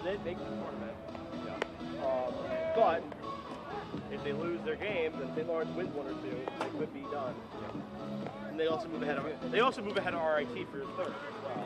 they'd make the tournament. Yeah. But if they lose their games and St. Lawrence wins one or two, they could be done. Yeah. And they also move ahead of RIT for third. Wow.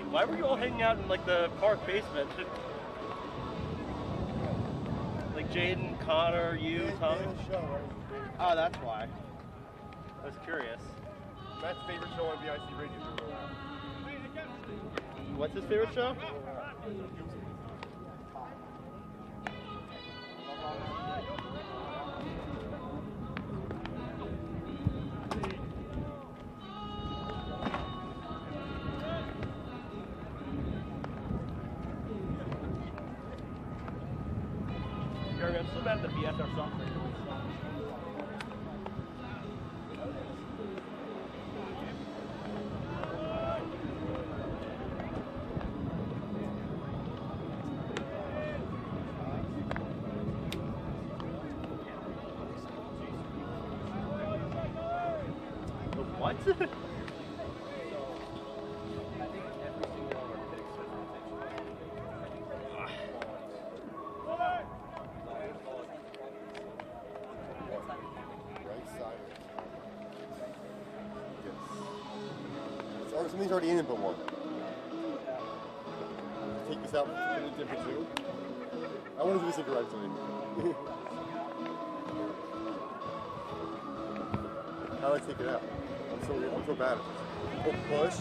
Why were you all hanging out in like the park basement? Like Jaden, Connor, you, Tommy? Oh, that's why. I was curious. Matt's favorite show on VIC Radio. What's his favorite show? I'm still mad at the BSR software. What? Something's already in it but one. Take this out for the different two. I want to do this incorrectly. How do I take it out? I'm so bad at this. Oh, push.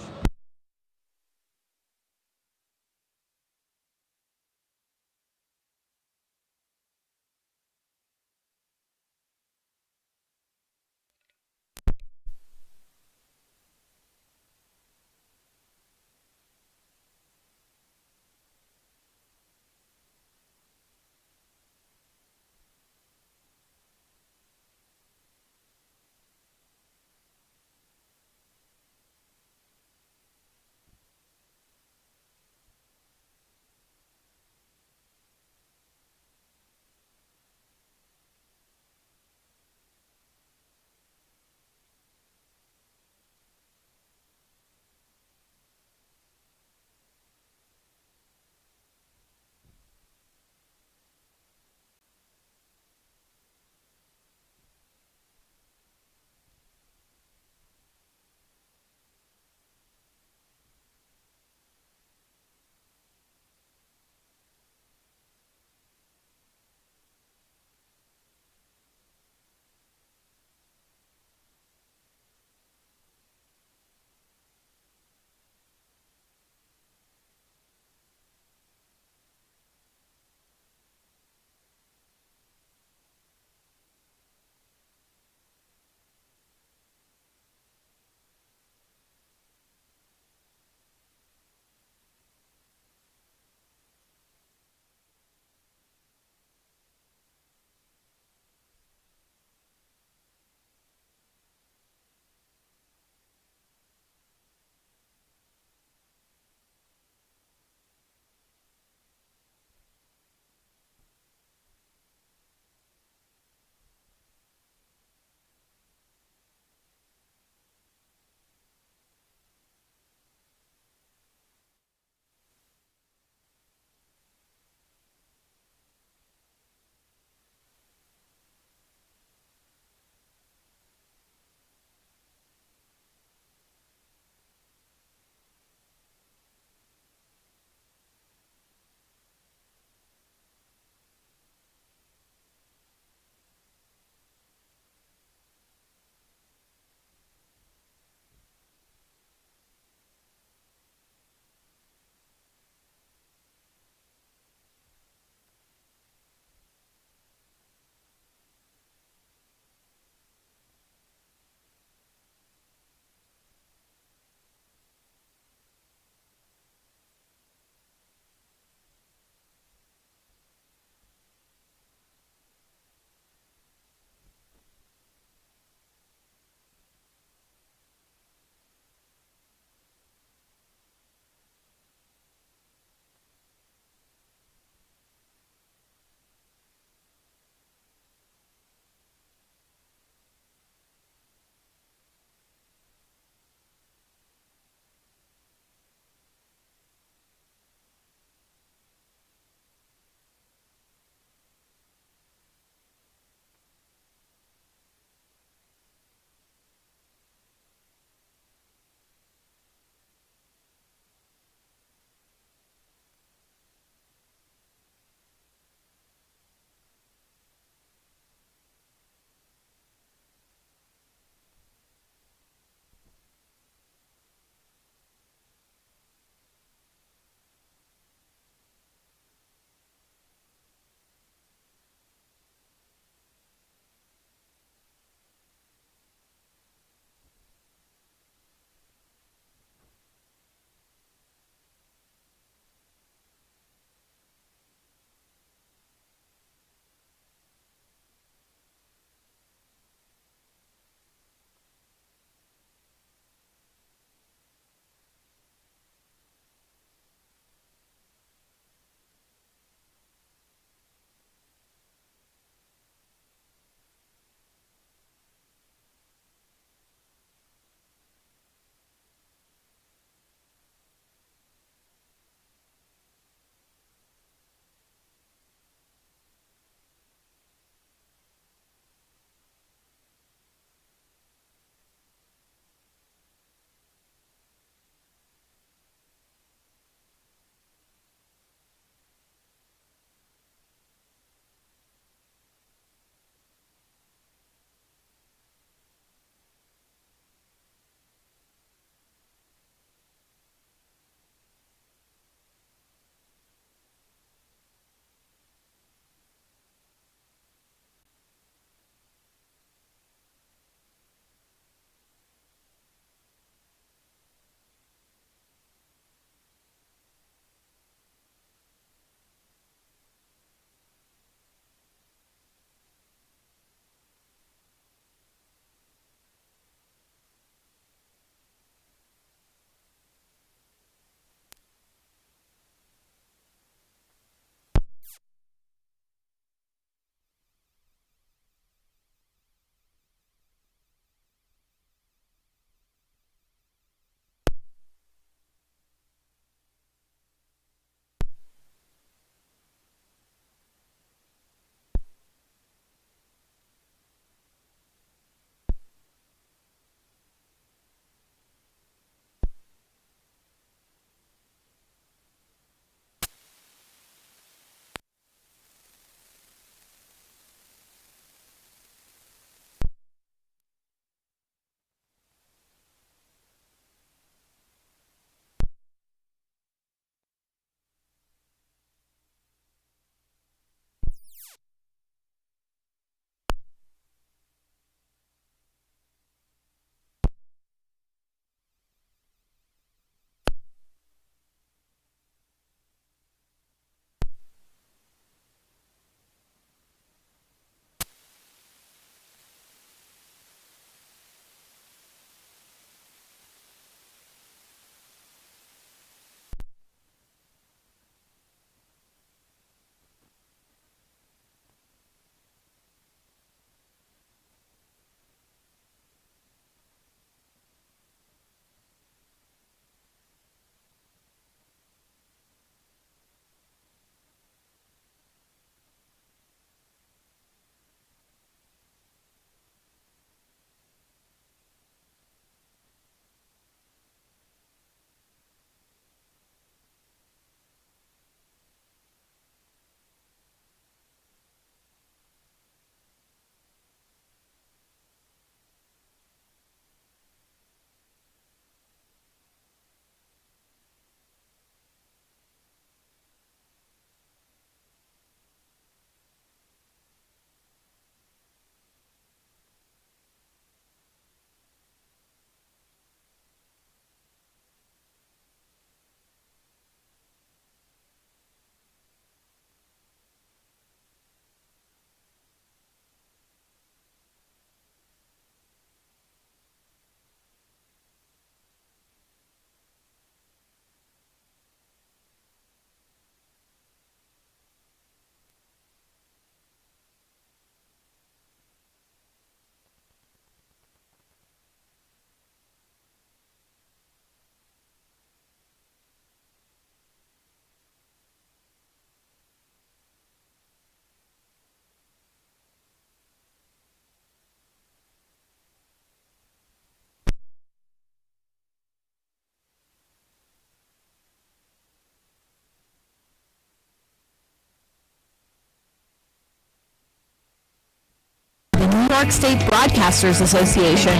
York State Broadcasters Association.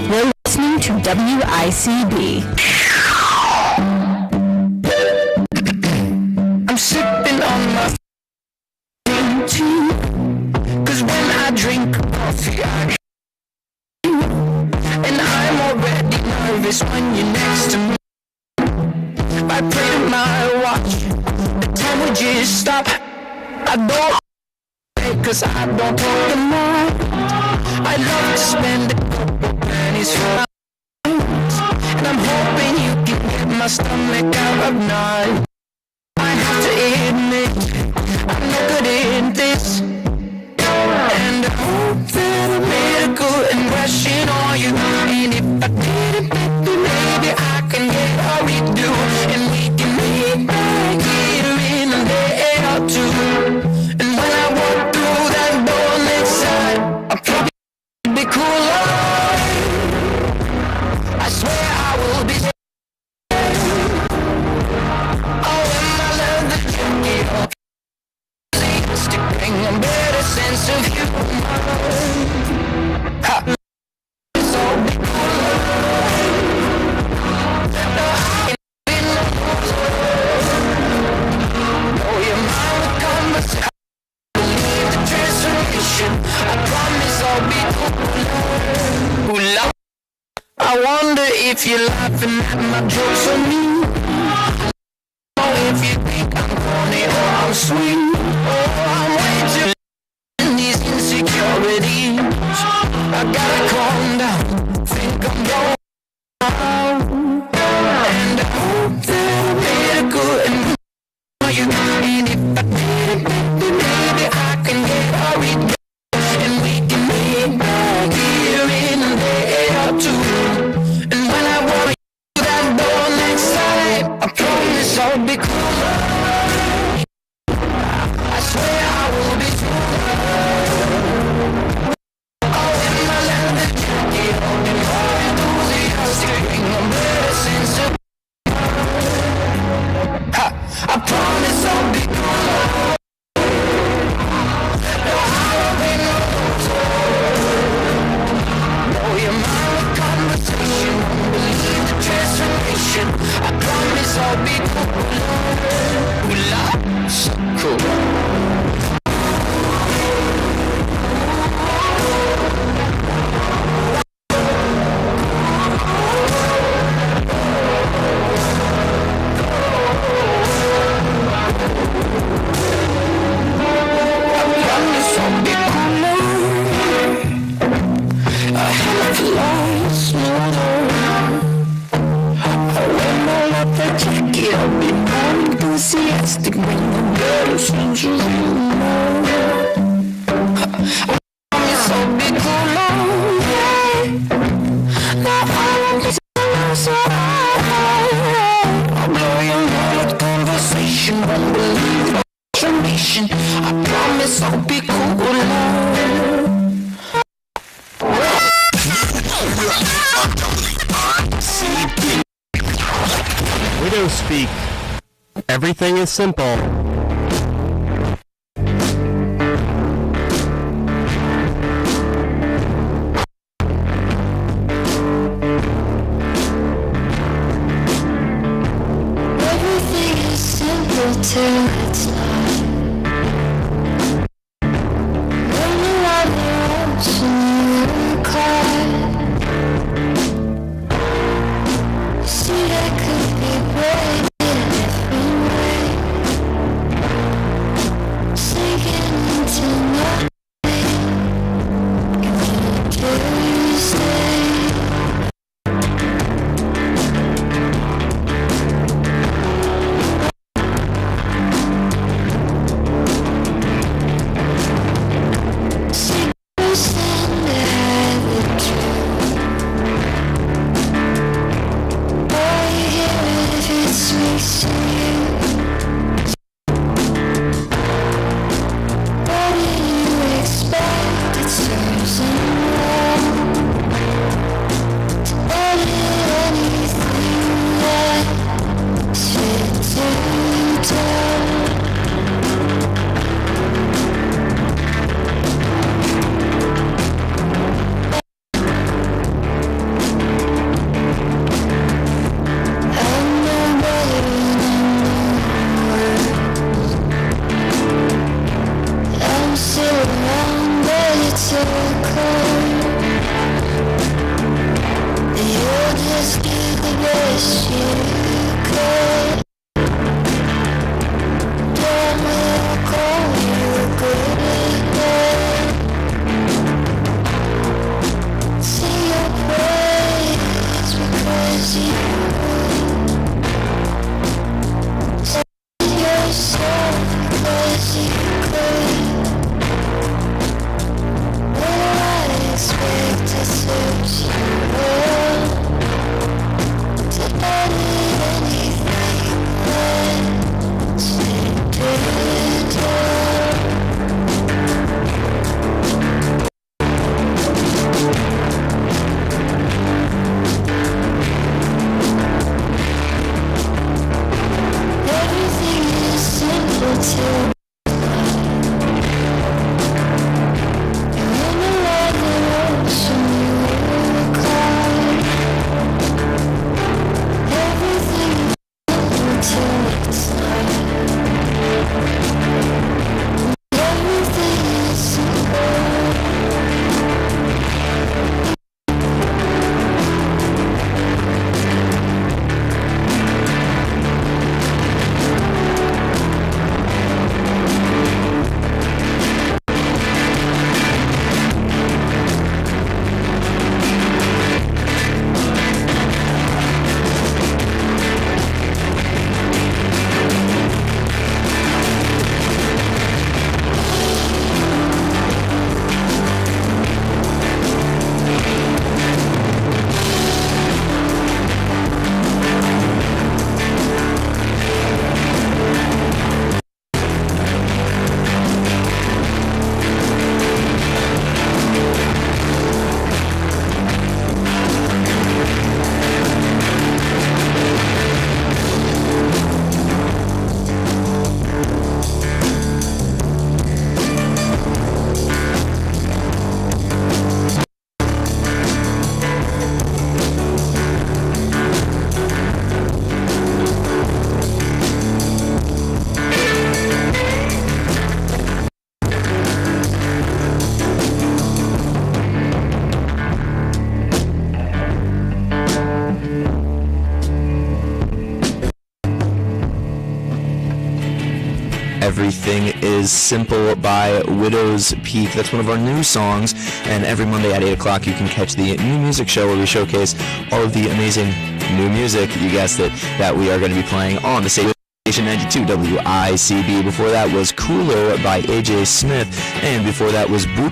We're listening to WICB. I'm sipping on my tea, 'cause when I drink coffee I and I'm already nervous when you're next to me. I pray to my watch, the time would just stop. I don't cause I don't talk enough. I love to spend a couple pennies for and I'm hoping you can get my stomach out of none. I have to admit, I'm no good in this, and I hope that I made a good impression on you. And if I didn't, maybe I can get a redo, and we can meet back here in a day or two. And when I walk through that door next time, I'll probably be cooler. I swear I will be. Bring a better sense of humor. So no, I can be no know your mind with conversation. Believe the transformation. I promise I'll be cool. I wonder if you're laughing at my jokes on me. If you think I'm corny or I'm sweet, oh, I'm way too in these insecurities. I gotta calm down, think I'm going out, and I hope that I made a good impression on you. And if I didn't, maybe I can get a read, and we can meet back here in a day or two. And when I walk through that door next time, I promise I'll be cool. I swear I will be true. Oh, in my leather jacket, I'll be more enthusiastic, bring a better sense of I promise I'll be cool. No, I won't be no know your mind with conversation, won't believe the transformation. I promise I'll be cool. So cool. I'll be more enthusiastic when the better seems you know. I promise I'll be cool, yeah. Now I won't be so I'll blow your mind with conversation, won't believe the transformation. I promise I'll be cool. Widow speak. Everything is simple. Everything is simple till it's not. When you're on your own, so you cry. See, that could be great in a different way. You'll just do the best you could. Don't look all you're good at. Say your praise because you yourself because you could. Will I expect to search your world to edit anything that's individual? Everything is simple too. And when the light ocean you will cry. Everything is simple till it's not. Everything is simple. Everything is Simple by Widow's Peak. That's one of our new songs, and every Monday at 8 o'clock you can catch the new music show where we showcase all of the amazing new music, you guessed it, that we are going to be playing on the station 92 WICB. Before that was Cooler by AJ Smith, and before that was Boo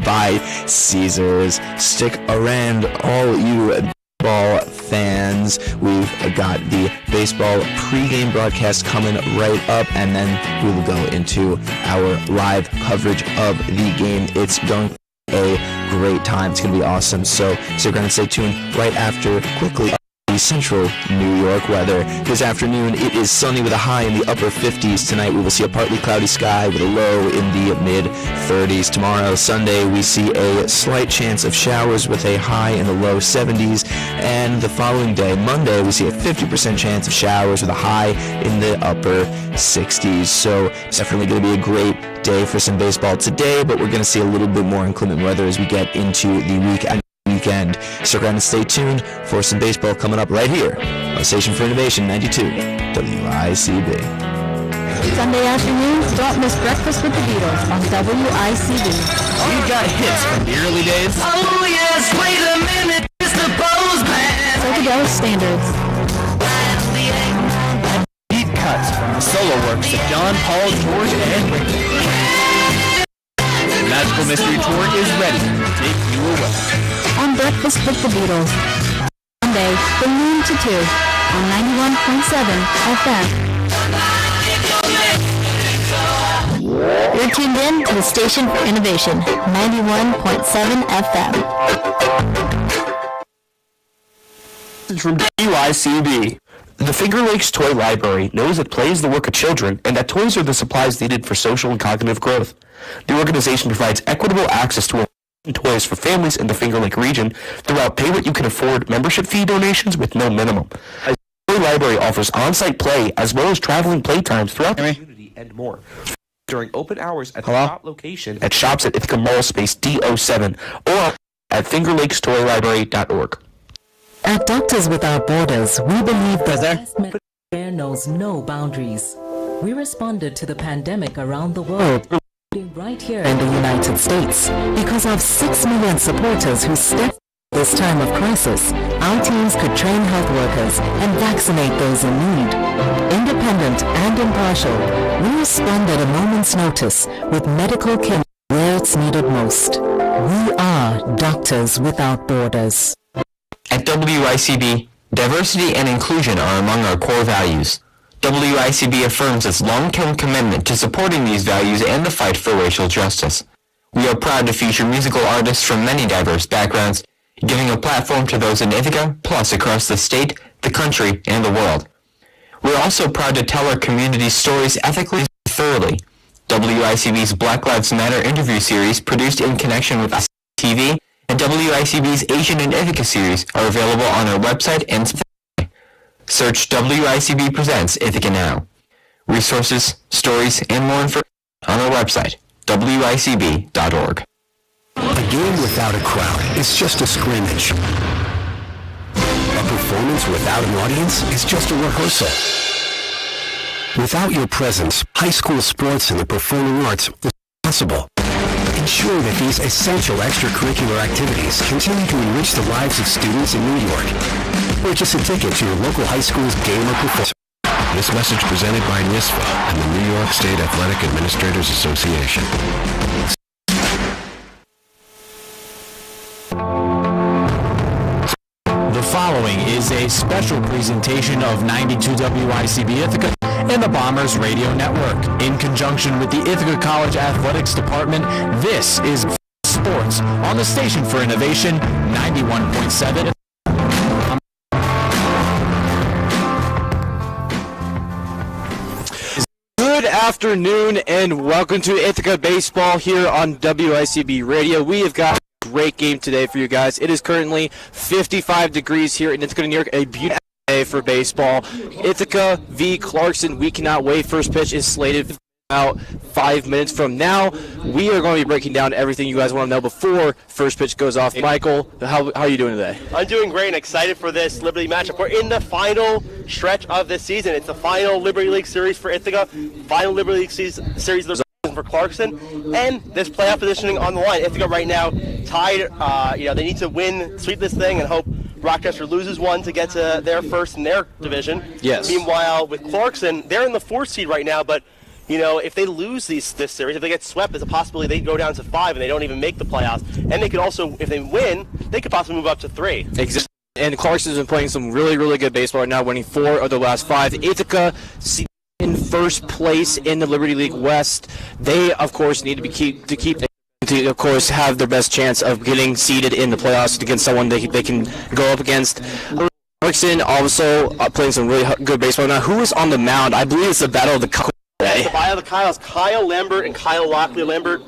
by Caesars. Stick around, all you baseball fans. We've got the baseball pregame broadcast coming right up, and then we will go into our live coverage of the game. It's going to be a great time. It's going to be awesome. So we're going to stay tuned right after quickly. Central New York weather. This afternoon it is sunny with a high in the upper 50s. Tonight we will see a partly cloudy sky with a low in the mid 30s. Tomorrow, Sunday, we see a slight chance of showers with a high in the low 70s. And the following day, Monday, we see a 50% chance of showers with a high in the upper 60s. So it's definitely going to be a great day for some baseball today, but we're going to see a little bit more inclement weather as we get into the weekend. So go ahead and stay tuned for some baseball coming up right here on Station for Innovation 92 WICB. Sunday afternoons, don't miss Breakfast with the Beatles on WICB. We've got hits from the early days. Oh yes, wait a minute, it's the Bose Band. Psychedelic standards. Deep cuts from the solo works of John, Paul, George, and Ringo. The Magical Mystery Tour is ready to take you away. On Breakfast with the Beatles. Sunday from noon to 2 on 91.7 FM. You're tuned in to the Station for Innovation, 91.7 FM. From WICB. The Finger Lakes Toy Library knows that play is the work of children and that toys are the supplies needed for social and cognitive growth. The organization provides equitable access to toys for families in the Finger Lake region throughout pay-what-you-can-afford membership fee donations with no minimum. The Toy Library offers on-site play as well as traveling playtimes throughout the community and more. during open hours at the shop location at shops at Ithaca Mall Space D07 or at fingerlakestoylibrary.org. At Doctors Without Borders, we believe that best medical care knows no boundaries. We responded to the pandemic around the world, including right here in the United States. Because of 6 million supporters who stepped this time of crisis, our teams could train health workers and vaccinate those in need. Independent and impartial, we respond at a moment's notice with medical care where it's needed most. We are Doctors Without Borders. At WICB, diversity and inclusion are among our core values. WICB affirms its long-term commitment to supporting these values and the fight for racial justice. We are proud to feature musical artists from many diverse backgrounds, giving a platform to those in Ithaca, plus across the state, the country, and the world. We're also proud to tell our community's stories ethically and thoroughly. WICB's Black Lives Matter interview series, produced in connection with TV, and WICB's Asian in Ithaca series are available on our website and Spotify. Search WICB Presents Ithaca Now. Resources, stories, and more information on our website, wicb.org. A game without a crowd is just a scrimmage. A performance without an audience is just a rehearsal. Without your presence, high school sports and the performing arts is possible. Ensure that these essential extracurricular activities continue to enrich the lives of students in New York. Purchase a ticket to your local high school's game or performance. This message presented by NISFA and the New York State Athletic Administrators Association. The following is a special presentation of 92 WICB Ithaca and the Bombers Radio Network. In conjunction with the Ithaca College Athletics Department, this is Sports on the Station for Innovation, 91.7. Good afternoon and welcome to Ithaca Baseball here on WICB Radio. We have got great game today for you guys. It is currently 55 degrees here in Ithaca, New York. A beautiful day for baseball. Ithaca v. Clarkson. We cannot wait. First pitch is slated about 5 minutes from now. We are going to be breaking down everything you guys want to know before first pitch goes off. Michael, how are you doing today? I'm doing great and excited for this Liberty matchup. We're in the final stretch of this season. It's the final Liberty League series for Ithaca, final Liberty League series of the for Clarkson, and this playoff positioning on the line. Ithaca right now tied. They need to sweep this thing, and hope Rochester loses one to get to their first in their division. Yes. Meanwhile, with Clarkson, they're in the 4th seed right now, but if they lose this series, if they get swept, there's a possibility they go down to 5 and they don't even make the playoffs. And they could also, if they win, they could possibly move up to 3. Exactly. And Clarkson's been playing some really, really good baseball right now, winning 4 of the last 5. Ithaca in first place in the Liberty League West. They, of course, need to of course, have their best chance of getting seeded in the playoffs against someone they can go up against. Clarkson also playing some really good baseball now. Who is on the mound? I believe it's the battle of the Kyles today. The battle of the Kyles. Kyle Lambert and Kyle Lockley. Lambert,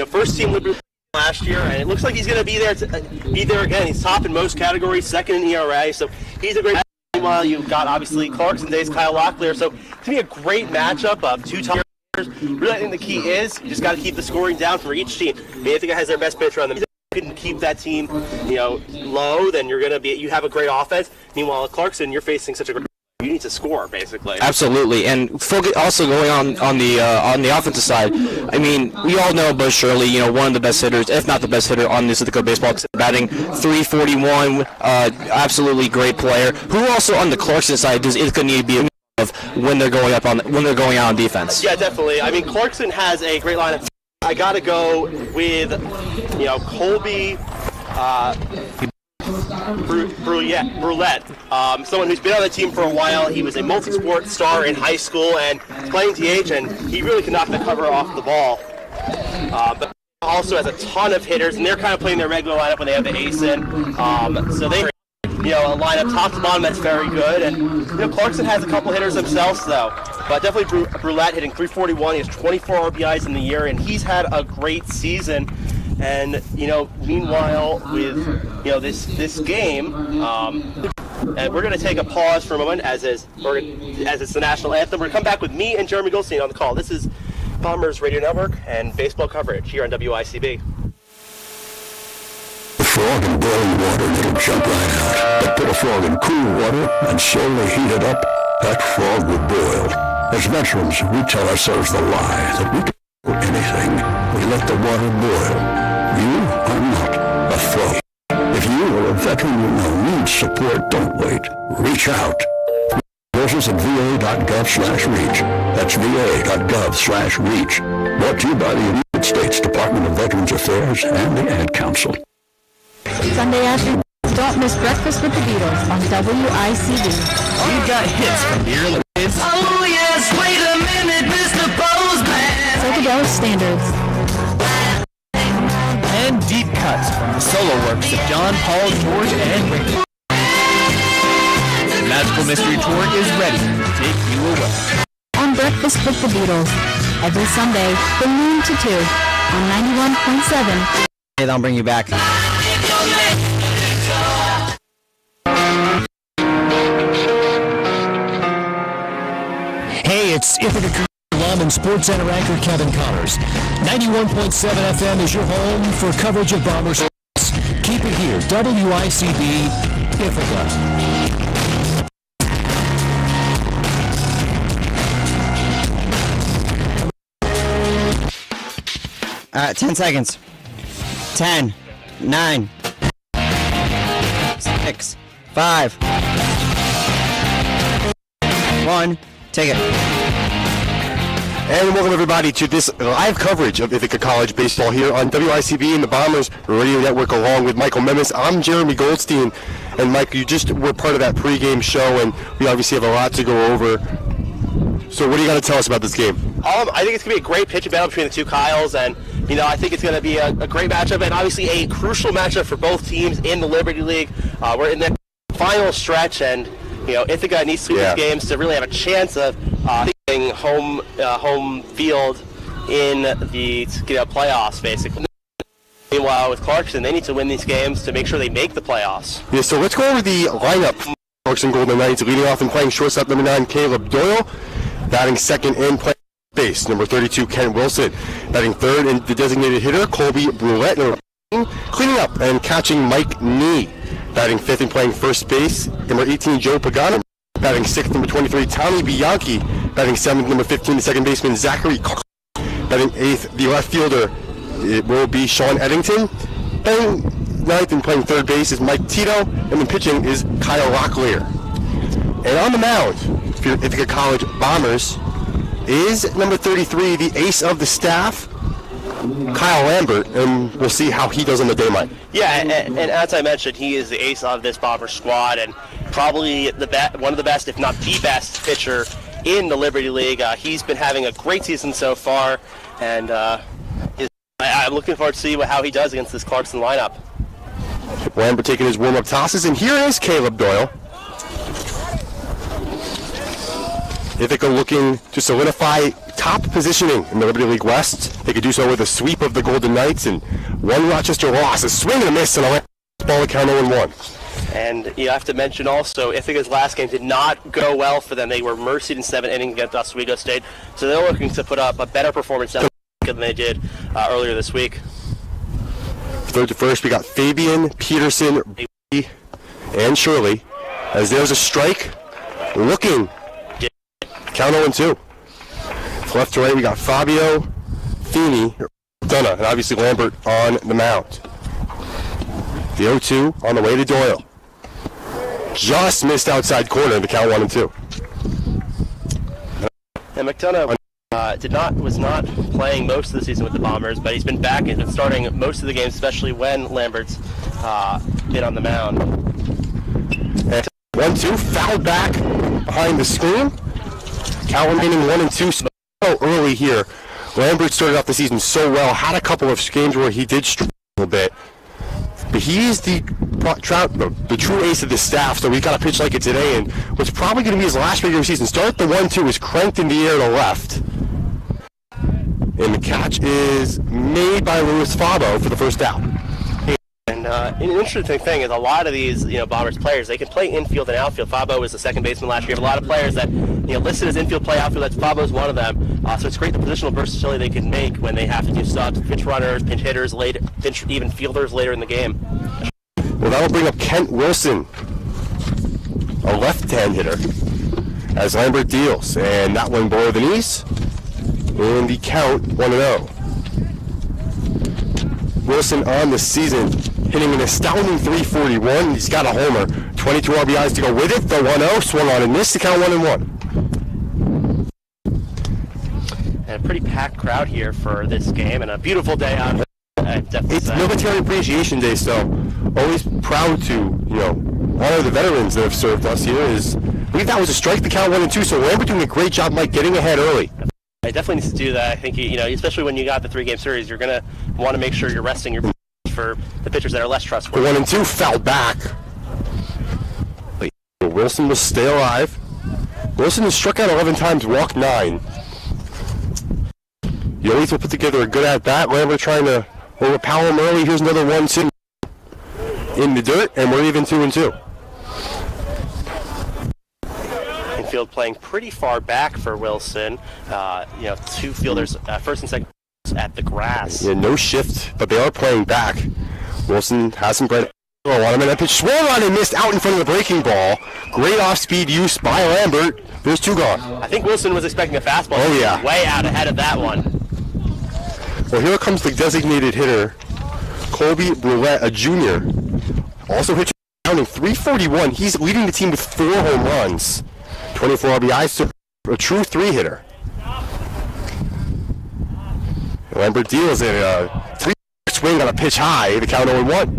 first team Liberty last year, and it looks like he's going to be there again. He's top in most categories, second in ERA, so he's a great. Meanwhile, you've got, obviously, Clarkson Days, Kyle Locklear. So it's going to be a great matchup of 2 top players. Really, I think the key is you just got to keep the scoring down for each team. Ithaca has their best pitcher on them. If you can keep that team, low, then you have a great offense. Meanwhile, at Clarkson, you're facing such a great. You need to score, basically. Absolutely, and also going on the offensive side. I mean, we all know Buzz Shirley, one of the best hitters, if not the best hitter on this Ithaca baseball, batting .341. Absolutely great player. Who also on the Clarkson side does Ithaca need to be of when they're going out on defense? Yeah, definitely. I mean, Clarkson has a great lineup. I got to go with Colby. Brulette, someone who's been on the team for a while. He was a multi-sport star in high school and playing TH, and he really can knock the cover off the ball. But also has a ton of hitters, and they're kind of playing their regular lineup when they have the ace in. So they, a lineup top to bottom that's very good. And Clarkson has a couple hitters themselves, though. But definitely Brulette hitting .341. He has 24 RBIs in the year, and he's had a great season. And meanwhile, with this game, and we're going to take a pause for a moment as it's the national anthem. We're going to come back with me and Jeremy Goldstein on the call. This is Bombers Radio Network and baseball coverage here on WICB. A frog in boiling water and it'll jump right out. But put a frog in cool water and slowly heat it up, that frog will boil. As veterans, we tell ourselves the lie that we can do anything. We let the water boil. You are not a frog. If you or a veteran you know needs support, don't wait. Reach out. Resources at va.gov/reach. That's va.gov/reach. Brought to you by the United States Department of Veterans Affairs and the Ad Council. Sunday afternoon, don't miss Breakfast with the Beatles on WICB. We've got hits from the early days. Oh yes, wait a minute, Mr. Postman. Psychedelic standards. And deep cuts from the solo works of John, Paul, George, and Ricky. The Magical Mystery Tour is ready to take you away. On Breakfast with the Beatles, every Sunday from noon to 2 on 91.7. Hey, I'll bring you back. Hey, it's Ithaca alum and Sports Center anchor Kevin Connors. 91.7 FM is your home for coverage of Bombers. Keep it here, WICB Ithaca. 10 seconds. 10, 9, 6, 5, 1, take it. And welcome everybody to this live coverage of Ithaca College baseball here on WICB and the Bombers Radio Network along with Michael Memis. I'm Jeremy Goldstein, and Mike, you just were part of that pregame show, and we obviously have a lot to go over. So what do you got to tell us about this game? I think it's going to be a great pitching battle between the two Kyles, and I think it's going to be a great matchup, and obviously a crucial matchup for both teams in the Liberty League. We're in the final stretch, and Ithaca needs to win these games to really have a chance of getting home field in the playoffs, basically. Meanwhile, with Clarkson, they need to win these games to make sure they make the playoffs. Yeah, so let's go over the lineup. Clarkson Golden Knights leading off and playing shortstop number 9, Caleb Doyle. Batting second and playing base, number 32, Ken Wilson. Batting third and the designated hitter, Colby Brulette. Cleaning up and catching Mike Nee. Batting fifth and playing first base, number 18, Joe Pagano. Batting sixth, number 23, Tommy Bianchi. Batting seventh, number 15, the second baseman, Zachary Clark. Batting eighth, the left fielder, it will be Sean Eddington. Batting ninth and playing third base is Mike Tito. And then pitching is Kyle Locklear. And on the mound for your Ithaca College Bombers is number 33, the ace of the staff, Kyle Lambert, and we'll see how he does on the day, Mike. Yeah, and as I mentioned, he is the ace of this Bomber squad, and probably one of the best, if not the best, pitcher in the Liberty League. He's been having a great season so far, and I'm looking forward to see how he does against this Clarkson lineup. Lambert taking his warm-up tosses, and here is Caleb Doyle. Ithaca looking to solidify top positioning in the Liberty League West. They could do so with a sweep of the Golden Knights and one Rochester loss, a swing and a miss, and a ball count 0-1. And you have to mention also, Ithaca's last game did not go well for them. They were mercied in 7 innings against Oswego State, so they're looking to put up a better performance than they did earlier this week. Third to first, we got Fabian, Peterson, and Shirley. As there's a strike, looking. Count 0-2. Left to right, we got Fabio, Feeney, Dunna, and obviously Lambert on the mound. The 0-2 on the way to Doyle. Just missed outside corner, the count 1-2. And McDonough was not playing most of the season with the Bombers, but he's been back and been starting most of the games, especially when Lambert's been on the mound. And 1-2, fouled back behind the screen. Count remaining 1-2 so early here. Lambert started off the season so well, had a couple of games where he did struggle a little bit. But he's the true ace of the staff, so we got to pitch like it today. And what's probably going to be his last regular season start, the 1-2 is cranked in the air to left. And the catch is made by Louis Fabo for the first out. And an interesting thing is a lot of these, Bombers players, they can play infield and outfield. Fabo was the second baseman last year. A lot of players that, listed as infield play outfield. Fabo's one of them. So it's great the positional versatility they can make when they have to do subs, pinch runners, pinch hitters, even fielders later in the game. Well, that'll bring up Kent Wilson, a left-hand hitter, as Lambert deals. And that one below the knees. And the count 1-0. Wilson on the season, hitting an astounding 341. He's got a homer. 22 RBIs to go with it. The 1-0 swung on and missed. The count 1-1. And a pretty packed crowd here for this game, and a beautiful day out. It's Military Appreciation Day, so always proud to, honor the veterans that have served us here. I believe that was a strike, the count 1-2, so Lambert doing a great job, Mike, getting ahead early. I definitely need to do that. I think, especially when you got the 3-game series, you're going to want to make sure you're resting your for the pitchers that are less trustworthy. 1-2, foul back. Wilson will stay alive. Wilson has struck out 11 times, walked 9. Yolis will put together a good at-bat. Lambert trying to overpower him early. Here's another 1-2 in the dirt, and we're even 2-2. Infield playing pretty far back for Wilson. Two fielders, first and second, at the grass. Yeah, no shift, but they are playing back. Wilson has some great on him, and that pitch swung on and missed out in front of the breaking ball. Great off-speed use by Lambert. There's 2 gone. I think Wilson was expecting a fastball. Oh, yeah. Way out ahead of that one. Well, here comes the designated hitter, Colby Brulette, a junior. Also hit astounding 341. He's leading the team with 4 home runs. 24 RBIs, so a true 3-hitter. Lambert deals a 3 swing on a pitch high, the count 0-1.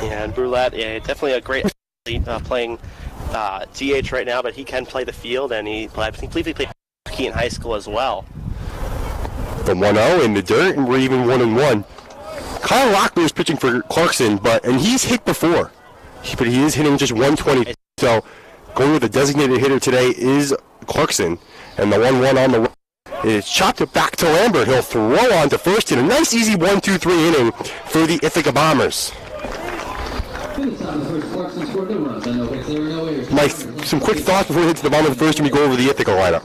Yeah, and Brulette, definitely a great playing DH right now, but he can play the field, and I believe he played hockey in high school as well. The 1-0 in the dirt, and we're even 1-1. Kyle Locklear is pitching for Clarkson, and he's hit before, but he is hitting just 120. So going with the designated hitter today is Clarkson, and the 1-1 on the right is chopped it back to Lambert. He'll throw on to first in a nice easy 1-2-3 inning for the Ithaca Bombers. Mike, some quick thoughts before we head to the bottom of the first and we go over the Ithaca lineup.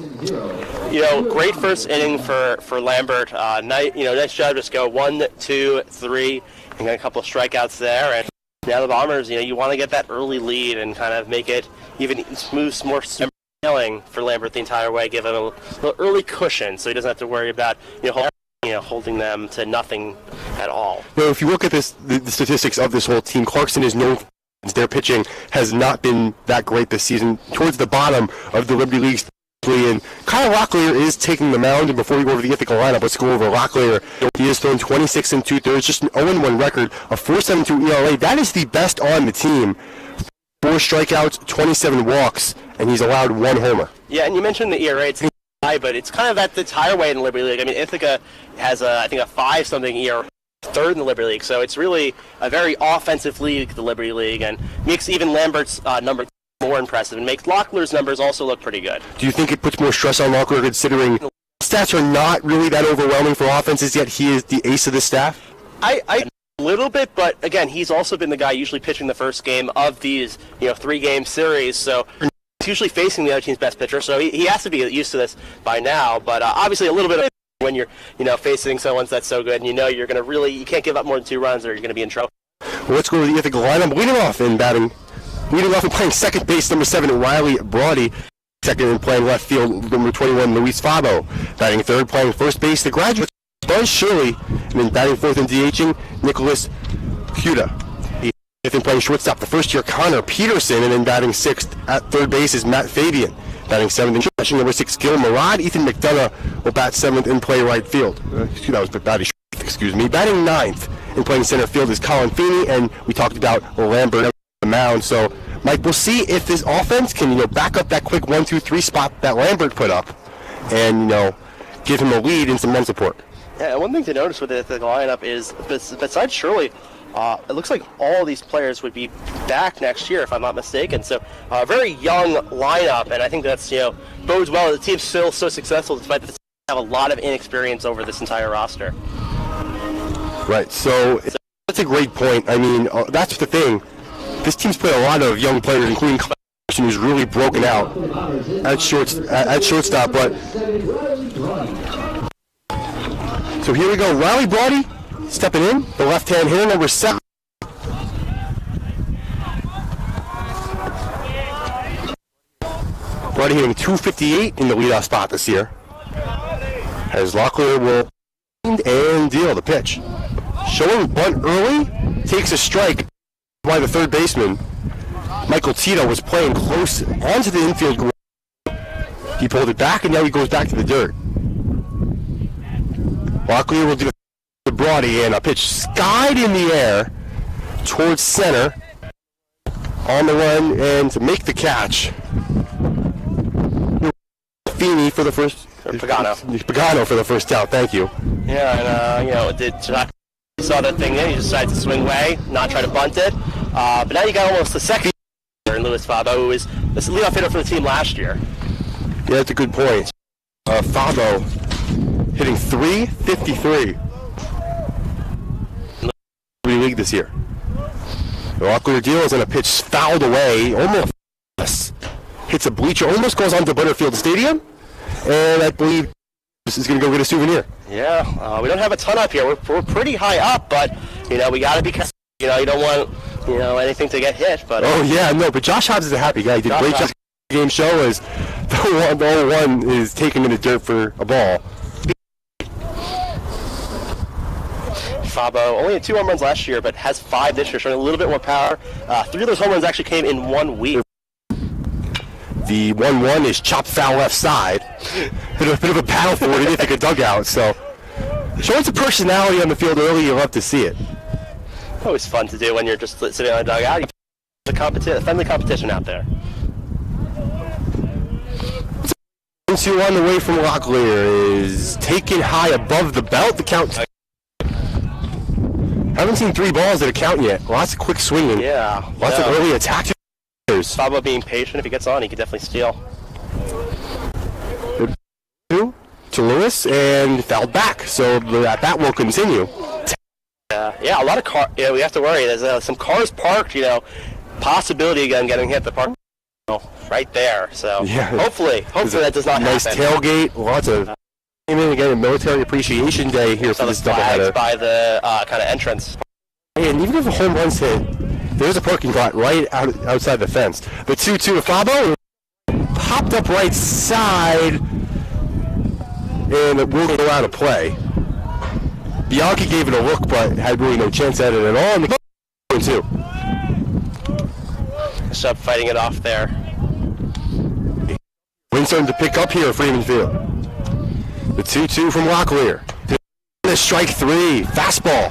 Great first inning for Lambert. Nice job. Just go 1, 2, 3, and got a couple of strikeouts there. And now the Bombers, you want to get that early lead and kind of make it even smooth, more sailing for Lambert the entire way. Give him a little early cushion so he doesn't have to worry about holding them to nothing at all. Now, if you look at the statistics of this whole team, Clarkson is known for their pitching has not been that great this season. Towards the bottom of the Liberty League, and Kyle Locklear is taking the mound. And before we go over the Ithaca lineup, let's go over Locklear. He has thrown 26 2/3, just an 0-1 record, a 4.72 ERA. That is the best on the team. 4 strikeouts, 27 walks, and he's allowed 1 homer. Yeah, and you mentioned the ERA. It's high, but it's kind of at the entire way in the Liberty League. I mean, Ithaca has I think a 5-something ERA, 3rd in the Liberty League, so it's really a very offensive league, the Liberty League, and makes even Lambert's number more impressive and makes Locklear's numbers also look pretty good. Do you think it puts more stress on Locklear considering stats are not really that overwhelming for offenses, yet he is the ace of the staff? A little bit, but again, he's also been the guy usually pitching the first game of these 3-game series, so he's usually facing the other team's best pitcher, so he has to be used to this by now, but obviously a little bit of when you're facing someone that's so good and you're going to you can't give up more than 2 runs or you're going to be in trouble. Well, let's go to the Ithaca lineup. Leading off and playing second base, number 7, Riley Brody. Second and playing left field, number 21, Luis Fabo. Batting third, playing first base, the graduate, Buzz Shirley. And then batting fourth and DHing, Nicholas Cuda. Fifth and playing shortstop, the first-year Connor Peterson. And then batting sixth at third base is Matt Fabian. Batting seventh and stretching, number 6, Gil Murad. Ethan McDonough will bat seventh and play right field. That was batting excuse me. Batting ninth and playing center field is Colin Feeney. And we talked about Lambert on the mound. So, Mike, we'll see if this offense can, back up that quick 1-2-3 spot that Lambert put up and, give him a lead and some run support. Yeah, one thing to notice with the lineup is, besides Shirley, it looks like all these players would be back next year, if I'm not mistaken. So, a very young lineup, and I think that's, bodes well. The team's still so successful despite the have a lot of inexperience over this entire roster. Right, so that's a great point. I mean, that's the thing. This team's played a lot of young players, including Clarkson, who's really broken out at shortstop. But So here we go. Riley Brody stepping in, the left-hand hitter, number 7. Brody hitting .258 in the leadoff spot this year. As Locklear will and deal the pitch. Showing bunt early, takes a strike by the third baseman. Michael Tito was playing close onto the infield. He pulled it back, and now he goes back to the dirt. Locklear will do the Brody, and a pitch skied in the air towards center. On the run, and to make the catch, Feeney for the first. Pagano for the first out. Thank you. Yeah, and he saw that thing there. He decided to swing away, not try to bunt it. But now you got almost the second in Louis Fabo, who was the leadoff hitter for the team last year. Yeah, that's a good point. Fabo hitting .353. League this year. The Locklear deals and a pitch fouled away, almost hits a bleacher, almost goes onto Butterfield Stadium, and I believe this is going to go get a souvenir. Yeah, we don't have a ton up here. We're pretty high up, but we got to be careful. You don't want anything to get hit. But oh yeah, no, but Josh Hobbs is a happy guy. He did a great job. The game show is the only one is taking in the dirt for a ball. Fabo only had 2 home runs last year, but has 5 this year, showing a little bit more power. 3 of those home runs actually came in 1 week. The 1-1 is chopped foul left side. Bit of a battle for it in Ithaca dugout. So showing some personality on the field early, you'll love to see it. Always fun to do when you're just sitting on a dugout. The friendly competition out there. 2 on the way from Locklear is taken high above the belt. The count. Haven't seen 3 balls at a count yet. Lots of quick swinging. Yeah. Lots of early attacks. Fabo being patient. If he gets on, he could definitely steal. 2 to Lewis and fouled back. So that will continue. Yeah, a lot of cars. Yeah, we have to worry. There's some cars parked. Possibility again getting hit the park. Right there. So hopefully that does not happen. Nice tailgate. Lots of. Again, Military Appreciation Day here for this doubleheader. By the kind of entrance. And even if a home run's hit, there's a parking lot right outside the fence. The 2-2 to Fabo popped up right side, and it will go out of play. Bianchi gave it a look, but had really no chance at it at all. And the 2. Sub fighting it off there. Wind starting to pick up here at Freeman Field. The 2-2 from Locklear. Strike 3, fastball.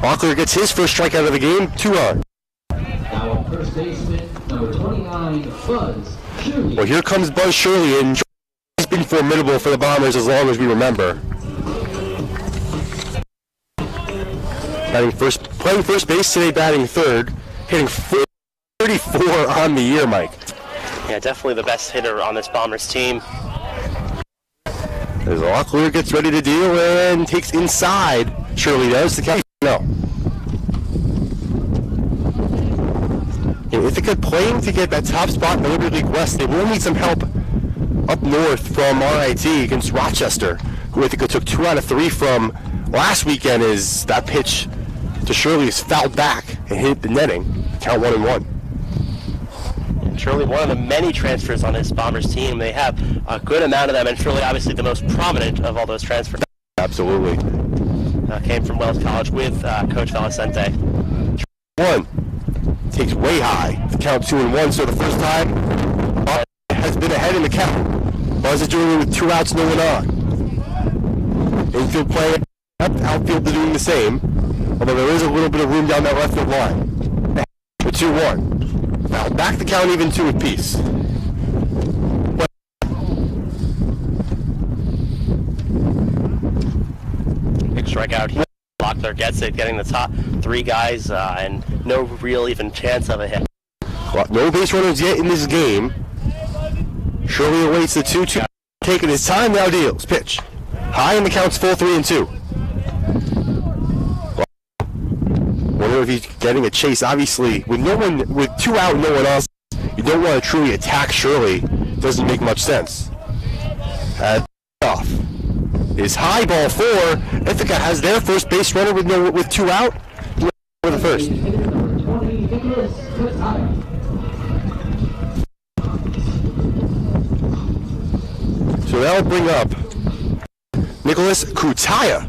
Locklear gets his first strikeout of the game, 2-run. Now first baseman, number 29, Buzz Shirley. Well, here comes Buzz Shirley, and he's been formidable for the Bombers as long as we remember. Playing first base today, batting third, hitting 34 on the year, Mike. Yeah, definitely the best hitter on this Bombers team. As Locklear gets ready to deal and takes inside, Shirley does. The catch, no. Ithaca playing to get that top spot in the Liberty League West. They will need some help up north from RIT against Rochester, who Ithaca took 2 out of 3 from last weekend. Is that pitch to Shirley is fouled back and hit the netting. Count 1-1. And Shirley, one of the many transfers on this Bombers team. They have a good amount of them, and Shirley obviously the most prominent of all those transfers. Absolutely. Came from Wells College with Coach Valicente. 1 takes way high. The count 2-1. So the first time has been ahead in the count. Buzz is doing it with 2 outs, no one on. Infield play, outfield doing the same. Although there is a little bit of room down that left field line. The 2-1. Now back the count even 2 apiece. Big strikeout here. Locklear gets it, getting the top 3 guys, and no real even chance of a hit. No base runners yet in this game. Shirley awaits the 2-2. Taking his time, now deals. Pitch. High, and the count's full 3-2. Wonder if he's getting a chase. Obviously, with 2 out, no one else, you don't want to truly attack Shirley. Doesn't make much sense. Off. is high, ball 4. Ithaca has their first base runner with 2 out. For the first. So that'll bring up Nicholas Kutaya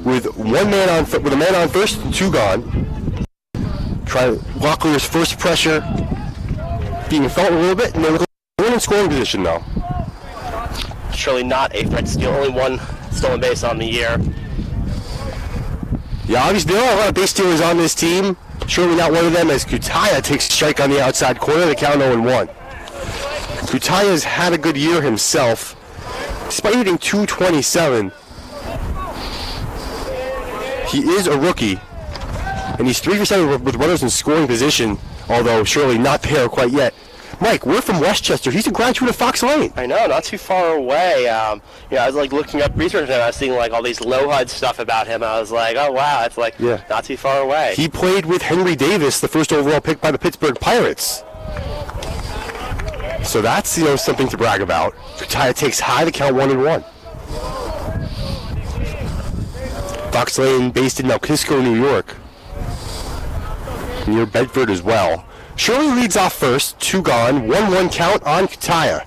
with a man on first and 2 gone. Try Locklear's first pressure being felt a little bit, and then in scoring position though. Surely not a threat to steal. Only 1 stolen base on the year. Yeah, obviously there are a lot of base stealers on this team. Surely not one of them as Kutaya takes a strike on the outside corner. The count 0-1. Kutaya's had a good year himself, despite hitting .227. He is a rookie, and he's 3 for 7 with runners in scoring position, although surely not there quite yet. Mike, we're from Westchester. He's a graduate of Fox Lane. I know, not too far away. I was like looking up research and I was seeing like all these low HUD stuff about him. I was like, oh wow, it's like not too far away. He played with Henry Davis, the first overall pick by the Pittsburgh Pirates. So that's something to brag about. Kutaya takes high, the count 1-1. Fox Lane based in Melkisco, New York, near Bedford as well. Shirley leads off first, 2 gone, 1-1 count on Kutaya.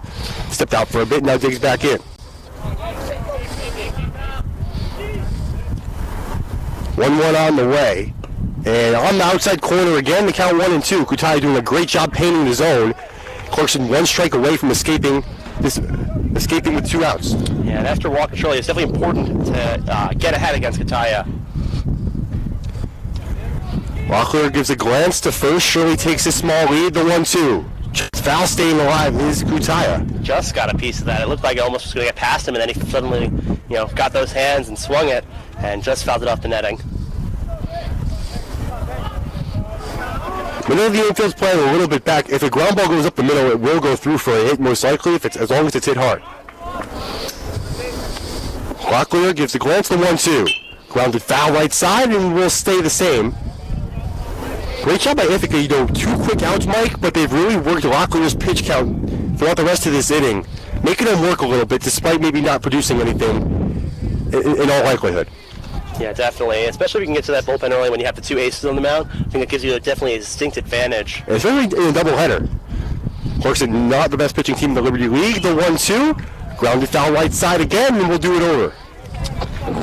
Stepped out for a bit, now digs back in. 1-1 on the way. And on the outside corner again, the count 1-2. Kutaya doing a great job painting the zone. Clarkson 1 strike away from escaping with 2 outs. Yeah, and after walking Shirley, it's definitely important to get ahead against Kutaya. Locklear gives a glance to first. Shirley takes a small lead, the 1-2. Just foul staying alive is Kutaya. Just got a piece of that. It looked like it almost was going to get past him, and then he suddenly, got those hands and swung it, and just fouled it off the netting. Middle of the infield's playing a little bit back. If a ground ball goes up the middle, it will go through for a hit, most likely, as long as it's hit hard. Locklear gives a glance to 1-2. Grounded foul right side, and will stay the same. Great job by Ithaca, 2 quick outs, Mike, but they've really worked Locklear's pitch count throughout the rest of this inning, making him work a little bit, despite maybe not producing anything in all likelihood. Yeah, definitely, especially if you can get to that bullpen early when you have the 2 aces on the mound. I think it gives you definitely a distinct advantage. Especially in a doubleheader. Clarkson, not the best pitching team in the Liberty League, the 1-2, grounded foul right side again, and we'll do it over.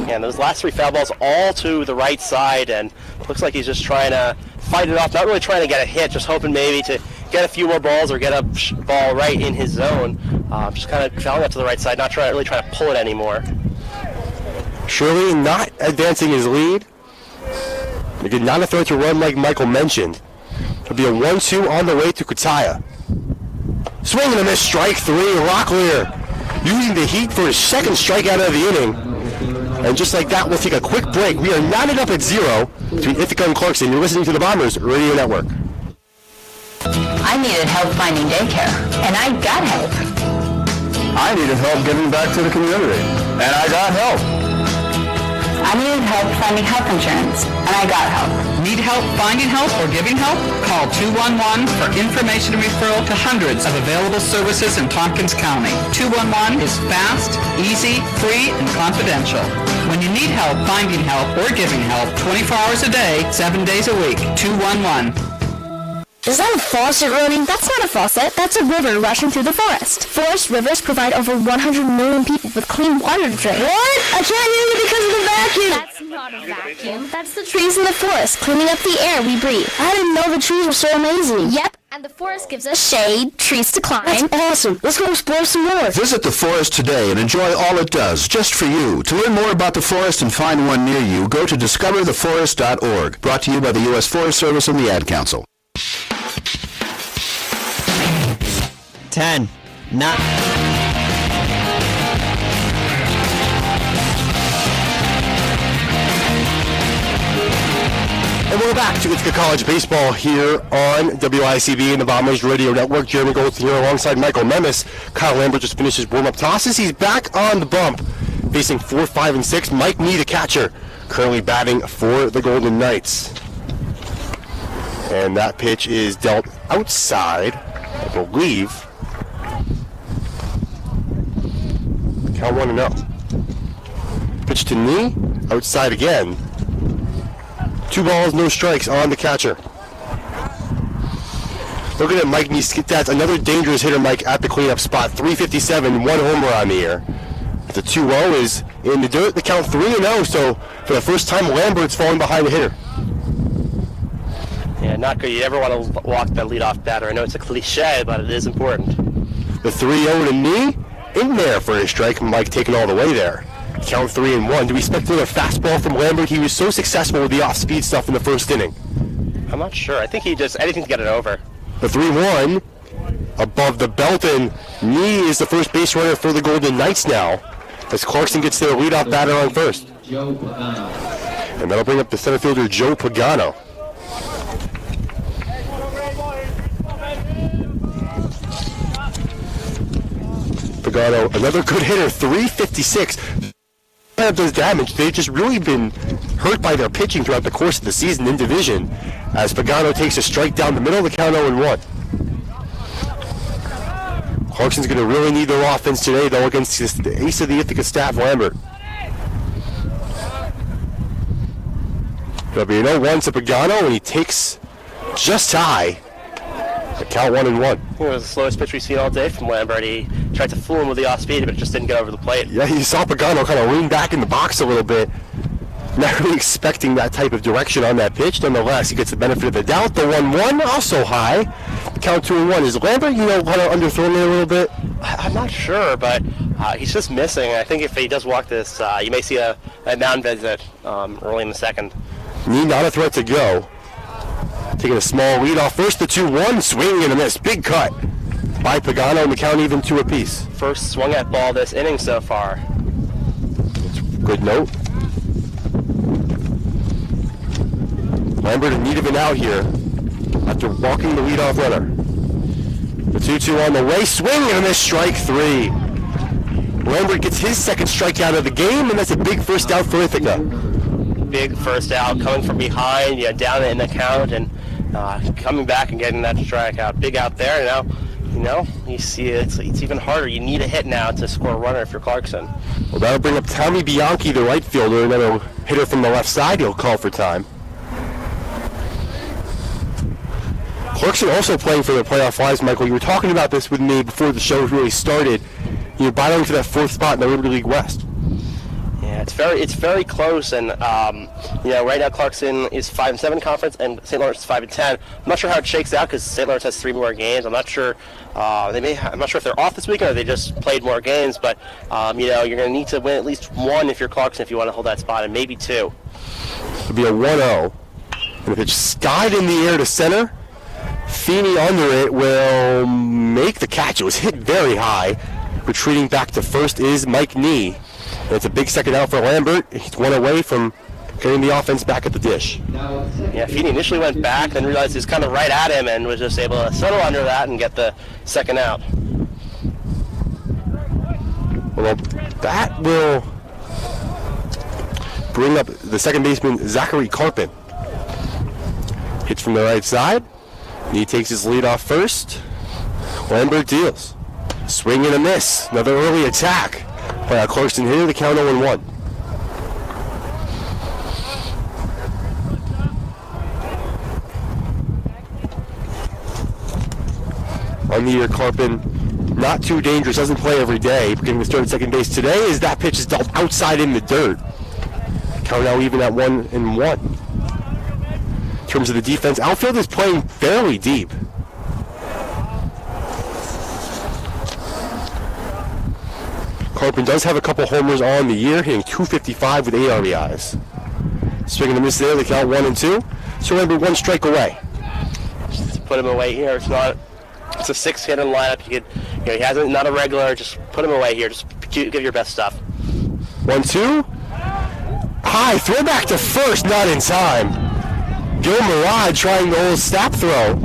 And those last 3 foul balls all to the right side, and looks like he's just trying to fight it off, not really trying to get a hit, just hoping maybe to get a few more balls or get a ball right in his zone. Just kind of fouling up to the right side, not really trying to pull it anymore. Shirley not advancing his lead. Again, not a threat to run like Michael mentioned. It'll be a 1-2 on the way to Kutaya. Swing and a miss, strike 3. Locklear using the heat for his second strikeout of the inning. And just like that, we'll take a quick break. We are knotted up at 0 between Ithaca and Clarkson. You're listening to the Bombers Radio Network. I needed help finding daycare, and I got help. I needed help giving back to the community, and I got help. I needed help finding health insurance, and I got help. Need help finding help or giving help? Call 211 for information and referral to hundreds of available services in Tompkins County. 211 is fast, easy, free, and confidential. When you need help finding help or giving help, 24 hours a day, 7 days a week, 211. Is that a faucet running? That's not a faucet. That's a river rushing through the forest. Forest rivers provide over 100 million people with clean water to drink. What? I can't hear you because of the vacuum. That's not a vacuum. That's the trees in the forest cleaning up the air we breathe. I didn't know the trees were so amazing. Yep. And the forest gives us shade, trees to climb. That's awesome. Let's go explore some more. Visit the forest today and enjoy all it does, just for you. To learn more about the forest and find one near you, go to discovertheforest.org. Brought to you by the U.S. Forest Service and the Ad Council. 10, 9. And we're back to Ithaca College Baseball here on WICB and the Bombers Radio Network. Jeremy Goldstein here alongside Michael Memis. Kyle Lambert just finished his warm-up tosses. He's back on the bump, facing 4, 5, and 6. Mike Nee, the catcher, currently batting for the Golden Knights. And that pitch is dealt outside, I believe. Count 1-0. Pitch to knee, outside again. 2 balls, no strikes on the catcher. Looking at Mike Nee's stats, another dangerous hitter, Mike, at the cleanup spot. 357, 1 homer on the year. The 2-0 is in the dirt. The count 3-0, so for the first time, Lambert's falling behind the hitter. Yeah, not good. You never want to walk that leadoff batter. I know it's a cliche, but it is important. The 3-0 to knee, in there for a strike. Mike taking all the way there. Count 3-1. Do we expect another fastball from Lambert? He was so successful with the off-speed stuff in the first inning. I'm not sure. I think he just anything to get it over. The 3-1 above the belt, and Knee is the first base runner for the Golden Knights now, as Clarkson gets their leadoff batter on first. And that'll bring up the center fielder Joe Pagano. Pagano, another good hitter, 356. Does damage. They've just really been hurt by their pitching throughout the course of the season in division, as Pagano takes a strike down the middle of the count 0-1. Clarkson's going to really need their offense today, though, against the ace of the Ithaca staff, Lambert. There'll be an 0-1 to Pagano, and he takes just high. The count 1-1. It was the slowest pitch we've seen all day from Lambert. He tried to fool him with the off speed, but it just didn't get over the plate. Yeah, you saw Pagano kind of lean back in the box a little bit. Not really expecting that type of direction on that pitch. Nonetheless, he gets the benefit of the doubt. The 1-1, also high. The count 2-1. Is Lambert, kind of underthrown there a little bit? I'm not sure, but he's just missing. I think if he does walk this, you may see a mound visit early in the second. Knee not a threat to go. Taking a small lead off. First the 2-1, swing and a miss. Big cut by Pagano, and the count even 2 apiece. First swung at ball this inning so far. Good note. Lambert in need of an out here after walking the leadoff runner. The 2-2 on the way, swing and a miss, strike 3. Lambert gets his second strikeout of the game, and that's a big first out for Ithaca. Big first out, coming from behind, down in the count, and coming back and getting that strikeout. Big out there. Now, you see it's even harder. You need a hit now to score a runner if you're Clarkson. Well, that'll bring up Tommy Bianchi, the right fielder, another hitter from the left side. He'll call for time. Clarkson also playing for the playoff lives, Michael. You were talking about this with me before the show really started. You're battling for that 4th spot in the Liberty League West. Yeah, it's very close, and right now Clarkson is 5-7 conference, and St. Lawrence is 5-10. I'm not sure how it shakes out because St. Lawrence has 3 more games. I'm not sure. I'm not sure if they're off this weekend or they just played more games. But you're going to need to win at least 1 if you're Clarkson if you want to hold that spot, and maybe 2. It'll be a 1-0, and if it's skied in the air to center, Feeney under it will make the catch. It was hit very high. Retreating back to first is Mike Knee. And it's a big second out for Lambert. He's 1 away from getting the offense back at the dish. Yeah, Feeney initially went back, then realized he was kind of right at him and was just able to settle under that and get the second out. Well, that will bring up the second baseman, Zachary Carpin. Hits from the right side. He takes his lead off first. Lambert deals. Swing and a miss. Another early attack by a Clarkson hitter. The count 0-1. On the year, Carpin, not too dangerous. Doesn't play every day. Getting the start at second base today as that pitch is dealt outside in the dirt. Count now even at 1-1. In terms of the defense, outfield is playing fairly deep. Carpin does have a couple homers on the year, hitting .255 with 8 RBIs. Swinging a miss there, they count 1-2. So remember, 1 strike away. Just put him away here. It's a 6-hitter lineup. He hasn't not a regular. Just put him away here. Just give your best stuff. 1-2. High throw back to first, not in time. Gil Murad trying the old snap throw.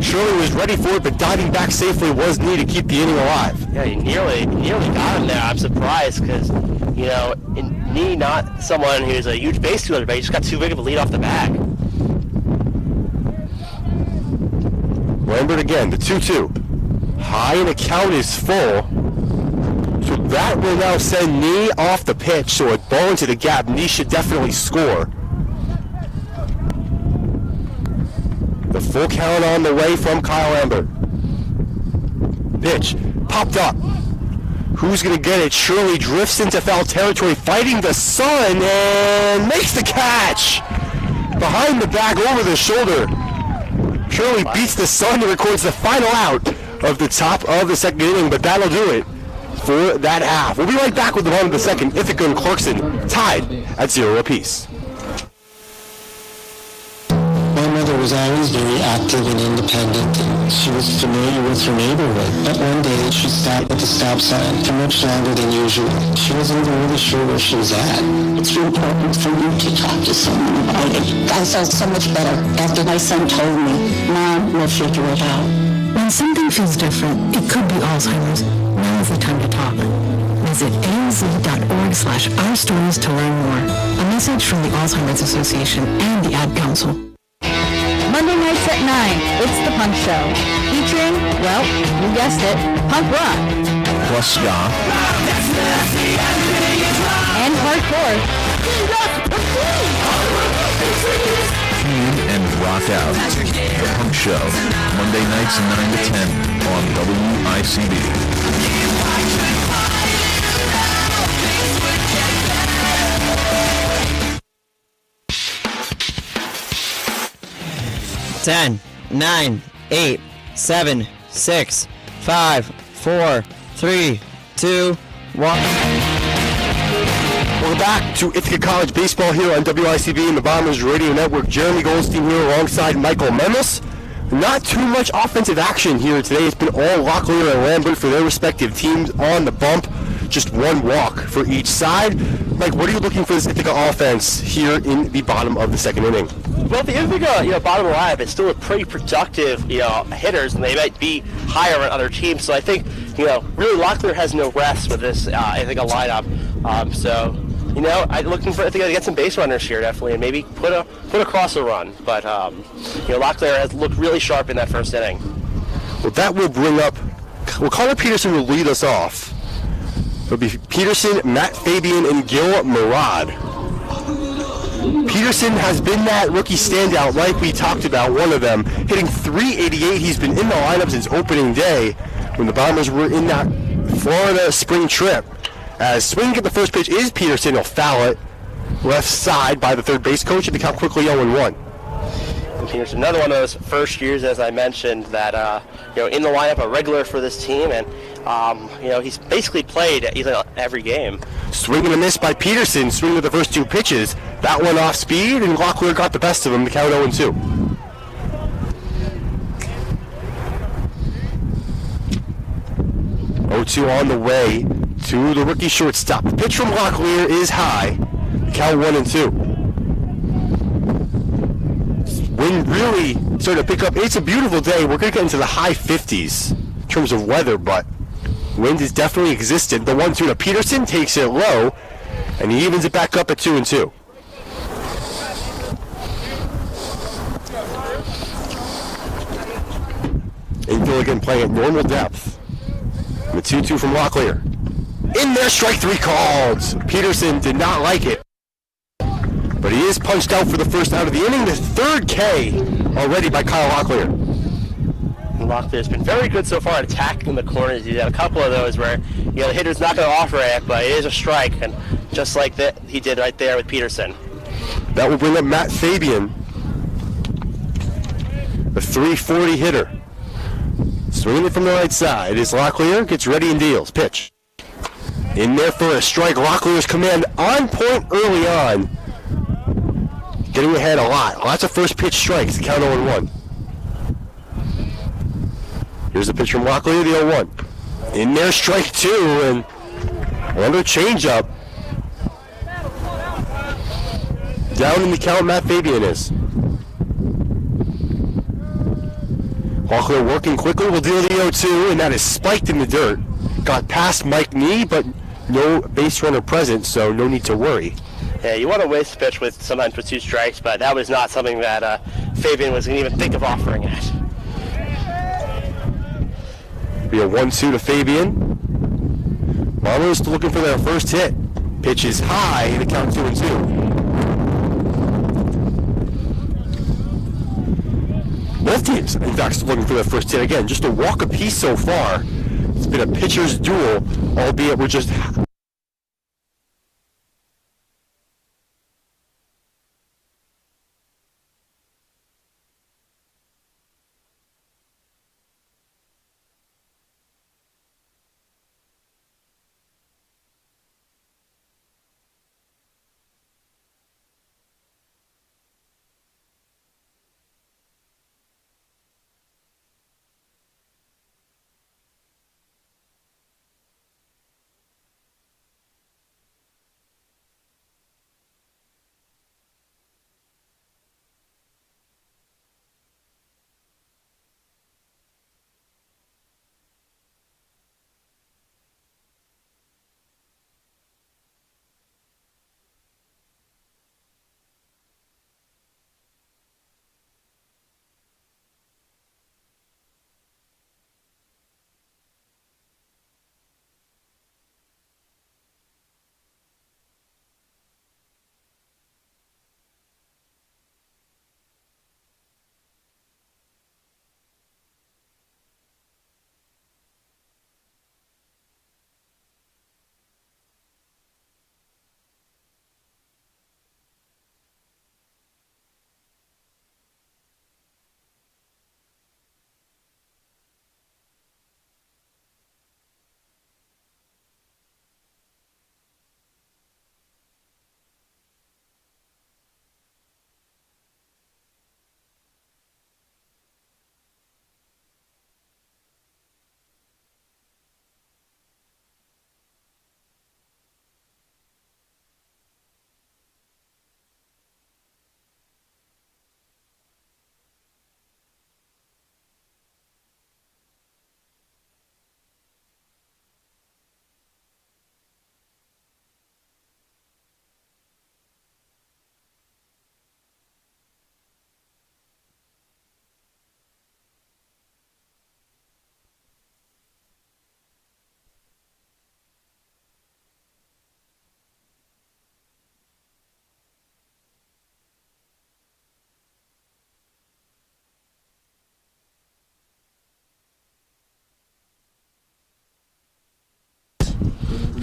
Shirley was ready for it, but diving back safely was needed to keep the inning alive. Yeah, he nearly got him there. I'm surprised because, Knee, not someone who's a huge base fielder, but he just got too big of a lead off the bag. Lambert again, the 2-2. High and the count is full. So that will now send Nee off the pitch, so a ball into the gap. Nee should definitely score. The full count on the way from Kyle Lambert. Pitch popped up. Who's going to get it? Shirley drifts into foul territory, fighting the sun, and makes the catch. Behind the back, over the shoulder. Shirley beats the sun and records the final out of the top of the second inning, but that'll do it for that half. We'll be right back with the bottom of the second. Ithaca and Clarkson tied at 0 apiece. My mother was always very active and independent, and she was familiar with her neighborhood. But one day she stopped at the stop sign for much longer than usual. She wasn't even really sure where she was at. It's important for you to talk to someone about it. I felt so much better after my son told me, Mom, we'll figure it out. When something feels different, it could be Alzheimer's. Now is the time to talk. Visit ALZ.org/ourstories to learn more. A message from the Alzheimer's Association and the Ad Council. Monday nights at 9, it's The Punk Show. Featuring, well, you guessed it, punk rock. Plus ska. And hardcore. Tune and rock out. The Punk Show. Monday nights 9 to 10 on WICB. 10, 9, 8, 7, 6, 5, 4, 3, 2, 1. Welcome back to Ithaca College Baseball here on WICB and the Bombers Radio Network. Jeremy Goldstein here alongside Michael Memis. Not too much offensive action here today. It's been all Locklear and Lambert for their respective teams on the bump. Just one walk for each side. Mike, what are you looking for this Ithaca offense here in the bottom of the second inning? Well, the Ithaca, bottom of the lineup is still a pretty productive, hitters, and they might be higher on other teams. So I think, really Locklear has no rest with this Ithaca lineup. I'm looking for Ithaca to get some base runners here, definitely, and maybe put across a run. But Locklear has looked really sharp in that first inning. Well, that will bring up. Well, Connor Peterson will lead us off. It'll be Peterson, Matt Fabian, and Gil Murad. Peterson has been that rookie standout like we talked about, one of them, hitting .388. He's been in the lineup since opening day when the Bombers were in that Florida spring trip. As swinging at the first pitch is Peterson. He'll foul it left side by the third base coach, and the count quickly 0-1. And Peterson, another one of those first years, as I mentioned, that in the lineup, a regular for this team, and he's basically played every game. Swing and a miss by Peterson, swinging with the first two pitches. That one off speed, and Locklear got the best of him, the count 0-2. On the way to the rookie shortstop. The pitch from Locklear is high. The count 1-2. Wind really starting to pick up. It's a beautiful day. We're going to get into the high 50s in terms of weather, but wind is definitely existent. The 1-2 to Peterson takes it low, and he evens it back up at 2-2. Infield again playing at normal depth. The 2-2 from Locklear. In there, strike three called. Peterson did not like it. But he is punched out for the first out of the inning. The third K already by Kyle Locklear. Locklear's been very good so far at attacking the corners. He's had a couple of those where the hitter's not going to offer it, but it is a strike, and just like that he did right there with Peterson. That will bring up Matt Fabian, the .340 hitter. Swinging it from the right side is Locklear, gets ready and deals. Pitch. In there for a strike. Locklear's command on point early on. Getting ahead a lot. Lots of first pitch strikes. Count 0-1. Here's the pitch from Locklear, the 0-1. In there, strike two, and another changeup. Down in the count, Matt Fabian is. Locklear working quickly, will deal the 0-2, and that is spiked in the dirt. Got past Mike Nee, but no base runner present, so no need to worry. Yeah, you want to waste a pitch sometimes with two strikes, but that was not something that Fabian was going to even think of offering at. Be a 1-2 to Fabian. Bombers looking for their first hit. Pitch is high, the count 2-2. Both teams, in fact, looking for their first hit again. Just a walk apiece so far. It's been a pitcher's duel, albeit we're just...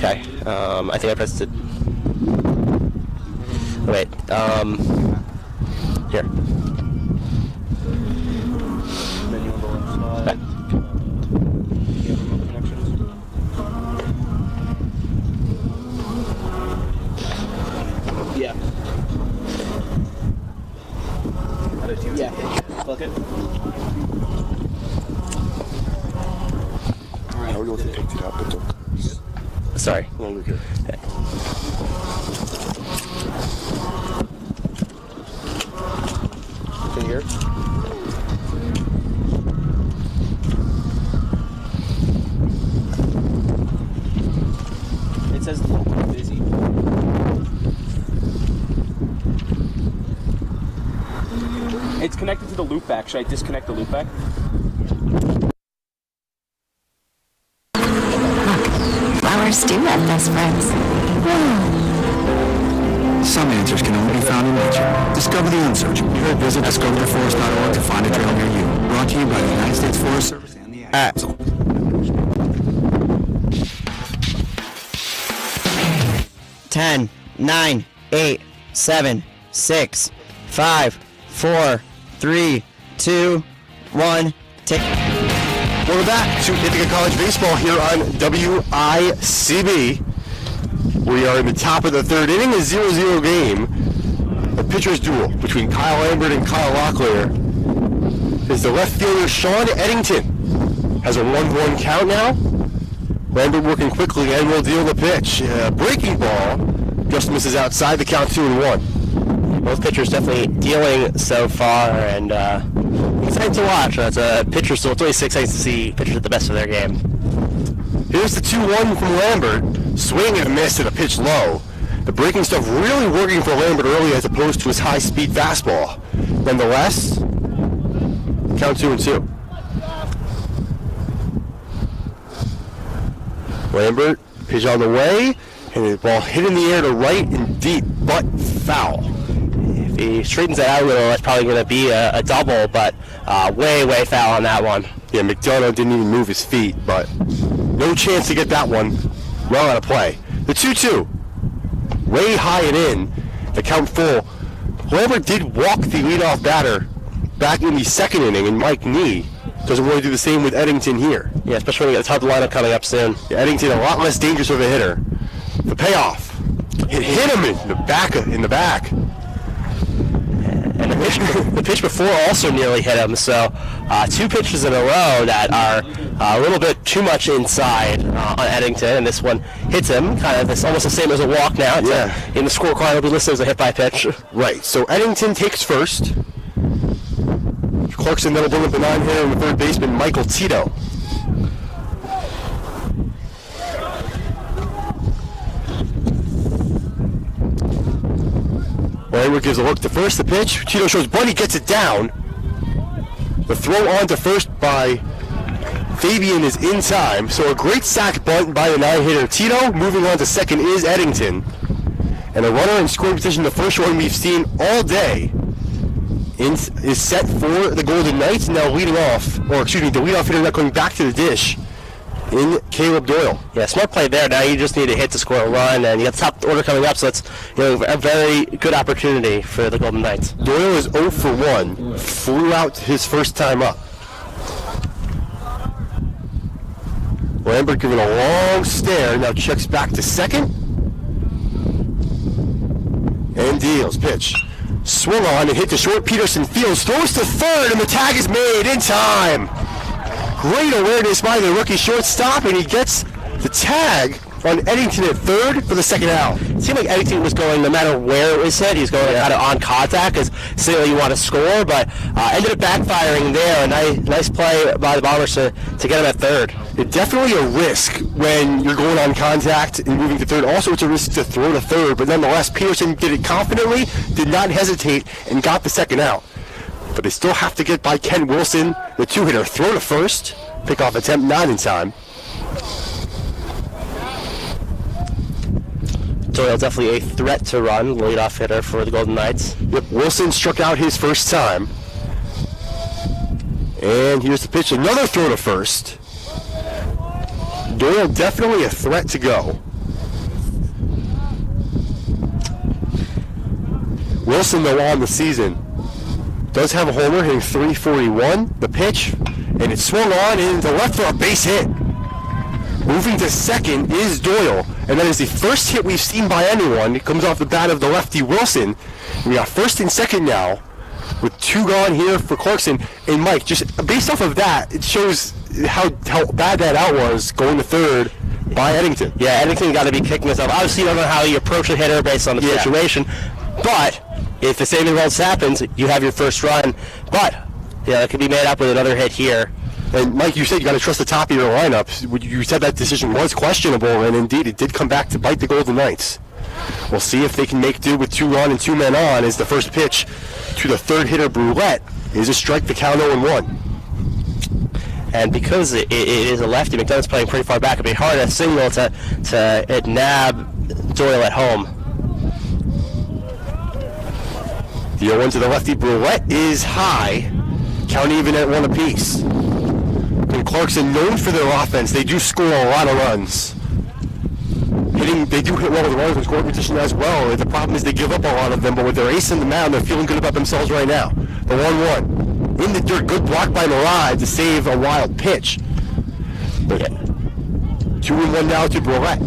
Okay, I think I pressed it. Wait, here. Menu on the left side. Okay. You have remote connections? Yeah. Yeah. Plug it. Alright, we're going to take it up. Sorry. Longer here. Okay. Can you hear? It says busy. It's connected to the loopback. Should I disconnect the loopback? Flowers do have best friends. Some answers can only be found in nature. Discover the unsearchable. Visit discovertheforest.org to find a trail near you. Brought to you by the United States Forest Service and the Ag Council. 10, 9, 8, 7, 6, 5, 4, 3, 2, 1. Welcome back to Ithaca College Baseball here on WICB. We are in the top of the third inning, a 0-0 game. The pitcher's duel between Kyle Lambert and Kyle Locklear. Is the left fielder Sean Eddington has a 1-1 count now. Lambert working quickly and will deal the pitch. Breaking ball just misses outside the count 2-1. Both pitchers definitely dealing so far, and exciting to watch. It's a pitcher, so it's always exciting to see pitchers at the best of their game. Here's the 2-1 from Lambert. Swing and a miss at a pitch low. The breaking stuff really working for Lambert early as opposed to his high-speed fastball. Nonetheless, count 2-2. Lambert Pitch on the way, and the ball hit in the air to right and deep, but foul. If he straightens that out a little, that's probably going to be a double, but way foul on that one. Yeah, McDonough didn't even move his feet, but no chance to get that one well out of play. The 2-2, way high and in, the count full. Lambert did walk the leadoff batter back in the second inning, and Mike Nee doesn't want to do the same with Eddington here. Yeah, especially when you get the top of the lineup coming up soon. Yeah, Eddington a lot less dangerous of a hitter. The payoff, it hit him in the back. And the pitch before also nearly hit him, so 2 pitches in a row that are a little bit too much inside on Eddington, and this one hits him, kind of it's almost the same as a walk now. It's in the scorecard, it'll be listed as a hit by pitch. Right, so Eddington takes first. Clarkson then will bring up the 9-hitter and the third baseman, Michael Tito. Lambert gives a look to first, the pitch. Tito shows bunt, he gets it down. The throw on to first by Fabian is in time. So a great sack bunt by the 9-hitter Tito. Moving on to second is Eddington. And a runner in scoring position, the first one we've seen all day, is set for the Golden Knights. Now leading off, the leadoff hitter not going back to the dish in Caleb Doyle. Yeah, smart play there. Now you just need a hit to score a run, and you got the top order coming up, so it's a very good opportunity for the Golden Knights. Doyle is 0 for 1, flew out his first time up. Lambert giving a long stare, now checks back to second. And deals, pitch. Swung on and hit to short. Peterson fields, throws to third, and the tag is made in time. Great awareness by the rookie shortstop, and he gets the tag on Eddington at third for the second out. It seemed like Eddington was going, no matter where it was hit, he was going kind of on contact, because clearly you want to score, but ended up backfiring there. A nice play by the Bombers to get him at third. It's definitely a risk when you're going on contact and moving to third. Also, it's a risk to throw to third, but nonetheless, Peterson did it confidently, did not hesitate, and got the second out. But they still have to get by Ken Wilson, the 2-hitter. Throw to first, pickoff attempt not in time. Doyle definitely a threat to run, leadoff hitter for the Golden Knights. Yep, Wilson struck out his first time. And here's the pitch, another throw to first. Doyle definitely a threat to go. Wilson, though, on the season, does have a homer, hitting .341. The pitch, and it swung on into left for a base hit. Moving to second is Doyle, and that is the first hit we've seen by anyone. It comes off the bat of the lefty Wilson. We got first and second now, with 2 gone here for Clarkson. And Mike, just based off of that, it shows how bad that out was going to third by Eddington. Yeah, Eddington got to be kicking this up. Obviously, you don't know how you approach a hitter based on the situation, but if the same results happens, you have your first run. But yeah, it could be made up with another hit here. And Mike, you said you got to trust the top of your lineup. You said that decision was questionable, and indeed it did come back to bite the Golden Knights. We'll see if they can make do with 2 on and 2 men on, as the first pitch to the third hitter, Brulette, is a strike, the count 0-1. And because it is a lefty, McDonough's playing pretty far back. It'd be hard to signal to nab Doyle at home. The 0-1 to the lefty, Brulette, is high, count even at 1 apiece. And Clarkson, known for their offense, they do score a lot of runs. They do hit well with the runners in scoring position as well. The problem is they give up a lot of them, but with their ace in the mound, they're feeling good about themselves right now. The 1-1. In the dirt, good block by Narad to save a wild pitch. But 2-1 now to Brulette.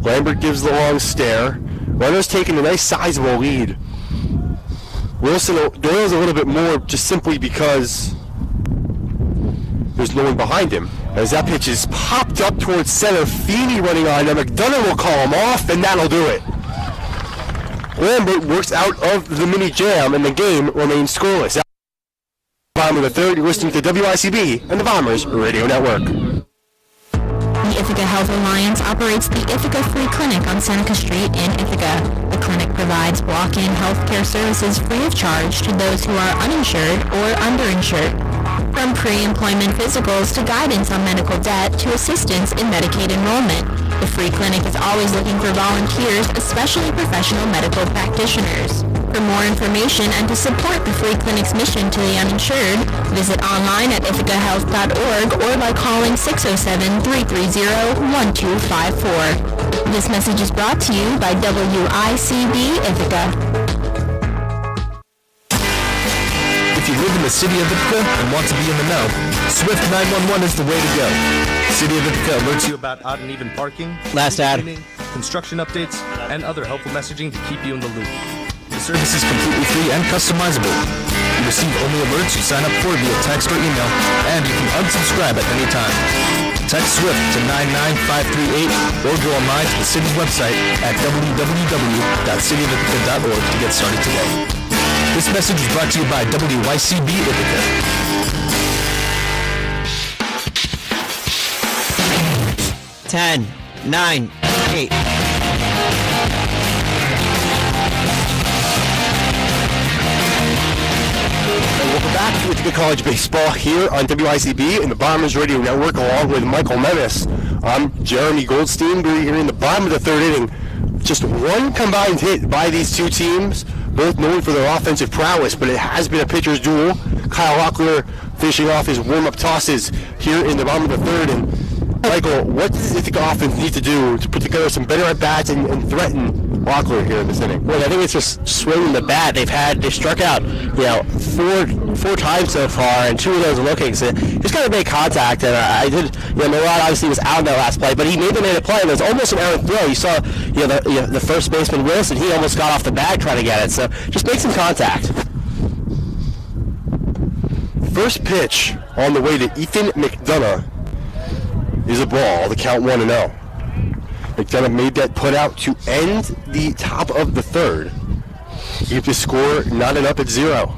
Lambert gives the long stare. Runner's taking a nice sizable lead. Doyle's a little bit more just simply because there's no one behind him. As that pitch is popped up towards center, Feeney running on him. McDonough will call him off, and that'll do it. Lambert works out of the mini jam, and the game remains scoreless. Bottom of the third, you're listening to WICB and the Bombers Radio Network. The Ithaca Health Alliance operates the Ithaca Free Clinic on Seneca Street in Ithaca. The clinic provides walk-in health care services free of charge to those who are uninsured or underinsured. From pre-employment physicals to guidance on medical debt to assistance in Medicaid enrollment, the free clinic is always looking for volunteers, especially professional medical practitioners. For more information and to support the free clinic's mission to the uninsured, visit online at ithacahealth.org or by calling 607-330-1254. This message is brought to you by WICB Ithaca. If you live in the city of Ithaca and want to be in the know, Swift 911 is the way to go. City of Ithaca alerts you about odd and even parking, Last ad. cleaning, construction updates, and other helpful messaging to keep you in the loop. The service is completely free and customizable. You receive only alerts you sign up for via text or email, and you can unsubscribe at any time. Text SWIFT to 99538 or go online to the city's website at www.cityofithaca.org to get started today. This message is brought to you by WICB Ithaca. 10, 9, 8. Welcome back to Ithaca College Baseball here on WICB and the Bombers Radio Network along with Michael Menace. I'm Jeremy Goldstein. We're here in the bottom of the third inning. Just one combined hit by these two teams, both known for their offensive prowess, but it has been a pitcher's duel. Kyle Locklear finishing off his warm-up tosses here in the bottom of the third. And Michael, what does the Ithaca offense need to do to put together some better at-bats and threaten Locklear here in this inning? Well, I think it's just swinging the bat. They struck out, four times so far, and two of those looking. So just got to make contact. And I did, Murat obviously was out in that last play, but he made a play. And it was almost an errant throw. You saw, the first baseman Wilson. He almost got off the bag trying to get it. So just make some contact. First pitch on the way to Ethan McDonough is a ball. The count 1-0. McDonough made that put out to end the top of the third. Keep the score knotted up at 0.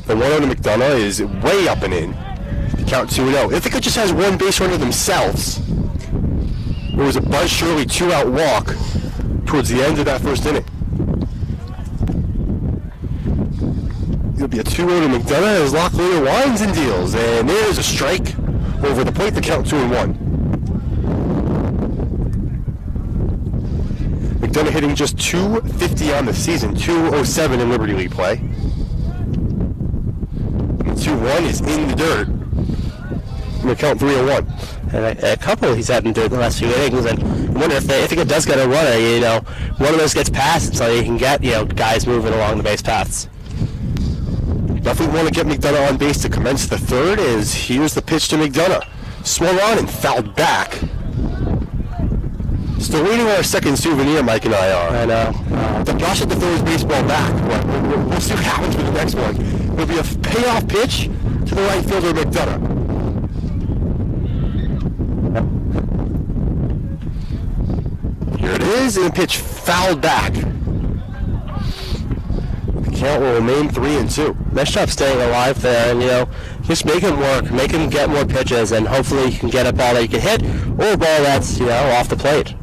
The 1-0 to McDonough is way up and in. The count 2-0. Ithaca just has one base runner themselves. There was a Buzz Shirley 2-out walk towards the end of that first inning. It'll be a 2-0 to McDonough as Locklear winds and deals. And there's a strike over the plate. The count 2-1. McDonough hitting just .250 on the season, .207 in Liberty League play. 2-1 is in the dirt. And the count 3-1. And a couple he's had in dirt in the last few innings, and I wonder if Ithaca does get a runner, one of those gets past so you can get, guys moving along the base paths. Definitely want to get McDonough on base to commence the third as here's the pitch to McDonough. Swung on and fouled back. Still waiting on our second souvenir, Mike and I are. I know. Josh had to throw his baseball back. We'll see what happens with the next one. It'll be a payoff pitch to the right fielder, McDonough. Here it is, and the pitch fouled back. The count will remain 3-2. Nice job staying alive there, and just make him work, make him get more pitches, and hopefully you can get a ball that you can hit or a ball that's off the plate.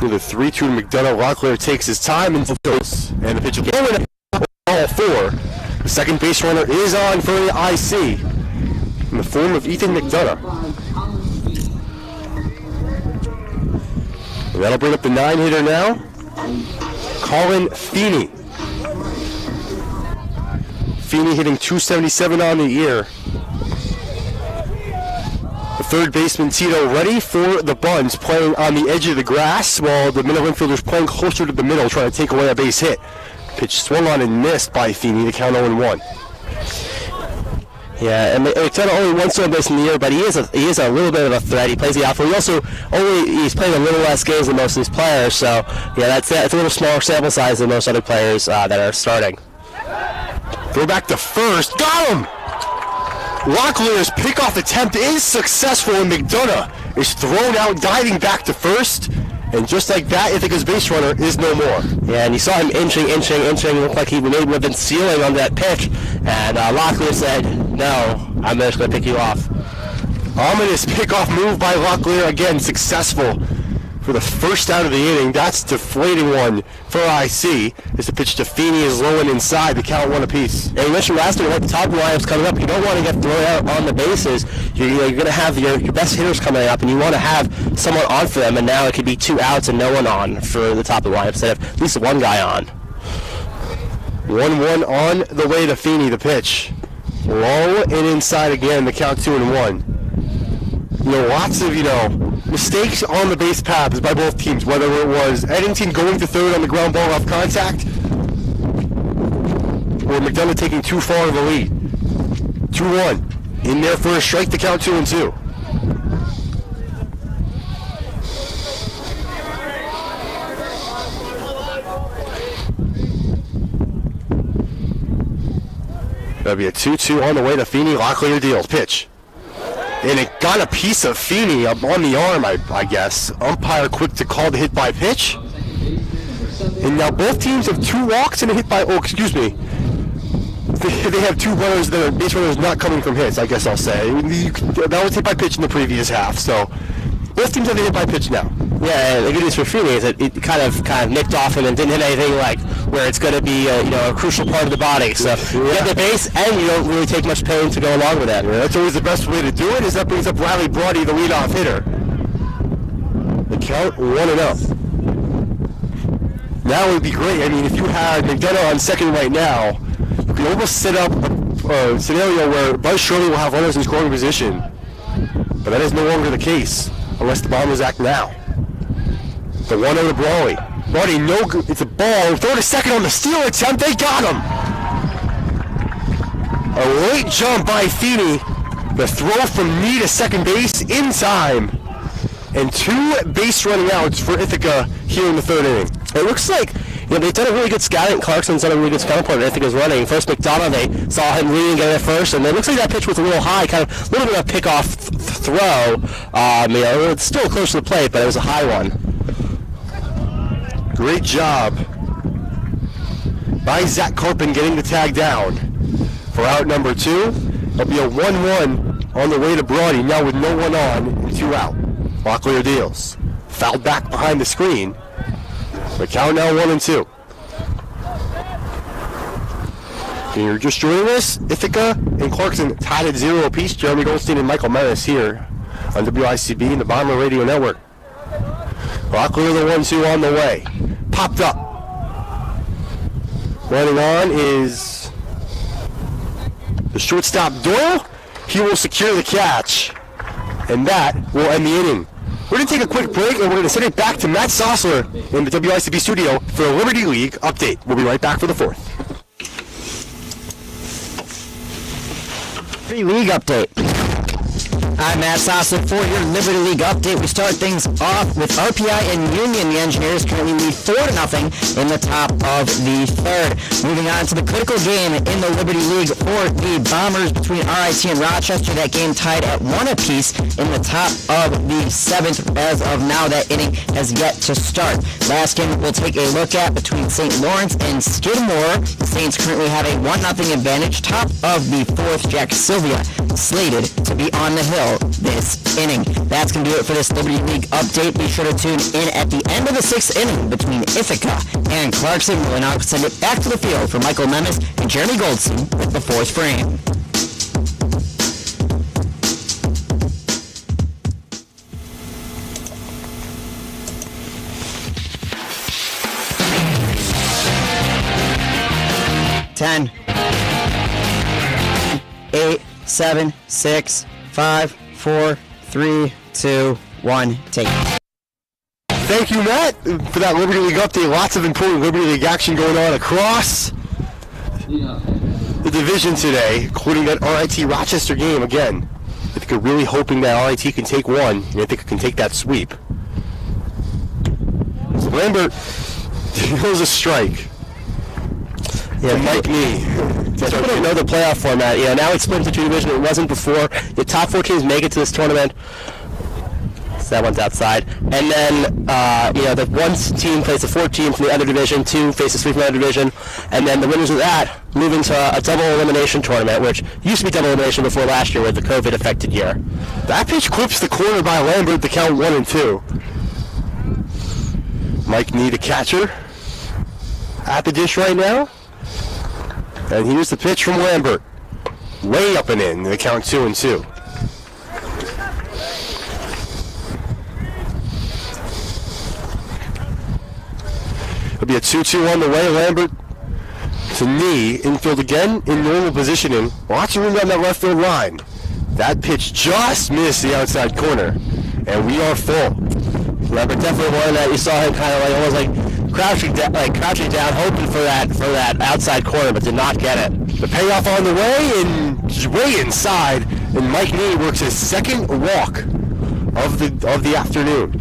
The 3-2 to McDonough. Locklear takes his time and fulfills. And the pitch will go in all 4. The second base runner is on for the IC in the form of Ethan McDonough. And that'll bring up the 9-hitter now, Colin Feeney. Feeney hitting .277 on the year. The third baseman, Tito, ready for the buns, playing on the edge of the grass, while the middle infielders playing closer to the middle, trying to take away a base hit. Pitch swung on and missed by Feeney, the count 0-1. Yeah, and McDonough only one stolen base in the year, but he is a little bit of a threat. He plays the outfield. He's playing a little less games than most of these players, so that's a little smaller sample size than most other players that are starting. Throw back to first, got him! Locklear's pickoff attempt is successful, and McDonough is thrown out, diving back to first. And just like that, Ithaca's base runner is no more. Yeah, and you saw him inching. Looked like he may have been sealing on that pitch. And Locklear said, no, I'm just going to pick you off. Ominous pickoff move by Locklear, again successful. for the first out of the inning. That's deflating one for IC. It's the pitch to Feeney is low and inside. The count 1 apiece. And you mentioned last time, the top lineup's coming up. You don't want to get thrown out on the bases. You're going to have your best hitters coming up, and you want to have someone on for them. And now it could be 2 outs and no one on for the top of the lineup instead of at least one guy on. 1-1 on the way to Feeney. The pitch low and inside again. The count 2-1. Lots of mistakes on the base paths by both teams, whether it was Eddington going to third on the ground ball off contact or McDonough taking too far of the lead. 2-1. In there for a strike, the count 2-2. That'll be a 2-2 on the way to Feeney. Locklear deals. Pitch. And it got a piece of Feeney up on the arm, I guess. Umpire quick to call the hit by pitch. And now both teams have 2 walks and a hit by, They have 2 runners that are base runners not coming from hits, I guess I'll say. That was hit by pitch in the previous half, so both teams have a hit by pitch now. Yeah, the good news for Feeney is that it kind of nicked off him and didn't hit anything like where it's going to be a crucial part of the body. So you get the base and you don't really take much pain to go along with that. Yeah, that's always the best way to do it. Is that brings up Riley Brody, the leadoff hitter. The count 1-0. Now it would be great. I mean, if you had McDonough on second right now, you could almost set up a scenario where Buzz Shirley will have runners in scoring position. But that is no longer the case unless the Bombers act now. The 1-0 to Brawley. Brody, no good. It's a ball. Throw to second on the steal attempt. They got him. A late jump by Feeney. The throw from knee to second base in time. And 2 base running outs for Ithaca here in the 3rd inning. It looks like they've done a really good scouting. Clarkson's done a really good scouting part. Ithaca's running. First McDonough, they saw him leading at first, and it looks like that pitch was a little high, kind of a little bit of a pickoff throw. It's still close to the plate, but it was a high one. Great job by Zach Carpin getting the tag down for out number 2. It'll be a 1-1 on the way to Brody, now with no one on and 2 out. Locklear deals. Fouled back behind the screen. The count now 1-2. If you're just joining us, Ithaca and Clarkson tied at 0 apiece. Jeremy Goldstein and Michael Menace here on WICB and the Bomber Radio Network. Locklear the 1-2 on the way. Popped up. Running on is the shortstop Doyle. He will secure the catch. And that will end the inning. We're going to take a quick break and we're going to send it back to Matt Sossler in the WICB studio for a Liberty League update. We'll be right back for the 4th. Liberty League update. I'm Matt Sossler for your Liberty League update. We start things off with RPI and Union. The Engineers currently lead 4-0 in the top of the 3rd. Moving on to the critical game in the Liberty League for the Bombers between RIT and Rochester. That game tied at 1 apiece in the top of the 7th. As of now, that inning has yet to start. Last game we'll take a look at between St. Lawrence and Skidmore. The Saints currently have a 1-0 advantage. Top of the 4th, Jack Sylvia slated to be on the hill this inning. That's going to do it for this Liberty League update. Be sure to tune in at the end of the 6th inning between Ithaca and Clarkson. We'll now send it back to the field for Michael Memes and Jeremy Goldstein with the 4th frame. Ten, 8, 7, 6, 5, 4, 3, 2, 1, take it. Thank you, Matt, for that Liberty League update. Lots of important Liberty League action going on across the division today, including that RIT Rochester game. Again, I think we're really hoping that RIT can take one, and I think it can take that sweep. So Lambert deals a strike. Yeah, Mike Nee. That's what we know the playoff format. Yeah, now it's split into 2 divisions. It wasn't before. The top 4 teams make it to this tournament. So that one's outside. And then, the 1 team plays the 4 team from the other division, 2 faces 3 from the other division, and then the winners of that move into a double elimination tournament, which used to be double elimination before last year with the COVID-affected year. That pitch clips the corner by Lambert to count 1-2. Mike Nee, the catcher, at the dish right now. And here's the pitch from Lambert. Way up and in. The count 2-2. It'll be a 2-2 on the way. Lambert to Nee. Infield again in normal positioning. Lots of room down that left field line. That pitch just missed the outside corner. And we are full. Lambert definitely one that you saw him kind of like almost like crouching down, hoping for that outside corner, but did not get it. The payoff on the way and way inside, and Mike Nee works his second walk of the afternoon.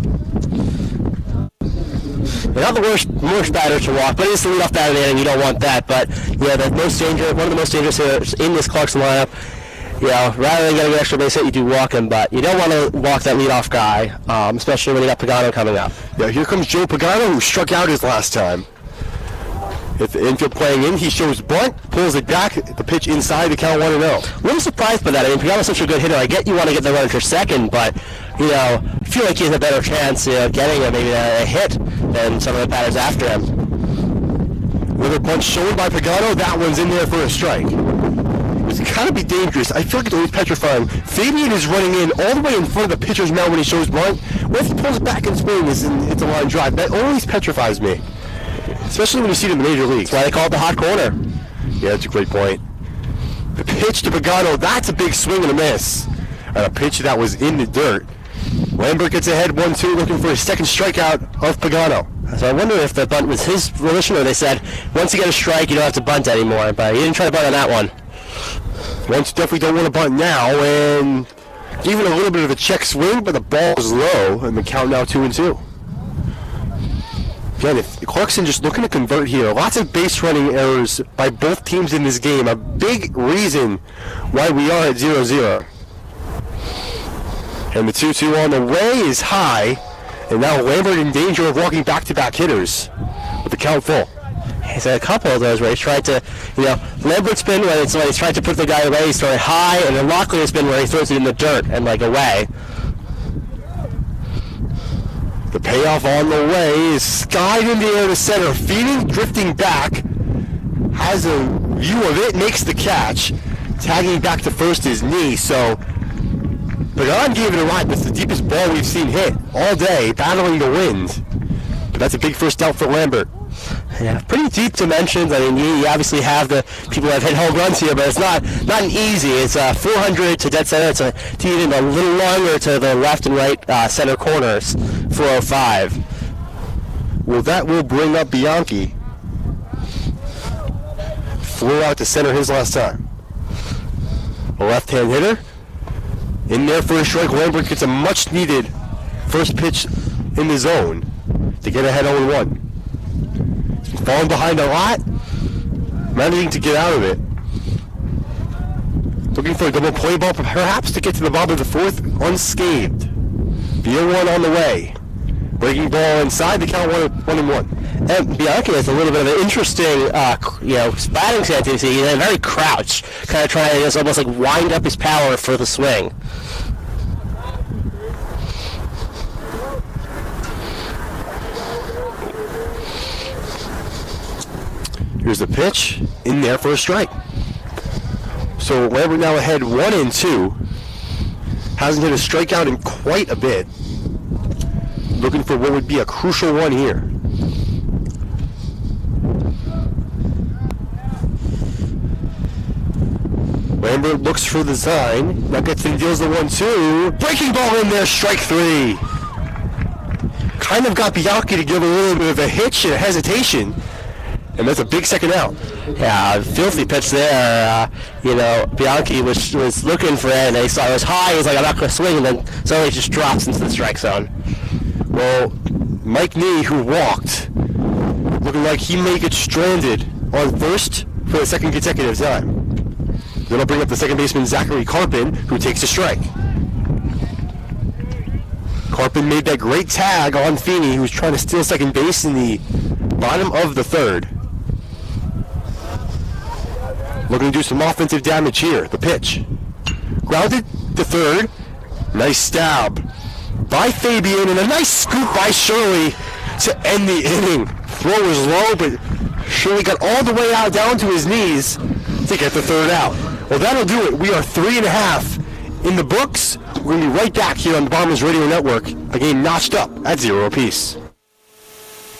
They're not the worst batter to walk, but it's the leadoff batter of the inning. You don't want that. But yeah, one of the most dangerous hitters in this Clarkson lineup. You know, rather than getting an extra base hit, you do walk him, but you don't want to walk that leadoff guy, especially when you got Pagano coming up. Yeah, here comes Joe Pagano, who struck out his last time. If the infield playing in, he shows bunt, pulls it back, the pitch inside, the count 1-0. A little surprised by that. I mean, Pagano's such a good hitter. I get you want to get the runner for second, but, you know, I feel like he has a better chance of getting maybe a hit than some of the batters after him. With a bunt shown by Pagano, that one's in there for a strike. It's got to be dangerous. I feel like it's always petrifying. Fabian is running in all the way in front of the pitcher's mound when he shows bunt. What if he pulls it back and swings and it's a line drive? That always petrifies me. Especially when you see it in the major leagues. That's why they call it the hot corner. Yeah, that's a great point. The pitch to Pagano, that's a big swing and a miss. And a pitch that was in the dirt. Lambert gets ahead 1-2, looking for his second strikeout of Pagano. So I wonder if the bunt was his volition, or they said, once you get a strike, you don't have to bunt anymore. But he didn't try to bunt on that one. Once definitely don't want to bunt now, and even a little bit of a check swing, but the ball is low, and the count now 2-2. Again, if Clarkson just looking to convert here, lots of base running errors by both teams in this game, a big reason why we are at 0-0. And the 2-2 on the way is high, and now Lambert in danger of walking back-to-back hitters with the count full. He's had a couple of those where he's tried to, Lambert's been when he's tried to put the guy away, he's throwing high, and then Lockley has been where he throws it in the dirt and away. The payoff on the way is skied in the air to center. Feeding, drifting back, has a view of it, makes the catch. Tagging back to first is Nee, so Pagan gave it a ride. That's the deepest ball we've seen hit all day, battling the wind. But that's a big first out for Lambert. Yeah, pretty deep dimensions. I mean, you obviously have the people that have hit home runs here, but it's not an easy. It's 400 to dead center. It's even a little longer to the left and right center corners, 405. Well, that will bring up Bianchi. Flew out to center his last time. A left-hand hitter. In there for a strike. Lambert gets a much-needed first pitch in the zone to get ahead 0-1. Falling behind a lot, managing to get out of it. Looking for a double play ball, perhaps to get to the bottom of the fourth unscathed. The 0-1 on the way. Breaking ball inside, the count 1-1. And Bianchi has a little bit of an interesting, batting stance. He's very crouched, kind of trying to just almost wind up his power for the swing. Here's the pitch, in there for a strike. So Lambert now ahead 1-2. Hasn't hit a strikeout in quite a bit. Looking for what would be a crucial one here. Lambert looks for the sign. Now gets and deals the 1-2. Breaking ball in there, strike 3. Kind of got Bianchi to give a little bit of a hitch and a hesitation. And that's a big second out. Yeah, filthy pitch there. Bianchi was looking for it, and he saw it was high. He's like, I'm not going to swing, and then suddenly it just drops into the strike zone. Well, Mike Nee, who walked, looking like he may get stranded on first for the second consecutive time. Then I'll bring up the second baseman, Zachary Carpin, who takes a strike. Carpin made that great tag on Feeney, who was trying to steal second base in the bottom of the third. Looking to do some offensive damage here. The pitch. Grounded to third. Nice stab by Fabian, and a nice scoop by Shirley to end the inning. Throw was low, but Shirley got all the way out down to his knees to get the third out. Well, that'll do it. We are 3.5 in the books. We're going to be right back here on the Bombers Radio Network. A game notched up at 0 apiece.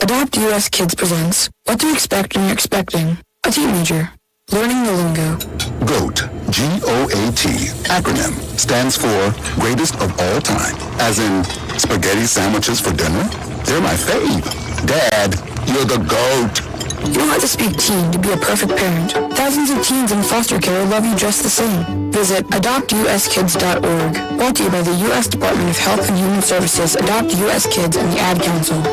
Adopt US Kids presents What to Expect When You're Expecting a Teenager. Learning the lingo. GOAT, G-O-A-T, acronym, stands for Greatest of All Time. As in, spaghetti sandwiches for dinner? They're my fave. Dad, you're the GOAT. You don't have to speak teen to be a perfect parent. Thousands of teens in foster care love you just the same. Visit adoptuskids.org. Brought to you by the U.S. Department of Health and Human Services, Adopt U.S. Kids, and the Ad Council.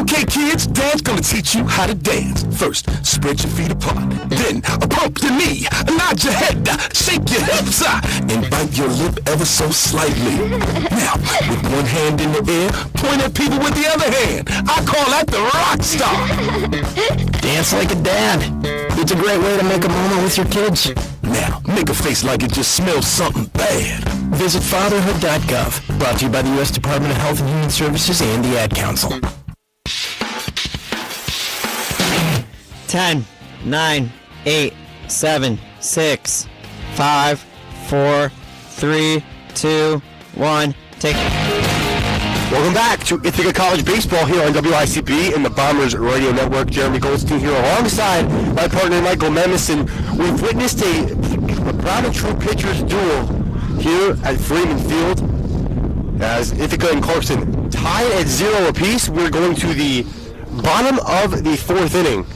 Okay, kids, Dad's gonna teach you how to dance. First, spread your feet apart. Then, pump your knee, nod your head, shake your hips, and bite your lip ever so slightly. Now, with one hand in the air, point at people with the other hand. I call that the rock star. Dance like a dad. It's a great way to make a moment with your kids. Now, make a face like it just smells something bad. Visit fatherhood.gov. Brought to you by the U.S. Department of Health and Human Services and the Ad Council. 10, 9, 8, 7, 6, 5, 4, 3, 2, 1, take it. Welcome back to Ithaca College Baseball here on WICB and the Bombers Radio Network. Jeremy Goldstein here alongside my partner Michael Memison. We've witnessed a Brown and True pitchers duel here at Freeman Field as Ithaca and Clarkson tied at 0 apiece. We're going to the bottom of the 4th inning.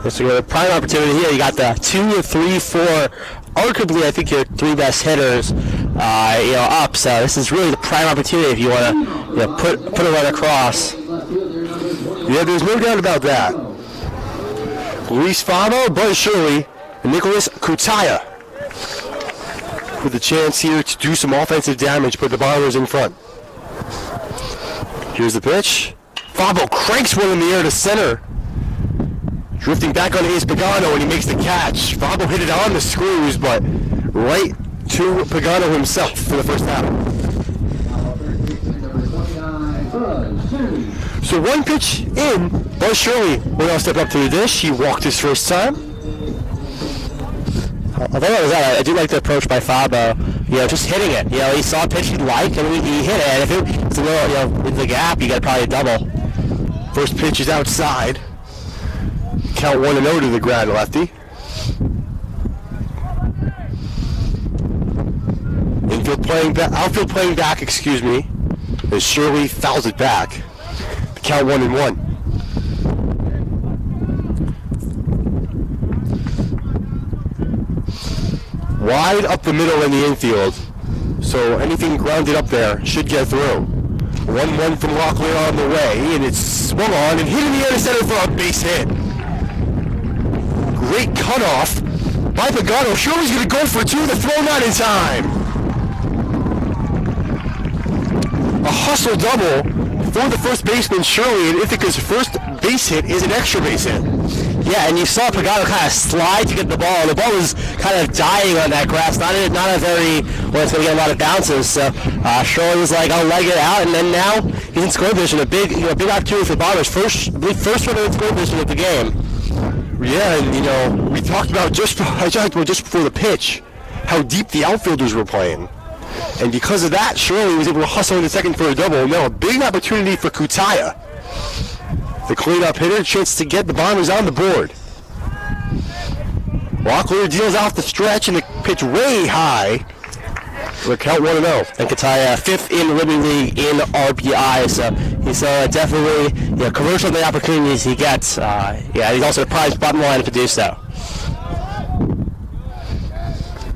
So you got a prime opportunity here. You got the 2, 3, 4, arguably I think your 3 best hitters, up. So this is really the prime opportunity if you want to, put a run across. Yeah, there's no doubt about that. Luis Favo, Buzz Shirley, and Nicholas Kutaya with a chance here to do some offensive damage, put the Bombers in front. Here's the pitch. Favo cranks one in the air to center. Drifting back on Ace Pagano, and he makes the catch. Fabo hit it on the screws, but right to Pagano himself for the first out. So one pitch in, Buzz Shirley will now step up to the dish. He walked his first time. I thought that was that. I do like the approach by Fabo. Just hitting it. He saw a pitch he liked, and he hit it. And if it's a little, in the gap, you got probably a double. First pitch is outside. Count 1-0 to the ground lefty. Outfield playing back, as Shirley fouls it back. The count 1-1. Wide up the middle in the infield. So anything grounded up there should get through. 1-1 from Locklear on the way, and it's swung on and hit in the air to center for a base hit. Great cutoff by Pagano. Shirley's going to go for 2. The throw not in time. A hustle double for the first baseman, Shirley, and Ithaca's first base hit is an extra base hit. Yeah, and you saw Pagano kind of slide to get the ball. The ball was kind of dying on that grass. Not a very, it's going to get a lot of bounces. So Shirley was like, I'll leg it out, and then now he's in scoring position. A big opportunity for Bombers. First run in scoring position of the game. Yeah, and we talked about just before the pitch how deep the outfielders were playing. And because of that, Shirley was able to hustle in the second for a double. Now a big opportunity for Kutaya. The cleanup hitter, chance to get the Bombers on the board. Locklear deals out the stretch and the pitch way high. The count 1-0. And Kutaya, 5th in the Liberty League in RBI, so he's definitely commercial the opportunities he gets. He's also the prize bottom line to do so.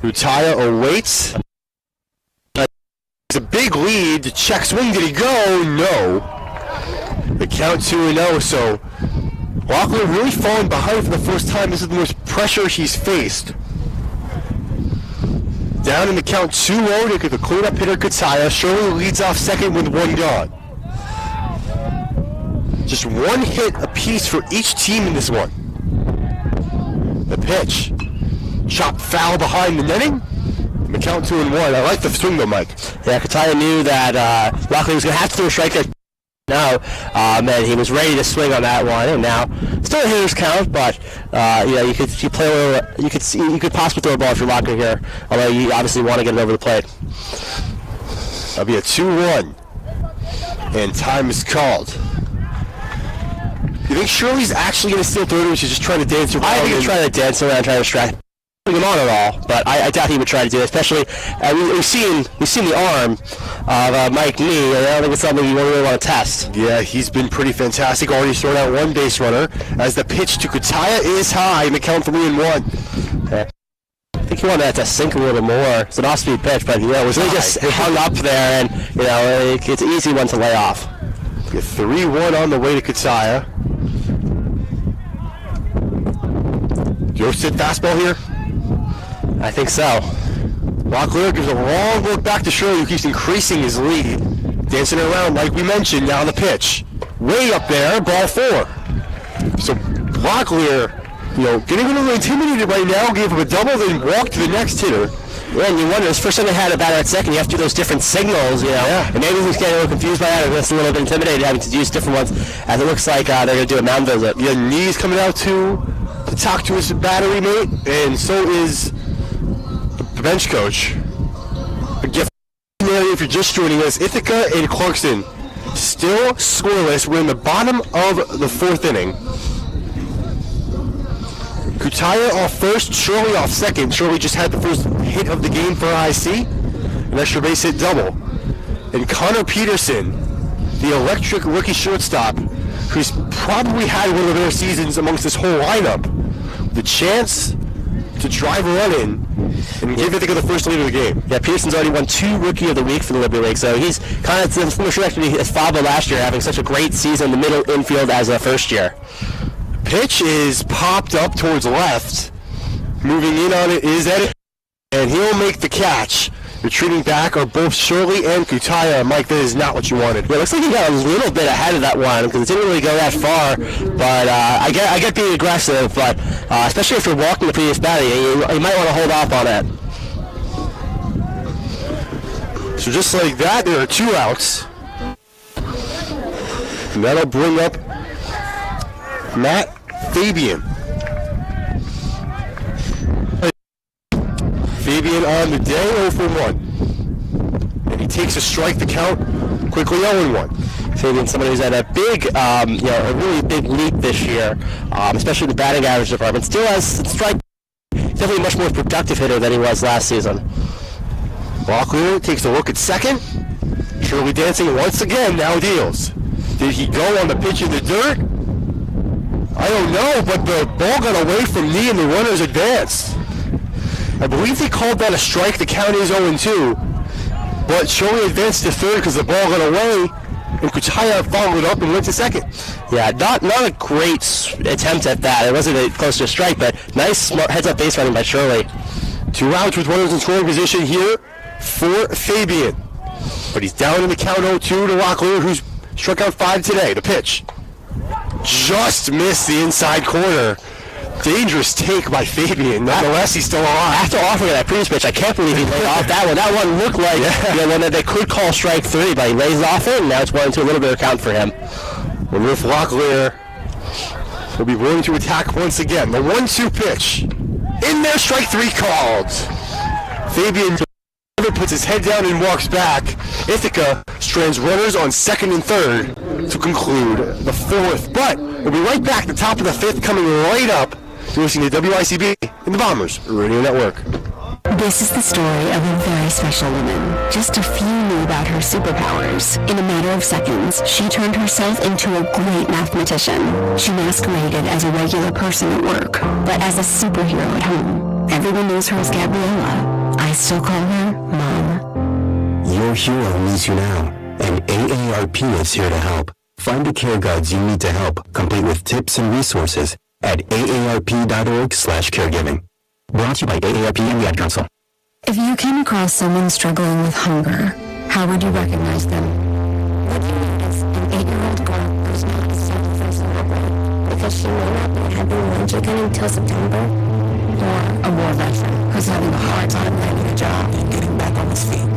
Kutaya awaits. It's a big lead. The check swing. Did he go? No. The count 2-0. So Locklear really falling behind for the first time. This is the most pressure he's faced. Down in the count 2-0 to get the cleanup hitter Kutaya. Shirley leads off second with 1 gone. Just 1 hit apiece for each team in this one. The pitch. Chopped foul behind the netting. The count 2-1. I like the swing though, Mike. Yeah, Kutaya knew that Locklear was going to have to throw a strike there. now, and he was ready to swing on that one, and now still a hitter's count, but you could possibly throw a ball if you're Locklear here, although you obviously want to get it over the plate. That'll be a 2-1, and time is called. You think Shirley's actually going to steal third, or she's just trying to dance around? I think he's trying to dance around, trying to distract him on at all, but I doubt he would try to do it, especially we've seen the arm of Mike Nee, and I don't think it's something you really want to test. Yeah, he's been pretty fantastic. Already thrown out one base runner as the pitch to Kutaya is high, and the count 3-1. Okay. I think he wanted that to sink a little more. It's an off-speed pitch, but it was really just hung up there, and it's an easy one to lay off. 3-1 on the way to Kutaya. Joseph fastball here? I think so. Locklear gives a long look back to Shirley, who keeps increasing his lead. Dancing around, like we mentioned, now the pitch. Way up there, ball 4. So Locklear, getting a little intimidated right now, gave him a double, then walked to the next hitter. Yeah, and you wonder, it's the first time they had a batter at second, you have to do those different signals, Yeah. And maybe he's getting a little confused by that, or just a little bit intimidated having to use different ones, as it looks like they're going to do a mound visit. Yeah, Knee's coming out to talk to his battery mate, and so is the bench coach. Again, if you're just joining us, Ithaca and Clarkson still scoreless. We're in the bottom of the 4th inning. Kutaya off first, Shirley off second. Shirley just had the first hit of the game for IC, an extra base hit double. And Connor Peterson, the electric rookie shortstop, who's probably had one of their seasons amongst this whole lineup, the chance to drive a run in and give Ithaca the first lead of the game. Yeah, Peterson's already won 2 Rookie of the Week for the Liberty League, so he's kind of similar trajectory as Faba last year, having such a great season in the middle infield as a first year. Pitch is popped up towards left. Moving in on it is Edit, and he'll make the catch. Retreating back are both Shirley and Kutaya. Mike, that is not what you wanted. Yeah, it looks like he got a little bit ahead of that one because it didn't really go that far. But I get being aggressive, but especially if you're walking the previous batter, you might want to hold off on it. So just like that, there are 2 outs. And that'll bring up Matt Fabian. Fabian on the day, 0 for 1. And he takes a strike to count, quickly 0-1. Fabian, somebody who's had a big, a really big leap this year, especially in the batting average department. Still has strike, definitely a much more productive hitter than he was last season. Locklear takes a look at second. Shirley dancing once again, now deals. Did he go on the pitch in the dirt? I don't know, but the ball got away from Knee and the runners advanced. I believe they called that a strike. The count is 0-2. But Shirley advanced to third because the ball got away, and Kutaya followed up and went to second. Yeah, not a great attempt at that. It wasn't close to a strike, but nice smart heads-up base running by Shirley. 2 outs with runners in scoring position here for Fabian. But he's down in the count 0-2 to Locklear, who's struck out 5 today. The pitch just missed the inside corner. Dangerous take by Fabian. Nonetheless, he's still alive. After offering that previous pitch, I can't believe he laid off that one. That one looked like one that they could call strike 3, but he lays off it, and now it's 1-2, a little bit of count for him. And with Locklear, will be willing to attack once again. The 1-2 pitch. In there, strike 3 called. Fabian puts his head down and walks back. Ithaca strands runners on second and third to conclude the 4th. But we'll be right back. The top of the 5th coming right up. You're listening to WICB in the Bombers Radio Network. This is the story of a very special woman. Just a few knew about her superpowers. In a matter of seconds, she turned herself into a great mathematician. She masqueraded as a regular person at work, but as a superhero at home. Everyone knows her as Gabriella. I still call her Mom. Your hero needs you now, and AARP is here to help. Find the care guides you need to help, complete with tips and resources at aarp.org/caregiving. Brought to you by AARP and the Ad Council. If you came across someone struggling with hunger, how would you recognize them? Would you notice an 8-year-old girl who's not settled for celebrate because she may not be having lunch again until September? Or a war veteran who's having a hard time landing a job and getting back on his feet?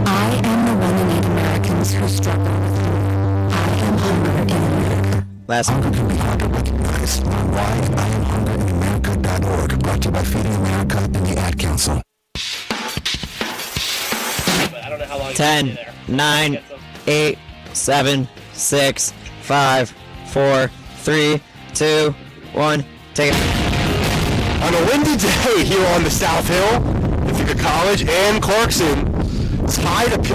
I am the 1 in 8 Americans who struggle with hunger. I Last Hunger can be hard to recognize. Learn why at IamHungerInAmerica.org. Brought to you by Feeding America and the Ad Council. 10, 9, 8, 7, 6, 5, 4, 3, 2, 1. Take it. On a windy day here on the South Hill, Ithaca College and Clarkson tied up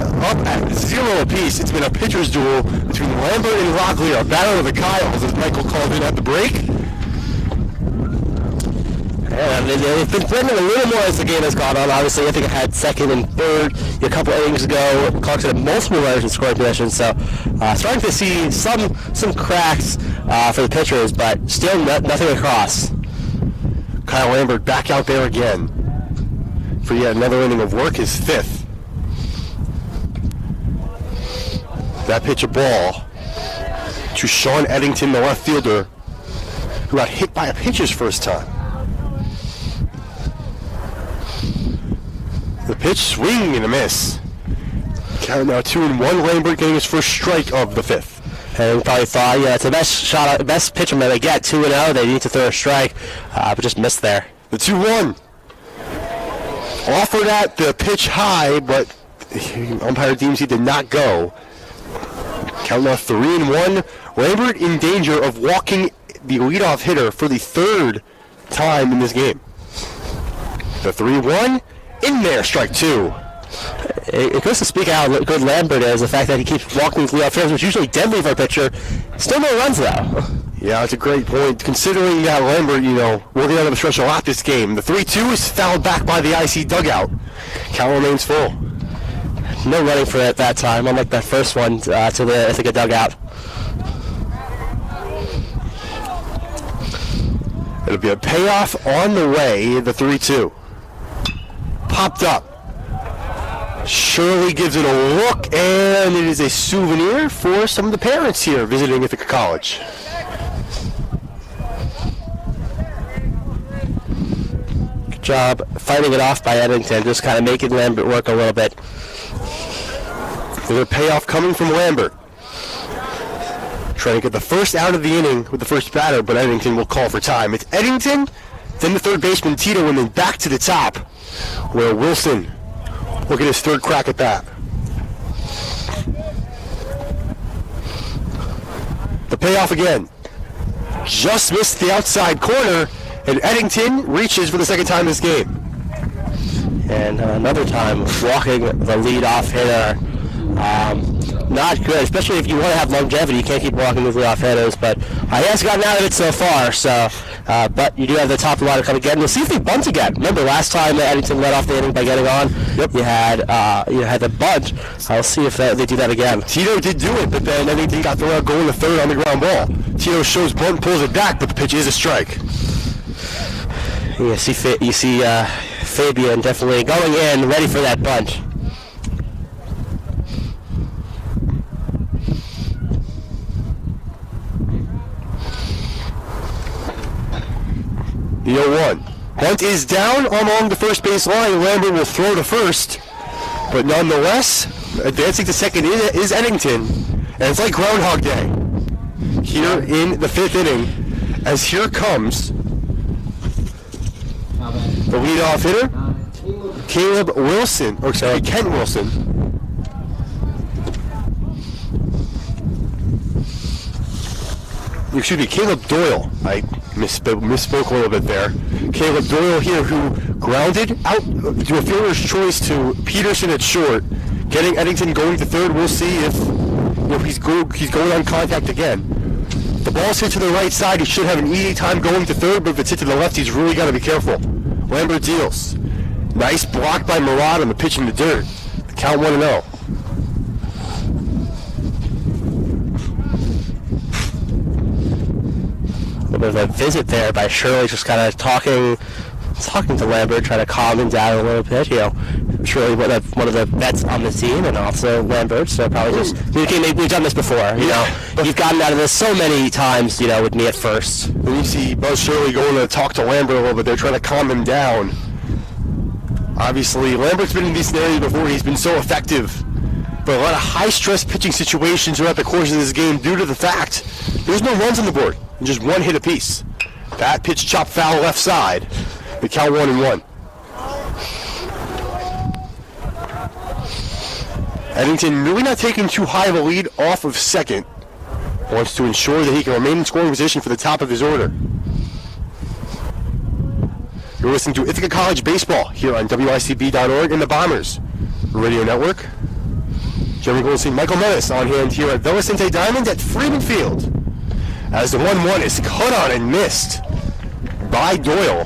at 0 apiece. It's been a pitcher's duel between Lambert and Locklear, a battle of the Kyles, as Michael called it at the break. Yeah, they've been threatening a little more as the game has gone on. Obviously, Ithaca had second and third a couple innings ago. Clarkson had multiple runners in scoring positions, so starting to see some cracks for the pitchers, but still nothing across. Kyle Lambert back out there again for yet another inning of work, his fifth. That pitch a ball to Sean Eddington, the left fielder, who got hit by a pitch his first time. The pitch, swing and a miss. Count now 2-1. Lambert getting his first strike of the fifth. And we probably thought, yeah, it's the best pitch I'm going to get. 2-0. They need to throw a strike, but just missed there. The 2-1. Offered at the pitch high, but umpire deems he did not go. Count now 3-1. Lambert in danger of walking the leadoff hitter for the third time in this game. The 3-1. In there, strike two. It goes to speak how good Lambert is, the fact that he keeps walking these leadoff hitters, which is usually deadly for a pitcher. Still no runs, though. Yeah, that's a great point. Considering Lambert, working out of the stretch a lot this game. The 3-2 is fouled back by the IC dugout. Count remains full. No running for it that time, unlike that first one to the Ithaca dugout. It'll be a payoff on the way, the 3-2. Popped up. Shirley gives it a look, and it is a souvenir for some of the parents here visiting Ithaca College. Good job fighting it off by Eddington, just kind of making Lambert work a little bit. There's a payoff coming from Lambert. Trying to get the first out of the inning with the first batter, but Eddington will call for time. It's Eddington, then the third baseman Tito, and then back to the top, where Wilson will get his third crack at that. The payoff again. Just missed the outside corner, and Eddington reaches for the second time this game. And another time walking the leadoff hitter. Not good, especially if you want to have longevity. You can't keep walking with leadoff hitters, but he has gotten out of it so far. So, but you do have the top of the line to come again. We'll see if they bunt again. Remember last time Eddington led off the inning by getting on. Yep. You had the bunt. I'll see if they do that again. Tito did do it, but then Eddington got the route going to third on the ground ball. Tito shows bunt, pulls it back, but the pitch is a strike. You see Fabian definitely going in, ready for that bunt. The 0-1. Bunt is down along the first base line. Lambert will throw to first, but nonetheless, advancing to second is Eddington. And it's like Groundhog Day here in the fifth inning, as here comes the leadoff hitter, Kent Wilson. Excuse me, Caleb Doyle. I misspoke a little bit there. Caleb Doyle here, who grounded out to a fielder's choice to Peterson at short, getting Eddington going to third. We'll see if he's going on contact again. The ball's hit to the right side. He should have an easy time going to third, but if it's hit to the left, he's really got to be careful. Lambert deals. Nice block by Murad on the pitch in the dirt. The count 1-0. A bit of a visit there by Shirley, just kind of talking to Lambert, trying to calm him down a little bit. Shirley, one of the vets on the team, and also Lambert, so probably just communicating. We've done this before, You've gotten out of this so many times, with me at first. When you see Buzz Shirley going to talk to Lambert a little bit, they're trying to calm him down. Obviously, Lambert's been in these scenarios before. He's been so effective. But a lot of high-stress pitching situations throughout the course of this game due to the fact There's no runs on the board, just one hit apiece. That pitch chopped foul left side. The count 1-1. Eddington really not taking too high of a lead off of second. Wants to ensure that he can remain in scoring position for the top of his order. You're listening to Ithaca College Baseball here on WICB.org and the Bombers Radio Network. Jeremy Goldstein, Michael Menace on hand here at Velocente Diamond at Freeman Field. As the 1-1 is cut on and missed by Doyle.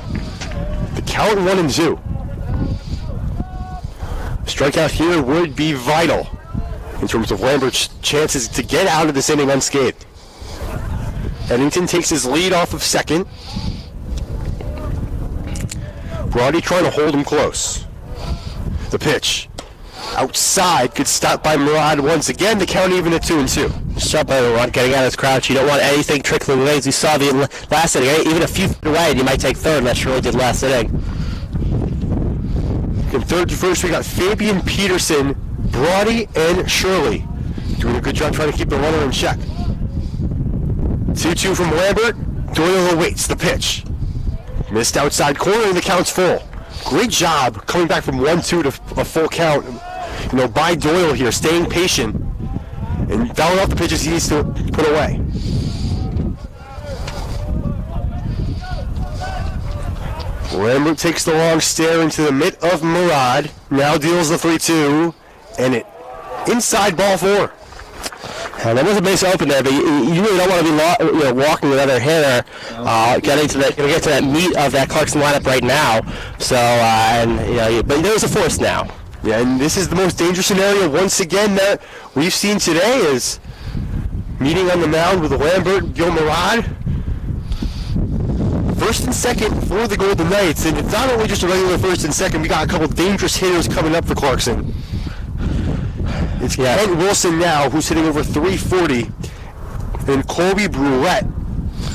The count 1-2. Strikeout here would be vital in terms of Lambert's chances to get out of this inning unscathed. Eddington takes his lead off of second. Brody trying to hold him close. The pitch. Outside, good stop by Murad once again. The count even at 2-2. Stop by Murad, getting out of his crouch. You don't want anything trickling away. As you saw the last inning, even a few feet away, and you might take third. That's really did last inning. From third to first, we got Fabian Peterson, Brody, and Shirley doing a good job trying to keep the runner in check. 2-2 from Lambert. Doyle awaits the pitch. Missed outside corner, and the count's full. Great job coming back from 1-2 to a full count. By Doyle here, staying patient and fouling off the pitches he needs to put away. Lambert takes the long stare into the mitt of Murad. Now deals the 3-2, and it inside ball 4. That was a base open there, but you really don't want to be walking another hitter, getting to that meat of that Clarkson lineup right now. So, but there's a force now. Yeah, and this is the most dangerous scenario once again that we've seen today is meeting on the mound with Lambert, Gil Murad. First and second for the Golden Knights, and it's not only just a regular first and second, we got a couple dangerous hitters coming up for Clarkson. It's Kent Wilson now, who's hitting over 340, and Colby Brulette,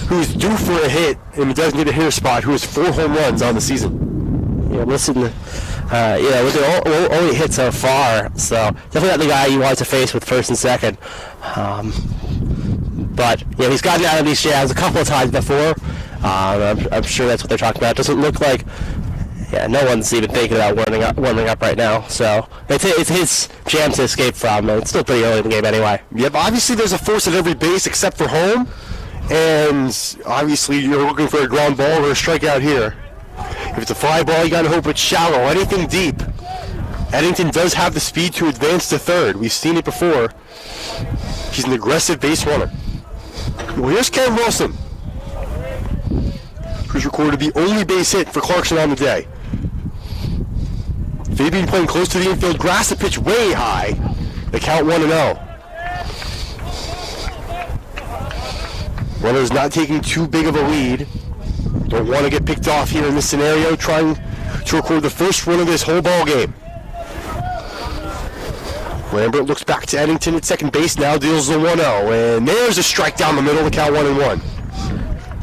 who's due for a hit in the designated hitter spot, who has 4 home runs on the season. Yeah, listen, with the only hit so far, so definitely not the guy you want to face with first and second. But he's gotten out of these jams a couple of times before. I'm sure that's what they're talking about. It doesn't look like, no one's even thinking about warming up right now. So it's his jam to escape from. It's still pretty early in the game anyway. Yep, obviously there's a force at every base except for home. And obviously you're looking for a ground ball or a strikeout here. If it's a fly ball, you got to hope it's shallow. Anything deep. Eddington does have the speed to advance to third. We've seen it before. He's an aggressive base runner. Well, here's Ken Wilson, who's recorded the only base hit for Clarkson on the day. Fabian playing close to the infield grass, the pitch way high. The count 1-0. Runner's not taking too big of a lead. Don't want to get picked off here in this scenario, trying to record the first run of this whole ball game. Lambert looks back to Eddington at second base, now deals the 1-0, and there's a strike down the middle, the count 1-1.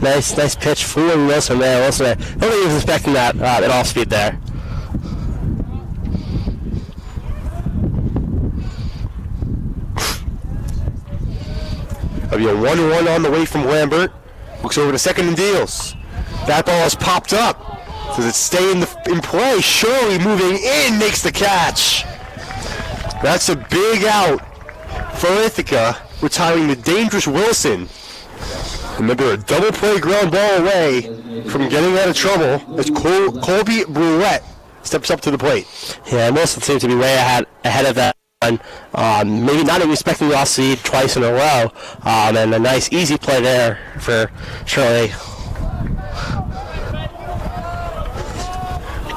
Nice pitch, fooling Wilson there. Wilson, I don't think he was expecting that at off speed there. That'll be a 1-1 on the way from Lambert. Looks over to second and deals. That ball is popped up. Does it stay in play? Shirley moving in, makes the catch. That's a big out for Ithaca, retiring the dangerous Wilson. Remember, a double play ground ball away from getting out of trouble as Colby Brulette steps up to the plate. Yeah, Wilson seems to be way ahead of that one. Maybe not even expecting the off speed twice in a row. And a nice easy play there for Shirley.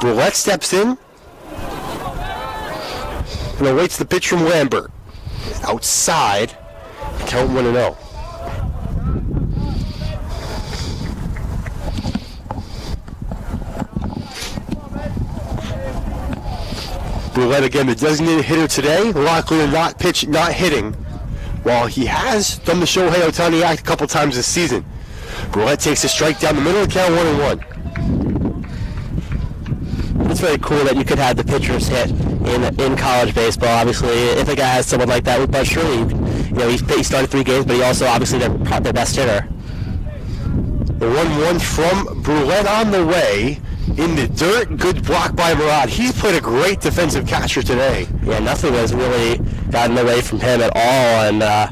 Brulette steps in and awaits the pitch from Lambert. Outside, count 1-0. Brulette again, the designated hitter today. Locklear not hitting, while he has done the Shohei Ohtani act a couple times this season. Brulette takes a strike down the middle, count 1-1. It's very cool that you could have the pitchers hit in college baseball. Obviously, if a guy has someone like that with Bud Shirley, he started 3 games, but he also obviously their best hitter. The 1-1 from Brulette on the way. In the dirt, good block by Murad. He's played a great defensive catcher today. Yeah, nothing has really gotten away from him at all, and a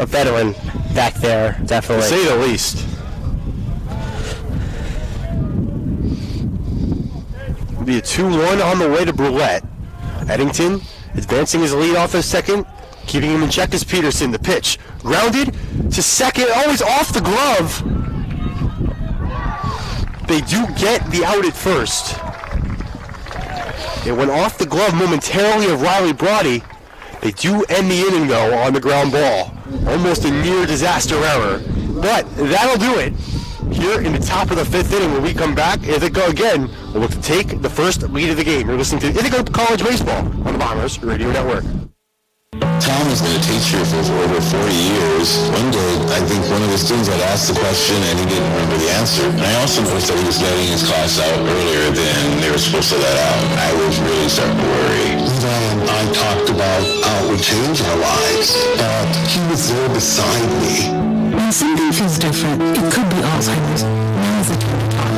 veteran back there, definitely. To say the least. It'll be a 2-1 on the way to Brulette. Eddington advancing his lead off his second, keeping him in check is Peterson. The pitch grounded to second, always off the glove. They do get the out at first. It went off the glove momentarily of Riley Brody. They do end the inning, though, on the ground ball. Almost a near disaster error. But that'll do it. Here in the top of the 5th inning, when we come back, Ithaca again will look to take the first lead of the game. You're listening to Ithaca College Baseball on the Bombers Radio Network. Tom has been a teacher for over 40 years. One day, I think one of the students had asked the question and he didn't remember the answer. And I also noticed that he was letting his class out earlier than they were supposed to let out. I was really starting to worry. Then I talked about how it would change our lives. He was there beside me. When something feels different, it could be Alzheimer's. Now is the time to talk.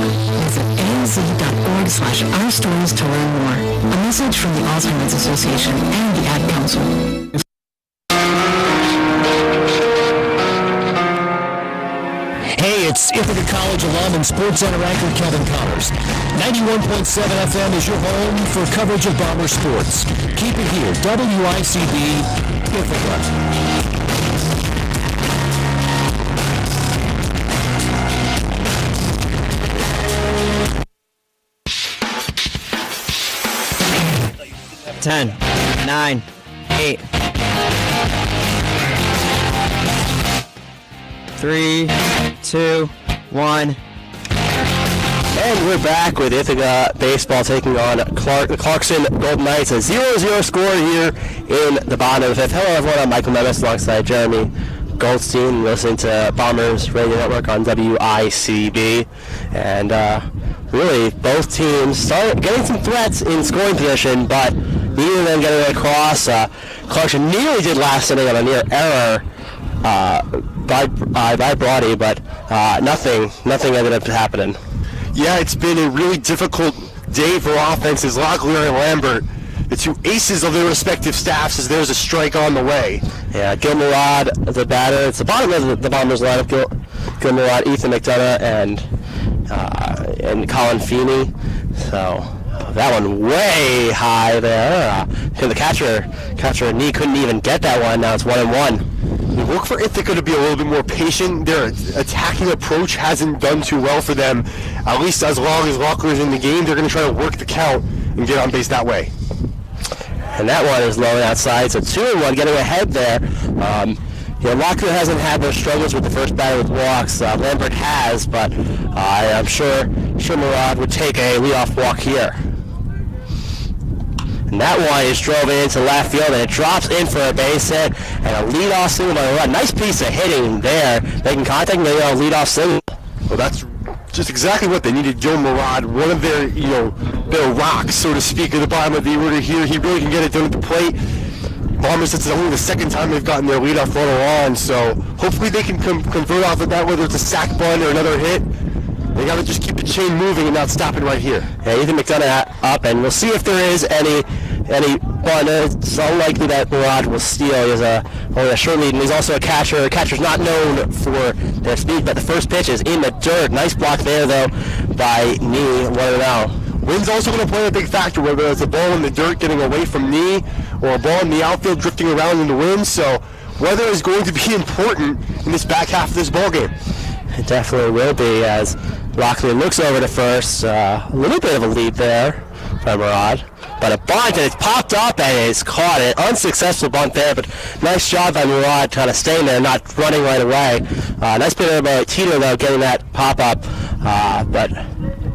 Visit AZ.org/ourstories to learn more. A message from the Alzheimer's Association and the Ad Council. Hey, it's Ithaca College alum and Sports Center anchor Kevin Connors. 91.7 FM is your home for coverage of Bomber sports. Keep it here, WICB Ithaca. Ten, 9, 8, 3, 2, 1. And we're back with Ithaca Baseball taking on the Clarkson Golden Knights. A 0-0 score here in the bottom of the 5th. Hello everyone, I'm Michael Memes alongside Jeremy Goldstein, listening to Bombers Radio Network on WICB. And really, both teams started getting some threats in scoring position, but neither of them getting across. Clarkson nearly did last inning on a near error by Brody, but nothing ended up happening. Yeah, it's been a really difficult day for offenses. Locklear and Lambert, the two aces of their respective staffs, as there's a strike on the way. Yeah, Gil Murad, the batter. It's the bottom of the Bombers lineup. Gil Murad, Ethan McDonough, and Colin Feeney. So that one way high there. The catcher knee couldn't even get that one. Now it's 1-1. We look for Ithaca to be a little bit more patient. Their attacking approach hasn't done too well for them. At least as long as Locklear's in the game, they're going to try to work the count and get on base that way. And that one is low outside, so 2-1, getting ahead there. Locklear hasn't had those struggles with the first batter with walks. Lambert has, but I'm sure Murad would take a leadoff walk here. And that one is drove into left field, and it drops in for a base hit, and a leadoff single by Murad. Nice piece of hitting there, making contact, and a leadoff single. Well, that's just exactly what they needed. Gil Murad, one of their, their rocks, so to speak, at the bottom of the order here. He really can get it done at the plate. Bombers, it's only the second time they've gotten their leadoff runner on, so hopefully they can convert off of that, whether it's a sac bunt or another hit. They got to just keep the chain moving and not stop it right here. Yeah, Ethan McDonough up, and we'll see if there is any one. It's unlikely that Murad will steal. He has only a short lead, and he's also a catcher. A catcher's not known for their speed, but the first pitch is in the dirt. Nice block there, though, by Knee. 1-0. Wind's also going to play a big factor, whether it's a ball in the dirt getting away from Knee or a ball in the outfield drifting around in the wind. So weather is going to be important in this back half of this ball game. It definitely will be, as Locklear looks over to first. A little bit of a lead there by Murad. But a bunt, and it's popped up and it's caught. An unsuccessful bunt there, but nice job by Murad kind of staying there, not running right away. Nice play there by Tito, though, getting that pop-up. But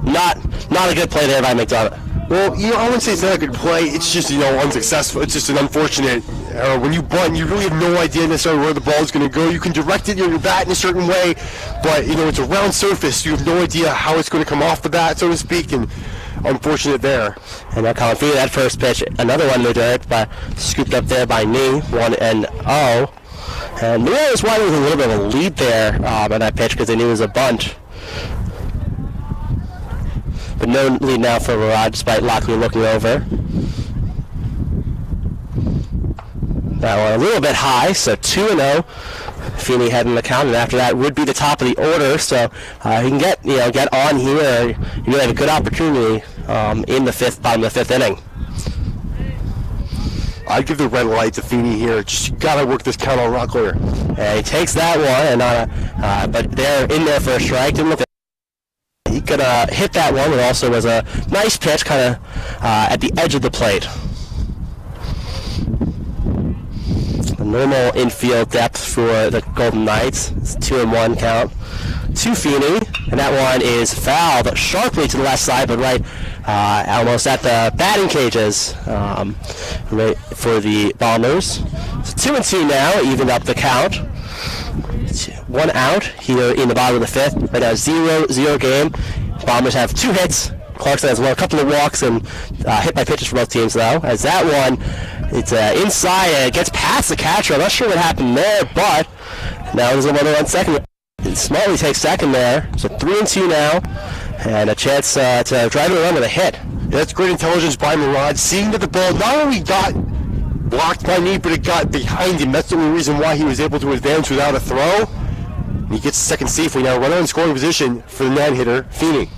not a good play there by McDonough. Well, I wouldn't say it's not a good play. It's just, unsuccessful. It's just an unfortunate error. When you bunt, you really have no idea necessarily where the ball is going to go. You can direct it, your bat in a certain way, but, it's a round surface. You have no idea how it's going to come off the bat, so to speak, and unfortunate there. And now Colin Feeney, that first pitch, another one in the dirt, but scooped up there by Nee, 1-0. And New Orleans wanted with a little bit of a lead there on that pitch because they knew it was a bunt. But no lead now for Rod, despite Lockley looking over. That one a little bit high, so 2-0. Feeney heading the count, and after that would be the top of the order. So he can get on here. You really have a good opportunity in the bottom of the fifth inning. I'd give the red light to Feeney here. Just gotta work this count on Rockler. And he takes that one, and but they're in there for a strike. Didn't look. He could hit that one. It also was a nice pitch, kind of at the edge of the plate. A normal infield depth for the Golden Knights. It's 2-1 count to Feeney, and that one is fouled sharply to the left side, but right almost at the batting cages right for the Bombers. So 2-2 now, evened up the count. 1 out here in the bottom of the fifth. Right now, 0-0 game. Bombers have 2 hits. Clarkson has a couple of walks and hit by pitches for both teams, though. As that one, it's inside and it gets past the catcher. I'm not sure what happened there, but now there's a runner on second. Smartly takes second there. So 3-2 now, and a chance to drive it around with a hit. Yeah, that's great intelligence by Murad, seeing that the ball not only got blocked by Nee, but it got behind him. That's the only reason why he was able to advance without a throw. And he gets second safely now. Runner in scoring position for the non-hitter, Feeney.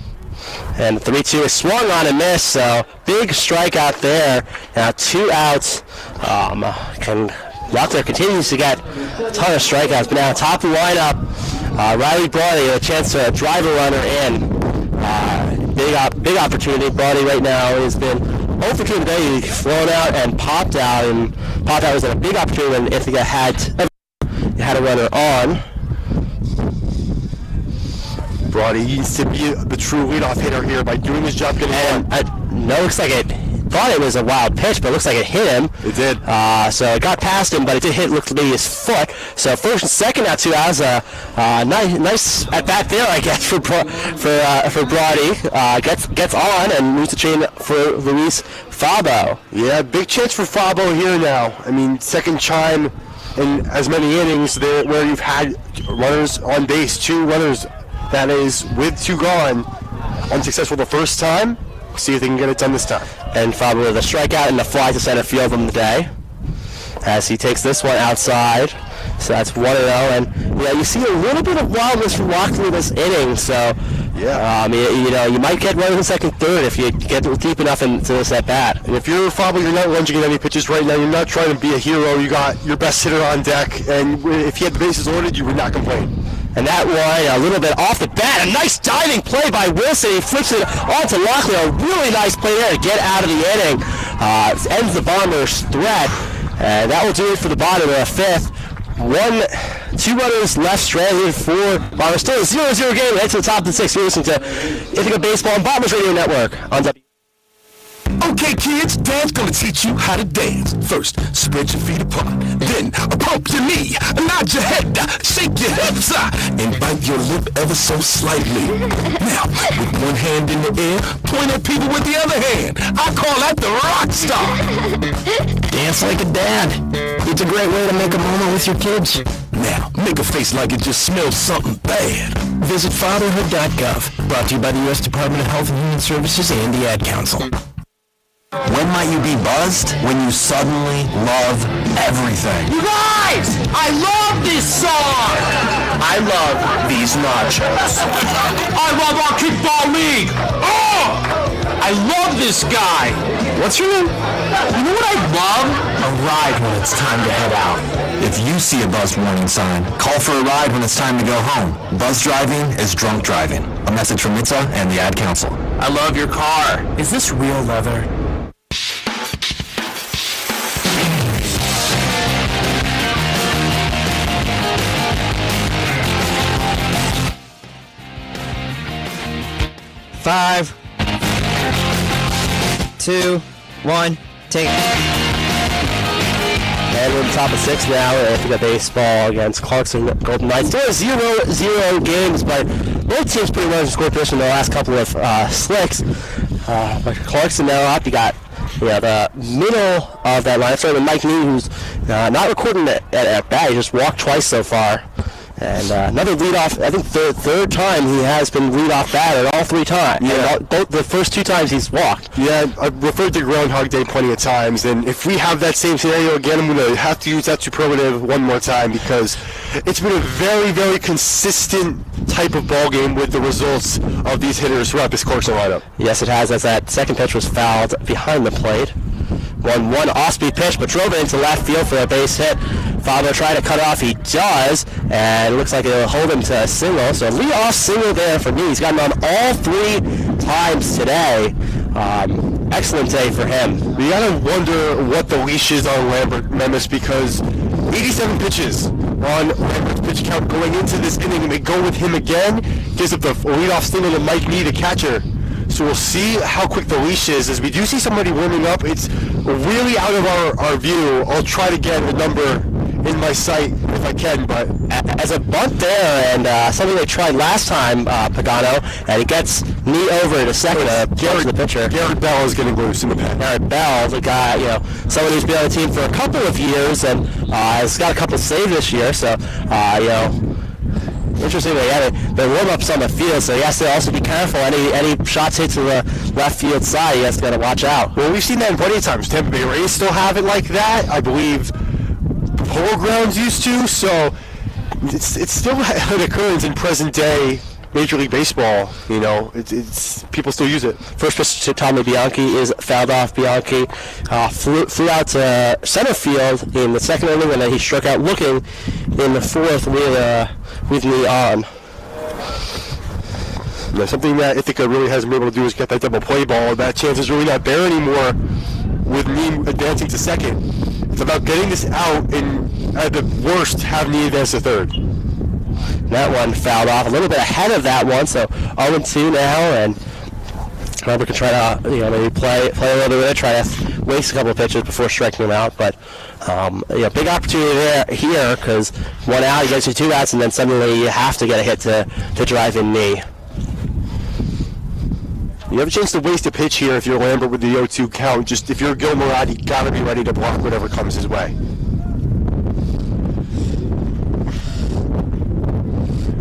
And 3-2 is swung on and missed, so big strikeout there. Now 2 outs. Rockler continues to get a ton of strikeouts, but now top of the lineup, Riley Brody, a chance to drive a runner in. Big opportunity. Brody right now has been 0 for 2 today. He's flown out and popped out, and popped out was a big opportunity when Ithaca had a runner on. Brody needs to be the true leadoff hitter here by doing his job getting on. No, looks like it. Thought it was a wild pitch, but it looks like it hit him. It did. So it got past him, but it did hit. Looked to be his foot. So first and second now, 2 outs. Nice at bat there, I guess, for Brody. Gets on and moves the chain for Luis Fabo. Yeah, big chance for Fabo here now. I mean, second chime in as many innings there where you've had runners on base, 2 runners. That is, with 2 gone, unsuccessful the first time. See if they can get it done this time. And Fabo with a strikeout and a fly to center field on the day, as he takes this one outside. So that's 1-0, and yeah, you see a little bit of wildness from Lockley this inning. So yeah, you might get runners in second, third if you get deep enough into this at bat. And if you're Fabo, you're not lunging at any pitches right now. You're not trying to be a hero. You got your best hitter on deck, and if he had the bases loaded, you would not complain. And that one, a little bit off the bat, a nice diving play by Wilson. He flips it onto Lockley. A really nice play there to get out of the inning. Ends the Bombers' threat. And that will do it for the bottom of the fifth. 2 runners left stranded for Bombers. Still a 0-0 game. Head to the top of the 6th. You're listening to Ithaca Baseball and Bombers Radio Network on W. Okay, kids, Dad's gonna teach you how to dance. First, spread your feet apart. Then, pump your knee, nod your head, shake your hips, and bite your lip ever so slightly. Now, with one hand in the air, point at people with the other hand. I call that the rock star. Dance like a dad. It's a great way to make a moment with your kids. Now, make a face like it just smells something bad. Visit fatherhood.gov. Brought to you by the U.S. Department of Health and Human Services and the Ad Council. When might you be buzzed? When you suddenly love everything. You guys! I love this song! I love these nachos. I love our kickball league! Oh! I love this guy! What's your name? You know what I love? A ride when it's time to head out. If you see a buzzed warning sign, call for a ride when it's time to go home. Buzz driving is drunk driving. A message from Ithaca and the Ad Council. I love your car. Is this real leather? Five, 2, 1, take it. And we're in the top of 6 now. Ithaca Baseball against Clarkson Golden Knights. Still 0-0 games, but both teams pretty much scored position in the last couple of slicks. But Clarkson now up. You got the middle of that line. Starting with Mike Nee, who's not recording at bat. He just walked twice so far. And another leadoff, I think the third time he has been leadoff batter all 3 times. Yeah. Both the first 2 times he's walked. Yeah, I've referred to Groundhog Day plenty of times, and if we have that same scenario again, I'm going to have to use that superlative one more time because it's been a very, very consistent type of ball game with the results of these hitters throughout this Clarkson lineup. Yes, it has, as that second pitch was fouled behind the plate. 1-1 off-speed pitch, but drove it into left field for a base hit. Fowler trying to cut off, he does, and it looks like it'll hold him to a single. So lead-off single there for me. He's gotten on all 3 times today. Excellent day for him. You gotta wonder what the leash is on Lambert, Memphis, because 87 pitches on Lambert's pitch count going into this inning, and they go with him again. Gives up the lead-off single to Mike Nee, the catcher. So we'll see how quick the leash is. As we do see somebody warming up, it's really out of our view. I'll try to get a number in my sight if I can, but as a bunt there, and something they tried last time, Pagano, and he gets Nee over to second. The pitcher. Garrett Bell is getting loose in the pen. Garrett Bell, the guy, someone who's been on the team for a couple of years and has got a couple saves this year. So, interesting, they had the warm-ups on the field, so he has to also be careful. Any shots hit to the left field side, he has to watch out. Well, we've seen that plenty of times. Tampa Bay Rays still have it like that. I believe Polo Grounds used to, so it's still an occurrence in present-day Major League Baseball. It's people still use it. First pitch to Tommy Bianchi is fouled off. Bianchi flew out to center field in the second inning, and then he struck out looking in the fourth with Nee on. Something that Ithaca really hasn't been able to do is get that double play ball. That chance is really not there anymore with Nee advancing to second. It's about getting this out and, at the worst, have Nee advance to third. That one fouled off a little bit ahead of that one, so 0-2 now, and Robert can try to maybe play a little bit with it, try to waste a couple of pitches before striking him out, but big opportunity there here because 1 out, he gets you 2 outs, and then suddenly you have to get a hit to drive in Nee. You have a chance to waste a pitch here if you're Lambert with the 0-2 count. Just if you're Gil Murad, you got to be ready to block whatever comes his way.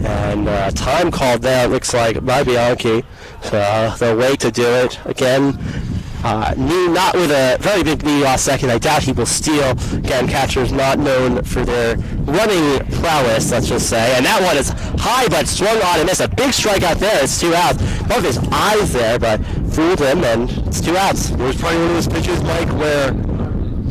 And time called there, it looks like, by Bianchi. So they'll wait to do it. Again, Nee not with a very big lead off second. I doubt he will steal. Again, catchers not known for their running prowess, let's just say. And that one is high, but swung on and missed. A big strikeout there. It's 2 outs. Both his eyes there, but fooled him, and it's 2 outs. It was probably one of those pitches, Mike, where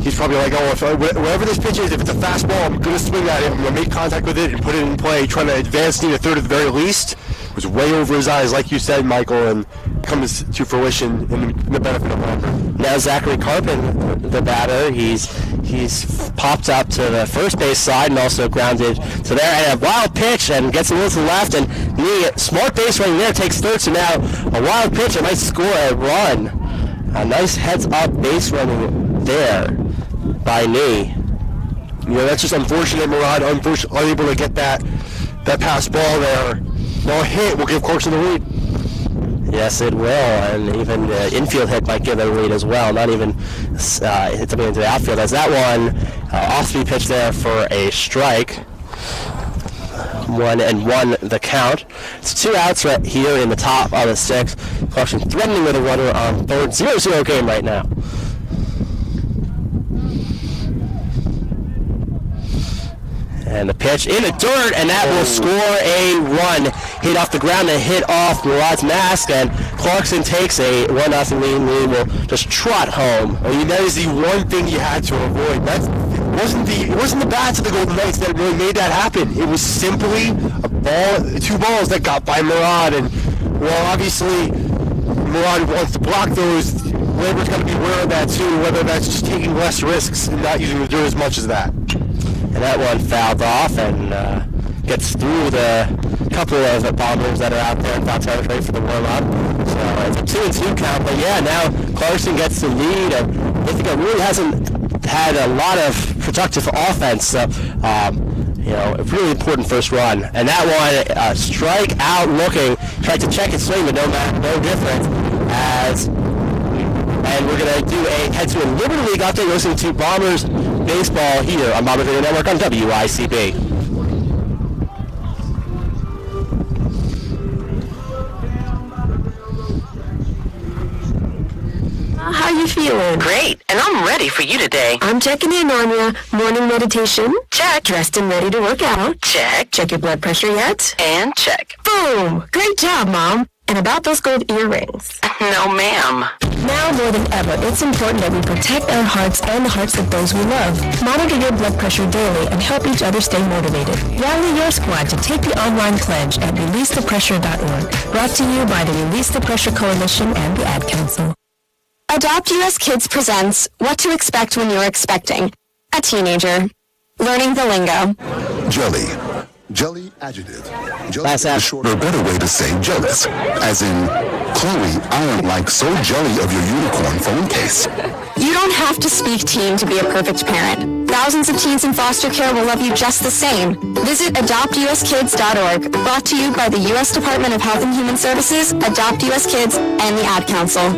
he's probably like, wherever this pitch is, if it's a fastball, I'm going to swing at it. I'm going to make contact with it and put it in play, trying to advance Nee to third at the very least. It was way over his eyes, like you said, Michael, and comes to fruition in the benefit of Lambert. Now Zachary Carpin, the batter, he's popped up to the first base side and also grounded to there, and a wild pitch and gets a little to the left, and Nee, smart base running there, takes third, so now a wild pitch, it might score a run. A nice heads-up base running there by Nee. That's just unfortunate. Murad unable to get that pass ball there. No hit will give Clarkson the lead. Yes, it will, and even the infield hit might give it a lead as well. Not even hit something into the outfield. As that one off-speed pitch there for a strike. 1-1 the count. It's 2 outs right here in the top of the 6th. Clarkson threatening with a runner on third. 0-0 game right now. And the pitch in the dirt, and that will score a run. Hit off the ground and hit off Murad's mask, and Clarkson takes a 1-0 lead. Lee will just trot home. I mean, that is the one thing you had to avoid. It wasn't the bats of the Golden Knights that really made that happen. It was simply two balls that got by Murad, and obviously Murad wants to block those. Lambert's got to be aware of that too, whether that's just taking less risks and not using the dirt as much as that. And that one fouled off and gets through the couple of bombers that are out there in foul territory for the warm-up. So it's a 2-2 count, but now Clarkson gets the lead, and Ithaca really hasn't had a lot of productive offense, so a really important first run. And that one, strike out looking, tried to check his swing, but no difference. And we're going to head to a Liberty League update, listening to Bombers baseball here on Bombers Radio Network on WICB. How you feeling? Great, and I'm ready for you today. I'm checking in on you. Morning meditation? Check. Dressed and ready to work out? Check. Check your blood pressure yet? And check. Boom! Great job, Mom. And about those gold earrings? No, ma'am. Now more than ever, it's important that we protect our hearts and the hearts of those we love. Monitor your blood pressure daily and help each other stay motivated. Rally your squad to take the online pledge at releasethepressure.org. Brought to you by the Release the Pressure Coalition and the Ad Council. Adopt US Kids presents What to Expect When You're Expecting a Teenager. Learning the lingo. Jelly. Jelly adjective. Jelly is a shorter, better way to say jealous. As in, Chloe, I am like so jelly of your unicorn phone case. You don't have to speak teen to be a perfect parent. Thousands of teens in foster care will love you just the same. Visit adoptuskids.org. Brought to you by the U.S. Department of Health and Human Services, Adopt US Kids, and the Ad Council.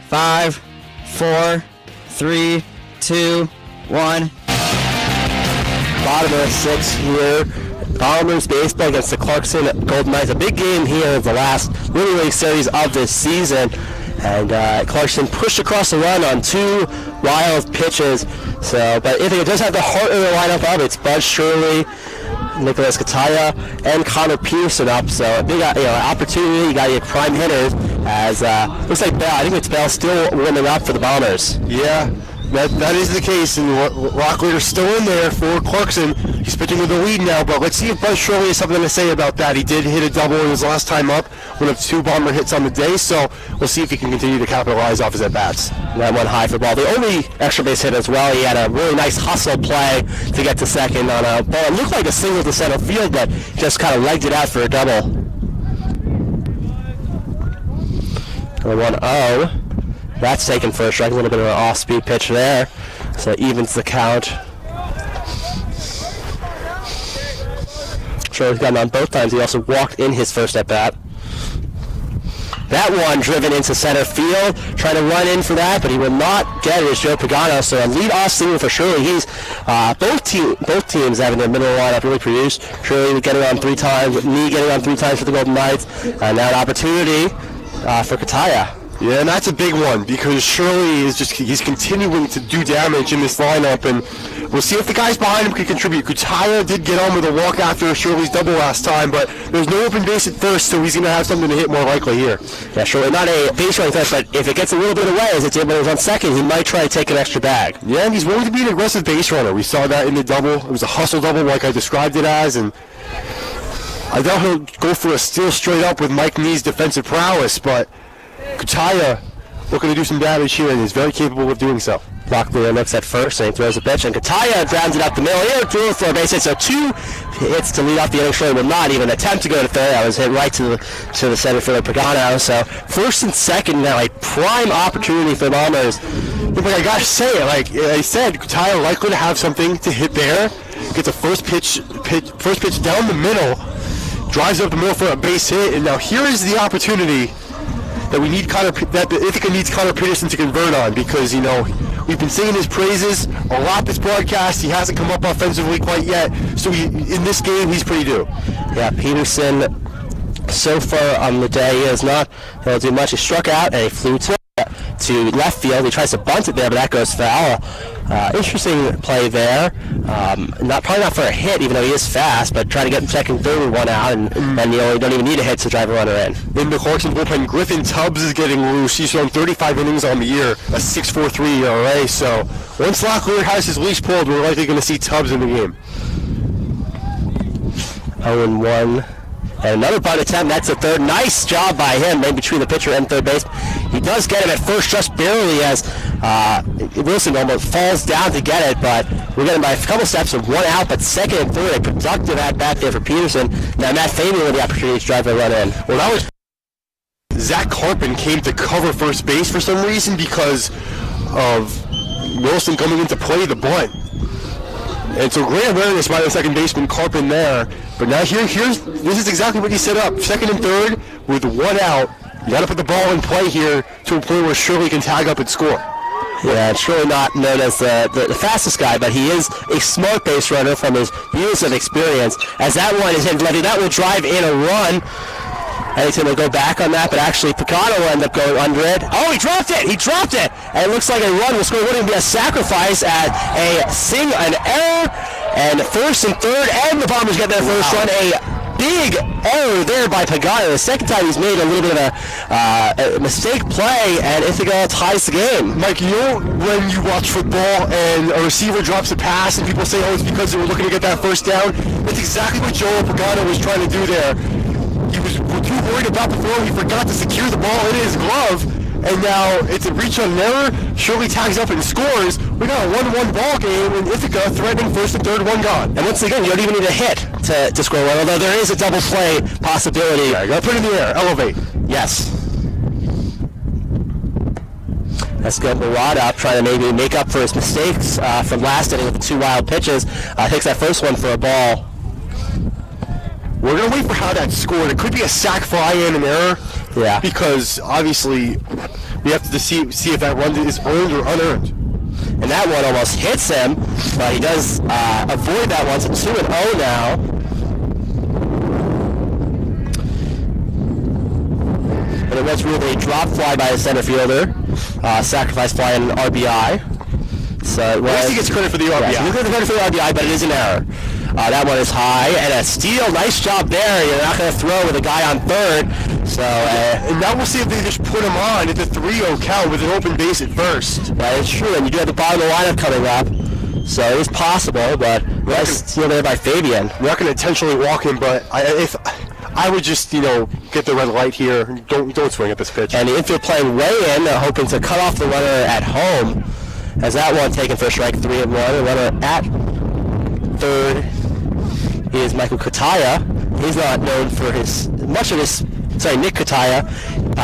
5, 4, 3, 2, 1. Bottom of the 6th here. Bombers baseball against the Clarkson Golden Knights. A big game here in the last Little League series of this season. And Clarkson pushed across the run on 2 wild pitches. So, but Ithaca does have the heart of the lineup up. It's Bud Shirley, Nicholas Kataya, and Connor Pearson up. So a big opportunity. You got your prime hitters as looks like Bell. I think it's Bell still warming up for the Bombers. Yeah, that is the case, and Rockleader's still in there for Clarkson. He's pitching with the lead now, but let's see if Bud Shirley has something to say about that. He did hit a double in his last time up, one of 2 Bomber hits on the day, so we'll see if he can continue to capitalize off his at-bats. That one high for ball. The only extra base hit as well. He had a really nice hustle play to get to second on a ball. It looked like a single to center field, but just kind of legged it out for a double. The 1-0. That's taken for a strike. A little bit of an off-speed pitch there. So it evens the count. Shirley's gotten on both times. He also walked in his first at-bat. That one driven into center field, trying to run in for that, but he will not get it as Joe Pagano. So a lead-off single for Shirley. He's both teams having their middle lineup really produced. Shirley getting on 3 times, me getting on 3 times for the Golden Knights. Now an opportunity for Kataya. Yeah, and that's a big one because Shirley is he's continuing to do damage in this lineup, and we'll see if the guys behind him can contribute. Kataya did get on with a walk after Shirley's double last time, but there's no open base at first, so he's going to have something to hit more likely here. Yeah, Shirley, not a base running first, but if it gets a little bit away, as it did when it was on second, he might try to take an extra bag. Yeah, and he's willing to be an aggressive base runner. We saw that in the double. It was a hustle double like I described it as, and I doubt he'll go for a steal straight up with Mike Nee's defensive prowess, but Kataya looking to do some damage here and is very capable of doing so. Locklear looks at first and he throws a pitch, and Kataya grounds it up the middle here, through for a base hit. So 2 hits to lead off the inning. Shirley will not even attempt to go to third. That was hit right to the center fielder Pagano. So first and second now, a prime opportunity for the Bombers. But I gotta say it, like I said, Kataya likely to have something to hit there. Gets a first pitch down the middle, drives up the middle for a base hit, and now here is the opportunity that Ithaca needs Connor Peterson to convert on, because we've been singing his praises a lot this broadcast. He hasn't come up offensively quite yet, so in this game he's pretty due. Yeah, Peterson so far on the day he has not able to do much. He struck out and he flew to left field. He tries to bunt it there, but that goes foul. Interesting play there. Probably not for a hit, even though he is fast, but try to get second, third with 1 out, and you don't even need a hit to drive a runner in. In the Clarkson bullpen, Griffin Tubbs is getting loose. He's thrown 35 innings on the year, a 6.43 ERA. So once Locklear has his leash pulled, we're likely going to see Tubbs in the game. 0-1. And another bunt attempt, that's the third. Nice job by him, in between the pitcher and third base. He does get him at first just barely as Wilson almost falls down to get it, but we're getting by a couple steps of 1 out, but second and third, a productive at-bat there for Peterson. Now Matt Fabian with the opportunity to drive a run in. Well, that was Zach Carpin came to cover first base for some reason because of Wilson coming in to play the bunt. And it's a great awareness by the second baseman, Carpin there. But now this is exactly what he set up. Second and third with one out. You got to put the ball in play here to a point where Shirley can tag up and score. Yeah, Shirley not known as the fastest guy, but he is a smart base runner from his years of experience. As that one is hit lefty, that will drive in a run. Anything will go back on that, but actually Picano will end up going under it. Oh, he dropped it! And it looks like a run will score. Wouldn't be a sacrifice at an error, and first and third, and the Bombers get their first run. A big error there by Pagano. The second time he's made a little bit of a mistake play, and Ithaca ties the game. Mike, you know when you watch football and a receiver drops a pass and people say, oh, it's because they were looking to get that first down? That's exactly what Joel Pagano was trying to do there. He was too worried about the throw, he forgot to secure the ball in his glove, and now it's a reach on an error. Shirley tags up and scores. We got a 1-1 ball game, and Ithaca threatening first and third, one gone. And once again, you don't even need a hit to score one, although there is a double play possibility. Yeah, you got to put it in the air, elevate. Yes. Let's get Murad up, trying to maybe make up for his mistakes from last inning with the 2 wild pitches. Takes that first one for a ball. We're going to wait for how that's scored. It could be a sac fly in an error. Yeah. Because obviously we have to see if that run is earned or unearned. And that one almost hits him, but he does avoid that one. So 2-0 now. And it was really a drop fly by the center fielder. Sacrifice fly and an RBI. So it was, I guess he gets credit for the RBI. Yeah, he gets credit for the RBI, but it is an error. That one is high, and a steal. Nice job there. You're not going to throw with a guy on third. So, and now we'll see if they just put him on at the 3-0 count with an open base at first. That is true, and you do have the bottom of the lineup coming up. So it is possible, but nice steal there by Fabian. We're not going to intentionally walk him, but if I would just, get the red light here. Don't swing at this pitch. And the infield playing way in, hoping to cut off the runner at home. As that one taken for strike 3-1. The runner at third is Michael Kataya. He's not known for Nick Kataya.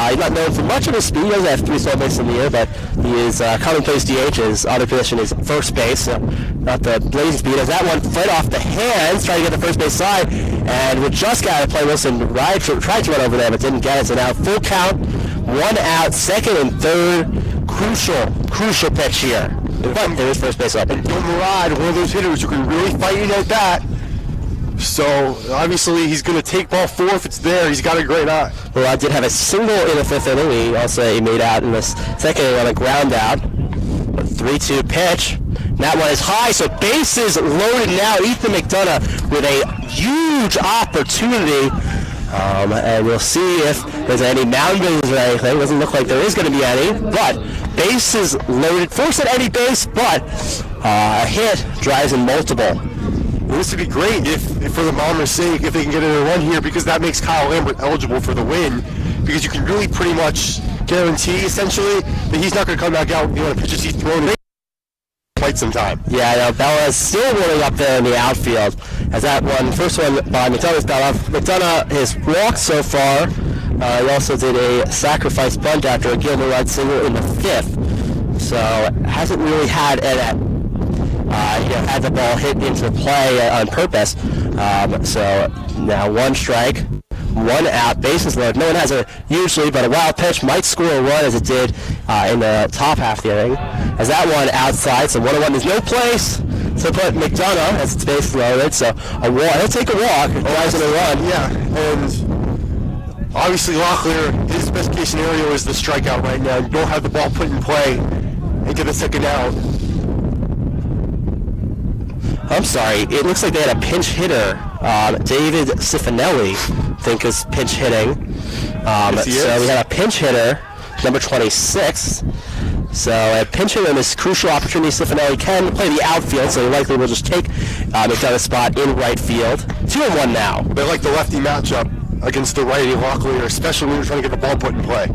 He's not known for much of his speed. He doesn't have 3 stolen bases in the year, but he is commonplace DH. His other position is first base, so not the blazing speed. As that one fled off the hands, trying to get the first base side, and we just got to play Wilson. Tried to run over there, but didn't get it. So now full count, 1 out, second and third. Crucial pitch here. But there is first base up. And Bill Murad, one of those hitters who can really fight you like that. So obviously he's going to take ball 4 if it's there. He's got a great eye. Murad did have a single in the 5th inning. He made out in the second inning on a ground out. 3-2 pitch. And that one is high, so bases loaded now. Ethan McDonough with a huge opportunity. And we'll see if there's any mound moves or anything. Doesn't look like there is going to be any, but bases loaded. Force at any base, but a hit drives in multiple. Well, this would be great if, for the Bombers' sake, if they can get in a run here, because that makes Kyle Lambert eligible for the win, because you can really pretty much guarantee, essentially, that he's not going to come back out with the amount of pitches he's thrown in quite some time. Yeah, Bella's still rolling up there in the outfield. As that one, first one by McDonough's Bella. McDonough has walked so far. He also did a sacrifice bunt after a Gilmer Rod single in the 5th. So hasn't really had had the ball hit into play on purpose. So now 1 strike, 1 out, bases loaded. No one has a huge lead, but a wild pitch might score a run as it did in the top half of the inning. As that one outside, so 1-1, there's no place to put McDonough as it's base loaded. So a walk, he'll take a walk if he's in a run. Yeah, and obviously Locklear, his best case scenario is the strikeout right now. You don't have the ball put in play and get a second out. I'm sorry, it looks like they had a pinch hitter. David Cifanelli, I think, is pinch hitting. So we had a pinch hitter, number 26. So a pinch hitter in this crucial opportunity. Cifanelli can play the outfield, so he likely will just take McDonough's spot in right field. 2-1 now. They like the lefty matchup against the righty Locklear, especially when you're trying to get the ball put in play.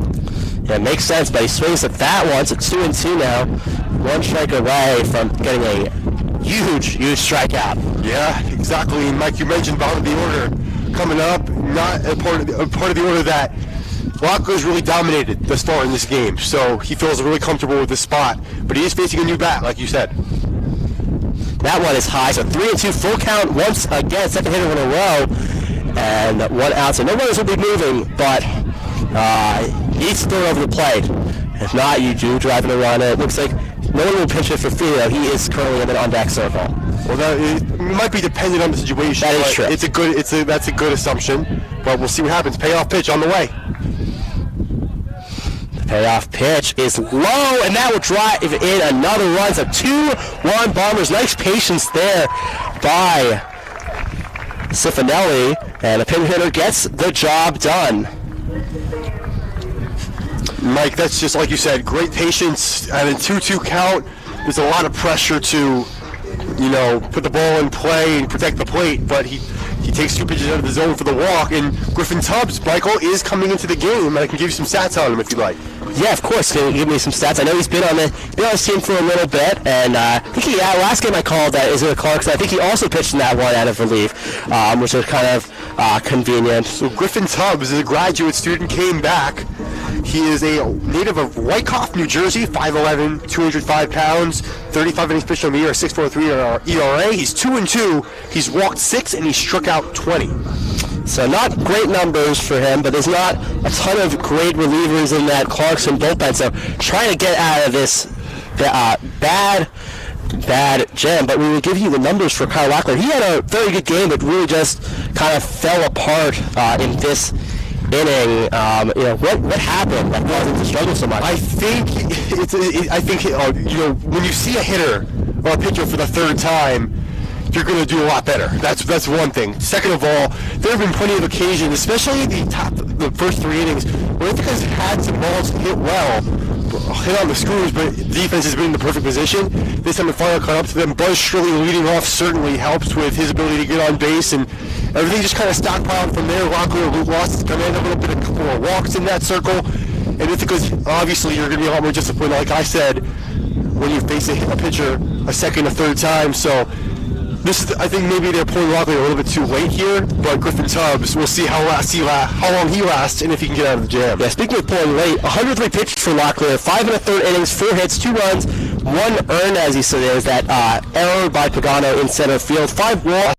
Yeah, it makes sense, but he swings at that one. So it's 2-2 now. 1 strike away from getting a huge strikeout. Yeah, exactly. And Mike, you mentioned bottom of the order coming up, not a part of the order that Locklear's really dominated the start in this game, so he feels really comfortable with this spot. But he is facing a new bat, like you said. That one is high, so 3-2 full count once again, second hitter in a row, and 1 out. So no runners will be moving, but he's still over the plate. If not, you do driving a run. It looks like no one will pitch it for free, though. He is currently in an on-deck circle. Well, it might be dependent on the situation. That is true. That's a good assumption, but we'll see what happens. Payoff pitch on the way. The payoff pitch is low, and that will drive in another run. So 2-1 Bombers. Nice patience there by Cifanelli, and the pin hitter gets the job done. Mike, that's just like you said, great patience and a 2-2 count. There's a lot of pressure to, put the ball in play and protect the plate, but he takes 2 pitches out of the zone for the walk, and Griffin Tubbs, Michael, is coming into the game, and I can give you some stats on him if you'd like. Yeah, of course. Can you give me some stats? I know he's been on his team for a little bit, and I think last game I called is with Clarkson. I think he also pitched in that one out of relief, which was kind of convenient. So Griffin Tubbs is a graduate student, came back. He is a native of Wyckoff, New Jersey, 5'11", 205 pounds, 35 innings pitched on the year, 6.43 ERA. He's 2-2. He's walked 6 and he struck out 20. So not great numbers for him, but there's not a ton of great relievers in that Clarkson bullpen. So trying to get out of this bad jam. But we will give you the numbers for Kyle Locklear. He had a very good game, but really just kind of fell apart in this inning. What happened that caused him to struggle so much? I think when you see a hitter or a pitcher for the third time, you're going to do a lot better. That's one thing. Second of all, there have been plenty of occasions, especially the first 3 innings, where Ithaca's had some balls hit on the screws, but defense has been in the perfect position. This time the final caught up to them. Buzz Shirley leading off certainly helps with his ability to get on base, and everything just kind of stockpiled from there. Locklear lost come in a little bit, a couple of walks in that circle, and Ithaca's obviously you're going to be a lot more disciplined, like I said, when you face a pitcher a second, a third time. So I think maybe they're pulling Locklear a little bit too late here, but Griffin Tubbs, we'll see how long he lasts and if he can get out of the jam. Yeah, speaking of pulling late, 103 pitches for Locklear, 5 1/3 innings, 4 hits, 2 runs, 1 earned, as he said. There's that error by Pagano in center field, 5 walks,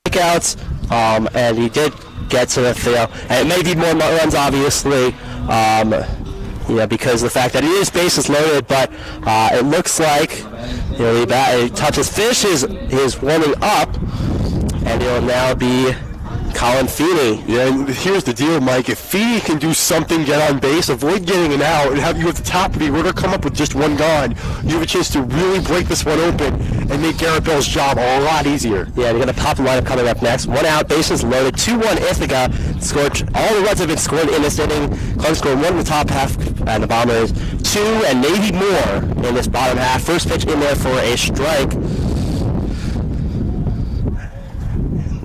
strikeouts, and he did get to the field. And it may be more runs, obviously, because of the fact that it is bases loaded, but it looks like he touches fish is warming up, and it'll now be Colin Feeney. Yeah, here's the deal, Mike. If Feeney can do something, get on base, avoid getting an out, and have you at the top of the order come up with just 1 gone, you have a chance to really break this one open and make Garrett Bell's job a lot easier. Yeah, they're going to pop the lineup coming up next. 1 out, bases loaded, 2-1 Ithaca. Scored, all the runs have been scored in this inning. Clark scored 1 in the top half, and the Bombers 2 and maybe more in this bottom half. First pitch in there for a strike.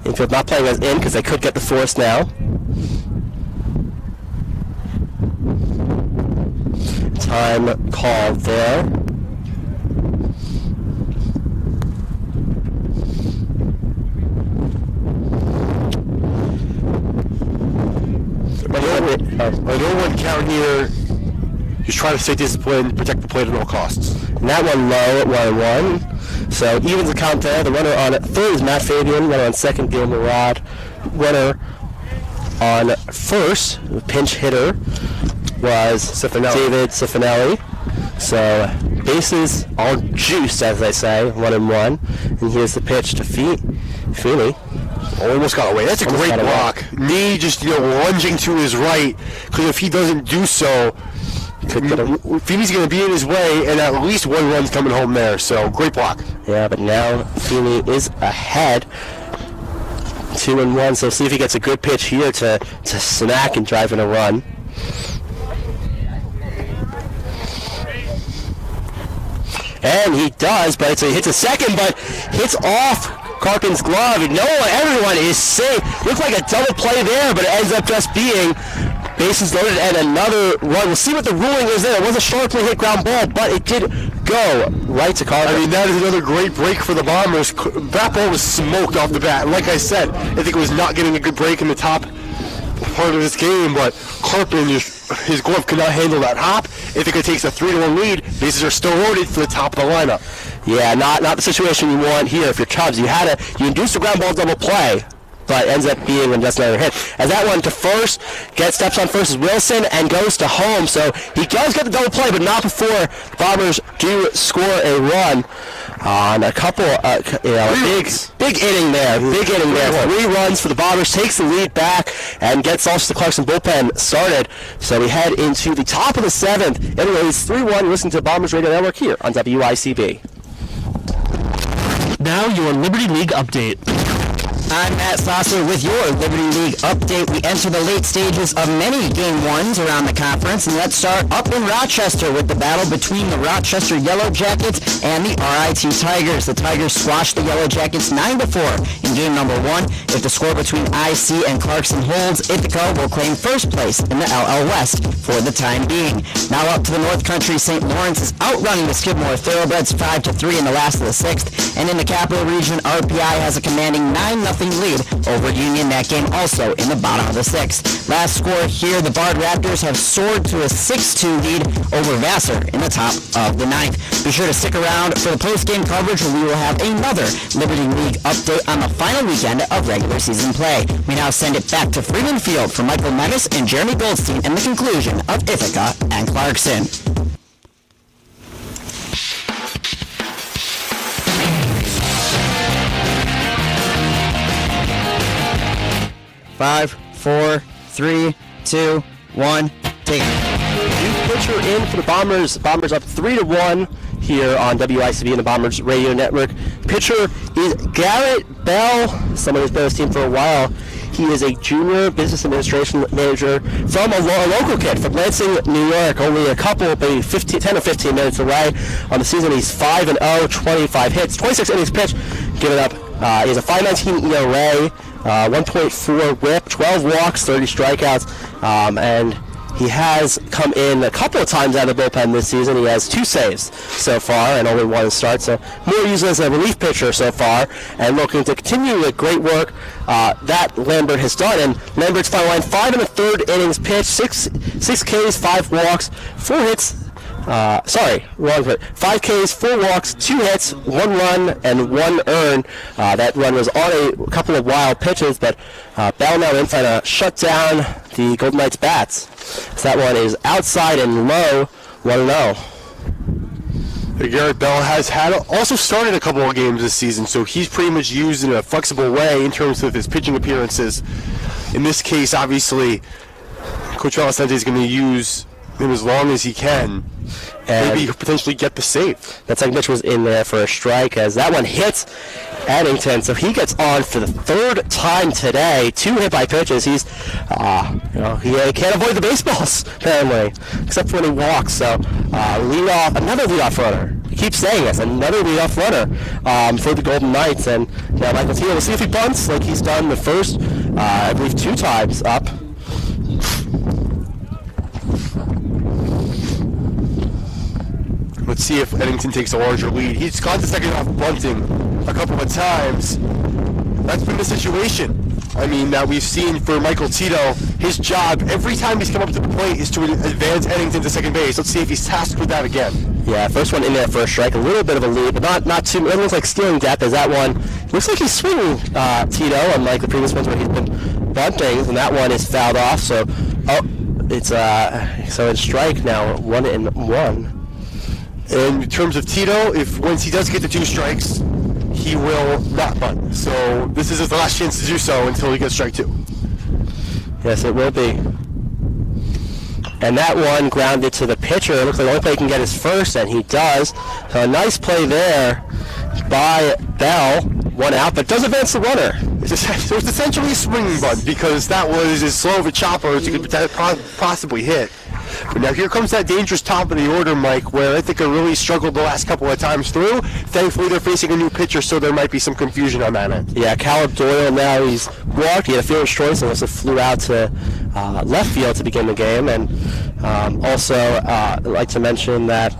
Infield not playing us in because they could get the force now. Time called there. A no-run count here. Just try to stay disciplined, protect the plate at all costs. And that one low at 1-1. So evens the count there. The runner on third is Matt Fabian. Runner on second, Gil Murad. Runner on first, the pinch hitter, was David Cifanelli. So bases all juiced, as they say, 1-1. And here's the pitch to Feeney. Almost got away. That's a great block. Knee just lunging to his right, because if he doesn't do so, Feeney's going to be in his way, and at least 1 run's coming home there. So great block. Yeah, but now Feeney is ahead, 2-1. So see if he gets a good pitch here to snack and drive in a run. And he does, but it's a hit to second, but hits off Karpin's glove. Everyone is safe. Looks like a double play there, but it ends up just being bases loaded and another run. We'll see what the ruling is there. It was a sharply hit ground ball, but it did go right to Karpin. I mean, that is another great break for the Bombers. That ball was smoked off the bat. And like I said, I think it was not getting a good break in the top part of this game, but Karpin just his glove could not handle that hop. Ithaca takes a 3-1 lead. Bases are still loaded for the top of the lineup. Yeah, not the situation you want here if you're Cubs. You induced a ground ball double play, but ends up being just another hit. As that one to first, steps on first is Wilson and goes to home. So he does get the double play, but not before the Bombers do score a run on a couple, big inning there. Big inning there. 3 runs for the Bombers, takes the lead back and gets also the Clarkson bullpen started. So we head into the top of the 7th. Anyways, 3-1. Listen to Bombers Radio Network here on WICB. Now your Liberty League update. I'm Matt Sasser with your Liberty League update. We enter the late stages of many Game 1s around the conference, and let's start up in Rochester with the battle between the Rochester Yellow Jackets and the RIT Tigers. The Tigers squashed the Yellow Jackets 9-4 in Game number 1. If the score between IC and Clarkson holds, Ithaca will claim first place in the LL West for the time being. Now up to the North Country, St. Lawrence is outrunning the Skidmore Thoroughbreds 5-3 in the last of the 6th, and in the Capital Region, RPI has a commanding 9-0 lead over Union. That game also in the bottom of the 6th. Last score here, the Bard Raptors have soared to a 6-2 lead over Vassar in the top of the 9th. Be sure to stick around for the post-game coverage where we will have another Liberty League update on the final weekend of regular season play. We now send it back to Freeman Field for Michael Mevis and Jeremy Goldstein and the conclusion of Ithaca and Clarkson. 5, 4, 3, 2, 1, take it. New pitcher in for the Bombers. Bombers up 3-1 here on WICB and the Bombers Radio Network. Pitcher is Garrett Bell, someone who's been on this team for a while. He is a junior business administration manager from a local kid from Lansing, New York, only a couple, maybe 10 or 15 minutes away on the season. He's 5-0, 25 hits, 26 innings pitched, given up. He has a 5.19 ERA, 1.4 whip, 12 walks, 30 strikeouts, and he has come in a couple of times out of the bullpen this season. He has 2 saves so far and only 1 start, so more used as a relief pitcher so far, and looking to continue the great work that Lambert has done. And Lambert's final line, 5 1/3 innings pitched, 6 Ks, 5 walks, 4 hits. Wrong foot. 5 Ks, 4 walks, 2 hits, 1 run, and 1 earn. That run was on a couple of wild pitches, but Bell now in trying to shut down the Golden Knights bats. So that one is outside and low, 1-0. Garrett Bell has also started a couple of games this season, so he's pretty much used in a flexible way in terms of his pitching appearances. In this case, obviously, Coach Alicante is going to use him as long as he can. And maybe potentially get the save. That second pitch was in there for a strike as that one hits Addington, so he gets on for the 3rd time today. 2 hit-by pitches. He's, he can't avoid the baseballs apparently, except for when he walks. So another leadoff runner. He keeps saying this, another leadoff runner for the Golden Knights. And now Michael Tito, we'll see if he bunts like he's done the first, I believe, 2 times up. Let's see if Eddington takes a larger lead. He's got the second off bunting a couple of times. That's been the situation. I mean, that we've seen for Michael Tito. His job, every time he's come up to the plate, is to advance Eddington to second base. Let's see if he's tasked with that again. Yeah, first one in there for a strike. A little bit of a lead, but not too. It looks like stealing depth as that one. Looks like he's swinging Tito, unlike the previous ones where he's been bunting, and that one is fouled off. So, it's a strike now, 1-1. In terms of Tito, once he does get the 2 strikes, he will not bunt. So this is his last chance to do so until he gets strike 2. Yes, it will be. And that one grounded to the pitcher. It looks like the only play he can get is first, and he does. So a nice play there by Bell. 1 out, but does advance the runner. So it's essentially a swinging bunt because that was as slow of a chopper as you could possibly hit. But now here comes that dangerous top of the order, Mike, where I think I really struggled the last couple of times through. Thankfully, they're facing a new pitcher, so there might be some confusion on that end. Yeah, Caleb Doyle now, he's walked. He had a fielder's choice and also flew out to left field to begin the game. And also, I'd like to mention that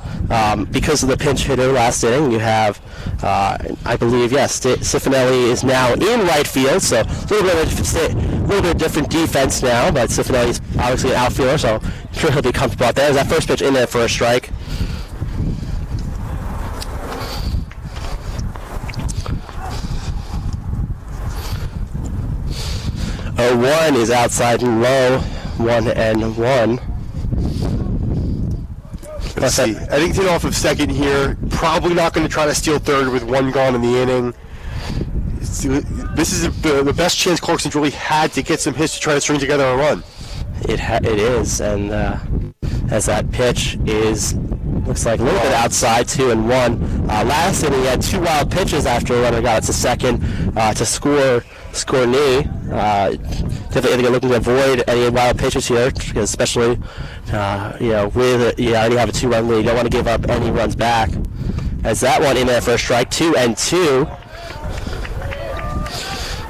because of the pinch hitter last inning, you have, I believe, yes, Cifanelli is now in right field, so a little bit of different defense now, but Cifanelli is obviously an outfielder, so sure he'll be comfortable out there. There's that first pitch in there for a strike. One is outside and low, 1-1. Let's see. Eddington off of second here. Probably not going to try to steal third with one gone in the inning. This is the best chance Clarkson's really had to get some hits to try to string together a run. It is, and as that pitch looks like a little bit outside, 2-1. Last inning, he had 2 wild pitches after a runner got it to second to score knee. Definitely looking to avoid any wild pitches here, because especially with you already have a 2-run lead. You don't want to give up any runs back. As that one in there for a strike, 2-2.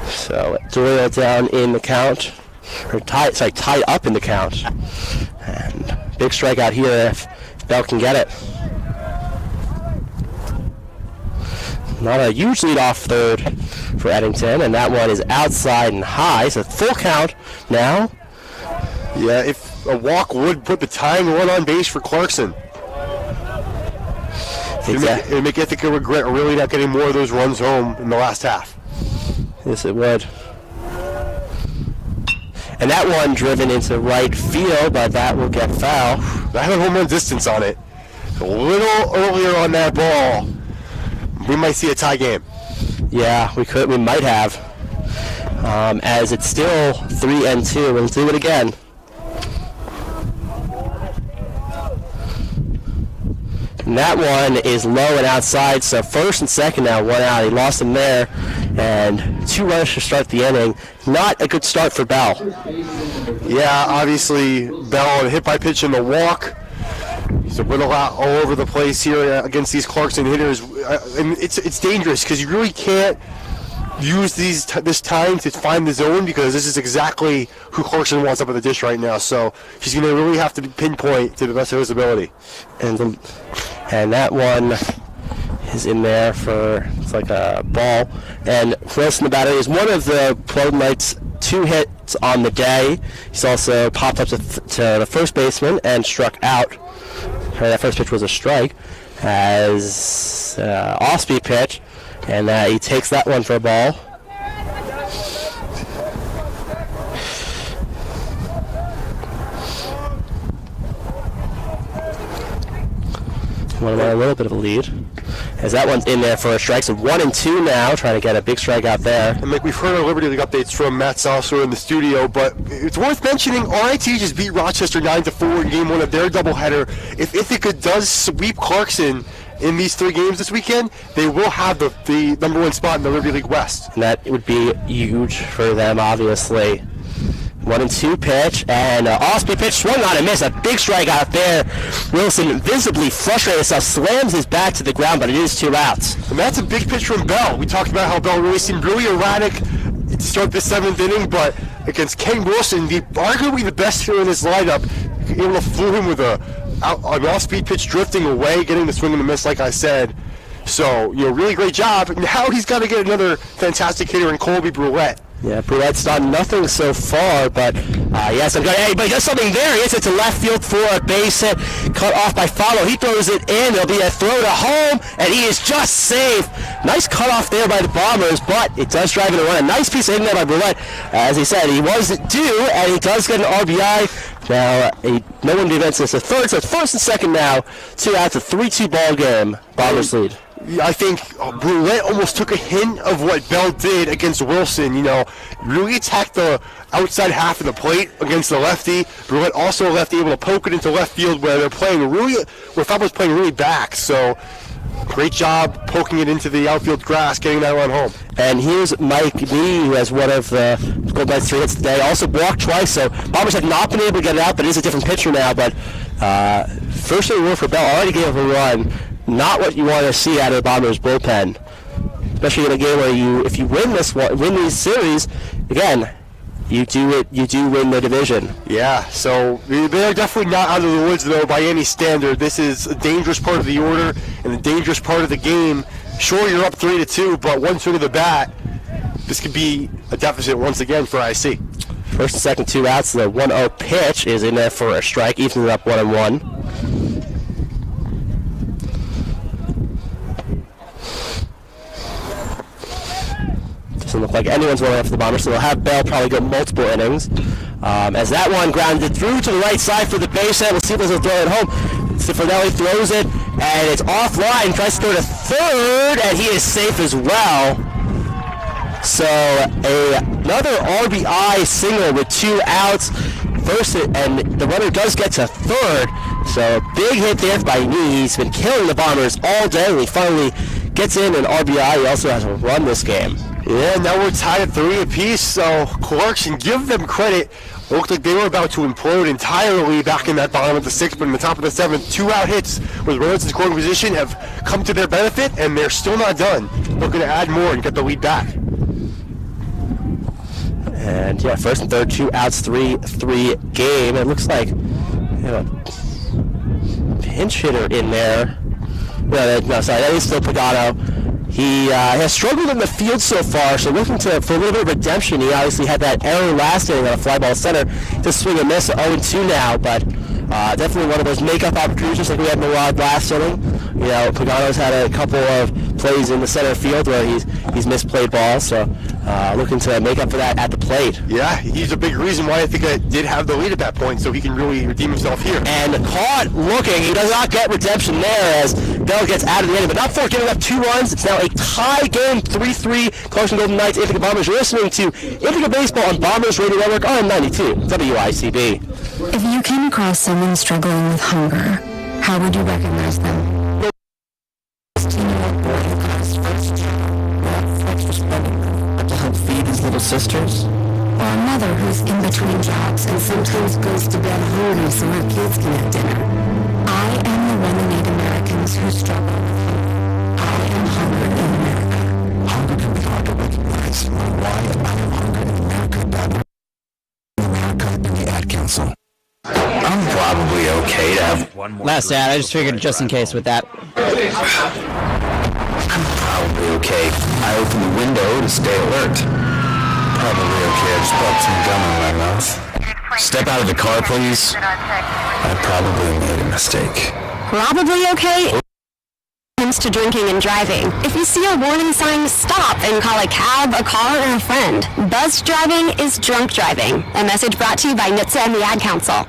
So Doyle down in the count, or tied up in the count, and big strikeout here if Bell can get it. Not a huge lead off third for Eddington, and that one is outside and high, so full count now. Yeah, if a walk would put the tying run on base for Clarkson. It would make Ithaca regret really not getting more of those runs home in the last half. Yes, it would. And that one driven into right field, but that will get foul. That had a home run distance on it. A little earlier on that ball, we might see a tie game. Yeah, we might have. As it's still 3-2. We'll do it again. And that one is low and outside, so first and second now, 1 out. He lost him there, and 2 runs to start the inning. Not a good start for Bell. Yeah, obviously, Bell on a hit by pitch in the walk. He's a little out all over the place here against these Clarkson hitters. And it's dangerous because you really can't use this time to find the zone, because this is exactly who Clarkson wants up at the dish right now. So he's going to really have to pinpoint to the best of his ability. And that one is in there for, it's like a ball. And Wilson, the batter, is one of the Plode Knights' 2 hits on the day. He's also popped up to the first baseman and struck out. That first pitch was a strike, as off-speed pitch, and he takes that one for a ball. A little bit of a lead, as that one's in there for a strike. So 1-2 now, trying to get a big strike out there. And we've heard our Liberty League updates from Matt Salser in the studio, but it's worth mentioning RIT just beat Rochester 9-4 in game 1 of their doubleheader. If Ithaca does sweep Clarkson in these 3 games this weekend, they will have the #1 spot in the Liberty League West. And that would be huge for them, obviously. 1-2 pitch, and off-speed pitch, swung on and missed. A big strike out there. Wilson visibly frustrated himself, slams his back to the ground, but it is 2 outs. And that's a big pitch from Bell. We talked about how Bell really seemed really erratic to start the 7th inning, but against Ken Wilson, arguably the best hitter in this lineup, able to fool him with an off-speed pitch drifting away, getting the swing and the miss, like I said. So, really great job. Now he's got to get another fantastic hitter in Colby Brulette. Yeah, Brulette's done nothing so far, but yes, but he does something there. He hits it to left field for a base hit, cut off by Follow. He throws it in. It'll be a throw to home, and he is just safe. Nice cut off there by the Bombers, but it does drive in a run. A nice piece of hitting there by Brulette. As he said, he was due, and he does get an RBI. Now, no one advances to third, so it's first and second now. 2 outs, a 3-2 ball game. Bombers lead. I think Brulette almost took a hint of what Bell did against Wilson. Really attacked the outside half of the plate against the lefty. Brulette also a lefty, able to poke it into left field where they're playing where Fabio's playing really back. So great job poking it into the outfield grass, getting that run home. And here's Mike Nee, who has one of the Gold Knights' 3 hits today. Also walked twice, so Bombers have not been able to get it out, but it is a different pitcher now. But first reward for Bell, already gave a run. Not what you want to see out of the Bombers bullpen, especially in a game where if you win these series, again, you do win the division. Yeah, so they're definitely not out of the woods though by any standard. This is a dangerous part of the order and a dangerous part of the game. Sure, you're up 3-2, but one swing of the bat, this could be a deficit once again for IC. First and second, 2 outs. The 1-0 pitch is in there for a strike, evening it up 1-1. Doesn't look like anyone's rolling after the Bombers, so they'll have Bell probably go multiple innings. As that one grounded through to the right side for the base hit. We'll see if they'll throw it home. Cifanelli throws it, and it's offline. Tries to throw to third, and he is safe as well. So another RBI single with 2 outs. First, and the runner does get to third. So big hit there by Nee. He's been killing the Bombers all day, and he finally gets in an RBI. He also has a run this game. Yeah, now we're tied at 3 apiece, so Clarkson, give them credit. It looked like they were about to implode entirely back in that bottom of the 6th, but in the top of the 7th, 2 out hits with runners in scoring position have come to their benefit, and they're still not done. Looking to add more and get the lead back. And yeah, first and third, 2 outs, 3-3 game. It looks like pinch hitter in there. No, sorry, that is still Pagano. He has struggled in the field so far, so looking for a little bit of redemption. He obviously had that error last inning on a fly ball center to swing and miss, 0-2 now, but definitely one of those make-up opportunities, just like we had Murad last inning. Pagano's had a couple of plays in the center field where he's misplayed balls, so looking to make up for that at the plate. Yeah, he's a big reason why I think I did have the lead at that point, so he can really redeem himself here. And caught looking. He does not get redemption there as Bell gets out of the inning, but not before giving up 2 runs. It's now a tie game, 3-3. Clarkson Golden Knights, Ithaca Bombers. You're listening to Ithaca Baseball on Bombers Radio Network on 92 WICB. If you came across someone struggling with hunger, how would you recognize them? To help feed his little sisters? Or a mother who's in between jobs and sometimes goes to bed hungry so her kids can have dinner. I am the 1 in 8 Americans who struggle with hunger. I am hunger in America. Hunger can be hard to recognize. Why I am hunger in America. America and the Ad Council. I'm probably okay to have one more. Last ad, I just figured just in case with that. I'm probably okay. I opened the window to stay alert. Probably okay. I just popped some gum in my mouth. Step out of the car, please. I probably made a mistake. Probably okay. Comes to drinking and driving. If you see a warning sign, stop and call a cab, a car, or a friend. Buzzed driving is drunk driving. A message brought to you by NHTSA and the Ad Council.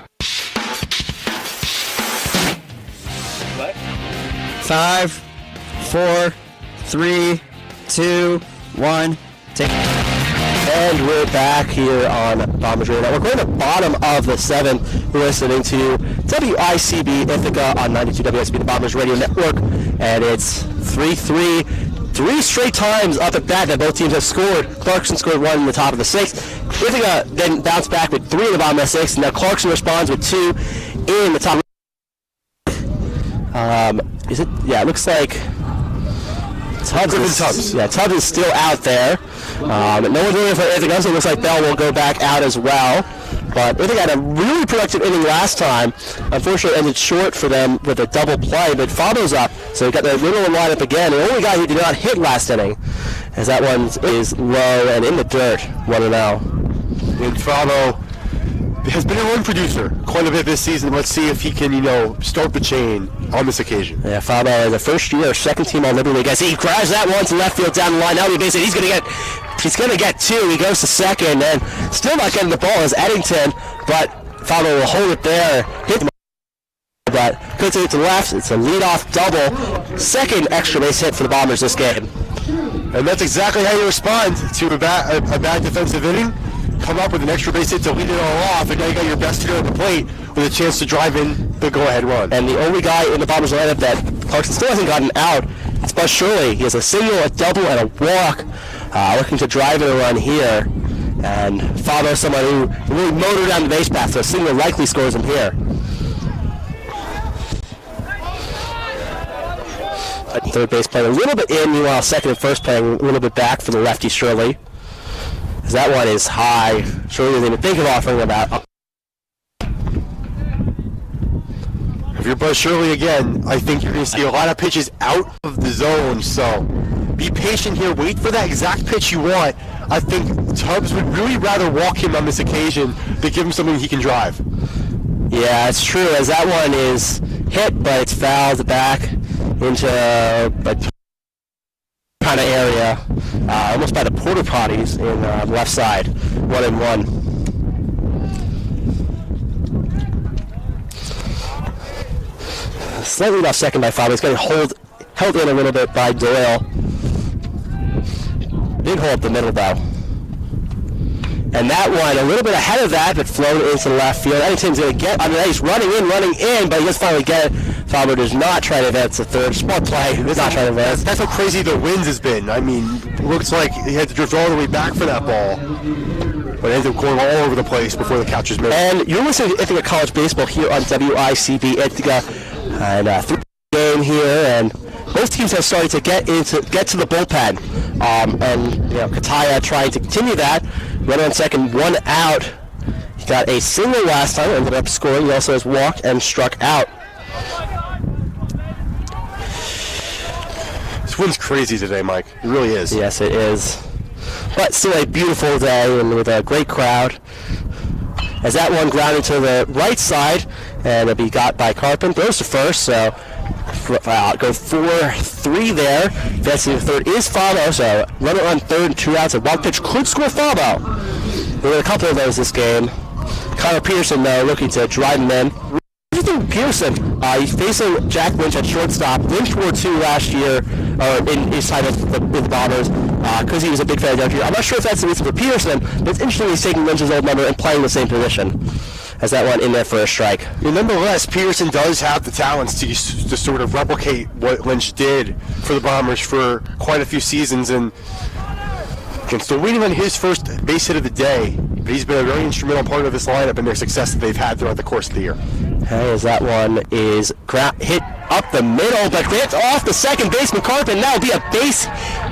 5, 4, 3, 2, 1, take. And we're back here on Bombers Radio Network. We're in the bottom of the 7th. We're listening to WICB Ithaca on 92 WICB, the Bombers Radio Network. And it's 3-3. 3 straight times up at bat that both teams have scored. Clarkson scored 1 in the top of the 6th. Ithaca then bounced back with 3 in the bottom of the 6th. And now Clarkson responds with 2 in the top. It looks like Tubbs is still out there. No one's waiting for Ithaca, so it looks like Bell will go back out as well. But Ithaca had a really productive inning last time. Unfortunately, it ended short for them with a double play, but Fabo's up, so he got the middle of the lineup again. The only guy who did not hit last inning, as that one is low and in the dirt, 1-0. And Fabo has been a run producer quite a bit this season. Let's see if he can, start the chain on this occasion. Yeah, Fabo is a first-year, second-team All-Liberty League. As he grabs that one to left field down the line. Now he's going to get 2. He goes to second and still not getting the ball as Eddington, but Fabo will hold it there. Hit but good to the left. It's a leadoff double. Second extra base hit for the Bombers this game. And that's exactly how you respond to a bad defensive inning. Come up with an extra base hit to lead it all off, and now you got your best hitter at the plate with a chance to drive in the go-ahead run. And the only guy in the Bombers lineup that Clarkson still hasn't gotten out is Buzz Shirley. He has a single, a double, and a walk, looking to drive in a run here. And Fabo is someone who really motored down the base path, so a single likely scores him here. Third base playing a little bit in, meanwhile second and first playing a little bit back for the lefty Shirley. That one is high. Shirley didn't even think of offering about. If you're Buzz Shirley again, I think you're going to see a lot of pitches out of the zone. So be patient here. Wait for that exact pitch you want. I think Tubbs would really rather walk him on this occasion than give him something he can drive. Yeah, it's true, as that one is hit, but it's fouled back into a kind of area, almost by the porta potties in the left side, 1-1. Slightly off second by Fabio. He's getting held in a little bit by Doyle. Big hole up the middle, though. And that one, a little bit ahead of that, but floated into the left field. Eddington's going to get, he's running in, but he does finally get it. Fabio does not try to advance the third. Smart play. He does not try to advance. That's how crazy the winds has been. I mean, it looks like he had to drift all the way back for that ball. But it ended up going all over the place before the catcher's miss. And you're listening to Ithaca College Baseball here on WICB Ithaca. And through the game here, and both teams have started to get to the bullpen. And Kataya trying to continue that. Runner on second, one out. He got a single last time, ended up scoring. He also has walked and struck out. This wind's crazy today, Mike. It really is. Yes, it is. But still a beautiful day and with a great crowd. As that one grounded to the right side, and it'll be got by Carpin. Throws to first, so go 4-3 there. That's the third is Fabo, so runner on third and 2 outs. A wild pitch could score Fabo. There were a couple of those this game. Connor Peterson, though, looking to drive him in. Pearson, he's facing Jack Lynch at shortstop. Lynch wore 2 last year, in his time with the Bombers, because he was a big fan of here. I'm not sure if that's the reason for Pearson, but it's interesting he's taking Lynch's old number and playing the same position. As that one in there for a strike. Yeah, nonetheless, Pearson does have the talents to sort of replicate what Lynch did for the Bombers for quite a few seasons, and still waiting on his first base hit of the day. But he's been a very instrumental part of this lineup and their success that they've had throughout the course of the year. Okay, as that one is hit up the middle, but hit off the second baseman Carpin. That'll be a base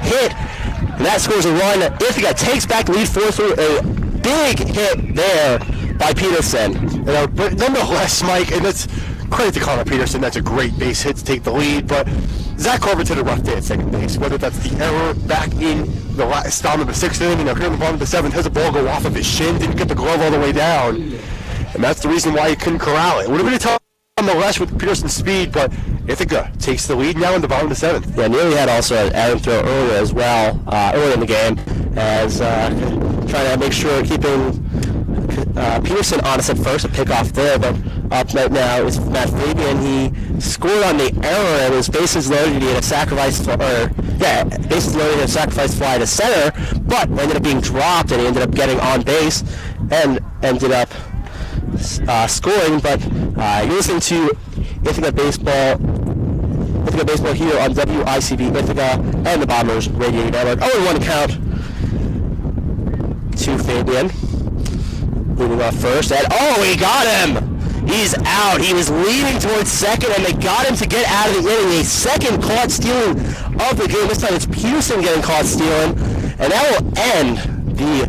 hit, and that scores a run. Ithaca takes back the lead 4-3. A big hit there by Peterson. But nonetheless, Mike, and that's credit to Connor Peterson. That's a great base hit to take the lead. But Zach Corbett had a rough day at second base. Whether that's the error back in the last time of the 6th inning, here in the bottom of the 7th, has a ball go off of his shin, didn't get the glove all the way down, and that's the reason why he couldn't corral it. It would have been a tough nonetheless with Peterson's speed, but Ithaca takes the lead now in the bottom of the 7th. Yeah, nearly had also an errant throw earlier as well, early in the game, as trying to make sure keeping Peterson honest at first, a pickoff there, but up right now is Matt Fabian. He scored on the error and was bases loaded. He had a sacrifice bases loaded and a sacrifice fly to center, but ended up being dropped, and he ended up getting on base and ended up scoring. But you're listening to Ithaca Baseball here on WICB Ithaca and the Bombers Radio Network. 0-1 count to Fabian. Moving off first, and he got him! He's out. He was leading towards second, and they got him to get out of the inning. A second caught stealing of the game. This time it's Peterson getting caught stealing, and that will end the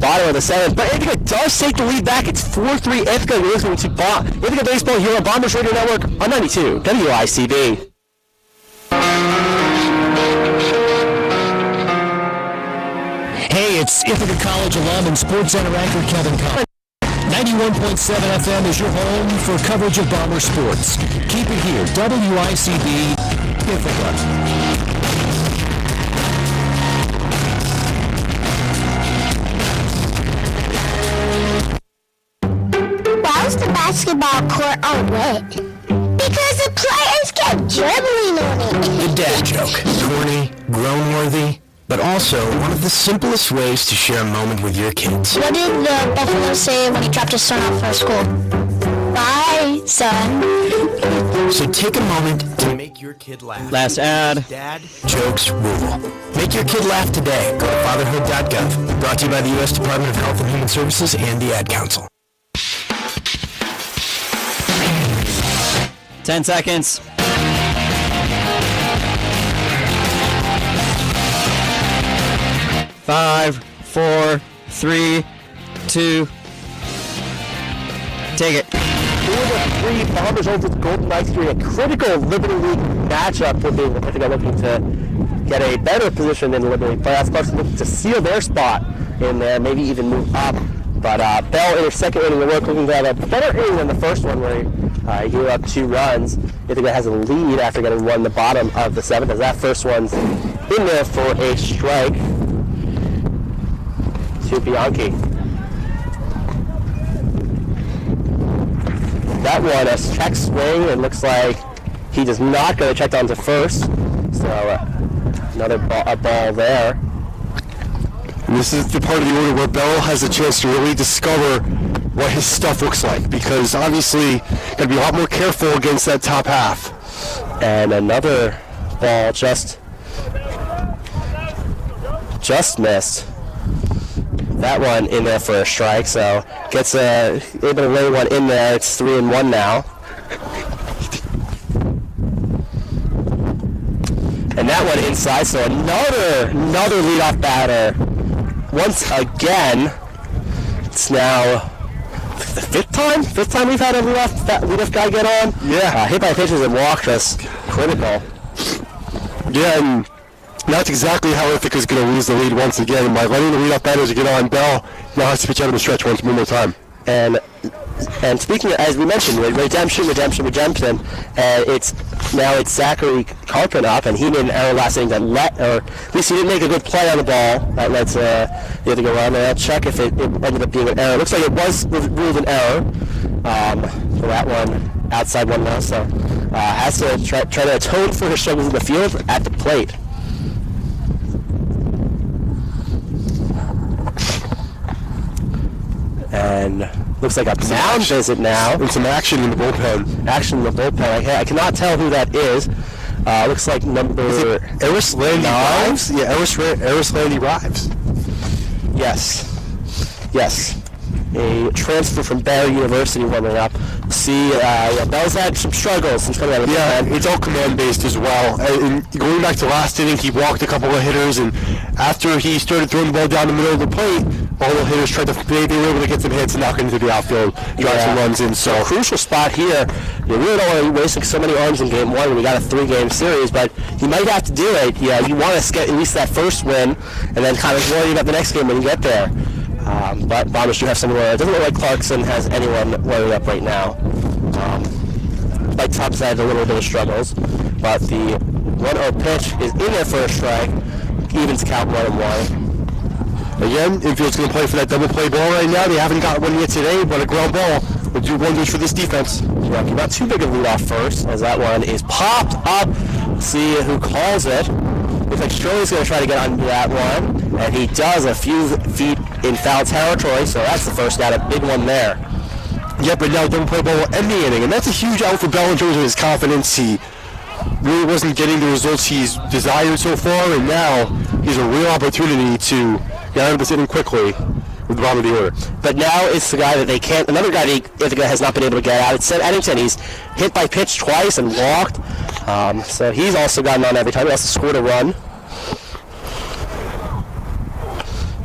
bottom of the 7th. But Ithaca does take the lead back. It's 4-3 Ithaca. You're listening to Ithaca Baseball here on Bombers Radio Network on 92 WICB. Hey, it's Ithaca College alum and Sports Center anchor Kevin Cobb. 91.7 FM is your home for coverage of Bomber sports. Keep it here, WICB Ithaca. Why was the basketball court all wet? Because the players kept dribbling on it. The dad joke. Corny, grown-worthy, but also one of the simplest ways to share a moment with your kids. What did the buffalo say when he dropped his son off for school? Bye, son. So take a moment to make your kid laugh. Last ad. Dad jokes rule. Make your kid laugh today. Go to fatherhood.gov. Brought to you by the U.S. Department of Health and Human Services and the Ad Council. 10 seconds. Five, 4, 3, 2. Take it. 4-3 Bombers over the Golden Knights during a critical Liberty League matchup with Ithaca looking to get a better position in the Liberty playoffs. Clarkson looking to seal their spot in there, maybe even move up. But Bell in her second inning of work looking to have a better inning than the first one where he gave up 2 runs. Ithaca has a lead after getting 1 in the bottom of the 7th, as that first one's in there for a strike to Bianchi. That one, a check swing, and looks like he does not go check down to first. So another ball there. And this is the part of the order where Bell has a chance to really discover what his stuff looks like, because obviously got to be a lot more careful against that top half. And another ball just missed. That one in there for a strike, so gets able to lay one in there. It's 3-1 now. And that one inside, so another leadoff batter. Once again, it's now the fifth time we've had a leadoff guy get on. Yeah. Hit by pitches and walk, just critical. Yeah, and that's exactly how Ithaca is going to lose the lead once again. By letting the leadoff batters get on, Bell now has to pitch out of the stretch one more time. And speaking of, as we mentioned, redemption. It's Zachary Carpin up, and he made an error last inning that or at least he didn't make a good play on the ball that lets the Ithaca run. And I'll check if it ended up being an error. It looks like it was ruled an error for that one, outside one now. So has to try to atone for his struggles in the field at the plate. And looks like a mound visit now. And some action in the bullpen. I cannot tell who that is. Looks like number... Is it Eris Landy Rives? Yeah, Eris Landy Rives. Yes. A transfer from Barry University warming up. See, Bell's had some struggles since coming out of the bullpen. It's all command-based as well. And going back to last inning, he walked a couple of hitters, and after he started throwing the ball down the middle of the plate, all the hitters they were able to get some hits and knock into the outfield, drive some runs in. So crucial spot here. You really don't want to be wasting so many arms in game one. We got a 3-game series, but you might have to do it. Yeah, you want to get at least that first win, and then kind of worry about the next game when you get there. But Bombers do have someone. It doesn't look like Clarkson has anyone worried up right now. Like Tom's had a little bit of struggles, but the 1-0 pitch is in there for a strike. Evens count 1-1. Again, infield's going to play for that double play ball right now. They haven't got one yet today, but a ground ball will do wonders for this defense. Yeah, not too big a lead off first, as that one is popped up. See who calls it. Looks like Stroley's going to try to get onto that one, and he does a few feet in foul territory, so that's the first out, a big one there. Yeah, but now double play ball will end the inning, and that's a huge out for Bell in terms of his confidence. He really wasn't getting the results he's desired so far, and now he's a real opportunity to get out of this inning quickly with the bottom of the order. But now it's the guy that they can't, another guy that Ithaca has not been able to get out. It's Seth Eddington. He's hit by pitch twice and walked, so he's also gotten on every time. He also scored a run.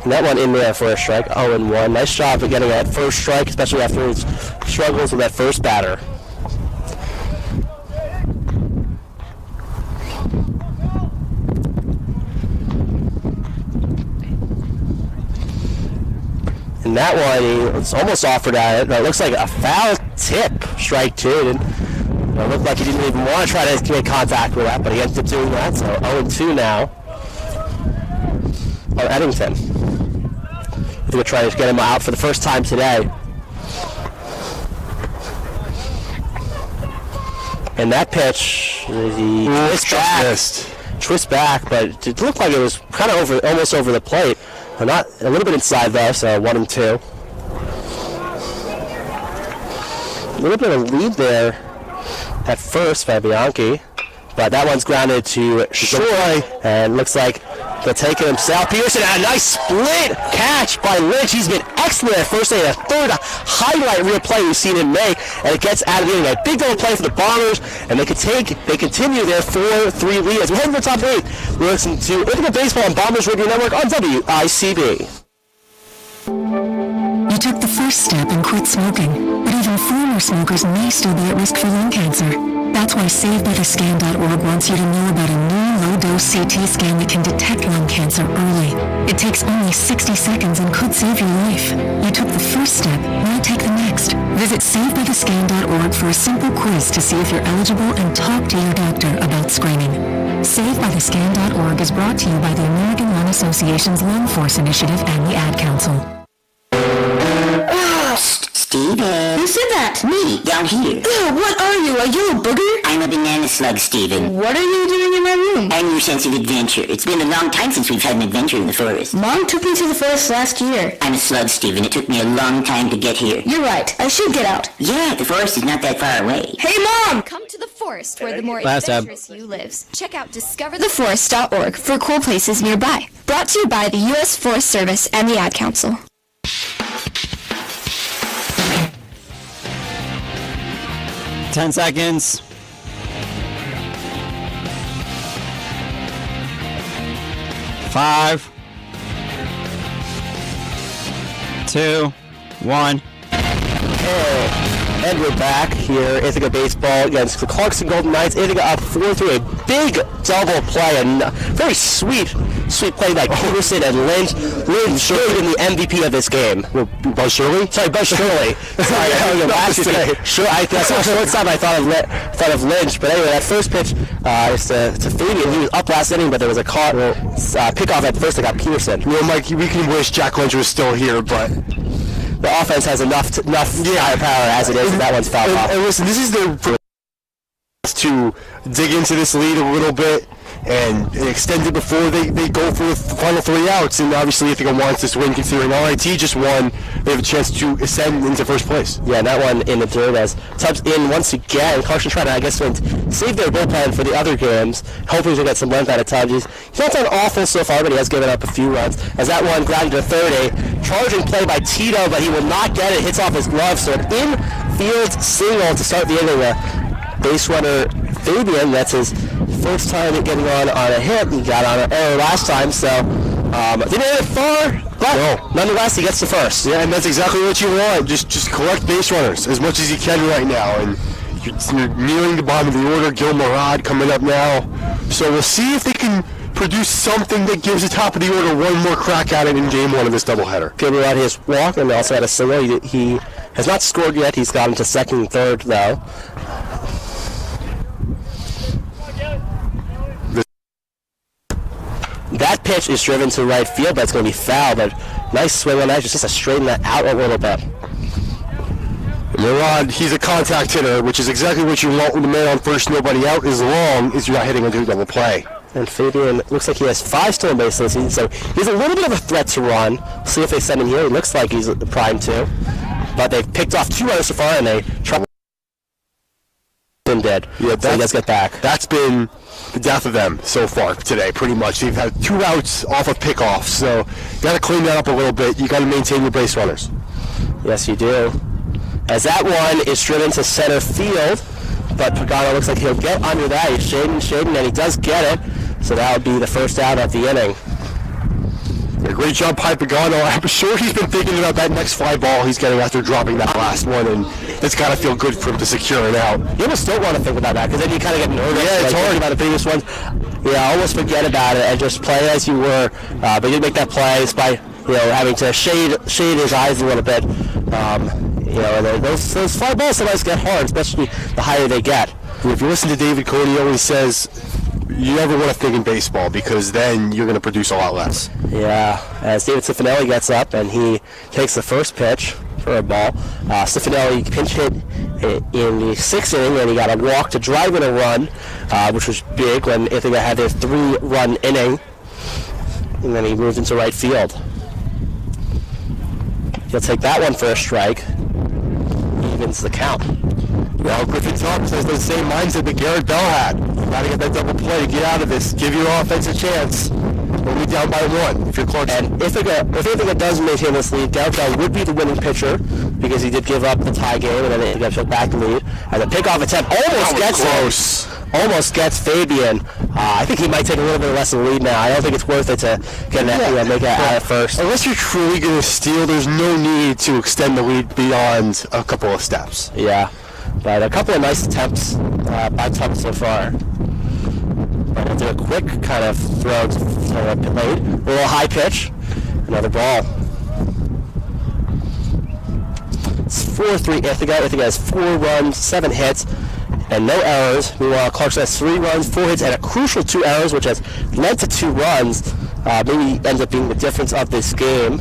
And that one in there for a strike, 0-1. Nice job of getting that first strike, especially after his struggles with that first batter. And that one, it's almost offered at it. It looks like a foul tip, strike 2. It looked like he didn't even want to try to make contact with that, but he ended up doing that, so 0-2 now. Or Eddington. We're trying to get him out for the first time today. And that pitch, he twist back, but it looked like it was kind of almost over the plate. Not a little bit inside though, so 1-2. A little bit of a lead there at first by Bianchi, but that one's grounded to Shore, and looks like they'll take it himself. Peterson had a nice split catch by Lynch. He's been excellent at first inning. A third highlight reel play we've seen him make, and it gets out of the inning. A big double play for the Bombers, and they continue their 4-3 lead. As we head to the top 8, we're listening to Ithaca Baseball on Bombers Radio Network on WICB. You took the first step and quit smoking, but even former smokers may still be at risk for lung cancer. That's why SaveByTheScan.org wants you to know about a new low-dose CT scan that can detect lung cancer early. It takes only 60 seconds and could save your life. You took the first step, now take the next. Visit SaveByTheScan.org for a simple quiz to see if you're eligible and talk to your doctor about screening. SaveByTheScan.org is brought to you by the American Lung Association's Lung Force Initiative and the Ad Council. Steven. Who said that? Me, down here. Ugh, what are you, a yellow booger? I'm a banana slug, Steven. What are you doing in my room? I'm your sense of adventure. It's been a long time since we've had an adventure in the forest. Mom took me to the forest last year. I'm a slug, Steven. It took me a long time to get here. You're right. I should get out. Yeah, the forest is not that far away. Hey, Mom! Come to the forest where the more Last tab. adventurous you lives. Check out discovertheforest.org for cool places nearby. Brought to you by the U.S. Forest Service and the Ad Council. 10 seconds. 5, 2, 1. And we're back here, Ithaca baseball against the Clarkson Golden Knights. Ithaca up 4-3, a big double play, and very sweet play by Peterson and Lynch. Lynch should have been the MVP of this game. Buzz Shirley? Sorry, Buzz Shirley. Sorry, I saw shortstop, I thought of Lynch, but anyway, that first pitch is to Fabian. He was up last inning, but there was a pickoff at first that got Peterson. You know, Mike, we can wish Jack Lynch was still here, but the offense has enough firepower as it is, and that one's fouled off. And listen, this is their to dig into this lead a little bit and extend it before they go for the final 3 outs. And obviously, Ithaca wants this win, considering RIT just won. They have a chance to ascend into first place. Yeah, and that one in the third as Tubbs in once again. Clarkson trying to, I guess, save their bullpen for the other games. Hopefully, they'll get some length out of Tubbs. He's not done awful so far, but he has given up a few runs. As that one grounded to third, a charging play by Tito, but he will not get it. Hits off his glove, so an infield single to start the inning. Base runner Fabian, that's his first time getting on a hit. He got on an error last time, so didn't hit it far, but nonetheless he gets to first. Yeah, and that's exactly what you want. Just collect base runners as much as you can right now, and you're nearing the bottom of the order. Gil Murad coming up now, so we'll see if they can produce something that gives the top of the order one more crack at it in game one of this doubleheader. Gil Murad his walk and also had a single. He has not scored yet. He's gotten to second and third though. That pitch is driven to right field, but it's going to be foul. But nice swing on that, just to straighten that out a little bit. Murad, he's a contact hitter, which is exactly what you want with the man on first, nobody out, as long as you're not hitting into a double play. And Fabian looks like he has 5 stolen bases this season, so he's a little bit of a threat to run. See if they send him here. He looks like he's the prime too. But they've picked off 2 runners so far, and they try him dead. Yeah, so he does get back. That's been the death of them so far today, pretty much. They've had 2 outs off of pickoffs, so you got to clean that up a little bit. You got to maintain your base runners. Yes, you do. As that one is driven to center field, but Pagano looks like he'll get under that. He's shading, and he does get it. So that would be the first out of the inning. Yeah, great job, Pi Pagano. I'm sure he's been thinking about that next fly ball he's getting after dropping that last one, and it's got to feel good for him to secure it out. You almost don't want to think about that, because then you kind of get nervous. Yeah, it's hard about the previous ones. Yeah, almost forget about it and just play as you were. But you make that play despite having to shade his eyes a little bit. And those fly balls sometimes get hard, especially the higher they get. If you listen to David Cody, he always says you never want to think in baseball, because then you're going to produce a lot less. Yeah, as David Cifanelli gets up and he takes the first pitch for a ball. Cifanelli pinch hit in the 6th inning, and he got a walk to drive in a run, which was big when Ithaca had their 3-run inning, and then he moved into right field. He'll take that one for a strike. Evens the count. Well, Griffin Thomas has the same mindset that Garrett Bell had. You got to get that double play to get out of this. Give your offense a chance. We'll be down by 1 if you're Clarkson. And if Ithaca does maintain this lead, Garrett Bell would be the winning pitcher, because he did give up the tie game, and then Ithaca took back the lead. And the pickoff attempt almost gets Fabian. I think he might take a little bit less of a lead now. I don't think it's worth it to make it out at first. Unless you're truly going to steal, there's no need to extend the lead beyond a couple of steps. Yeah. But a couple of nice attempts by Tuck so far. But we'll do a quick kind of throw to the plate. A little high pitch. Another ball. It's 4-3 Ithaca. Ithaca has 4 runs, 7 hits, and no errors. Meanwhile, Clarkson has 3 runs, 4 hits, and a crucial 2 errors, which has led to 2 runs. Maybe ends up being the difference of this game.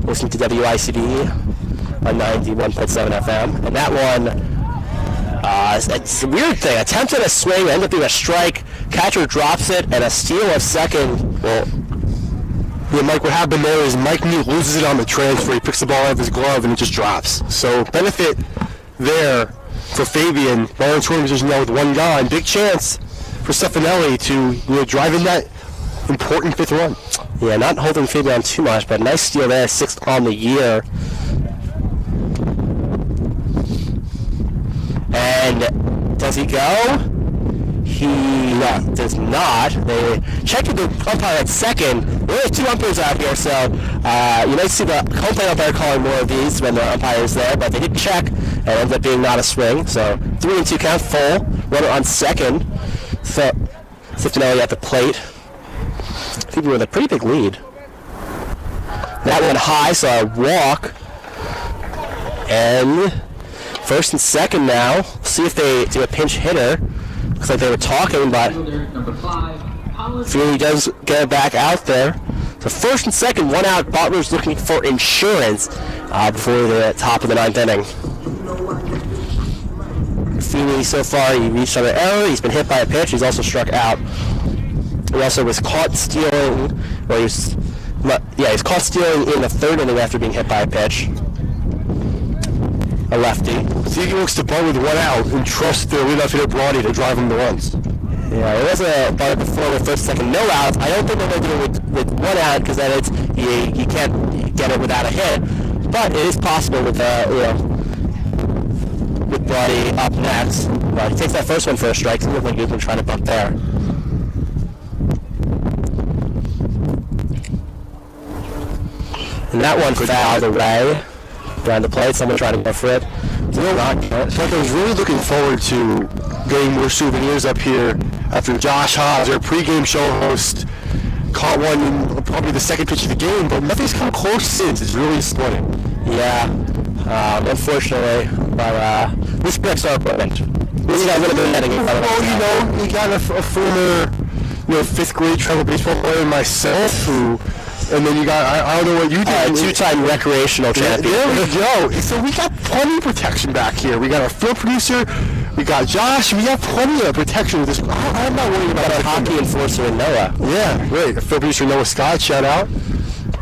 Listening to WICB on 91.7 FM. And that one, it's a weird thing. Attempted a swing, ended up being a strike. Catcher drops it, and a steal of second. Well, yeah, Mike, what happened there is Mike Neal loses it on the transfer. He picks the ball out of his glove, and it just drops. So benefit there for Fabian. Ball in scoring position now with 1 guy. And big chance for Stefanelli to drive in that important 5th run. Yeah, not holding Fabian too much, but nice steal there, 6th on the year. And does he go? He does not. They checked with the umpire at second. There are 2 umpires out here, so you might see the home plate umpire calling more of these when the umpire is there, but they did check and ended up being not a swing. So 3-2 count, full. Runner on second. So Stefanelli at the plate. I think we're with a pretty big lead. That went high, so a walk. And first and second now. See if they do a pinch hitter. Looks like they were talking, but Feeney does get it back out there. So first and second, 1 out. Butler's looking for insurance before the top of the 9th inning. Feeney so far, he reached on an error. He's been hit by a pitch. He's also struck out. He also was caught stealing. Well, he's caught stealing in the 3rd inning after being hit by a pitch. A lefty. See, he looks to bunt with 1 out and trust the leadoff hitter Brody to drive him the runs. Yeah, there was a bunt before the 1st, 2nd, no outs. I don't think they're going to do it with 1 out because then it's you can't get it without a hit. But it is possible with with Brody up next. But he takes that first one for a strike. So it looks like he's been trying to bunt there. And that one fouled away. Behind the plate, someone trying to go for it. I was really looking forward to getting more souvenirs up here after Josh Hobbs, our pregame show host, caught one in probably the 2nd pitch of the game, but nothing's come close since. It's really stunning. Yeah, unfortunately, but this breaks our equipment. We got a little bit of netting. Well, you got a former 5th grade travel baseball player and myself who. And then you got, I don't know what you did. 2-time recreational champion. There we go. So we got plenty of protection back here. We got our field producer, we got Josh, we got plenty of protection with this. I'm not worried about our hockey enforcer in Noah. Yeah, great. Field producer Noah Scott, shout out.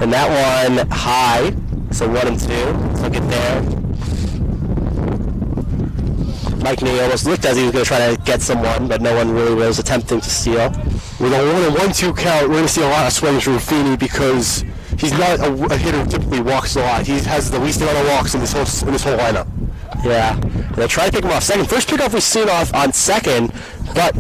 And that one high, so 1-2. Look at there. Mike Neal almost looked as he was going to try to get someone, but no one really was attempting to steal. With a 1-2 count, we're going to see a lot of swings from Feeney because he's not a hitter who typically walks a lot. He has the least amount of walks in this whole lineup. Yeah, and they try to pick him off second. First pickoff we've seen off on second, but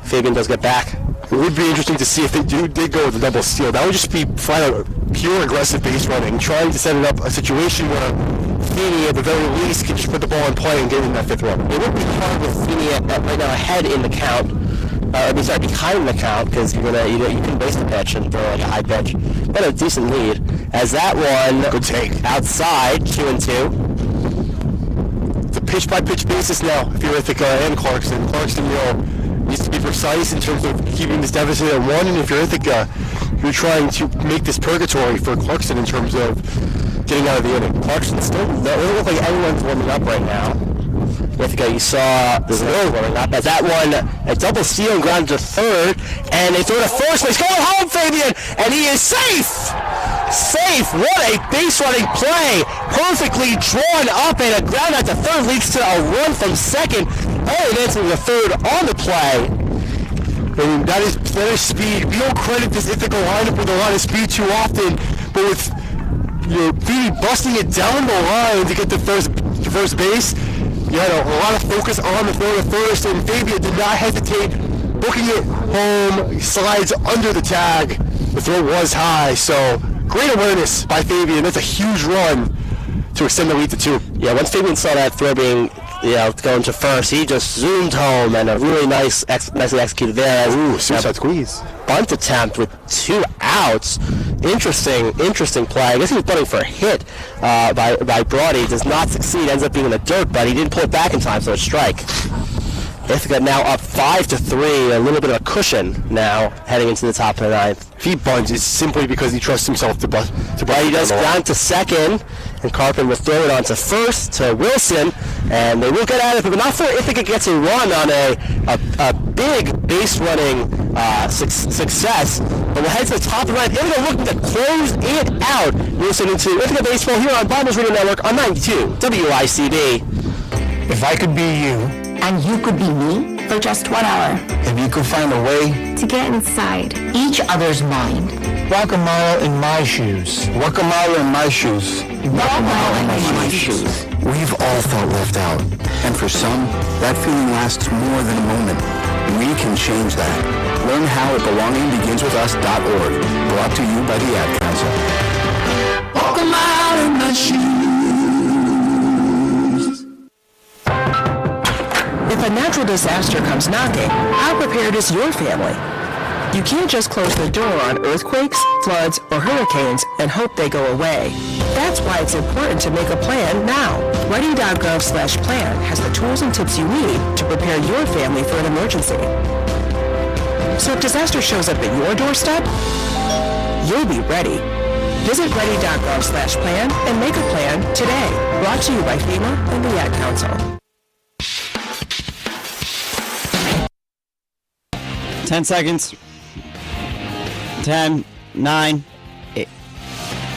Fabian does get back. It would be interesting to see if they did go with a double steal. That would just be flat out pure aggressive base running, trying to set it up a situation where Feeney at the very least can just put the ball in play and get in that 5th run. It would be hard with Feeney right now ahead in the count. Behind the count because you can base the pitch and throw like a high pitch, but a decent lead. As that one good take outside 2-2. It's a pitch-by-pitch basis now. If you're Ithaca and Clarkson, needs to be precise in terms of keeping this deficit at 1, and if you're Ithaca, you're trying to make this purgatory for Clarkson in terms of getting out of the inning. Clarkson still doesn't look like anyone's warming up right now. Ithaca, you saw the Zills warming up. As that one, a double steal and ground to 3rd, and they throw to first. He's going home, Fabian, and he is safe! Safe! What a base running play! Perfectly drawn up, and a ground out to 3rd leads to a run from 2nd. Only advancing to 3rd on the play. I mean, that is speed. We don't credit this Ithaca lineup with a lot of speed too often, but with Feeney busting it down the line to get to first base, you had a lot of focus on the throw to first, and Fabian did not hesitate, booking it home, slides under the tag. The throw was high, so great awareness by Fabian. That's a huge run to extend the lead to 2. Yeah, once Fabian saw that throw being going to first. He just zoomed home, and a really nicely executed there. Ooh, suicide squeeze. Bunt attempt with 2 outs. Interesting play. I guess he was bunting for a hit by Brody. Does not succeed. Ends up being in the dirt, but he didn't pull it back in time, so a strike. Ithaca now up 5-3. A little bit of a cushion now heading into the top of the 9th. If he bunts, it's simply because he trusts himself to bunt. He does ground to second, and Carpenter will throw it on to first to Wilson, and they will get at it, but not for Ithaca gets a run on a big base running success. But we'll head to the top of the 9th. Ithaca looking to close it out. You're listening to Ithaca Baseball here on Bombers Radio Network on 92 WICB. If I could be you, and you could be me for just 1 hour. if you could find a way To get inside each other's mind. walk a mile in my shoes. Walk a mile in my shoes. Walk a mile in my shoes. We've all felt left out, and for some, that feeling lasts more than a moment. We can change that. Learn how at belongingbeginswithus.org. Brought to you by the Ad Council. Walk a mile in my shoes. If a natural disaster comes knocking, how prepared is your family? You can't just close the door on earthquakes, floods, or hurricanes and hope they go away. That's why it's important to make a plan now. Ready.gov/plan has the tools and tips you need to prepare your family for an emergency. So if disaster shows up at your doorstep, you'll be ready. Visit ready.gov/plan and make a plan today. Brought to you by FEMA and the Ad Council. 10 seconds. 10, 9,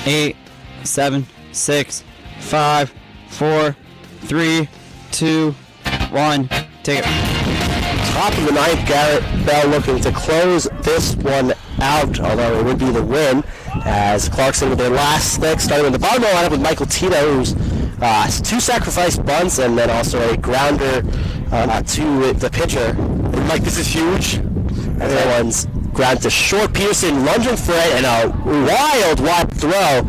8, 7, 6, 5, 4, 3, 2, 1. Take it. Top of the 9th, Garrett Bell looking to close this one out, although it would be the win, as Clarkson with their last stick, starting in the bottom of the lineup with Michael Tito, who's 2 sacrifice bunts and then also a grounder to the pitcher. And Mike, this is huge. And that one's ground to short. Peterson lunging for it, and a wild throw.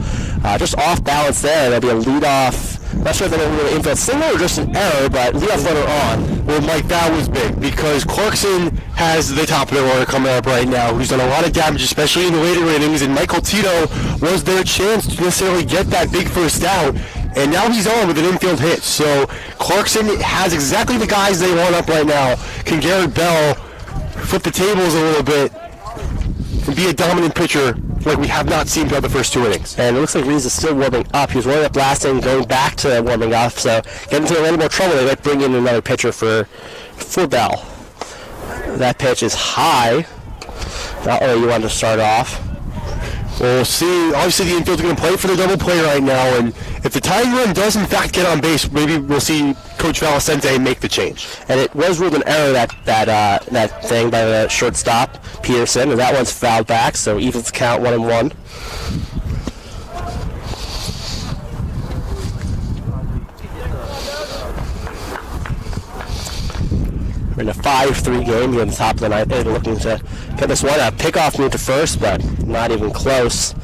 Just off balance there. There'll be a leadoff. Not sure if that'll be an infield single or just an error, but leadoff runner on. Well, Mike, that was big because Clarkson has the top of the order coming up right now, who's done a lot of damage, especially in the later innings, and Michael Tito was their chance to necessarily get that big first out. And now he's on with an infield hit. So Clarkson has exactly the guys they want up right now. Can Garrett Bell flip the tables a little bit and be a dominant pitcher like we have not seen throughout the first 2 innings? And it looks like Reese is still warming up. He was warming up last inning, going back to warming up. So getting into a little more trouble. They might bring in another pitcher for Bell. That pitch is high. Not where you want to start off. We'll see. Obviously, the infield's going to play for the double play right now, and if the tying run does in fact get on base, maybe we'll see Coach Valicente make the change. And it was ruled an error that thing by the shortstop Peterson, and that one's fouled back, so evens the count 1-1. We're in a 5-3 game here on the top of the 9th. They're looking to get this one. A pickoff move to first, but not even close.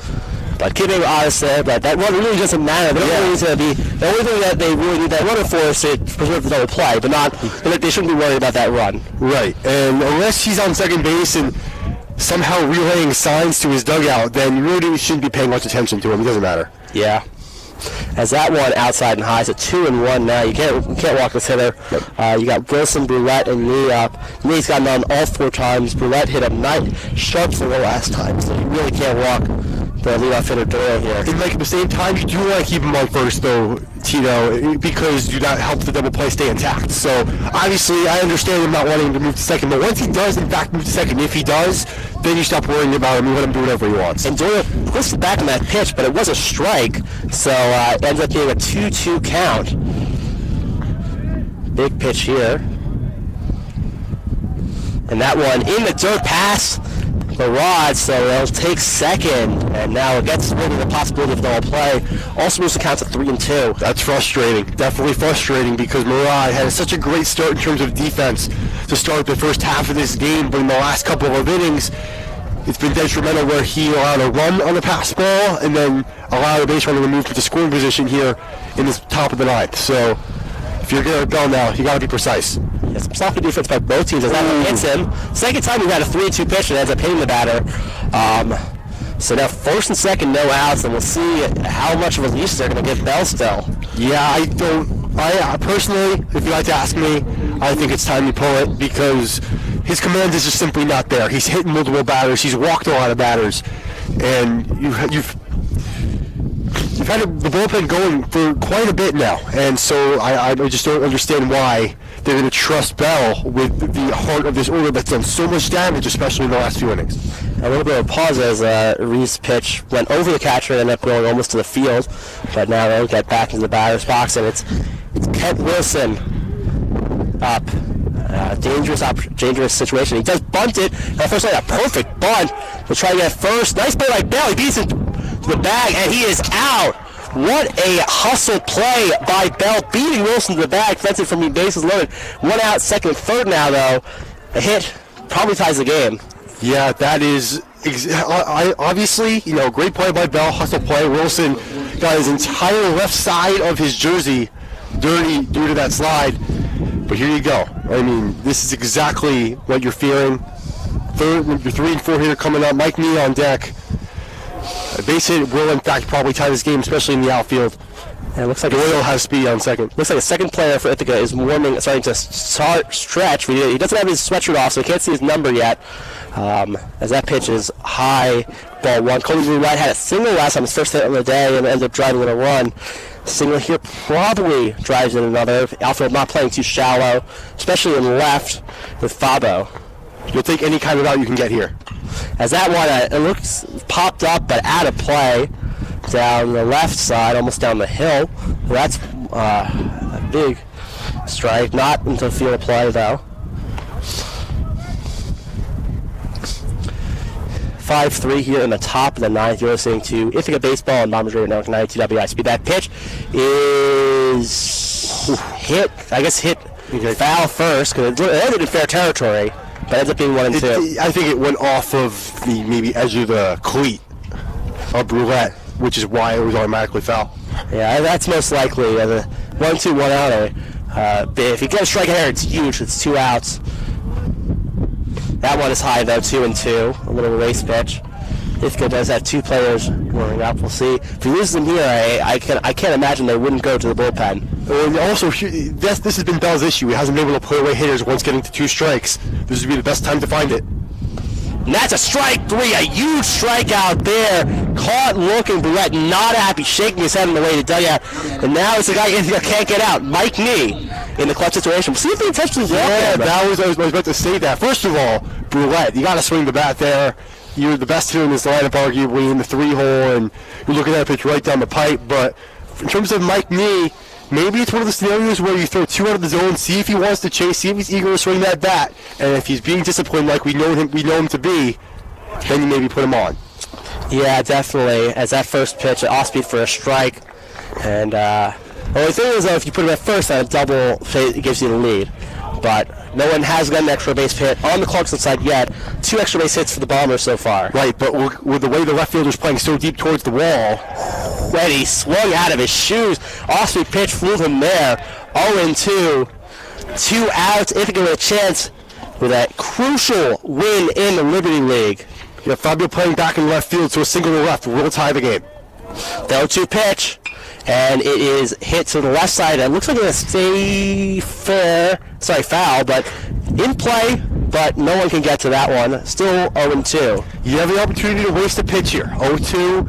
But keeping honest there, but that one really doesn't matter. They don't really need to be. The only thing that they really need that runner for is to preserve the double play, but not. They shouldn't be worried about that run. Right, and unless he's on second base and somehow relaying signs to his dugout, then you really shouldn't be paying much attention to him. It doesn't matter. Yeah. As that one outside and high is a 2-1 now. You can't walk this hitter. You got Wilson, Brulette, and Knee up. Knee's gotten on all 4 times. Brulette hit him sharp for the last time, so you really can't walk the leadoff hitter Doyle here. And like at the same time, you do want to keep him on first, though, Tito, because you not help the double play stay intact. So obviously, I understand him not wanting him to move to second, but once he does in fact move to second, if he does, then you stop worrying about him. You let him do whatever he wants. And Doyle twisted back on that pitch, but it was a strike, so it ends up being a 2-2 count. Big pitch here. And that one in the dirt past the rod, so they'll take second, and now it gets rid of the possibility of double play. Also moves the count to 3-2. That's frustrating. Definitely frustrating because Murad had such a great start in terms of defense to start the first half of this game, but in the last couple of innings, it's been detrimental where he allowed a run on the pass ball and then allowed a base runner to move to the scoring position here in this top of the 9th. So If you're going to Bell now, you got to be precise. Some soft defense by both teams as that one hits him. Second time we had a 3-2 pitch and ends up hitting the batter. So now first and second, no outs, and we'll see how much of a leash they're going to give Bell still. Yeah, I personally, if you like to ask me, I think it's time to pull it because his command is just simply not there. He's hitting multiple batters. He's walked a lot of batters, and you've had the bullpen going for quite a bit now, and so I just don't understand why they're going to trust Bell with the heart of this order that's done so much damage, especially in the last few innings. A little bit of a pause as Reese's pitch went over the catcher and ended up going almost to the field, but now they'll get back into the batter's box, and it's Kent Wilson up. Dangerous situation. He does bunt it. First a perfect bunt. We'll try to get first. Nice play by Bell. He beats it to the bag, and he is out. What a hustle play by Bell, beating Wilson to the bag, prevents it from being bases loaded. 1 out, second and third now, though. A hit probably ties the game. Yeah, that is obviously, great play by Bell, hustle play. Wilson got his entire left side of his jersey dirty due to that slide. But here you go. I mean, this is exactly what you're fearing. Your 3 and 4 hitter coming up. Mike Nee on deck. A base hit will, in fact, probably tie this game, especially in the outfield. And it looks like Doyle has speed on second. Looks like a second player for Ithaca is starting to stretch. He doesn't have his sweatshirt off, so he can't see his number yet. As that pitch is high, ball one. Colby Blue-White had a single last time, his first hit of the day, and ended up driving in a run. Single here probably drives in another. Outfield not playing too shallow, especially in left with Fabo. You'll take any kind of out you can get here. As that one, it looks popped up, but out of play down the left side, almost down the hill. That's a big strike, not into field of play though. 5-3 here in the top of the ninth. You're listening to Ithaca Baseball on Bombers Radio Network 92 WICB. That pitch is hit foul first because it ended in fair territory, but ends up being 1-2. I think it went off of the maybe edge of the cleat of Roulette, which is why it was automatically foul. Yeah, that's most likely. The 1-2, 1 out. If you get a strike here, it's huge. It's 2 outs. That one is high though, 2-2. A little race pitch. Ithaca does have 2 players warming up. We'll see. If he loses them here, I can't imagine they wouldn't go to the bullpen. And also, this has been Bell's issue. He hasn't been able to put away hitters once getting to 2 strikes. This would be the best time to find it. And that's a strike 3, a huge strikeout there. Caught looking, Brett not happy, shaking his head on the way to dugout. And now it's a guy Ithaca can't get out. Mike Nee in the clutch situation. We'll see if they intentionally walk there. I was about to say that. First of all, Brulette, you got to swing the bat there. You're the best hitter in this lineup, arguably, in the 3-hole, and you're looking at a pitch right down the pipe. But in terms of Mike Nee, maybe it's one of the scenarios where you throw 2 out of the zone, see if he wants to chase, see if he's eager to swing that bat, and if he's being disciplined like we know him to be, then you maybe put him on. Yeah, definitely. As that first pitch, off speed for a strike, and the only thing is, though, if you put him at first, on a double, it gives you the lead. But no one has gotten an extra base hit on the Clarkson side yet. 2 extra base hits for the Bombers so far. Right, but with the way the left fielder's playing so deep towards the wall, when he swung out of his shoes, off-speed pitch flew him there. 0-2, 2 outs. Ithaca with a chance with a crucial win in the Liberty League. Yeah, Fabio playing back in left field, so a single to left will tie the game. The 0-2 pitch, and it is hit to the left side. It looks like it's going to stay foul, but in play, but no one can get to that one. Still 0-2. You have the opportunity to waste a pitch here. 0-2.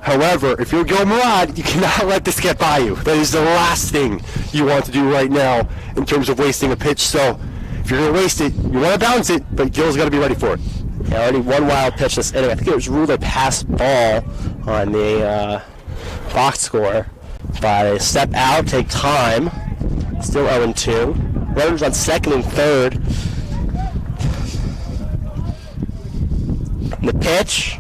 However, if you're Gil Murad, you cannot let this get by you. That is the last thing you want to do right now in terms of wasting a pitch. So if you're going to waste it, you want to bounce it, but Gil's got to be ready for it. Yeah, already 1 wild pitch this inning. I think it was ruled a pass ball on the box score. But step out, take time. Still 0-2. Runners on second and third. And the pitch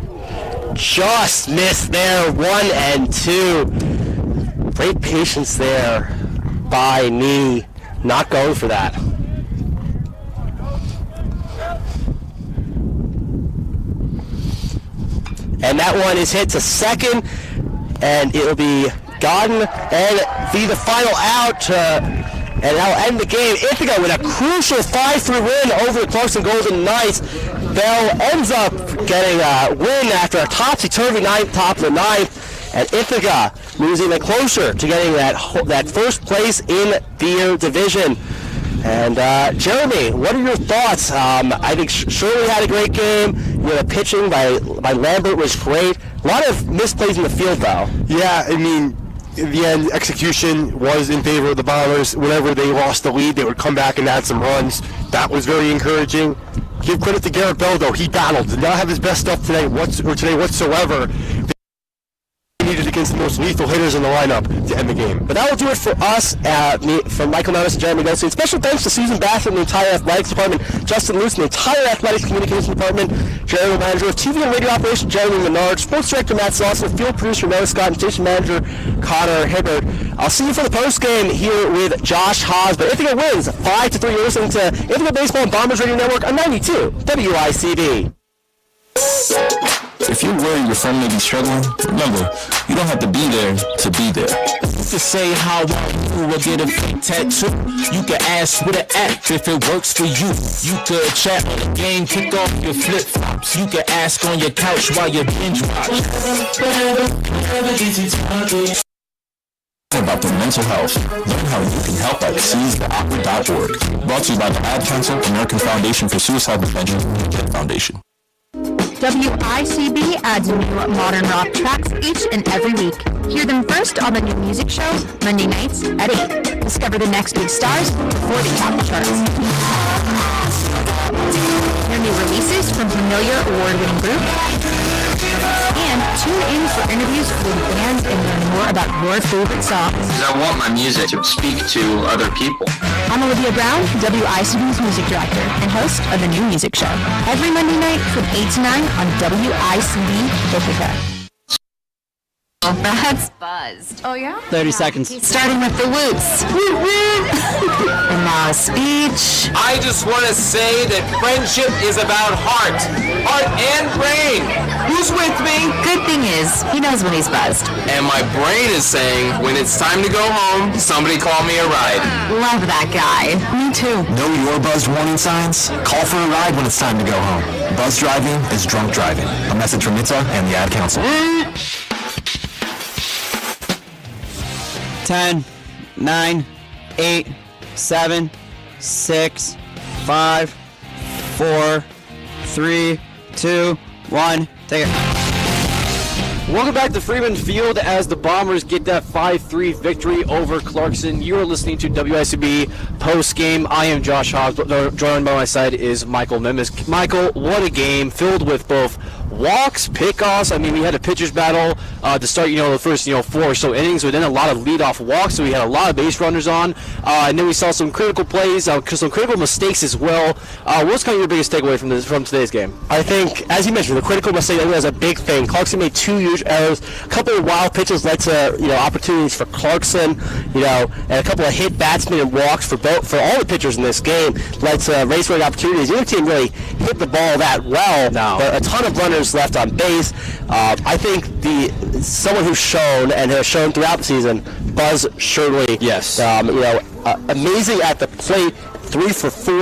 just missed there. 1-2. Great patience there by Nee. Not going for that. And that one is hit to second, and it'll be gotten and be the final out to And that'll end the game. Ithaca with a crucial 5-3 win over the Clarkson Golden Knights. Bell ends up getting a win after a topsy-turvy top of the ninth. And Ithaca moves even closer to getting that first place in their division. And Jeremy, what are your thoughts? I think Shirley had a great game. The pitching by Lambert was great. A lot of misplays in the field, though. Yeah, I mean, in the end, execution was in favor of the Bombers. Whenever they lost the lead, they would come back and add some runs. That was very encouraging. Give credit to Garrett Bell, though. He battled. Did not have his best stuff today whatsoever. Needed against the most lethal hitters in the lineup to end the game. But that will do it for us, from Michael Manis and Jeremy Goldstein. Special thanks to Susan Bassett and the entire athletics department, Justin Luce and the entire athletics communications department, general manager of TV and radio operations, Jeremy Menard, sports director Matt Slauson, field producer Noah Scott, and station manager Connor Hibbert. I'll see you for the post game here with Josh Haas. But Ithaca wins 5-3. You're listening to Ithaca Baseball and Bombers Radio Network on 92 WICB. If you're worried your friend may be struggling, remember, you don't have to be there to be there. You can say how you will get a fake tattoo. You can ask with an app if it works for you. You could chat on the game, kick off your flip-flops. You can ask on your couch while you binge watch. About their mental health. Learn how you can help at seizetheopera.org. Brought to you by the Ad Council, American Foundation for Suicide Prevention, and Dead Foundation. WICB adds new modern rock tracks each and every week. Hear them first on the New Music Show, Monday nights at 8. Discover the next big stars before they top the charts. Hear new releases from familiar award-winning groups. And tune in for interviews with bands and learn more about your favorite songs. I want my music to speak to other people. I'm Olivia Brown, WICB's music director and host of the New Music Show. Every Monday night from 8 to 9 on WICB Ithaca. That's buzzed. Oh, yeah? 30 seconds. Starting with the woots. And now a speech. I just want to say that friendship is about heart and brain. Who's with me? Good thing is, he knows when he's buzzed. And my brain is saying, when it's time to go home, somebody call me a ride. Love that guy. Me too. Know your buzzed warning signs? Call for a ride when it's time to go home. Buzz driving is drunk driving. A message from Ithaca and the Ad Council. 10, 9, 8, 7, 6, 5, 4, 3, 2, 1. Take it. Welcome back to Freeman Field as the Bombers get that 5-3 victory over Clarkson. You are listening to WICB post game. I am Josh Hobbs. Joined by my side is Michael Mimis. Michael, what a game filled with both walks, pickoffs. I mean, we had a pitcher's battle to start, the first, 4 or so innings, but then a lot of leadoff walks, so we had a lot of base runners on. And then we saw some critical plays, some critical mistakes as well. What's kind of your biggest takeaway from today's game? I think, as you mentioned, the critical mistake was a big thing. Clarkson made 2 huge errors. A couple of wild pitches led to, opportunities for Clarkson, and a couple of hit batsmen and walks for all the pitchers in this game led to race-running opportunities. The other team really hit the ball that well, but a ton of runners left on base. I think someone who's shown and has shown throughout the season, Buzz Shirley. Yes. Amazing at the plate. 2 for 3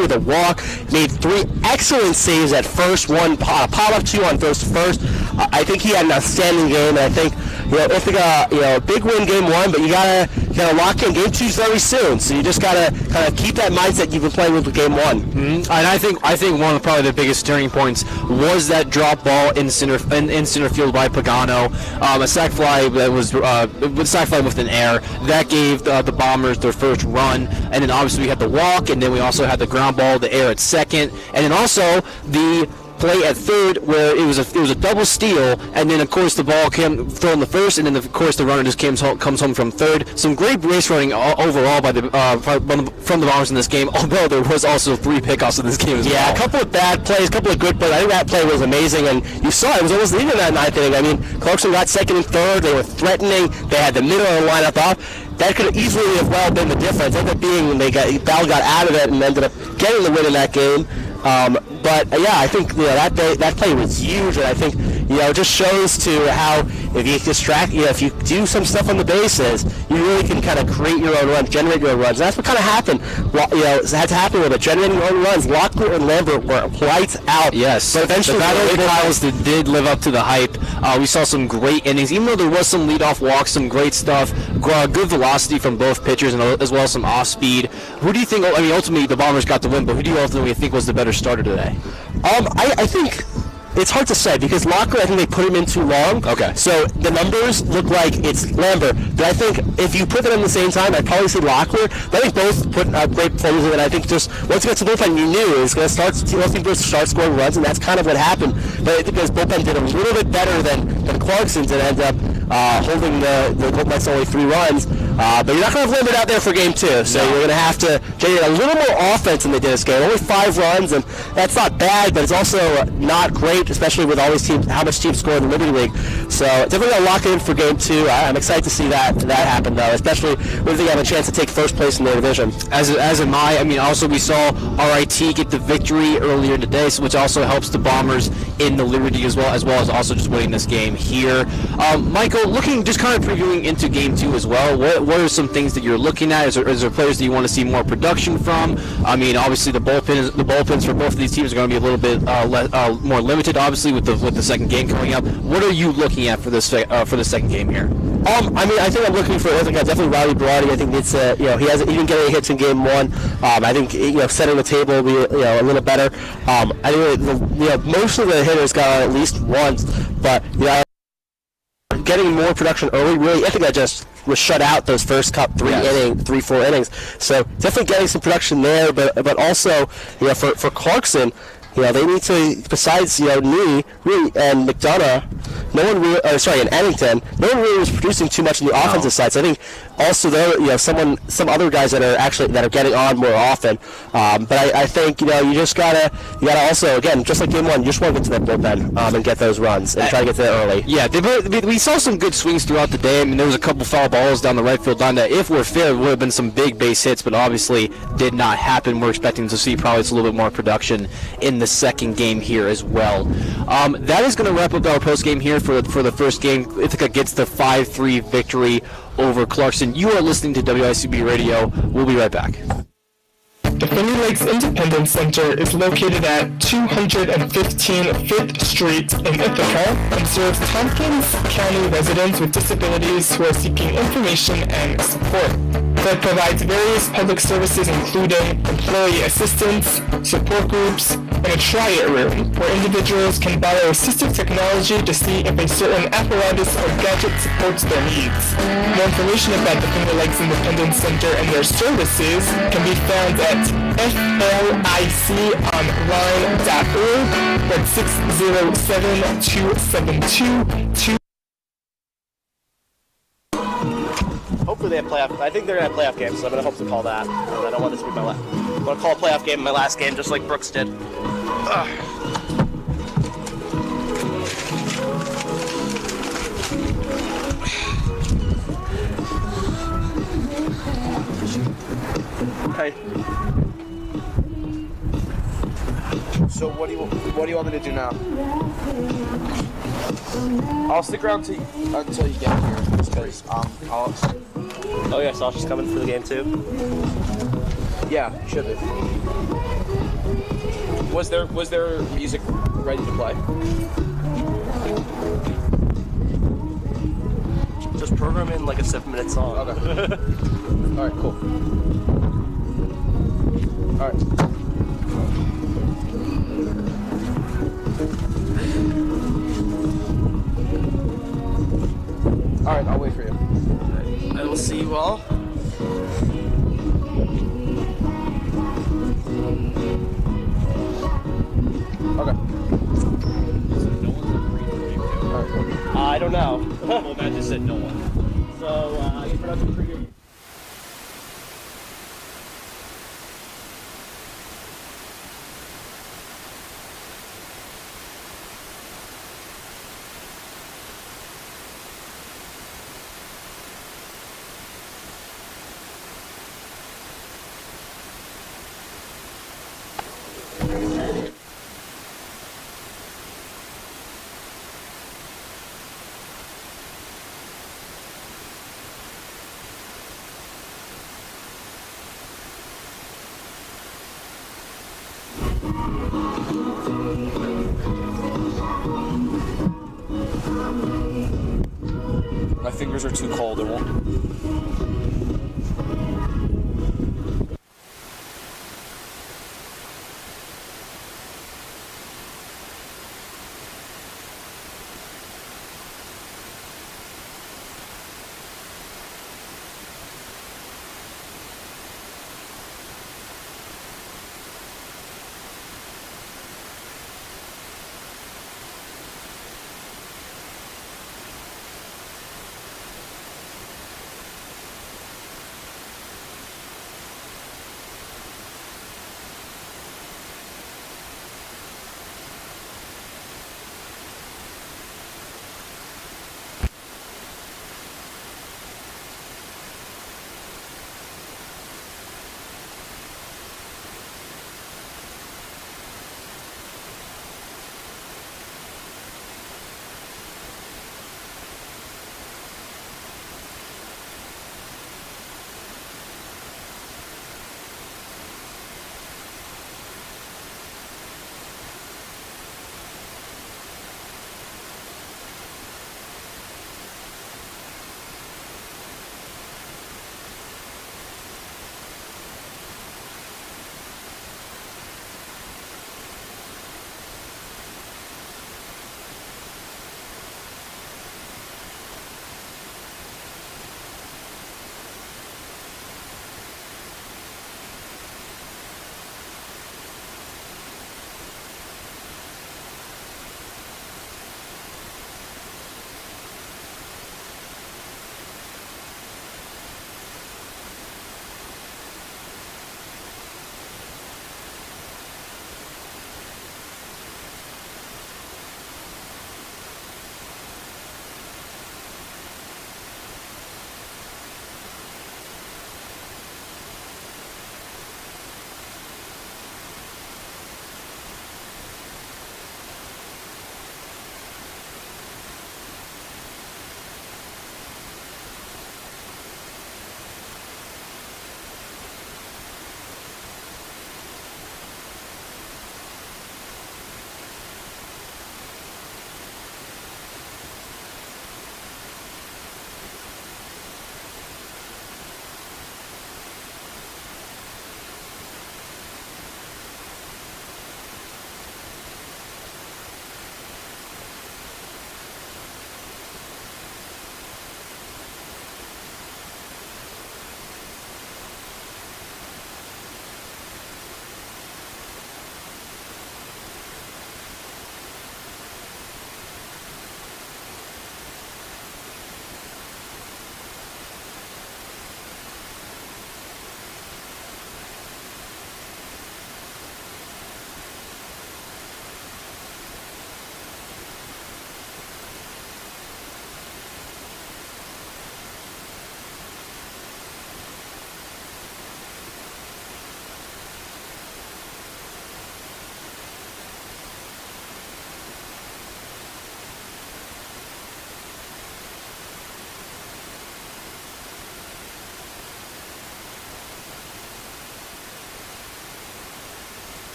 with a walk. Made 3 excellent saves at first. One pop-up, 2 on throws to first. I think he had an outstanding game, and I think Ithaca, big win game 1, but you gotta lock in game 2 very soon. So you just gotta kind of keep that mindset you've been playing with game 1. Mm-hmm. And I think one of probably the biggest turning points was that drop ball in center field by Pagano, a sac fly that was sac fly with an error that gave the Bombers their first run. And then obviously we had the walk, and then we also had the ground ball, the error at second, and then also the play at third where it was a double steal, and then of course the ball came thrown the first, and then of course the runner just comes home from third. Some great race running overall by from the Bombers in this game, although there was also 3 pickoffs in this game as well. Yeah, a couple of bad plays, a couple of good plays. I think that play was amazing, and you saw it was almost even that 9th inning. I mean, Clarkson got second and third. They were threatening. They had the middle of the lineup off. That could have easily have well been the difference. Ended up being when Bell got out of it and ended up getting the win in that game. But yeah, I think that play was huge, and I think it just shows to how if you distract, if you do some stuff on the bases, you really can kind of create your own runs, generate your own runs. And that's what kind of happened. It had to happen a little bit. Generating your own runs. Locklear and Lambert were lights out. Yes, but eventually the battle of the Kyles did live up to the hype. We saw some great innings, even though there was some leadoff walks, some great stuff, good velocity from both pitchers, and as well as some off speed. Who do you think? I mean, ultimately the Bombers got the win, but who do you ultimately think was the better starter today? I think it's hard to say because Locklear, I think they put him in too long. Okay. So the numbers look like it's Lambert. But I think if you put them at the same time, I'd probably say Locklear. But I think both put great performances in, and I think just once you get to the bullpen, you knew it was going to start scoring runs, and that's kind of what happened. But I think his bullpen did a little bit better than Clarkson's and ended up holding the bullpen to only 3 runs. But you're not going to have Lambert out there for game 2, so you're going to have to generate a little more offense than they did this game. Only 5 runs, and that's not bad, but it's also not great, especially with all these teams, how much teams score in the Liberty League. So definitely going to lock it in for game 2. I'm excited to see that happen, though, especially when they have a chance to take first place in their division. As am I. I mean, also we saw RIT get the victory earlier today, which also helps the Bombers in the Liberty as well as also just winning this game here. Michael, looking just kind of previewing into game 2 as well. What are some things that you're looking at? Is there players that you want to see more production from? I mean, obviously the bullpens for both of these teams are going to be a little bit more limited, obviously with the second game coming up. What are you looking at for this for the second game here? I mean, I think I'm looking for definitely Riley Berardi. I think it's he didn't get any hits in game 1. I think setting the table will be a little better. I think most of the hitters got on at least once, but getting more production early. Really, I think I just was shut out those first 4 innings. So definitely getting some production there, but also for Clarkson. They need to, besides me, really, and McDonough, and Ennington, no one really was producing too much on the offensive side. So I think also there, some other guys that are getting on more often. But I think you just gotta also, again, just like game 1, you just want to get to that bullpen and get those runs and try to get there early. Yeah, we saw some good swings throughout the day. I mean, there was a couple foul balls down the right field line that, if we're fair, would have been some big base hits, but obviously did not happen. We're expecting to see probably a little bit more production in the second game here as well. That is going to wrap up our post game here for the first game. Ithaca gets the 5-3 victory over Clarkson. You are listening to WICB Radio. We'll be right back. The Finger Lakes Independence Center is located at 215 5th Street in Ithaca and serves Tompkins County residents with disabilities who are seeking information and support. It provides various public services including employee assistance, support groups, and a triad room where individuals can borrow assistive technology to see if a certain apparatus or gadget supports their needs. More information about the Finger Lakes Independence Center and their services can be found at FLIConline.org. That's 607-272-2. Hopefully they have playoff. I think they're going to have playoff games, so I'm going to hope to call that. I don't want this to be my last. I'm going to call a playoff game in my last game, just like Brooks did. Hey. So what do you want me to do now? I'll stick around until you get here. Oh yeah, so I'll just come in for the game too? Yeah, you should be. Was there music ready to play? Just program in like a 7-minute song. Okay. Alright, cool. Alright. Alright, I'll wait for you. I will see you all. Okay. I don't know. Well, Matt just said no one. So, I guess production preview. My fingers are too cold. It won't.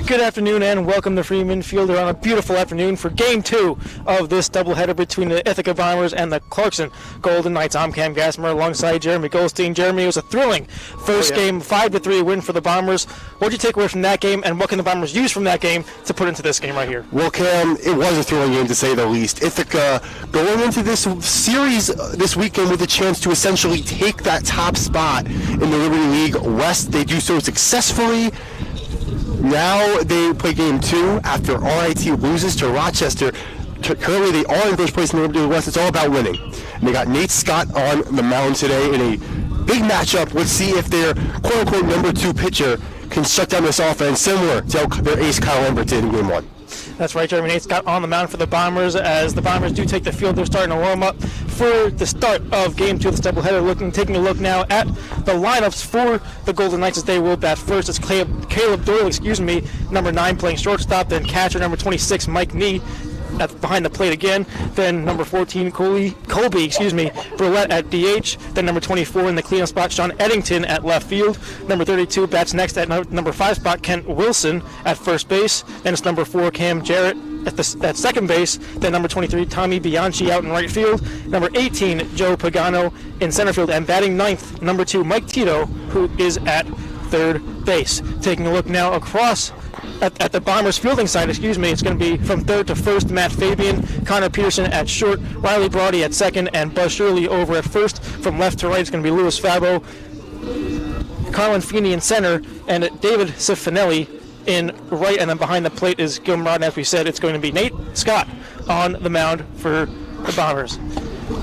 Good afternoon and welcome to Freeman Field on a beautiful afternoon for Game 2 of this doubleheader between the Ithaca Bombers and the Clarkson Golden Knights. I'm Cam Gassmer alongside Jeremy Goldstein. Jeremy, it was a thrilling first game, 5-3 win for the Bombers. What did you take away from that game, and what can the Bombers use from that game to put into this game right here? Well, Cam, it was a thrilling game to say the least. Ithaca going into this series this weekend with a chance to essentially take that top spot in the Liberty League West. They do so successfully. Now they play Game 2 after RIT loses to Rochester. Currently they are in first place in the Liberty League West. It's all about winning. And they got Nate Scott on the mound today in a big matchup. Let's see if their quote-unquote number 2 pitcher can shut down this offense similar to how their ace Kyle Lambert did in Game 1. That's right, Jeremy. Nate Scott on the mound for the Bombers as the Bombers do take the field. They're starting to warm up for the start of Game 2 of this doubleheader. Taking a look now at the lineups for the Golden Knights as they will bat first. It's Caleb Doyle, number 9 playing shortstop. Then catcher number 26, Mike Nee, behind the plate again. Then number 14, Colby, Burlett at DH. Then number 24 in the cleanup spot, Sean Eddington at left field. Number 32 bats next at number 5 spot, Kent Wilson at first base. Then it's number 4, Cam Jarrett at second base. Then number 23, Tommy Bianchi out in right field. Number 18, Joe Pagano in center field. And batting ninth, number 2, Mike Tito, who is at third base. Taking a look now across at the Bombers fielding side, it's going to be from third to first, Matt Fabian, Connor Peterson at short, Riley Brody at second, and Buzz Shirley over at first. From left to right, it's going to be Louis Fabo, Colin Feeney in center, and David Cifanelli in right, and then behind the plate is Gil Martin. As we said, it's going to be Nate Scott on the mound for the Bombers.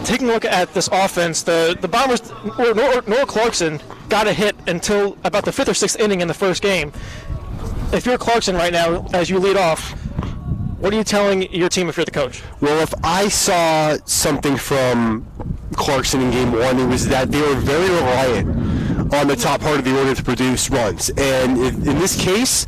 Taking a look at this offense, the Bombers, Noah Clarkson, got a hit until about the 5th or 6th inning in the first game. If you're Clarkson right now, as you lead off, what are you telling your team if you're the coach? Well, if I saw something from Clarkson in Game 1, it was that they were very reliant on the top part of the order to produce runs. And in this case,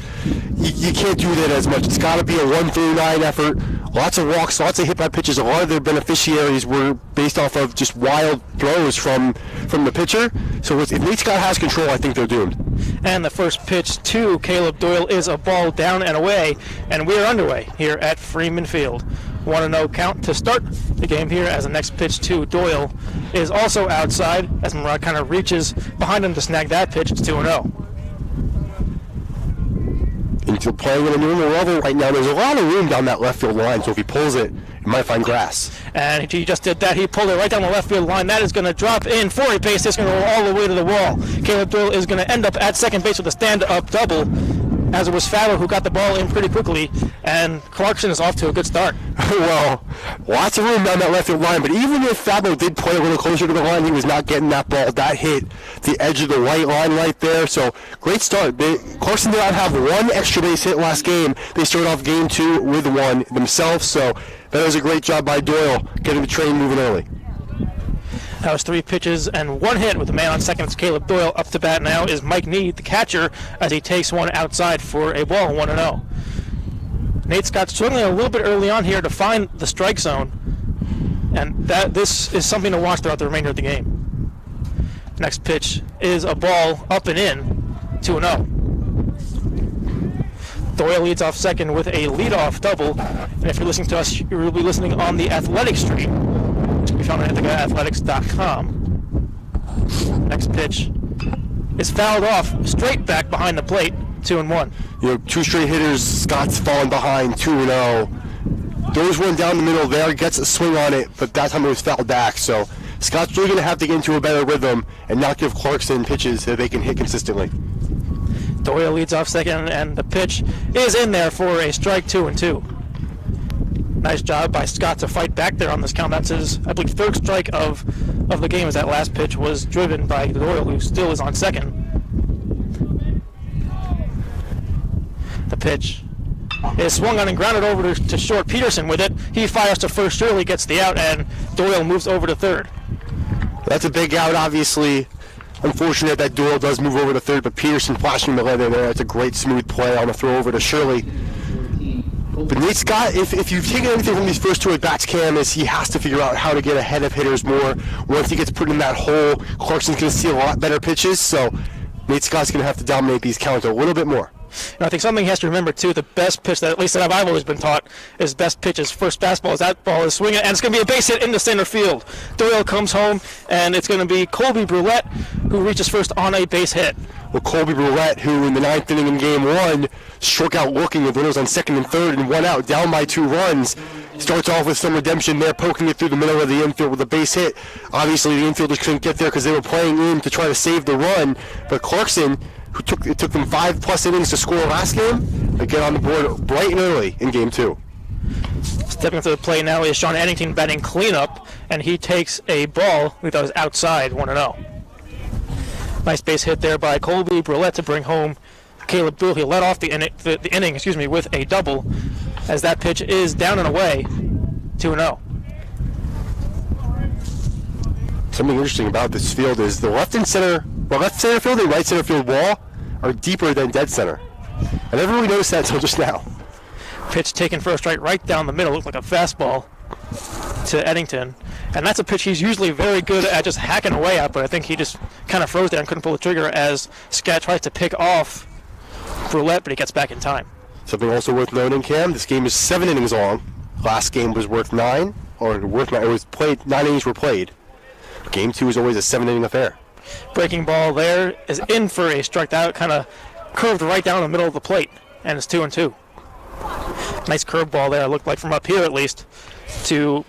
you can't do that as much. It's got to be a 1-through-9 effort. Lots of walks, lots of hit-by pitches. A lot of their beneficiaries were based off of just wild throws from the pitcher. So if Nate Scott has control, I think they're doomed. And the first pitch to Caleb Doyle is a ball down and away. And we are underway here at Freeman Field. 1-0 count to start the game here as the next pitch to Doyle is also outside as Murad kind of reaches behind him to snag that pitch. It's 2-0. Into playing at a normal level right now, there's a lot of room down that left field line, so if he pulls it, he might find grass. And he just did that. He pulled it right down the left field line. That is going to drop in for a base. It's going to roll all the way to the wall. Caleb Doyle is going to end up at second base with a stand-up double, as it was Fowler who got the ball in pretty quickly, and Clarkson is off to a good start. Well, lots of room down that left field line, but even if Fabo did play a little closer to the line, he was not getting that ball. That hit the edge of the white line right there, so great start. Clarkson did not have one extra base hit last game. They started off Game 2 with one themselves, so that was a great job by Doyle, getting the train moving early. That was 3 pitches and 1 hit with the man on second. It's Caleb Doyle. Up to bat now is Mike Nee, the catcher, as he takes one outside for a ball, 1-0. Nate Scott struggling a little bit early on here to find the strike zone, and this is something to watch throughout the remainder of the game. Next pitch is a ball up and in, 2-0. Doyle leads off second with a leadoff double, and if you're listening to us, you'll be listening on the Athletic stream. We found it at ithacaathletics.com. Next pitch is fouled off straight back behind the plate, 2-1. 2 straight hitters. Scott's falling behind, 2-0. Throws one down the middle there, gets a swing on it, but that time it was fouled back. So Scott's really going to have to get into a better rhythm and not give Clarkson pitches that they can hit consistently. Doyle leads off second, and the pitch is in there for a strike, 2-2. Nice job by Scott to fight back there on this count. That's his, I believe, 3rd strike of the game, as that last pitch was driven by Doyle, who still is on second. The pitch is swung on and grounded over to short. Peterson with it. He fires to first. Shirley gets the out, and Doyle moves over to third. That's a big out, obviously. Unfortunate that Doyle does move over to third, but Peterson flashing the leather there. It's a great smooth play on the throw over to Shirley. But Nate Scott, if you've taken anything from these first 2 at-bats, Cam, is he has to figure out how to get ahead of hitters more. Once he gets put in that hole, Clarkson's going to see a lot better pitches, so Nate Scott's going to have to dominate these counts a little bit more. And I think something he has to remember too. The best pitch that, at least that I've always been taught, is best pitch is first fastball. As that ball is swinging, and it's going to be a base hit into center field. Doyle comes home, and it's going to be Colby Brulette who reaches first on a base hit. Well, Colby Brulette, who in the 9th inning in Game 1 struck out looking with runners on 2nd and 3rd and 1 out, down by 2 runs, starts off with some redemption there, poking it through the middle of the infield with a base hit. Obviously, the infielders couldn't get there because they were playing in to try to save the run, but Clarkson, it took them 5+ innings to score last game, they get on the board bright and early in Game 2. Stepping up to the plate now is Sean Eddington batting cleanup, and he takes a ball we thought was outside, 1-0. Nice base hit there by Colby Brulette to bring home Caleb Boole. He led off the inning, with a double, as that pitch is down and away, 2-0. Something interesting about this field is the left center field and right center field wall are deeper than dead center. I never really noticed that until just now. Pitch taken for a strike right down the middle, looked like a fastball to Eddington. And that's a pitch he's usually very good at just hacking away at, but I think he just kind of froze there and couldn't pull the trigger as Scott tries to pick off Brulette, but he gets back in time. Something also worth noting, Cam, this game is 7 innings long. Last game was worth 9, or worth 9. It was played, 9 innings were played. Game 2 is always a 7-inning affair. Breaking ball there is in for a strike. That kind of curved right down the middle of the plate, and it's 2-2. Nice curve ball there, looked like from up here at least,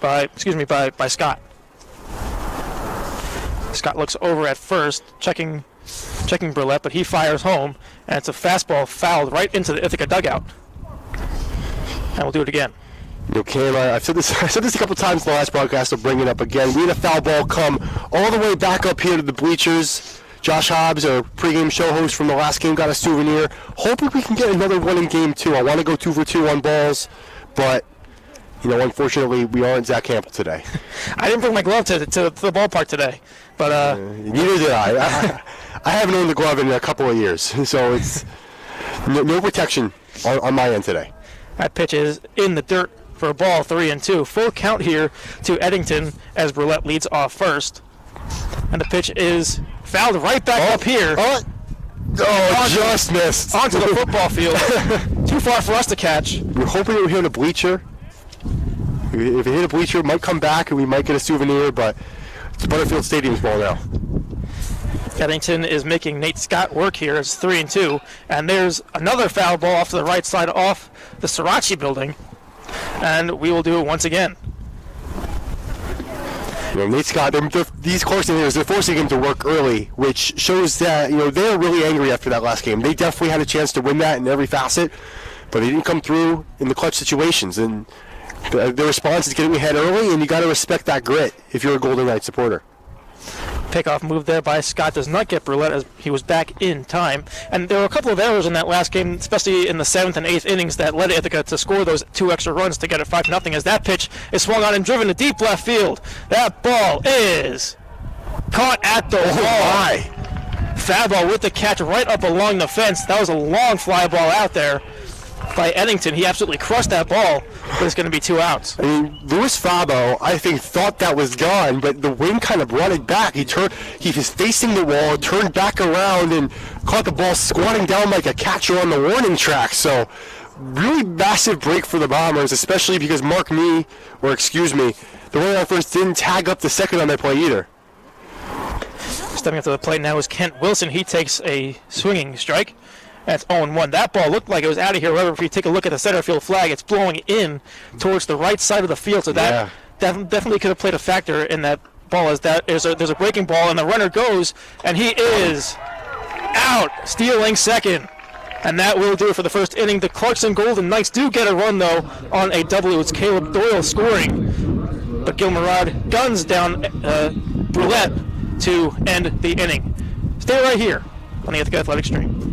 by Scott. Scott looks over at first, checking Brulette, but he fires home, and it's a fastball fouled right into the Ithaca dugout. And we'll do it again. Cam, I've said this a couple times in the last broadcast, I'll bring it up again. We had a foul ball come all the way back up here to the bleachers. Josh Hobbs, our pregame show host from the last game, got a souvenir. Hoping we can get another one in Game 2. I want to go 2 for 2 on balls, but unfortunately, we aren't Zach Campbell today. I didn't bring my glove to the ballpark today, but neither did I. I haven't owned the glove in a couple of years, so it's no protection on my end today. That pitch is in the dirt for a ball, 3-2. Full count here to Eddington as Brulette leads off first, and the pitch is fouled right back up here. Just missed. Onto the football field. Too far for us to catch. We're hoping it will hit a bleacher. If it hit a bleacher, it might come back and we might get a souvenir, but it's Butterfield Stadium's ball now. Eddington is making Nate Scott work here. It's 3-2. And there's another foul ball off to the right side off the Sriracha building. And we will do it once again. Nate Scott, these Clarkson hitters, they're forcing him to work early, which shows that they're really angry after that last game. They definitely had a chance to win that in every facet, but they didn't come through in the clutch situations. And the response is getting ahead early, and you got to respect that grit if you're a Golden Knights supporter. Pickoff move there by Scott does not get Brulette as he was back in time. And there were a couple of errors in that last game, especially in the 7th and 8th innings, that led Ithaca to score those 2 extra runs to get it 5-0 as that pitch is swung on and driven to deep left field. That ball is caught at the wall. Foul ball with the catch right up along the fence. That was a long fly ball out there by Eddington. He absolutely crushed that ball, but it's going to be 2 outs. I mean, Louis Fabo, I think, thought that was gone, but the wind kind of brought it back. He was facing the wall, turned back around, and caught the ball squatting down like a catcher on the warning track. So, really massive break for the Bombers, especially because the runner at first didn't tag up the second on that play either. Stepping up to the plate now is Kent Wilson. He takes a swinging strike. That's 0-1. That ball looked like it was out of here. However, if you take a look at the center field flag, it's blowing in towards the right side of the field. So that definitely could have played a factor in that ball. As there's a breaking ball, and the runner goes, and he is out, stealing second. And that will do it for the first inning. The Clarkson Golden Knights do get a run, though, on a double. It's Caleb Doyle scoring. But Gilmarad guns down Brulette to end the inning. Stay right here on the Ithaca Athletic Stream.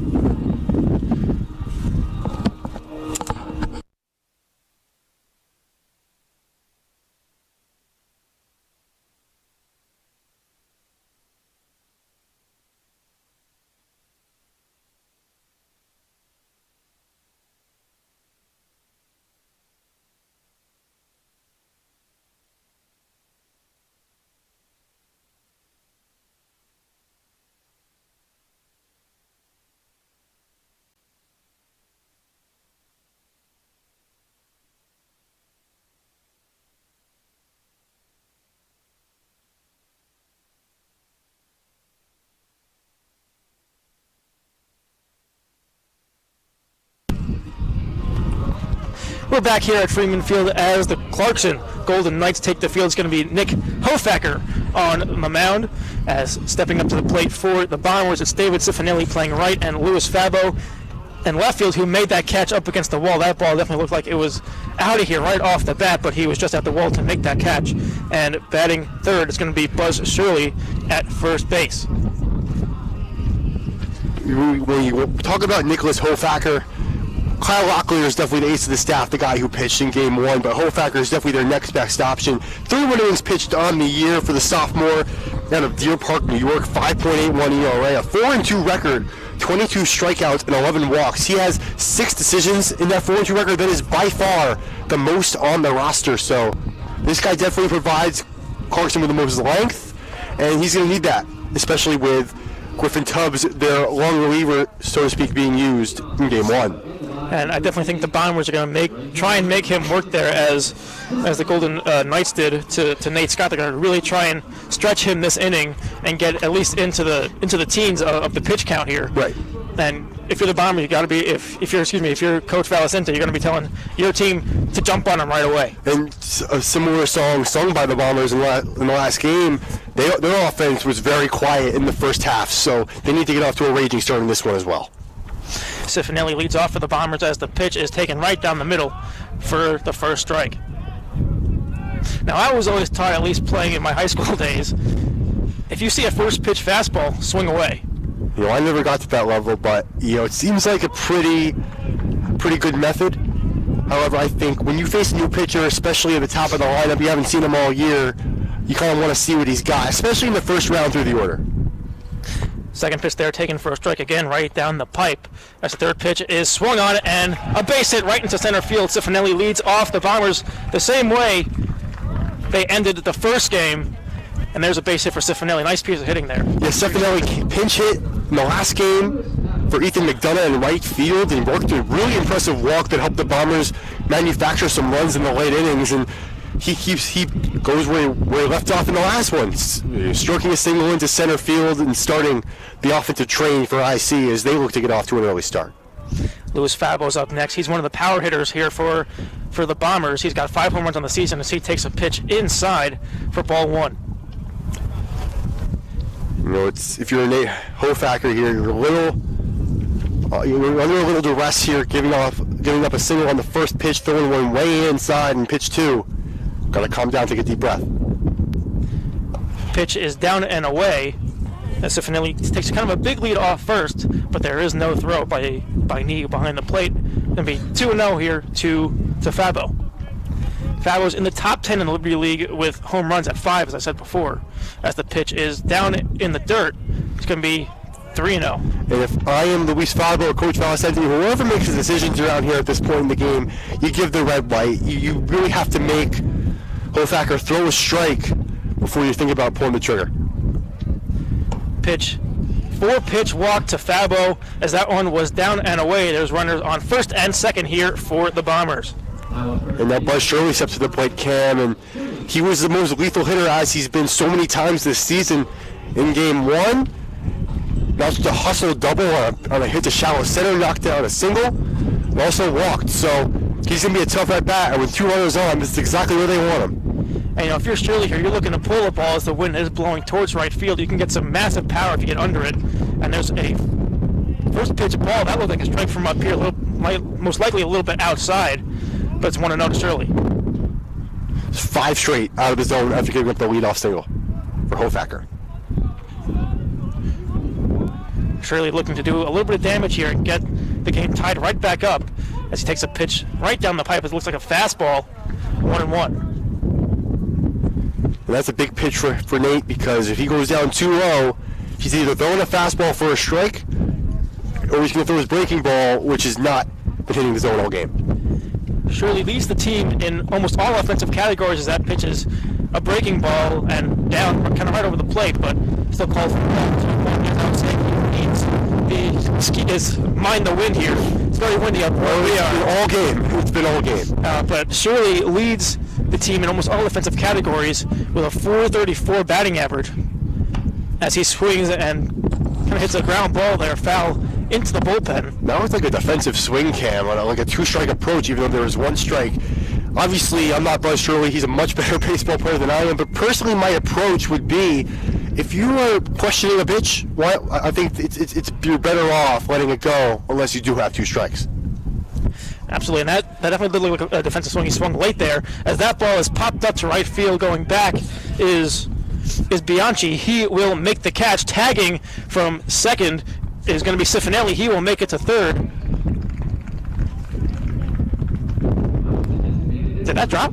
We're back here at Freeman Field as the Clarkson Golden Knights take the field. It's going to be Nick Hofacker on the mound. As stepping up to the plate for the Bombers, it's David Cifanelli playing right and Louis Fabo in left field, who made that catch up against the wall. That ball definitely looked like it was out of here right off the bat, but he was just at the wall to make that catch. And batting third is going to be Buzz Shirley at first base. When you talk about Nicholas Hofacker, Kyle Locklear is definitely the ace of the staff, the guy who pitched in Game 1, but Hofacker is definitely their next best option. 31 innings pitched on the year for the sophomore out of Deer Park, New York, 5.81 ERA, a 4-2 record, 22 strikeouts and 11 walks. He has 6 decisions in that 4-2 record. That is by far the most on the roster, so this guy definitely provides Clarkson with the most length, and he's going to need that, especially with Griffin Tubbs, their long reliever, so to speak, being used in Game 1. And I definitely think the Bombers are going to try and make him work there as the Golden Knights did to Nate Scott. They're going to really try and stretch him this inning and get at least into the teens of the pitch count here. Right. And if you're the Bombers, you got to be if you're Coach Valicente, you're going to be telling your team to jump on him right away. And a similar song sung by the Bombers in the last game. Their offense was very quiet in the first half, so they need to get off to a raging start in this one as well. Cifanelli leads off for the Bombers as the pitch is taken right down the middle for the first strike. Now, I was always taught, at least playing in my high school days, if you see a first pitch fastball, swing away. I never got to that level, but it seems like a pretty good method. However, I think when you face a new pitcher, especially at the top of the lineup, you haven't seen him all year, you kind of want to see what he's got, especially in the first round through the order. Second pitch there taken for a strike again right down the pipe. As the third pitch is swung on and a base hit right into center field. Cifanelli leads off the Bombers the same way they ended the first game. And there's a base hit for Cifanelli. Nice piece of hitting there. Yeah, Cifanelli pinch hit in the last game for Ethan McDonough in right field and worked a really impressive walk that helped the Bombers manufacture some runs in the late innings. And he goes where he left off in the last one, stroking a single into center field and starting the offensive train for IC as they look to get off to an early start. Louis Fabo's up next. He's one of the power hitters here for the Bombers. He's got 5 home runs on the season as he takes a pitch inside for ball 1. If you're a Nate Hofacker here, you're under a little duress here, giving up a single on the first pitch, throwing one way inside in pitch 2. Got to calm down, take a deep breath. Pitch is down and away. Cifanelli takes kind of a big lead off first, but there is no throw by knee behind the plate. Going to be 2-0 here to Fabo. Fabo's in the top 10 in the Liberty League with home runs at 5, as I said before. As the pitch is down in the dirt, it's going to be 3-0. And if I am Luis Fabo or Coach Valicente, whoever makes the decisions around here at this point in the game, you give the red light. You really have to make Hofacker throw a strike before you think about pulling the trigger. Pitch. 4-pitch walk to Fabo as that one was down and away. There's runners on first and second here for the Bombers. And that Buzz Shirley steps to the plate, Cam, and he was the most lethal hitter as he's been so many times this season. In Game 1, that's the hustle double on a hit to shallow center, knocked down a single, and also walked. So he's going to be a tough at bat, and with 2 runners on, that's exactly where they want him. And if you're Shirley here, you're looking to pull the ball as the wind is blowing towards right field. You can get some massive power if you get under it. And there's a first pitch ball that looked like a strike from up here, most likely a little bit outside, but it's 1-0 to Shirley. It's 5 straight out of the zone after giving up the leadoff single for Hofacker. Shirley looking to do a little bit of damage here and get the game tied right back up as he takes a pitch right down the pipe. It looks like a fastball, 1-1. And that's a big pitch for Nate, because if he goes down 2-0, he's either throwing a fastball for a strike or he's going to throw his breaking ball, which is not been hitting the zone all game. Shirley leads the team in almost all offensive categories as that pitch is a breaking ball and down kind of right over the plate, but still called for the ball. I would say is mind the wind here. It's very windy up where we are. It's been all game. But Shirley leads the team in almost all offensive categories with a .434 batting average as he swings and kind of hits a ground ball there, foul into the bullpen. That was like a defensive swing, Cam, on like a two-strike approach, even though there was one strike. Obviously, I'm not Buzz Shirley. He's a much better baseball player than I am. But personally, my approach would be, if you are questioning a pitch, I think you're better off letting it go unless you do have 2 strikes. Absolutely, and that definitely did look like a defensive swing. He swung late there. As that ball is popped up to right field, going back is Bianchi. He will make the catch. Tagging from second is going to be Cifanelli. He will make it to third. Did that drop?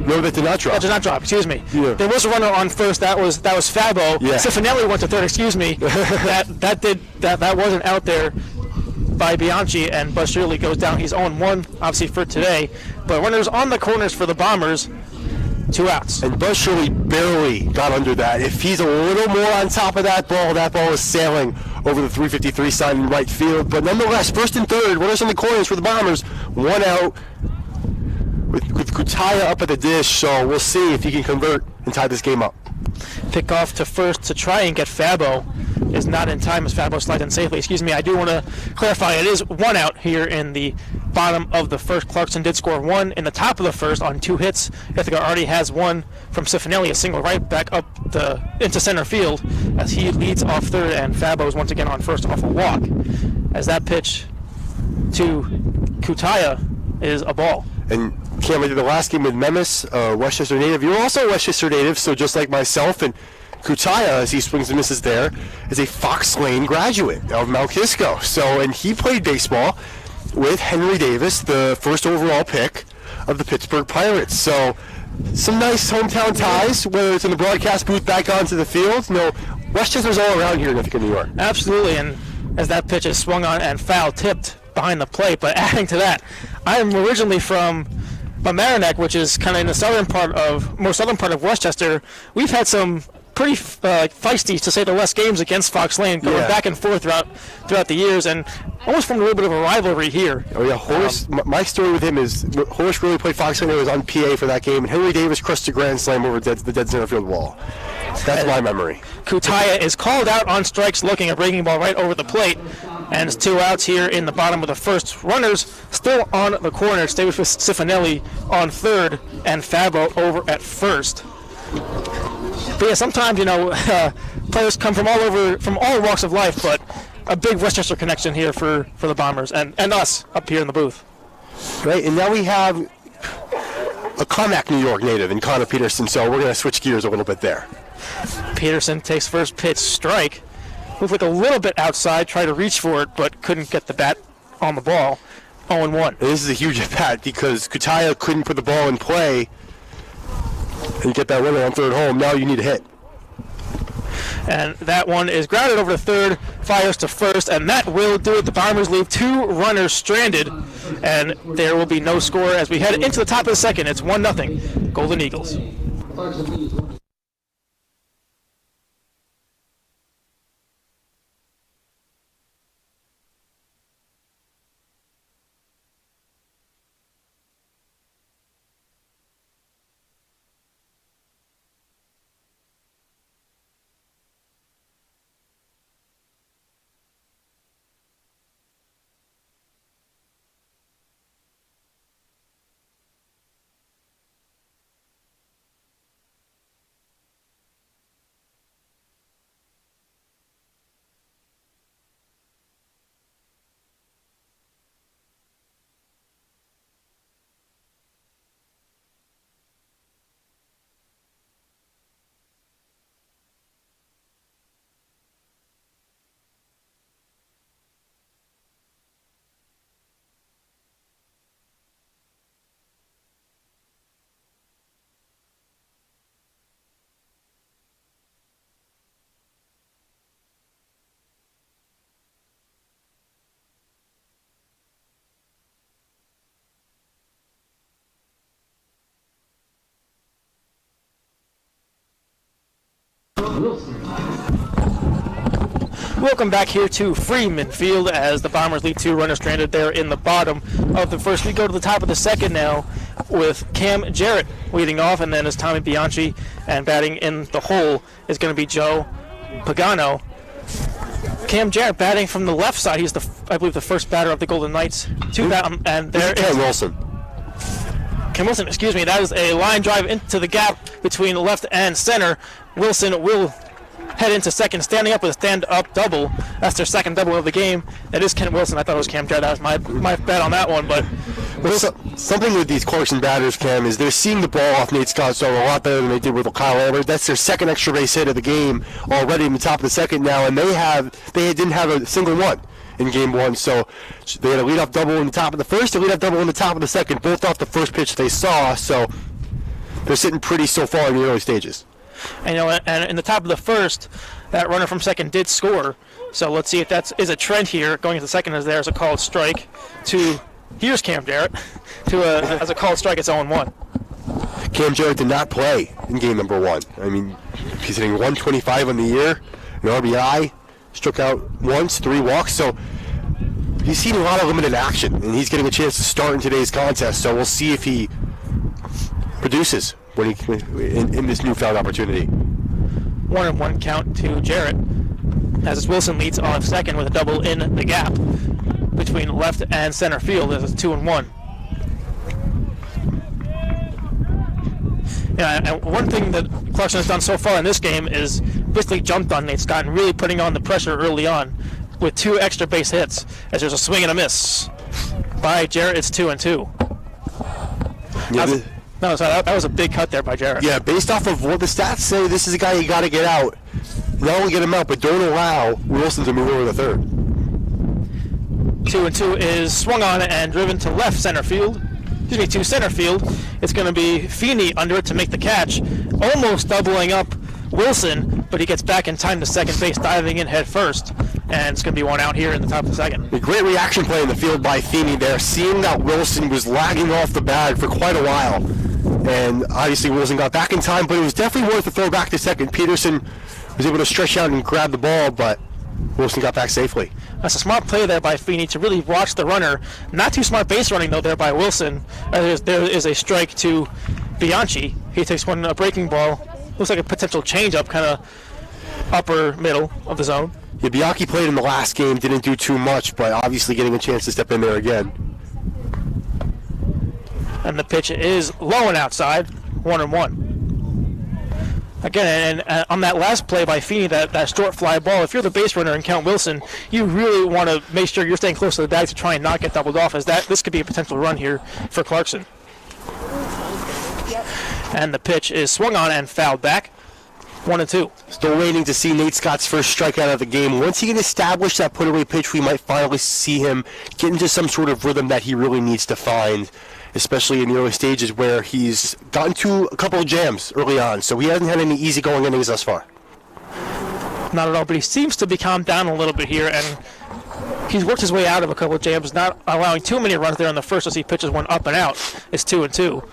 No, that did not drop. That did not drop. Excuse me. Yeah. There was a runner on first. That was Fabo. Yeah. Cifanelli went to third. Excuse me. that wasn't out there by Bianchi, and Buzz Shirley goes down. He's 0-1, obviously, for today. But runners on the corners for the Bombers. 2 outs. And Buzz Shirley barely got under that. If he's a little more on top of that ball is sailing over the 353 sign in right field. But nonetheless, first and third, runners on the corners for the Bombers. 1 out with Kutaya up at the dish. So we'll see if he can convert and tie this game up. Pick off to first to try and get Fabo is not in time as Fabo slides in safely. Excuse me, I do want to clarify, it is 1 out here in the bottom of the first. Clarkson did score 1 in the top of the first on 2 hits. Ithaca already has 1 from Cifanelli, a single right back up into center field as he leads off third, and Fabo is once again on first off a walk. As that pitch to Kutaya is a ball. And Cam, I did the last game with Memis, Westchester native. You're also a Westchester native, so just like myself, and Kutaya, as he swings and misses there, is a Fox Lane graduate of Mount Kisco. So, and he played baseball with Henry Davis, the first overall pick of the Pittsburgh Pirates. So, some nice hometown ties, whether it's in the broadcast booth, back onto the field. No, Westchester's all around here in Ithaca, New York. Absolutely, and as that pitch is swung on and foul tipped behind the plate. But adding to that, I am originally from Mamaroneck, which is kind of in the more southern part of Westchester. We've had some pretty feisty, to say the least, games against Fox Lane, going back and forth throughout the years, and almost formed a little bit of a rivalry here. Oh yeah, Horace. My story with him is Horace really played Fox Lane. He was on PA for that game, and Henry Davis crushed a grand slam over the dead center field wall. That's my memory. Kutaya is called out on strikes, looking a breaking ball right over the plate, and it's 2 outs here in the bottom of the first. Runners still on the corner. Stay with Cifanelli on third, and Fabo over at first. But yeah, sometimes, players come from all walks of life, but a big Westchester connection here for the Bombers and us up here in the booth. Right, and now we have a Carmack, New York native in Connor Peterson, so we're going to switch gears a little bit there. Peterson takes first pitch, strike. Looked like a little bit outside, tried to reach for it, but couldn't get the bat on the ball. 0-1. This is a huge at-bat because Kutaya couldn't put the ball in play and get that runner on third home. Now you need a hit. And that one is grounded over to third, fires to first, and that will do it. The Bombers leave 2 runners stranded, and there will be no score as we head into the top of the second. It's 1-0, Golden Eagles. Welcome back here to Freeman Field as the Bombers leave 2 runners stranded there in the bottom of the first. We go to the top of the second now with Cam Jarrett leading off, and then it's Tommy Bianchi, and batting in the hole is going to be Joe Pagano. Cam Jarrett batting from the left side. He's I believe the first batter of the Golden Knights. And there is Ken Wilson. Ken Wilson, excuse me. That is a line drive into the gap between left and center. Wilson will head into second, standing up with a stand-up double. That's their second double of the game. That is Ken Wilson. I thought it was Cam Jarrett. That was my bet on that one. But something with these Clarkson batters, Cam, is they're seeing the ball off Nate Scott's a lot better than they did with Kyle Lambert. That's their second extra base hit of the game already in the top of the second now, and they didn't have a single one in game one. So they had a leadoff double in the top of the first, a leadoff double in the top of the second, both off the first pitch they saw. So they're sitting pretty so far in the early stages. And in the top of the first, that runner from second did score. So let's see if that is a trend here. Going into the second, as there's a called strike to. Here's Cam Jarrett as a called strike. It's 0-1. Cam Jarrett did not play in game number one. I mean, he's hitting 125 on the year, an RBI, struck out once, 3 walks. So he's seen a lot of limited action, and he's getting a chance to start in today's contest. So we'll see if he produces when in this newfound opportunity. 1-1 count to Jarrett as Wilson leads off second with a double in the gap between left and center field. As it's 2-1. Yeah, and one thing that Clarkson has done so far in this game is basically jumped on Nate Scott and really putting on the pressure early on with 2 extra base hits. As there's a swing and a miss by Jarrett, it's 2-2. Yeah, that was a big cut there by Jarrett. Yeah, based off of what the stats say, this is a guy you got to get out. Not only get him out, but don't allow Wilson to move over the third. 2-2 is swung on and driven to left center field. Excuse me, to center field. It's going to be Feeney under it to make the catch, almost doubling up Wilson, but he gets back in time to second base, diving in head first, and it's going to be one out here in the top of the second. A great reaction play in the field by Feeney there, seeing that Wilson was lagging off the bag for quite a while, and obviously Wilson got back in time, but it was definitely worth the throw back to second. Peterson was able to stretch out and grab the ball, but Wilson got back safely. That's a smart play there by Feeney to really watch the runner. Not too smart base running, though, there by Wilson. There is a strike to Bianchi. He takes a breaking ball. Looks like a potential changeup, kind of upper middle of the zone. Yeah, Bianchi played in the last game, didn't do too much, but obviously getting a chance to step in there again. And the pitch is low and outside, 1-1. Again, and on that last play by Feeney, that short fly ball, if you're the base runner and count Wilson, you really want to make sure you're staying close to the bag to try and not get doubled off, as this could be a potential run here for Clarkson. And the pitch is swung on and fouled back, 1-2. Still waiting to see Nate Scott's first strikeout of the game. Once he can establish that put-away pitch, we might finally see him get into some sort of rhythm that he really needs to find, especially in the early stages where he's gotten to a couple of jams early on, so he hasn't had any easygoing innings thus far. Not at all, but he seems to be calmed down a little bit here, and he's worked his way out of a couple of jams, not allowing too many runs there in the first as he pitches one up and out. It's 2-2.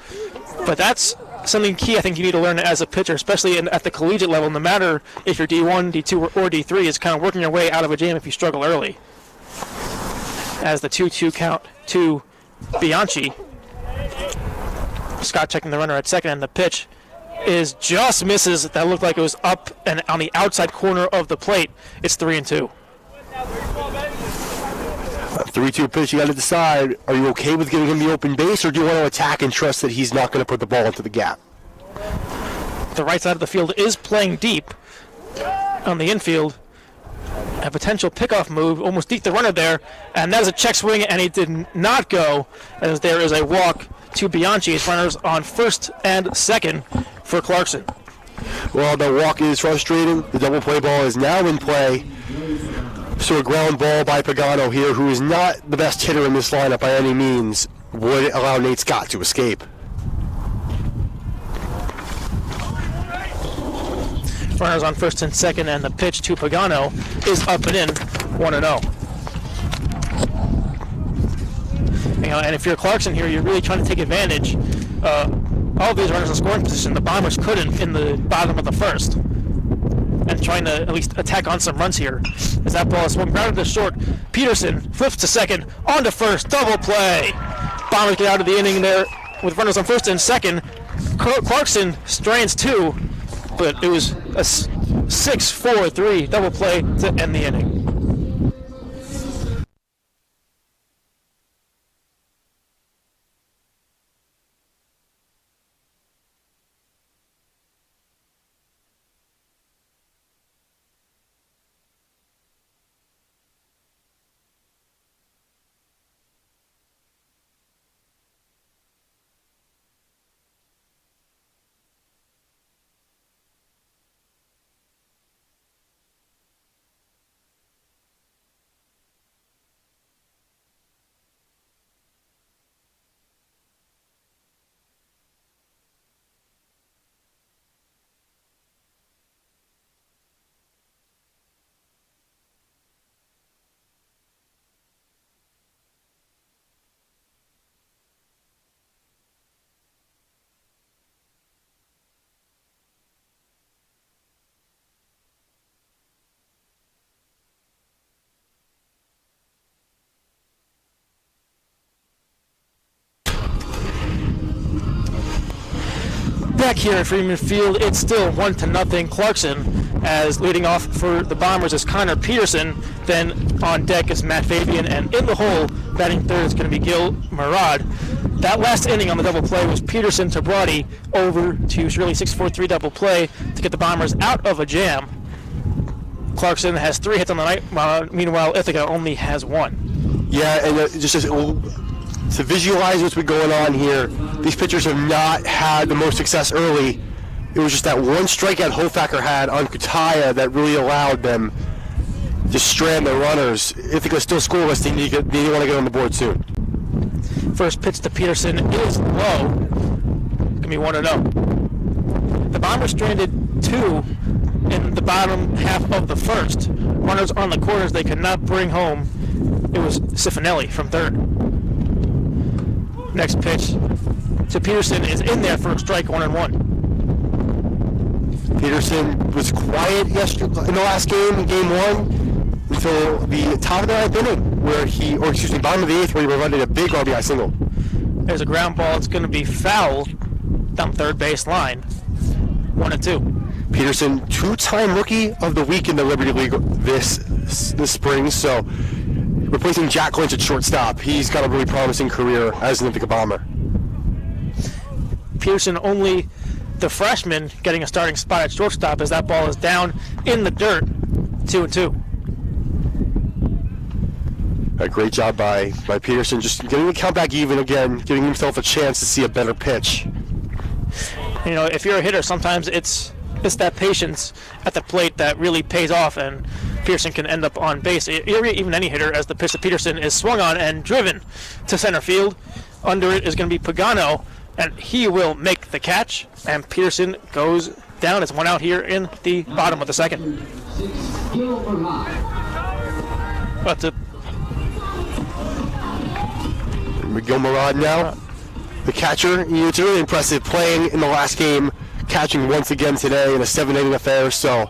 But that's something key I think you need to learn as a pitcher, especially at the collegiate level, no matter if you're D1, D2, or D3, is kind of working your way out of a jam if you struggle early. As the 2-2 count to Bianchi. Scott checking the runner at second, and the pitch is just misses. That looked like it was up and on the outside corner of the plate. It's 3-2. 3-2 pitch, you got to decide, are you okay with giving him the open base, or do you want to attack and trust that he's not going to put the ball into the gap? The right side of the field is playing deep. On the infield, a potential pickoff move, almost deep the runner there, and that is a check swing, and he did not go, as there is a walk to Bianchi. His runners on first and second for Clarkson. Well, the walk is frustrating. The double play ball is now in play. So a ground ball by Pagano here, who is not the best hitter in this lineup by any means, would allow Nate Scott to escape. Runners on first and second, and the pitch to Pagano is up and in, 1-0. And if you're Clarkson here, you're really trying to take advantage. All these runners in scoring position, the Bombers couldn't in the bottom of the first. And trying to at least attack on some runs here. As that ball is swung grounded to short. Peterson flips to second, on to first, double play. Bombers get out of the inning there with runners on first and second. Clarkson strands 2, but it was a 6-4-3 double play to end the inning. back here at Freeman Field. It's still 1-0 Clarkson, as leading off for the Bombers is Connor Peterson. Then on deck is Matt Fabian, and in the hole, batting third is going to be Gil Murad. That last inning on the double play was Peterson to Brody over to Shirley 6-4-3 double play to get the Bombers out of a jam. Clarkson has 3 hits on the night, meanwhile Ithaca only has 1. Yeah, and to visualize what's been going on here, these pitchers have not had the most success early. It was just that one strikeout Hofacker had on Kutaya that really allowed them to strand the runners. Ithaca's still scoreless. They want to get on the board soon. First pitch to Peterson is low. Gonna be 1-0. The Bombers stranded 2 in the bottom half of the first. Runners on the corners they could not bring home. It was Cifanelli from third. Next pitch to Peterson is in there for a strike, 1-1. Peterson was quiet yesterday in the last game, in game 1, until the top of the 9th inning, bottom of the 8th, where he provided a big RBI single. There's a ground ball. It's going to be foul down third base line. 1-2. Peterson, 2-time Rookie of the Week in the Liberty League this spring, so replacing Jack Lynch at shortstop. He's got a really promising career as an Ithaca Bomber. Peterson only the freshman getting a starting spot at shortstop as that ball is down in the dirt. 2-2. A great job by Peterson, just getting the count back even again, giving himself a chance to see a better pitch. You know, if you're a hitter, sometimes it's that patience at the plate that really pays off, and Peterson can end up on base. Even any hitter, as the pitch to Peterson is swung on and driven to center field. Under it is going to be Pagano, and he will make the catch, and Peterson goes down. It's 1 out here in the bottom of the second. But Gil Murad now, the catcher. It's really impressive playing in the last game, catching once again today in a 7-inning affair. So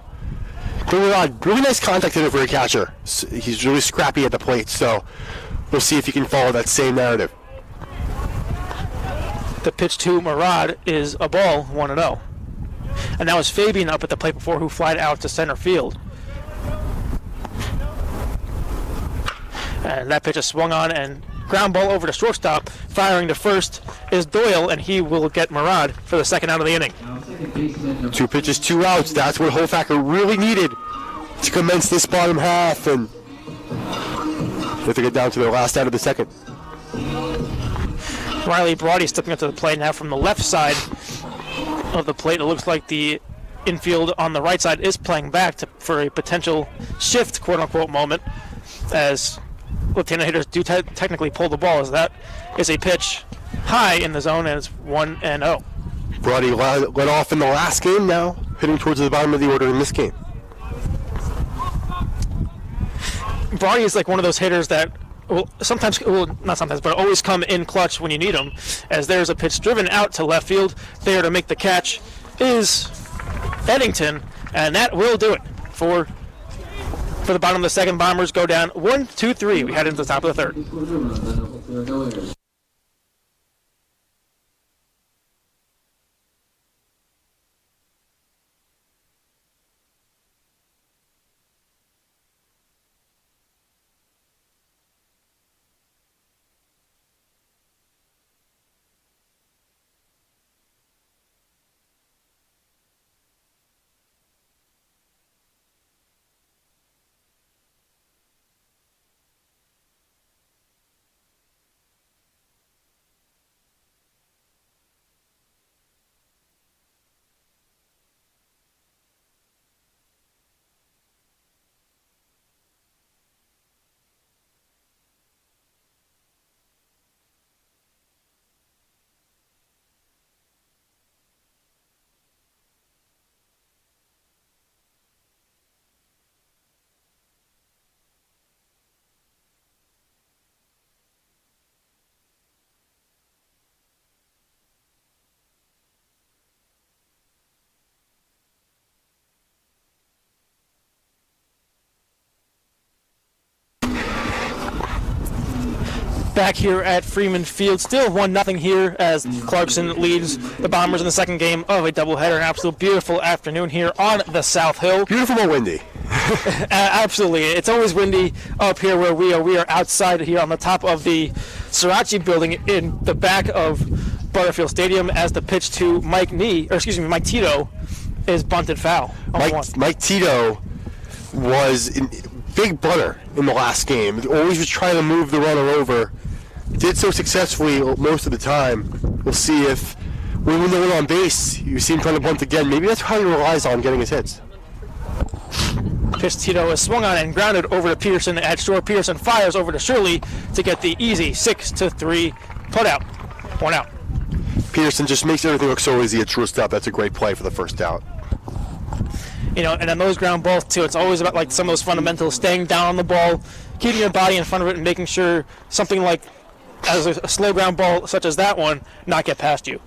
Gil Murad, really nice contact hitter for a catcher. He's really scrappy at the plate, so we'll see if he can follow that same narrative. The pitch to Murad is a ball, 1-0. And that was Fabian up at the plate before, who flied out to center field. And that pitch is swung on and ground ball over to shortstop. Firing to first is Doyle, and he will get Murad for the second out of the inning. 2 pitches, 2 outs. That's what Hofacker really needed to commence this bottom half, and they have to get down to their last out of the second. Riley Brody stepping up to the plate now from the left side of the plate. It looks like the infield on the right side is playing back for a potential shift, quote-unquote, moment, as left-handed hitters do technically pull the ball, as that is a pitch high in the zone, and it's 1-0. Brody led off in the last game now, hitting towards the bottom of the order in this game. Brody is like one of those hitters that will sometimes, not sometimes, but always come in clutch when you need them, as there's a pitch driven out to left field. There to make the catch is Eddington, and that will do it for the bottom of the second. Bombers go down 1-2-3. We head into the top of the third. back here at Freeman Field. Still 1-0 here as Clarkson leads the Bombers in the second game of a doubleheader. An absolute beautiful afternoon here on the South Hill. Beautiful but windy. Absolutely. It's always windy up here where we are. We are outside here on the top of the Sriracha building in the back of Butterfield Stadium as the pitch to Mike Tito is bunted foul. Mike Tito was a big bunter in the last game. Always was trying to move the runner over. Did so successfully most of the time. We'll see if when no one on base, you see him trying to bunt again. Maybe that's how he relies on getting his hits. Pitch Tito is swung on and grounded over to Peterson at short. Peterson fires over to Shirley to get the easy 6-3 putout. 1 out. Peterson just makes everything look so easy at shortstop. That's a great play for the first out. And on those ground balls too, it's always about like some of those fundamentals, staying down on the ball, keeping your body in front of it, and making sure something like as a slow ground ball such as that one not get past you.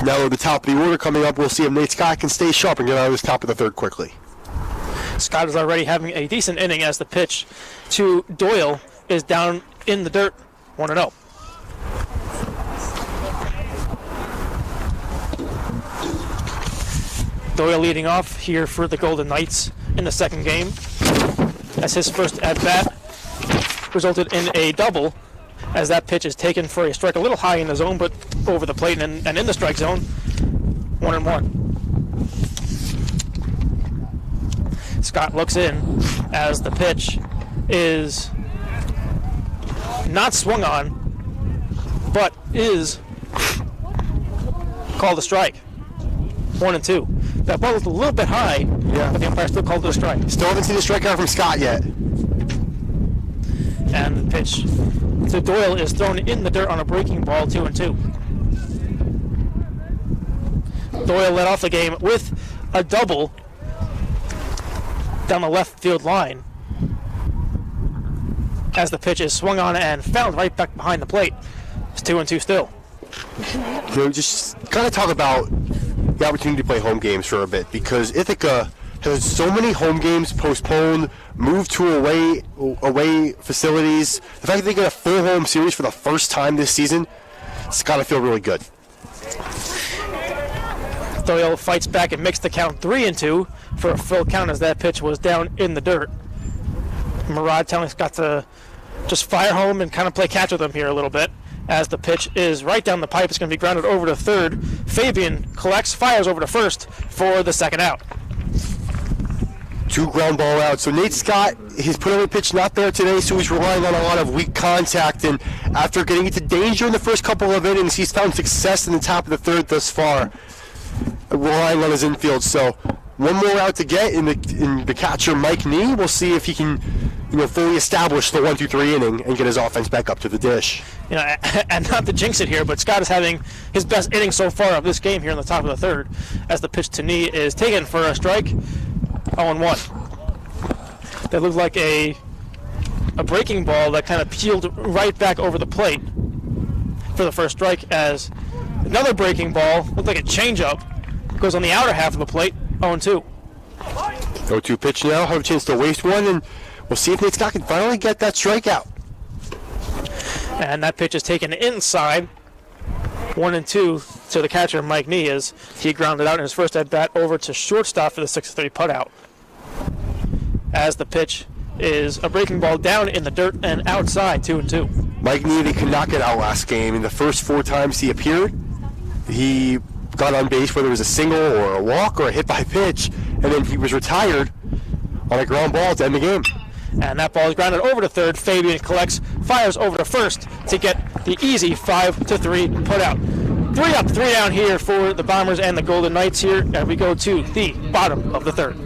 Now at the top of the order coming up, we'll see if Nate Scott can stay sharp and get out of his top of the third quickly. Scott is already having a decent inning as the pitch to Doyle is down in the dirt, 1-0. Doyle leading off here for the Golden Knights in the second game, as his first at-bat resulted in a double, as that pitch is taken for a strike a little high in the zone, but over the plate and in the strike zone. 1-1. Scott looks in as the pitch is not swung on, but is called a strike. 1-2. That ball was a little bit high, but the umpire still called it a strike. Still haven't seen a strikeout from Scott yet. And the pitch to Doyle is thrown in the dirt on a breaking ball, 2-2. Doyle led off the game with a double down the left field line as the pitch is swung on and found right back behind the plate. It's 2-2 still. Just kind of talk about the opportunity to play home games for a bit, because Ithaca has so many home games postponed, moved to away facilities. The fact that they get a full home series for the first time this season, it's got to feel really good. Doyle fights back and makes the count 3-2 for a full count as that pitch was down in the dirt. Murad telling Scott to just fire home and kind of play catch with him here a little bit. As the pitch is right down the pipe, it's going to be grounded over to third. Fabian collects, fires over to first for the second out. 2 ground ball outs. So Nate Scott, his put away pitch not there today, so he's relying on a lot of weak contact. And after getting into danger in the first couple of innings, he's found success in the top of the third thus far, relying on his infield. So one more out to get in the catcher, Mike Nee. We'll see if he can, fully establish the 1-2-3 inning and get his offense back up to the dish. And not to jinx it here, but Scott is having his best inning so far of this game here in the top of the third, as the pitch to Nee is taken for a strike. 0-1. That looked like a breaking ball that kind of peeled right back over the plate for the first strike, as another breaking ball looked like a changeup goes on the outer half of the plate. 0-2. 0-2 pitch now. Have a chance to waste one, and we'll see if Nate Scott can finally get that strikeout. And that pitch is taken inside. 1-2 to the catcher, Mike Nee, as he grounded out in his first at-bat over to shortstop for the 6-3 putout. As the pitch is a breaking ball down in the dirt and outside, 2-2. Mike Nee, they could not get out last game. In the first 4 times he appeared, he got on base, whether it was a single or a walk or a hit by pitch, and then he was retired on a ground ball to end the game. And that ball is grounded over to third. Fabian collects, fires over to first to get the easy 5-3 putout. 3 up, 3 down here for the Bombers and the Golden Knights here, and we go to the bottom of the third.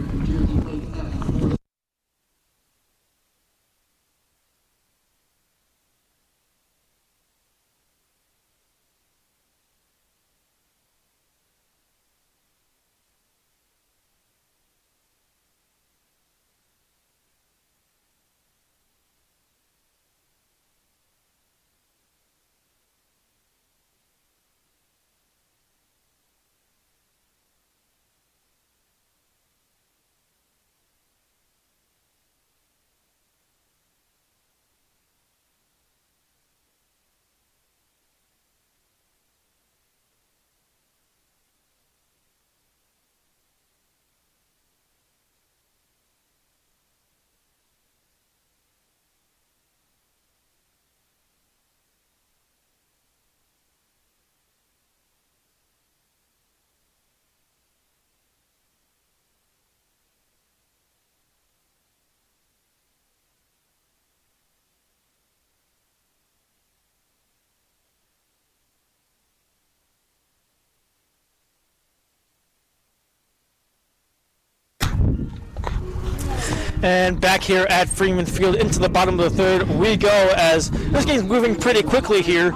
And back here at Freeman Field into the bottom of the third we go, as this game's moving pretty quickly here,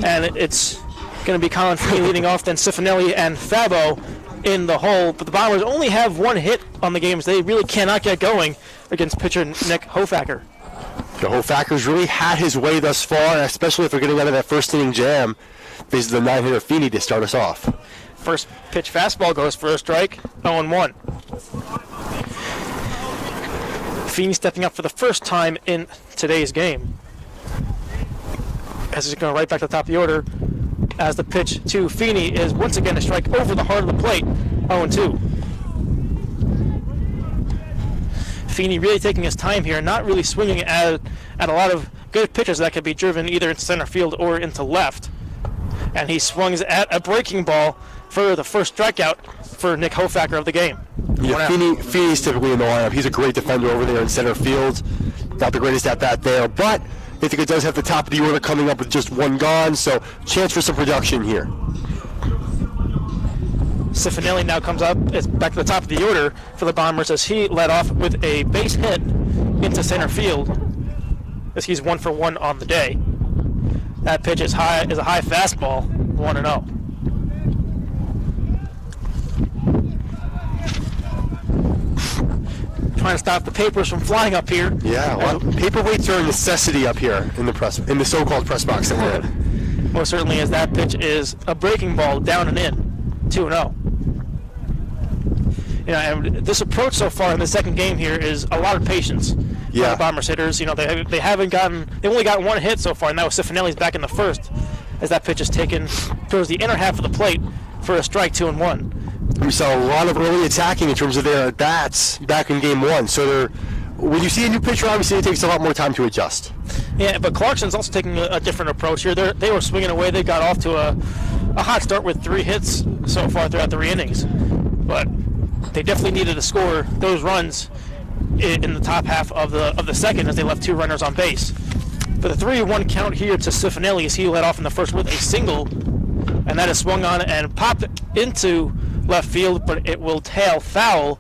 and it's going to be Colin Feeney leading off, then Cifanelli and Fabo in the hole. But the Bombers only have one hit on the game, so they really cannot get going against pitcher Nick Hofacker. The Hofacker's really had his way thus far, especially if we're getting out of that first inning jam. This is the 9-hitter Feeney to start us off. First pitch fastball goes for a strike, 0-1. Feeney stepping up for the first time in today's game. As he's going right back to the top of the order, as the pitch to Feeney is once again a strike over the heart of the plate, 0-2. Feeney really taking his time here, not really swinging at a lot of good pitches that could be driven either into center field or into left. And he swings at a breaking ball for the first strikeout for Nick Hofacker of the game. Yeah, Feeney's typically in the lineup. He's a great defender over there in center field. Not the greatest at bat there, but Ithaca does have the top of the order coming up with just one gone, so chance for some production here. Cifanelli now comes up, is back to the top of the order for the Bombers as he led off with a base hit into center field, as he's 1 for 1 on the day. That pitch is a high fastball, 1-0. Trying to stop the papers from flying up here. Yeah, well, paperweights are a necessity up here in the so-called press box that we're in. Most certainly, as that pitch is a breaking ball down and in, 2-0. And this approach so far in the second game here is a lot of patience. Yeah. For the Bombers hitters, they've only gotten one hit so far, and that was Cifanelli's back in the first, as that pitch is taken towards the inner half of the plate for a strike, 2-1. We saw a lot of early attacking in terms of their at-bats back in game one. So when you see a new pitcher, obviously it takes a lot more time to adjust. Yeah, but Clarkson's also taking a different approach here. They were swinging away. They got off to a hot start with 3 hits so far throughout 3 innings. But they definitely needed to score those runs in the top half of the second, as they left 2 runners on base. For the 3-1 count here to Cifanelli, as he led off in the first with a single, and that is swung on and popped into left field, but it will tail foul,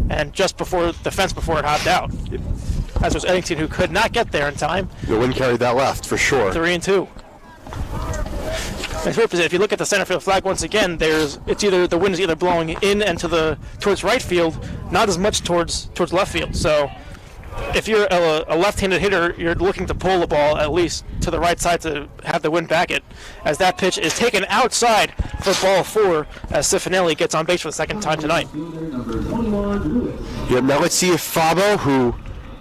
and just before the fence before it hopped out. As was Eddington, who could not get there in time. The wind carried that left for sure. 3-2. If you look at the center field flag once again, the wind is either blowing in and towards right field, not as much towards left field. So if you're a left-handed hitter, you're looking to pull the ball at least to the right side to have the wind back it, as that pitch is taken outside for ball 4 as Cifanelli gets on base for the second time tonight. Yeah, now let's see if Fabo, who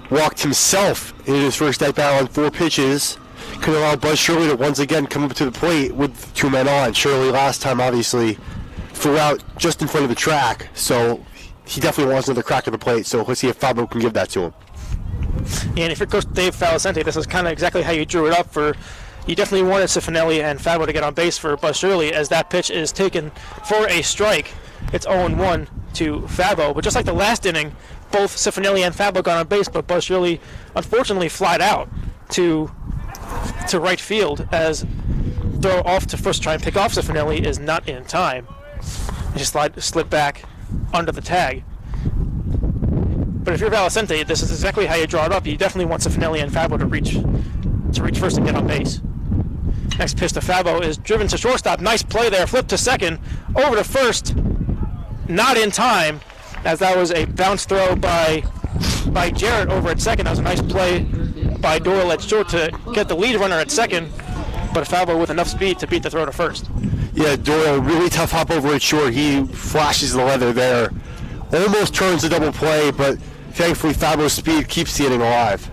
walked himself in his first at-bat on 4 pitches, could allow Buzz Shirley to once again come up to the plate with 2 men on. Shirley last time obviously flew out just in front of the track, so he definitely wants another crack at the plate, so let's see if Fabo can give that to him. And if you're Coach Dave Falicente, this is kind of exactly how you drew it up. You definitely wanted Cifanelli and Fabo to get on base for Buzz Shirley, as that pitch is taken for a strike. It's 0-1 to Fabo, but just like the last inning, both Cifanelli and Fabo got on base, but Buzz Shirley unfortunately flied out to right field, as throw off to first, try and pick off Cifanelli is not in time. He just slid back under the tag. But if you're Valicente, this is exactly how you draw it up. You definitely want Cifanelli and Fabo to reach first and get on base. Next pitch to Fabo is driven to shortstop. Nice play there. Flip to second. Over to first. Not in time, as that was a bounce throw by Jarrett over at second. That was a nice play by Doyle at short to get the lead runner at second, but Fabo with enough speed to beat the throw to first. Yeah, Doyle, really tough hop over at short. He flashes the leather there. Almost turns a double play, but thankfully Fabo's speed keeps the inning alive.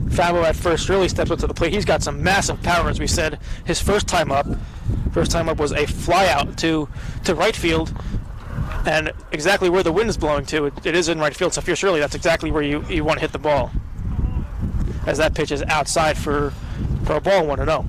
Fabo at first really steps up to the plate. He's got some massive power, as we said. His first time up was a fly out to right field, and exactly where the wind is blowing to, it is in right field. So if you're Shirley, that's exactly where you want to hit the ball, as that pitch is outside for a ball, 1-0.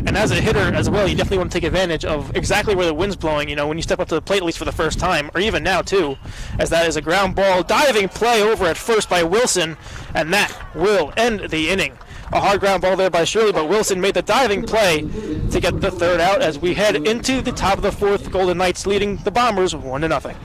And as a hitter as well, you definitely want to take advantage of exactly where the wind's blowing, when you step up to the plate, at least for the first time, or even now too, as that is a ground ball diving play over at first by Wilson, and that will end the inning. A hard ground ball there by Shirley, but Wilson made the diving play to get the third out as we head into the top of the fourth. Golden Knights leading the Bombers 1-0.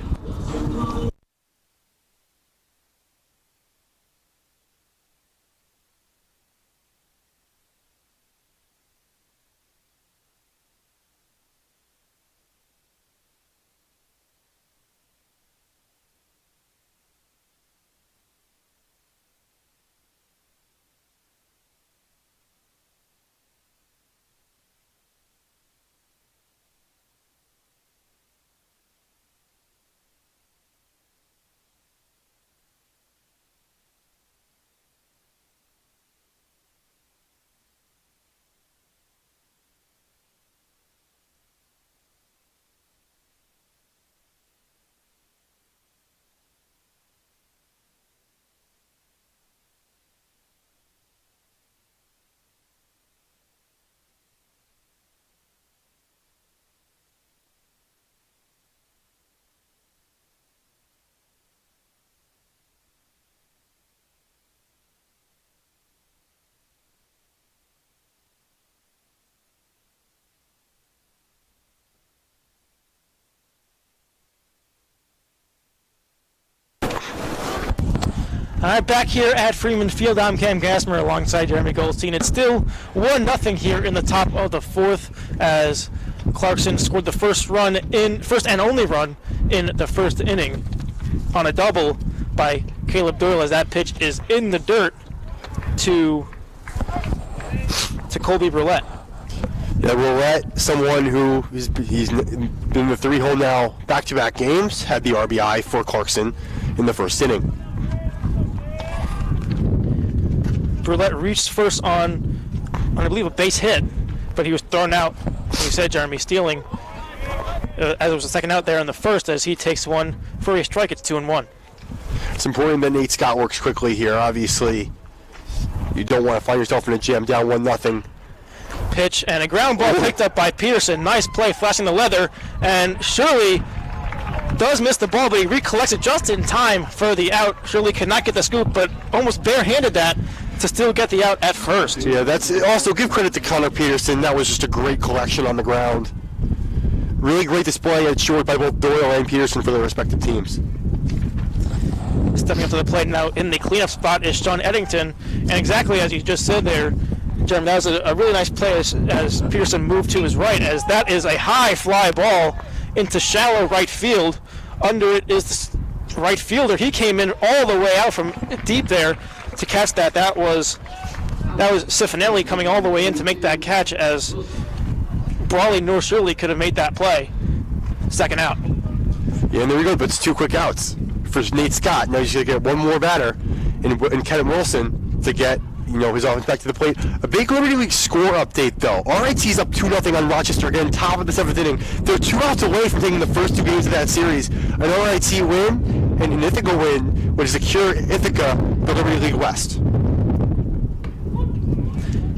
All right, back here at Freeman Field, I'm Cam Gassmer alongside Jeremy Goldstein. It's still 1-0 here in the top of the fourth as Clarkson scored the first and only run in the first inning on a double by Caleb Doyle as that pitch is in the dirt to Colby Brulette. Yeah, Brulette, someone who he's been the 3-hole now back-to-back games, had the RBI for Clarkson in the first inning. Brulette reached first on I believe a base hit, but he was thrown out. Like you said, Jeremy, stealing as it was a second out there in the first as he takes one for a strike. It's 2-1. It's important that Nate Scott works quickly here. Obviously, you don't want to find yourself in a jam down 1-0. Pitch and a ground ball picked up by Peterson. Nice play, flashing the leather, and Shirley does miss the ball, but he recollects it just in time for the out. Shirley could not get the scoop, but almost barehanded that to still get the out at first. Yeah, that's also give credit to Connor Peterson. That was just a great collection on the ground. Really great display at short by both Doyle and Peterson for their respective teams. Stepping up to the plate now in the cleanup spot is Sean Eddington, and exactly as you just said there, Jeremy, that was a really nice play as Peterson moved to his right, as that is a high fly ball into shallow right field. Under it is the right fielder. He came in all the way out from deep there to catch that. That was Cifanelli coming all the way in to make that catch, as Brawley nor Shirley could have made that play. Second out. Yeah, and there we go, but it's 2 quick outs for Nate Scott. Now he's going to get one more batter in Kenneth Wilson to get his offense back to the plate. A big Liberty League score update, though. RIT's up 2-0 on Rochester, again, top of the 7th inning. They're 2 outs away from taking the first 2 games of that series. An RIT win and an Ithaca win would secure Ithaca the Liberty League West.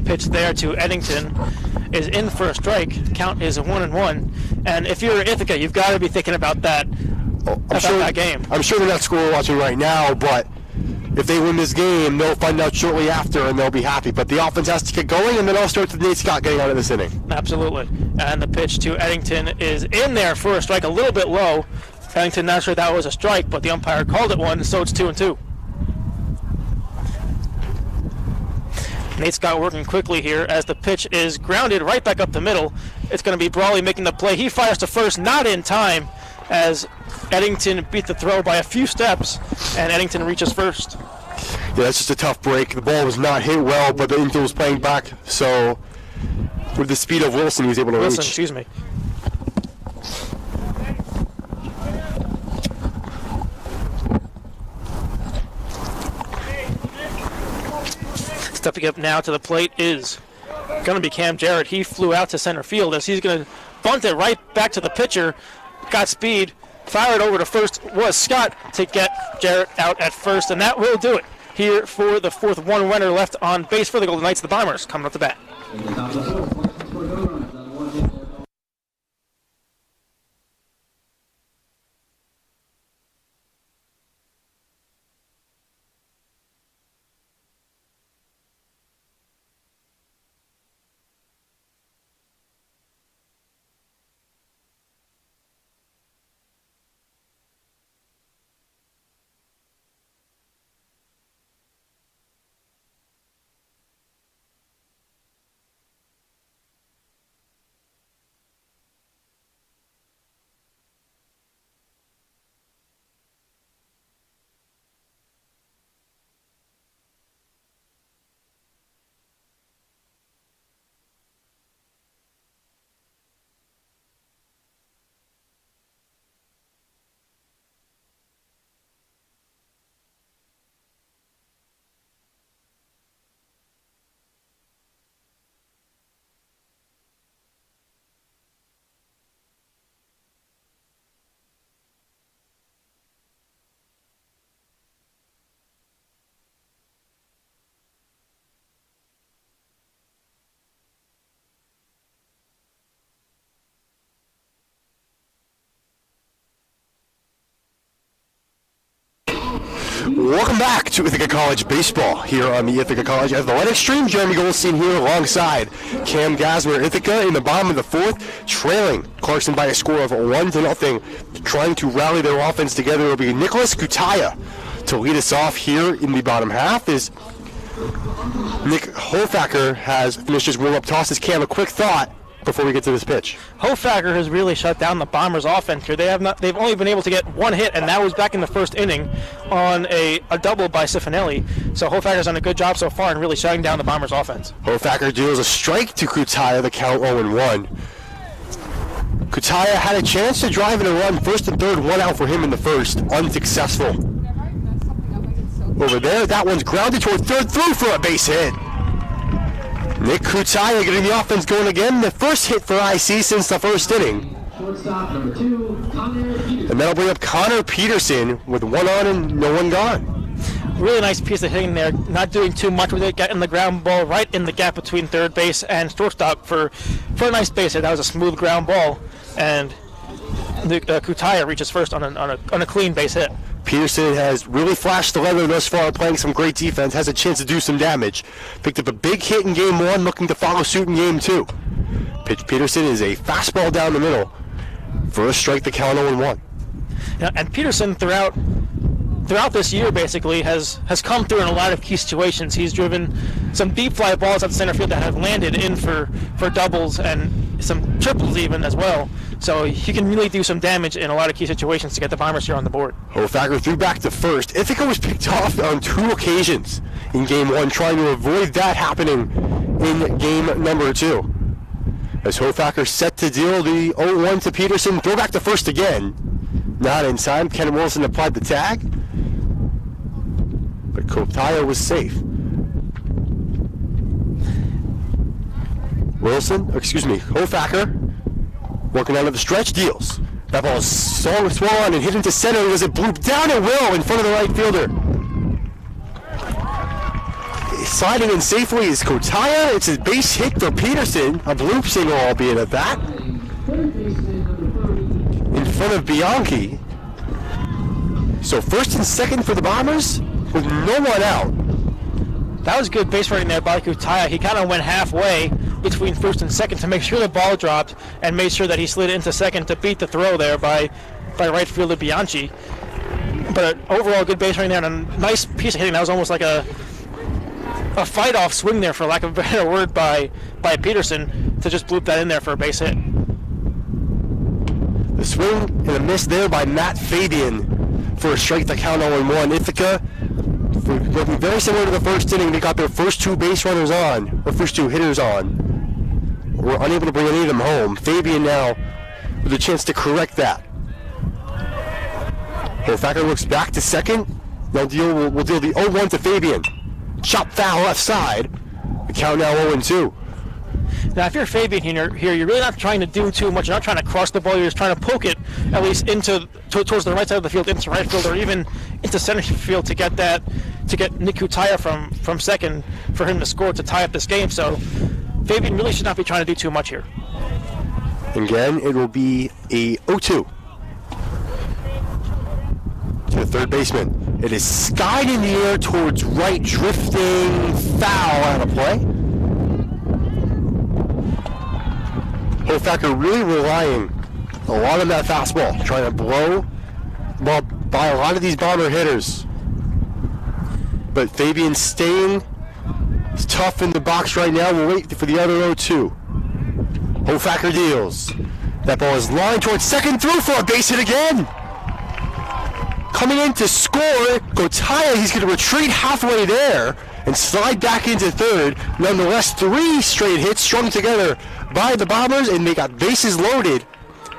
Pitch there to Eddington is in for a strike. Count is 1-1. And if you're Ithaca, you've got to be thinking about that. That game. I'm sure they're not score watching right now, but if they win this game, they'll find out shortly after and they'll be happy. But the offense has to get going, and then I'll start with Nate Scott getting out of this inning. Absolutely. And the pitch to Eddington is in there for a strike, a little bit low. Eddington not sure that was a strike, but the umpire called it one, so it's 2-2. Nate Scott working quickly here as the pitch is grounded right back up the middle. It's going to be Brawley making the play. He fires to first, not in time, as Eddington beat the throw by a few steps, and Eddington reaches first. Yeah, that's just a tough break. The ball was not hit well, but the infield was playing back, so with the speed of Wilson, he was able to reach. Excuse me. Stepping up now to the plate is going to be Cam Jarrett. He flew out to center field as he's going to bunt it right back to the pitcher. Got speed, fired over to first was Scott to get Jarrett out at first, and that will do it here for the fourth. One runner left on base for the Golden Knights. The Bombers coming up to bat. Welcome back to Ithaca College Baseball here on the Ithaca College Athletic Stream. Jeremy Goldstein here alongside Cam Gasmer. Ithaca in the bottom of the fourth, trailing Clarkson by a score of 1-0. Trying to rally their offense together will be Nicholas Kutaya to lead us off here in the bottom half. Is Nick Hofacker has finished his warm-up tosses. Cam, a quick thought before we get to this pitch. Hofacker has really shut down the Bombers' offense here. They've only been able to get one hit, and that was back in the first inning on a double by Cifanelli. So Hofacker's done a good job so far in really shutting down the Bombers' offense. Hofacker deals a strike to Kutaya, the count 0-1. Kutaya had a chance to drive in a run, first and third, one out for him in the first, unsuccessful. Over there, that one's grounded toward third, through for a base hit. Nick Kutaya getting the offense going again, the first hit for IC since the first inning. And that'll bring up Connor Peterson with one on and no one gone. Really nice piece of hitting there, not doing too much with it, getting the ground ball right in the gap between third base and shortstop for a nice base hit. That was a smooth ground ball, and Kutaya reaches first on a clean base hit. Peterson has really flashed the leather thus far, playing some great defense, has a chance to do some damage. Picked up a big hit in game one, looking to follow suit in game two. Pitch Peterson is a fastball down the middle for a strike, the count 0-1. Yeah, and Peterson throughout this year basically has come through in a lot of key situations. He's driven some deep fly balls at center field that have landed in for doubles and some triples even as well. So he can really do some damage in a lot of key situations to get the Bombers here on the board. Hofacker threw back to first. Ithaca was picked off on two occasions in game one, trying to avoid that happening in game number two. As Hofacker set to deal the 0-1 to Peterson, throw back to first again. Not in time. Ken Wilson applied the tag, but Kutaya was safe. Hofacker working out of the stretch, deals. That ball is so swung and hit into center as it blew down at will in front of the right fielder. Sliding in safely is Kutaya. It's a base hit for Peterson. A bloop single, albeit at that. In front of Bianchi. So first and second for the Bombers with no one out. That was good base running there by Kutaya. He kind of went halfway between first and second to make sure the ball dropped and made sure that he slid into second to beat the throw there by right fielder Bianchi. But overall good base running there and a nice piece of hitting. That was almost like a fight-off swing there, for lack of a better word, by Peterson to just bloop that in there for a base hit. The swing and a miss there by Matt Fabian for a strike, the count 0-1. Ithaca, looking very similar to the first inning, they got their first two base runners on, or first two hitters on. Were unable to bring any of them home. Fabian now with a chance to correct that. Hofacker looks back to second. We'll deal the 0-1 to Fabian. Chop foul left side. The count now 0-2. Now, if you're Fabian here, you're really not trying to do too much. You're not trying to cross the ball. You're just trying to poke it at least towards the right side of the field, into right field, or even into center field to get Nick Kutaya from second for him to score to tie up this game. So Fabian really should not be trying to do too much here. Again, it will be a 0-2 to the third baseman. It is skied in the air towards right, drifting foul out of play. Hofacker really relying a lot on that fastball, trying to blow by a lot of these Bomber hitters. But Fabian staying tough in the box right now. We'll wait for the other 0-2. Hofacker deals. That ball is lined towards second, through for a base hit again. Coming in to score, Kutaya, he's going to retreat halfway there and slide back into third. Nonetheless, three straight hits strung together by the Bombers, and they got bases loaded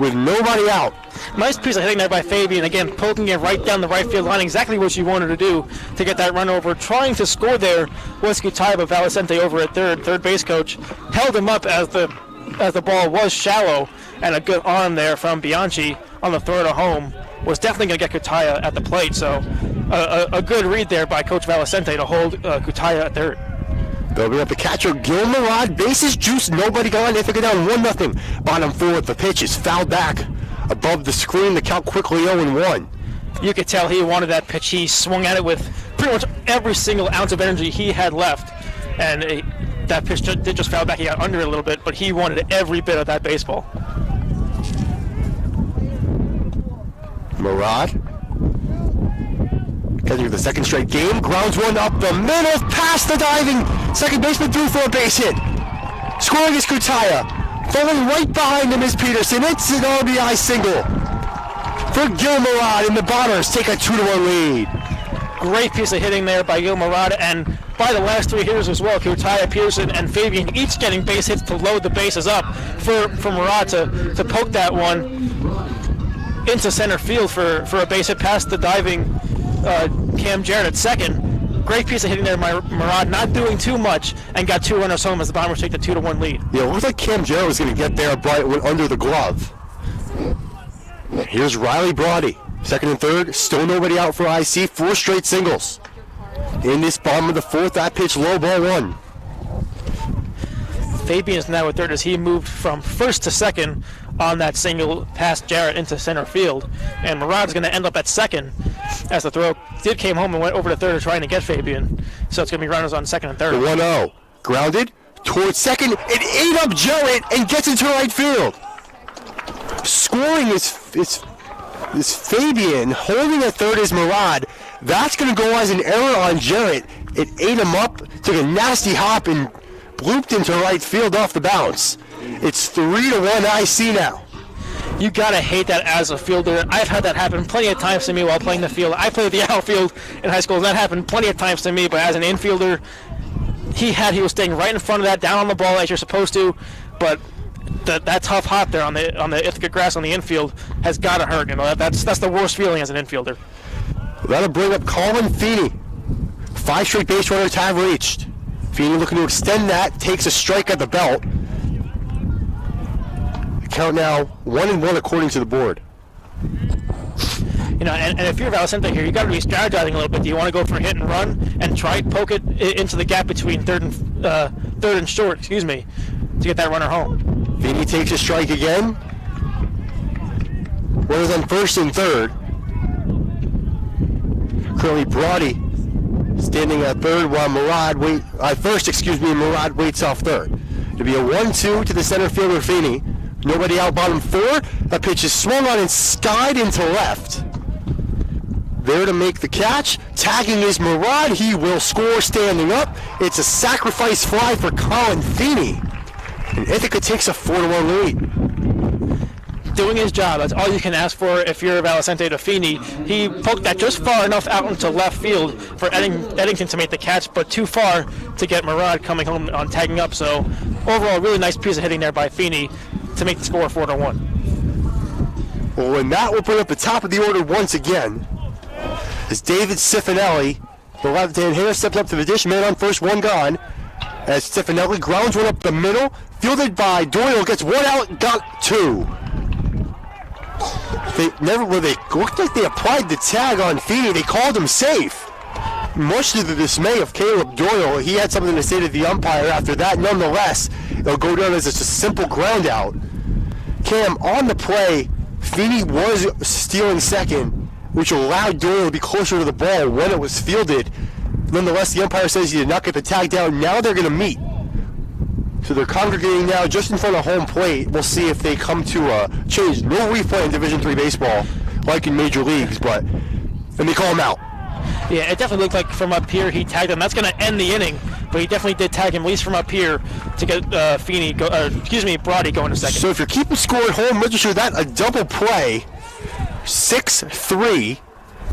with nobody out. Nice piece of hitting there by Fabian. Again, poking it right down the right field line, exactly what you wanted to do to get that run over. Trying to score there was Kutaya, but Valicente over at third base coach held him up as the ball was shallow, and a good arm there from Bianchi on the throw to home was definitely going to get Kutaya at the plate. So a good read there by Coach Valicente to hold Kutaya at third. They'll bring up the catcher, Gil Murad. Bases juice, nobody gone. Ithaca down 1-0. Bottom fourth, the pitch is fouled back above the screen. The count quickly 0-1. You could tell he wanted that pitch. He swung at it with pretty much every single ounce of energy he had left. And that pitch did just foul back. He got under it a little bit, but he wanted every bit of that baseball. Murad, catching the second straight game, grounds one up the middle, past the diving second baseman, through for a base hit. Scoring is Kutaya. Falling right behind him is Peterson. It's an RBI single for Gil Murad, and the Bombers take a 2-1 lead. Great piece of hitting there by Gil Murad, and by the last three hitters as well, Kutaya, Peterson, and Fabian, each getting base hits to load the bases up for Murad to poke that one into center field for a base hit past the diving Cam Jarrett at second. Great piece of hitting there by Murad, not doing too much, and got 2 runners home as the Bombers take the 2-1 lead. Yeah, it looked like Cam Jarrett was going to get there, but it went under the glove. Here's Riley Brody, second and third, still nobody out for IC, 4 straight singles. In this bottom of the fourth, that pitch low, ball 1. Fabian is now at third as he moved from first to second on that single past Jarrett into center field. And Murad's going to end up at second as the throw came home and went over to third trying to get Fabian. So it's going to be runners on second and third. 1-0. Grounded towards second. It ate up Jarrett and gets into right field. Scoring is Fabian. Holding at third is Murad. That's going to go as an error on Jarrett. It ate him up, took a nasty hop, and blooped into right field off the bounce. It's 3-1 IC now. You gotta hate that as a fielder. I've had that happen plenty of times to me while playing the field. I played the outfield in high school, and that happened plenty of times to me, but as an infielder, he was staying right in front of that, down on the ball as you're supposed to, but that tough hop there on the Ithaca grass on the infield has gotta hurt. You know, that's the worst feeling as an infielder. That'll bring up Colin Feeney. 5 straight base runners have reached. Feeney looking to extend that, takes a strike at the belt. The count now 1-1 according to the board. You know, and if you're Valcente here, you got to be strategizing a little bit. Do you want to go for a hit and run and try to poke it into the gap between third and short, to get that runner home? Feeney takes a strike again. Runners on first and third. Currently Brody standing at third while Murad waits off third. It'll be a 1-2 to the center fielder Feeney. Nobody out bottom 4. That pitch is swung on and skied into left. There to make the catch. Tagging is Murad. He will score standing up. It's a sacrifice fly for Colin Feeney. And Ithaca takes a 4-1 lead. Doing his job. That's all you can ask for if you're Valcente to Feeney. He poked that just far enough out into left field for Eddington to make the catch, but too far to get Murad coming home on tagging up. So overall, really nice piece of hitting there by Feeney to make the score 4-1. Well, and that will bring up the top of the order once again as David Cifanelli, the left-hand hitter, steps up to the dish. Man on first, one gone. As Cifanelli grounds one up the middle, fielded by Doyle, gets one out, got 2. They looked like they applied the tag on Feeney. They called him safe. Much to the dismay of Caleb Doyle, he had something to say to the umpire after that. Nonetheless, it'll go down as just a simple ground out. Cam, on the play, Feeney was stealing second, which allowed Doyle to be closer to the ball when it was fielded. Nonetheless, the umpire says he did not get the tag down. Now they're going to meet. So they're congregating now just in front of home plate. We'll see if they come to a change. No replay in Division III baseball like in major leagues, and they call him out. Yeah, it definitely looked like from up here he tagged him. That's going to end the inning, but he definitely did tag him, at least from up here, to get Brody going to second. So if you're keeping score at home, register that a double play. 6-3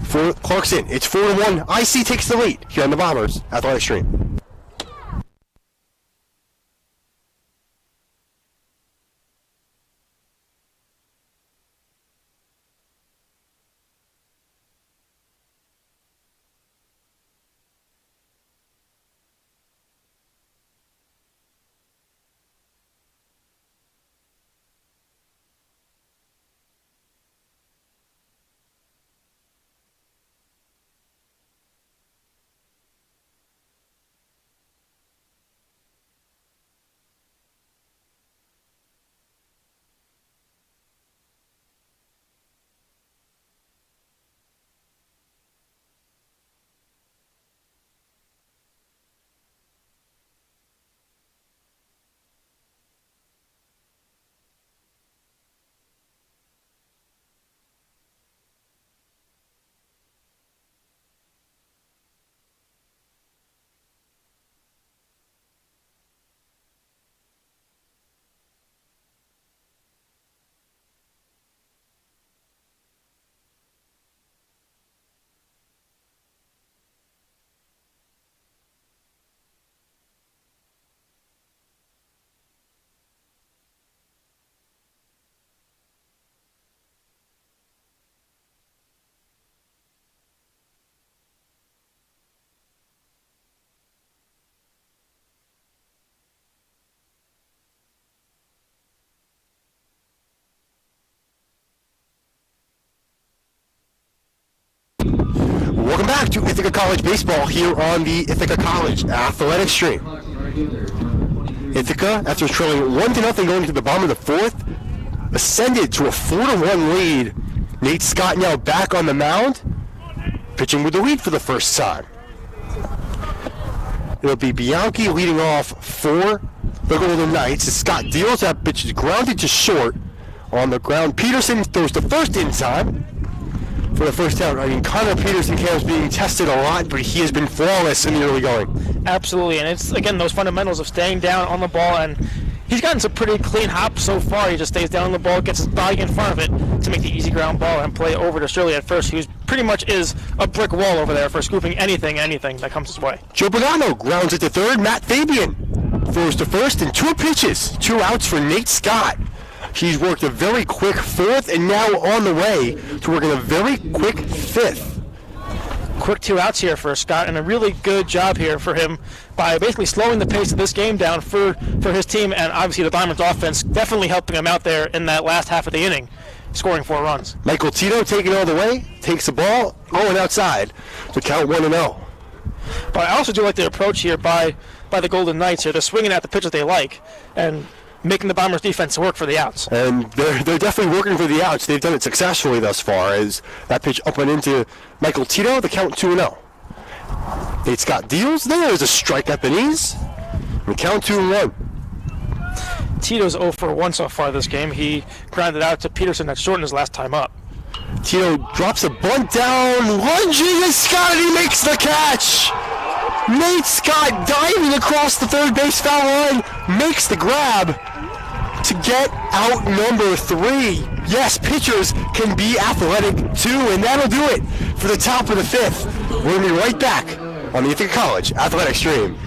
for Clarkson. It's 4-1. IC takes the lead here on the Bombers Athletic Stream. to Ithaca College baseball here on the Ithaca College Athletic Stream. Ithaca, after trailing 1-0 going into the bottom of the fourth, ascended to a 4-1 lead. Nate Scott now back on the mound, pitching with the lead for the first time. It'll be Bianchi leading off for the Golden Knights as Scott deals. That pitch is grounded to short. On the ground, Peterson throws the first in time for the first out. I mean, Connor Peterson is being tested a lot, but he has been flawless in the early going. Absolutely, and it's, again, those fundamentals of staying down on the ball, and he's gotten some pretty clean hops so far. He just stays down on the ball, gets his body in front of it to make the easy ground ball and play over to Shirley at first, who's pretty much is a brick wall over there for scooping anything that comes his way. Joe Pagano grounds it to third. Matt Fabian throws to first, and 2 pitches, 2 outs for Nate Scott. He's worked a very quick fourth and now on the way to working a very quick fifth. Quick 2 outs here for Scott, and a really good job here for him by basically slowing the pace of this game down for his team, and obviously the Bombers offense definitely helping him out there in that last half of the inning, scoring 4 runs. Michael Tito taking it all the way, takes the ball, going outside to count 1-0. But I also do like the approach here by the Golden Knights here. They're swinging at the pitches they like and making the Bombers defense work for the outs. And they're definitely working for the outs. They've done it successfully thus far as that pitch up and into Michael Tito, the count 2-0. Nate Scott deals. There's a strike at the knees. The count 2-1. Tito's 0 for 1 so far this game. He grounded out to Peterson at short in his last time up. Tito drops a bunt down, lunging at Scott, and he makes the catch. Nate Scott diving across the third base foul line, makes the grab to get out number 3. Yes, pitchers can be athletic too, and that'll do it for the top of the 5th. We're going to be right back on the Ithaca College Athletic Stream.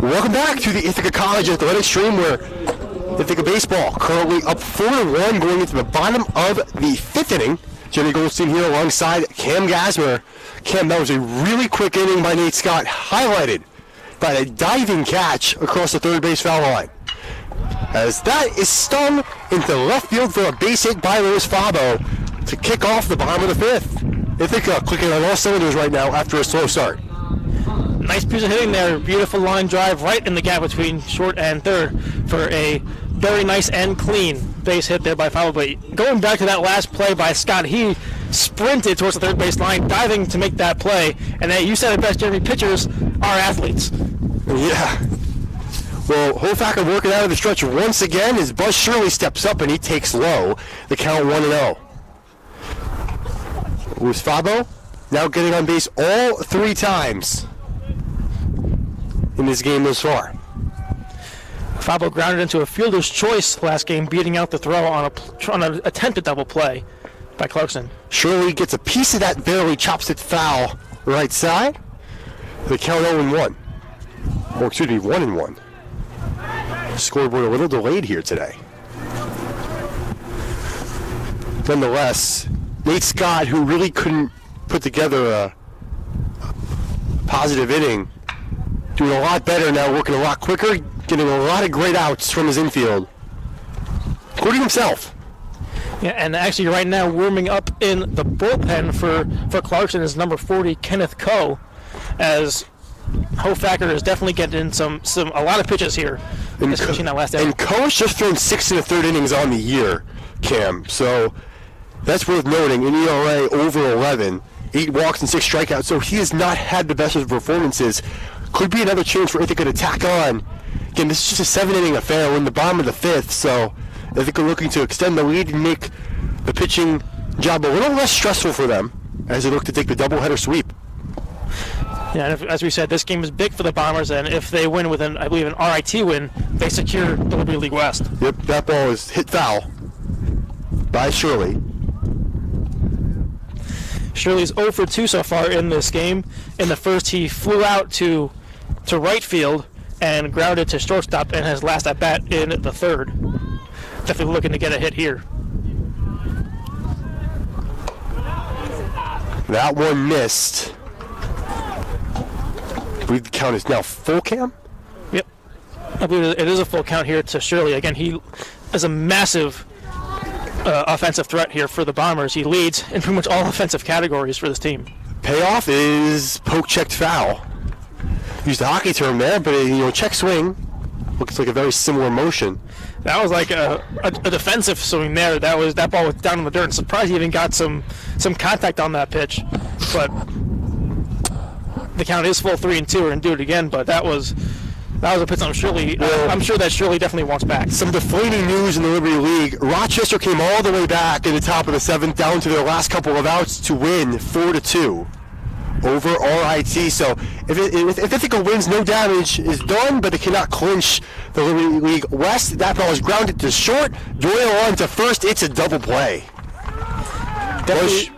Welcome back to the Ithaca College Athletic Stream, where Ithaca baseball currently up 4-1 going into the bottom of the 5th inning. Jenny Goldstein here alongside Cam Gasmer. Cam, that was a really quick inning by Nate Scott, highlighted by a diving catch across the third base foul line. As that is stung into left field for a base hit by Louis Fabo to kick off the bottom of the 5th. Ithaca clicking on all cylinders right now after a slow start. Nice piece of hitting there. Beautiful line drive right in the gap between short and third for a very nice and clean base hit there by Fowler. But going back to that last play by Scott, he sprinted towards the third base line, diving to make that play. And you said it best, Jeremy, pitchers are athletes. Yeah. Well, Hofacker working out of the stretch once again as Buzz Shirley steps up and he takes low. The count 1-0. Luis Fabo now getting on base all 3 times in this game thus far. Fabo grounded into a fielder's choice last game, beating out the throw on an attempted double play by Clarkson. Shirley gets a piece of that, barely chops it foul right side. The count 0-1. Or excuse me, 1-1. Scoreboard a little delayed here today. Nonetheless, Nate Scott, who really couldn't put together a positive inning, doing a lot better now, working a lot quicker, getting a lot of great outs from his infield, including himself. Yeah, and actually right now warming up in the bullpen for Clarkson is number 40, Kenneth Coe, as Hofacker is definitely getting a lot of pitches here, especially in that last inning. And Coe's just thrown 6 1/3 innings on the year, Cam. So that's worth noting. An ERA over 11, 8 walks and 6 strikeouts. So he has not had the best of performances. Could be another chance for Ithaca to tack on. Again, this is just a 7-inning affair. We're in the bottom of the 5th, so Ithaca looking to extend the lead and make the pitching job a little less stressful for them as they look to take the doubleheader sweep. Yeah, and as we said, this game is big for the Bombers, and if they win with I believe an RIT win, they secure the Liberty League West. Yep, that ball is hit foul by Shirley. Shirley's 0 for 2 so far in this game. In the first, he flew out to right field and grounded to shortstop in his last at bat in the third. Definitely looking to get a hit here. That one missed. I believe the count is now full, Cam? Yep. I believe it is a full count here to Shirley. Again, he is a massive offensive threat here for the Bombers. He leads in pretty much all offensive categories for this team. Payoff is poke-checked foul. Used the hockey term there, but check swing looks like a very similar motion. That was like a defensive swing there. That ball was down in the dirt. I'm surprised he even got some contact on that pitch, but the count is full 3-2 and do it again. But that was a pitch on Shirley. I'm sure that Shirley definitely wants back. Some deflating news in the Liberty League. Rochester came all the way back in the top of the 7th, down to their last couple of outs to win 4-2 over RIT. So if Ithaca wins, no damage is done, but they cannot clinch the Liberty League West. That ball is grounded to short. Doyle on to first. It's a double play.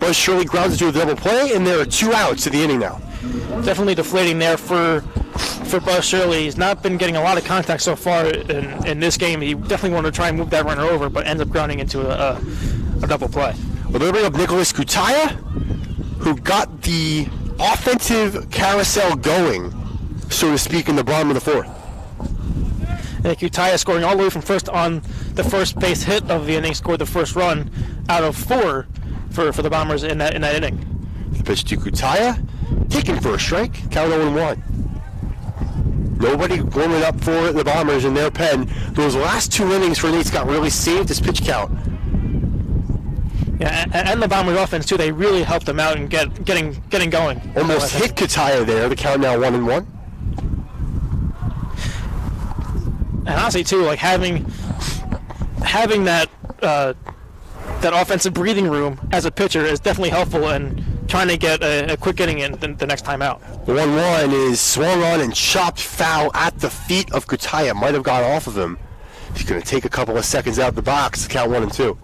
Buzz Shirley grounds it to a double play, and there are 2 outs to the inning now. Definitely deflating there for Buzz Shirley. He's not been getting a lot of contact so far in this game. He definitely wanted to try and move that runner over, but ends up grounding into a double play. Well, they bring up Nicholas Kutaya, who got the offensive carousel going, so to speak, in the bottom of the 4th. And Kutaya scoring all the way from first on the first base hit of the inning, scored the first run out of 4 for the Bombers in that inning. The pitch to Kutaya, taken for a strike, count 0-1. Nobody warming up for the Bombers in their pen. Those last 2 innings for Nate Scott really saved his pitch count. Yeah, and the Bombers offense too, they really helped them out and getting going. Almost hit Kutaya there, the count now 1-1. And honestly too, like having that offensive breathing room as a pitcher is definitely helpful in trying to get a quick inning in the next time out. The 1-1 is swung on and chopped foul at the feet of Kutaya. Might have got off of him. He's going to take a couple of seconds out the box, count 1-2.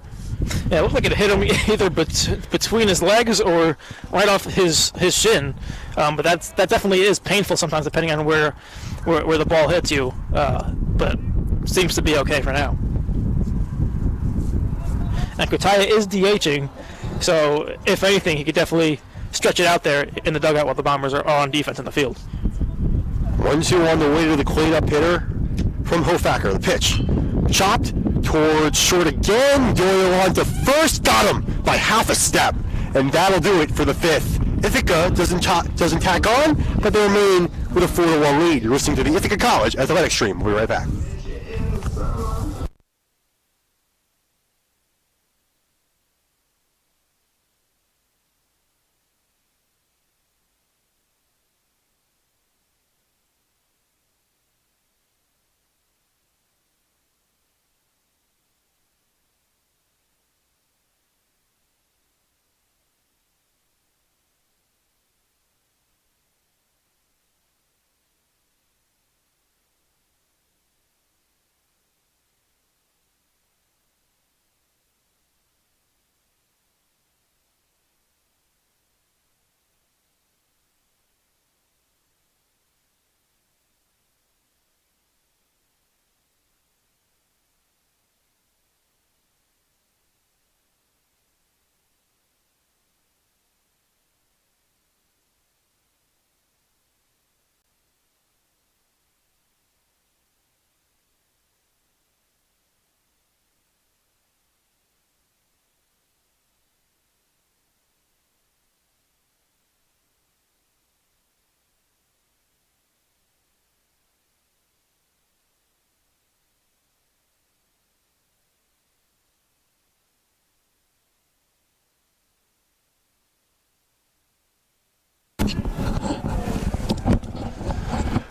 Yeah, it looked like it hit him either between his legs or right off his shin. But that definitely is painful sometimes, depending on where the ball hits you. But seems to be okay for now. And Kutaya is DHing, so if anything, he could definitely stretch it out there in the dugout while the Bombers are on defense in the field. 1-2 on the way to the cleanup hitter from Hofacker. The pitch chopped towards short again. Doyle on to first, got him by half a step, and that'll do it for the 5th. Ithaca doesn't tack on, but they remain with a 4-1 lead. You're listening to the Ithaca College Athletic Stream. We'll be right back.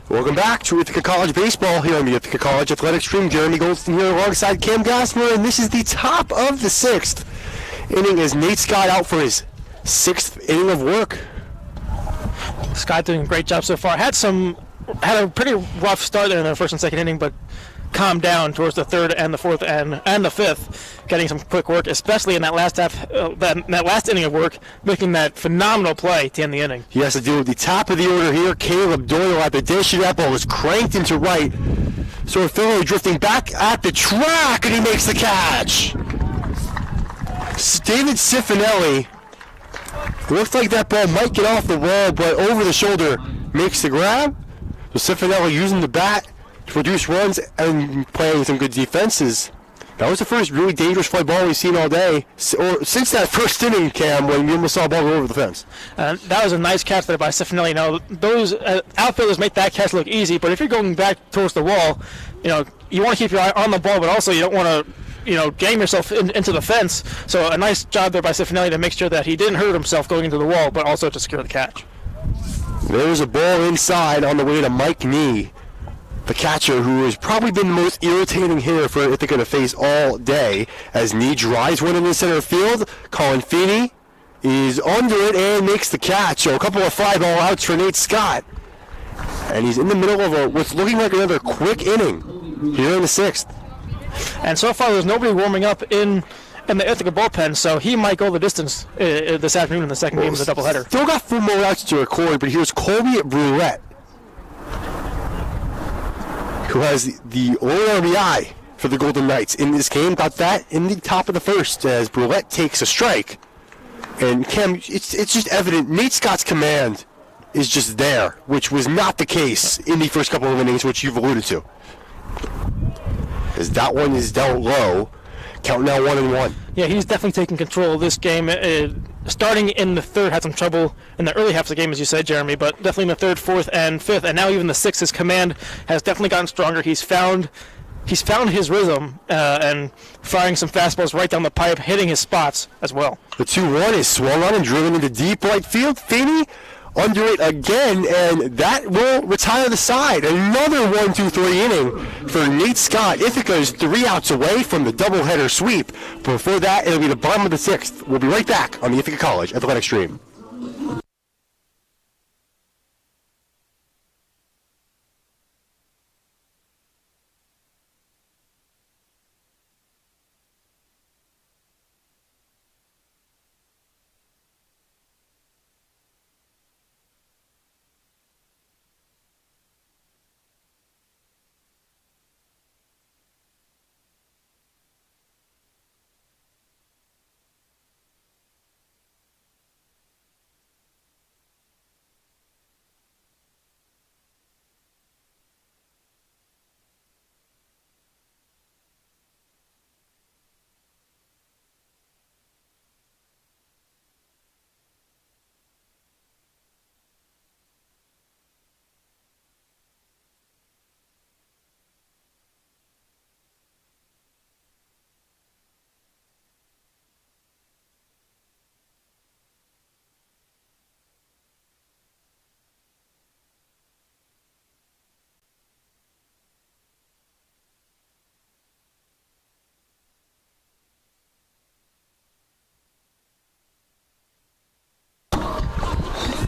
Welcome back to Ithaca College Baseball here on the Ithaca College Athletic Stream. Jeremy Goldston here alongside Cam Gassmer, and this is the top of the 6th inning as Nate Scott out for his 6th inning of work. Scott doing a great job so far. Had a pretty rough start there in the first and second inning, but calmed down towards the third and the fourth and the fifth, getting some quick work, especially in that last half, that last inning of work, making that phenomenal play to end the inning. He has to deal with the top of the order here. Caleb Doyle at the dish. That ball was cranked into right. So Philly drifting back at the track, and he makes the catch. David Cifinelli. Looks like that ball might get off the wall, but over the shoulder makes the grab. So Cifinelli using the bat to produce runs and playing some good defenses. That was the first really dangerous fly ball we've seen all day, or since that first inning, Cam, when you almost saw a ball go over the fence. That was a nice catch there by Cifinelli. Now, those outfielders make that catch look easy, but if you're going back towards the wall, you want to keep your eye on the ball, but also you don't want to jam yourself into the fence. So a nice job there by Cifinelli to make sure that he didn't hurt himself going into the wall, but also to secure the catch. There's a ball inside on the way to Mike Nee, the catcher, who has probably been the most irritating hitter for Ithaca to face all day, as Nee drives one in the center field. Colin Feeney is under it and makes the catch. So a couple of fly ball outs for Nate Scott. And he's in the middle of what's looking like another quick inning here in the 6th. And so far there's nobody warming up in the Ithaca bullpen, so he might go the distance this afternoon in the second game of the doubleheader. Still got 4 more outs to record, but here's Colby Brulette, who has the only RBI for the Golden Knights in this game. Got that in the top of the first as Brulette takes a strike. And Cam, it's just evident Nate Scott's command is just there, which was not the case in the first couple of innings, which you've alluded to. As that one is down low, count now 1-1. Yeah, he's definitely taking control of this game. Starting in the third, had some trouble in the early half of the game, as you said, Jeremy, but definitely in the third, fourth, and fifth, and now even the sixth, his command has definitely gotten stronger. He's found his rhythm and firing some fastballs right down the pipe, hitting his spots as well. The 2-1 is swung on and driven into deep right field. Feeney under it again, and that will retire the side. Another 1-2-3 inning for Nate Scott. Ithaca is 3 outs away from the doubleheader sweep. But before that, it'll be the bottom of the 6th. We'll be right back on the Ithaca College Athletic Stream.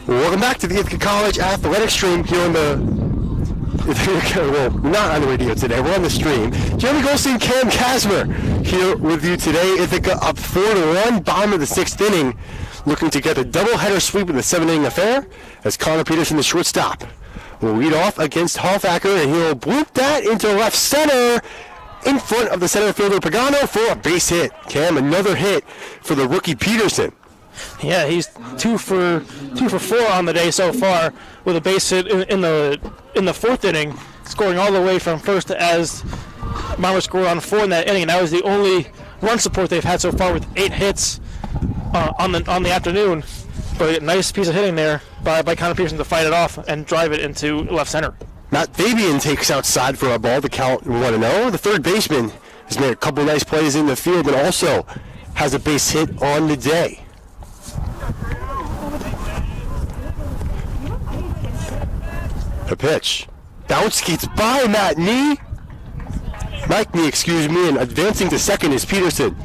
Welcome back to the Ithaca College Athletic Stream here on the... Well, not on the radio today. We're on the stream. Jeremy Goldstein, Cam Gassmer here with you today. Ithaca up 4-1, bottom of the 6th inning, looking to get a doubleheader sweep in the 7-inning affair as Connor Peterson, the shortstop, will lead off against Hoffacker, and he'll bloop that into left center in front of the center fielder Pagano for a base hit. Cam, another hit for the rookie Peterson. Yeah, he's 2 for 4 on the day so far with a base hit in the 4th inning, scoring all the way from first as Bombers scored on 4 in that inning, and that was the only run support they've had so far with 8 hits on the afternoon. But a nice piece of hitting there by Connor Pearson to fight it off and drive it into left center. Matt Fabian takes outside for a ball to count 1-0. The third baseman has made a couple nice plays in the field and also has a base hit on the day. The pitch. Bounce gets by Mike Nee, and advancing to second is Peterson.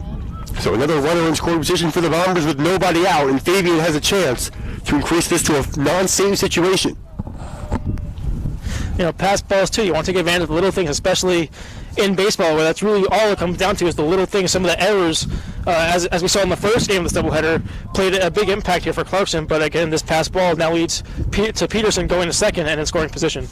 So another runner in scoring position for the Bombers with nobody out, and Fabian has a chance to increase this to a non-save situation. Pass balls too. You want to take advantage of the little things, especially in baseball, where that's really all it comes down to is the little things. Some of the errors, as we saw in the first game of this doubleheader, played a big impact here for Clarkson. But again, this pass ball now leads to Peterson going to second and in scoring position.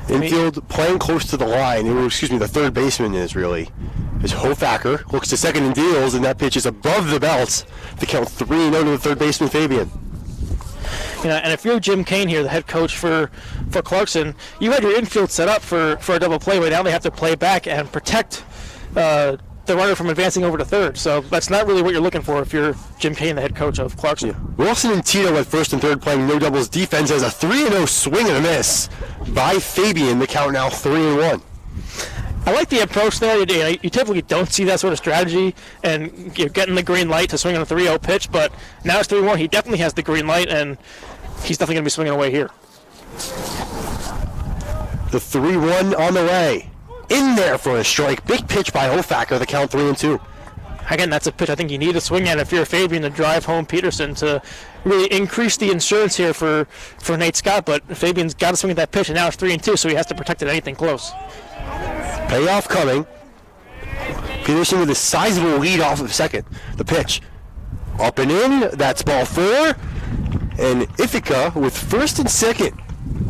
Infield playing close to the line. The third baseman is Hofacker. Looks to second and deals, and that pitch is above the belt. The count 3-0 to the third baseman, Fabian. And if you're Jim Kane here, the head coach for Clarkson, you had your infield set up for a double play, but now they have to play back and protect the runner from advancing over to third. So that's not really what you're looking for if you're Jim Kane, the head coach of Clarkson. Wilson and Tito at first and third playing no doubles defense as a 3-0 swing and a miss by Fabian. The count now 3-1. I like the approach there. You typically don't see that sort of strategy and getting the green light to swing on a 3-0 pitch, but now it's 3-1. He definitely has the green light, and he's definitely going to be swinging away here. The 3-1 on the way. In there for a strike. Big pitch by Hofacker, the count 3-2. Again, that's a pitch I think you need to swing at if you're Fabian to drive home Peterson to really increase the insurance here for Nate Scott, but Fabian's got to swing at that pitch, and now it's 3-2, so he has to protect it anything close. Payoff coming. Peterson with a sizable lead off of second. The pitch. Up and in. That's ball 4. And Ithaca with first and second.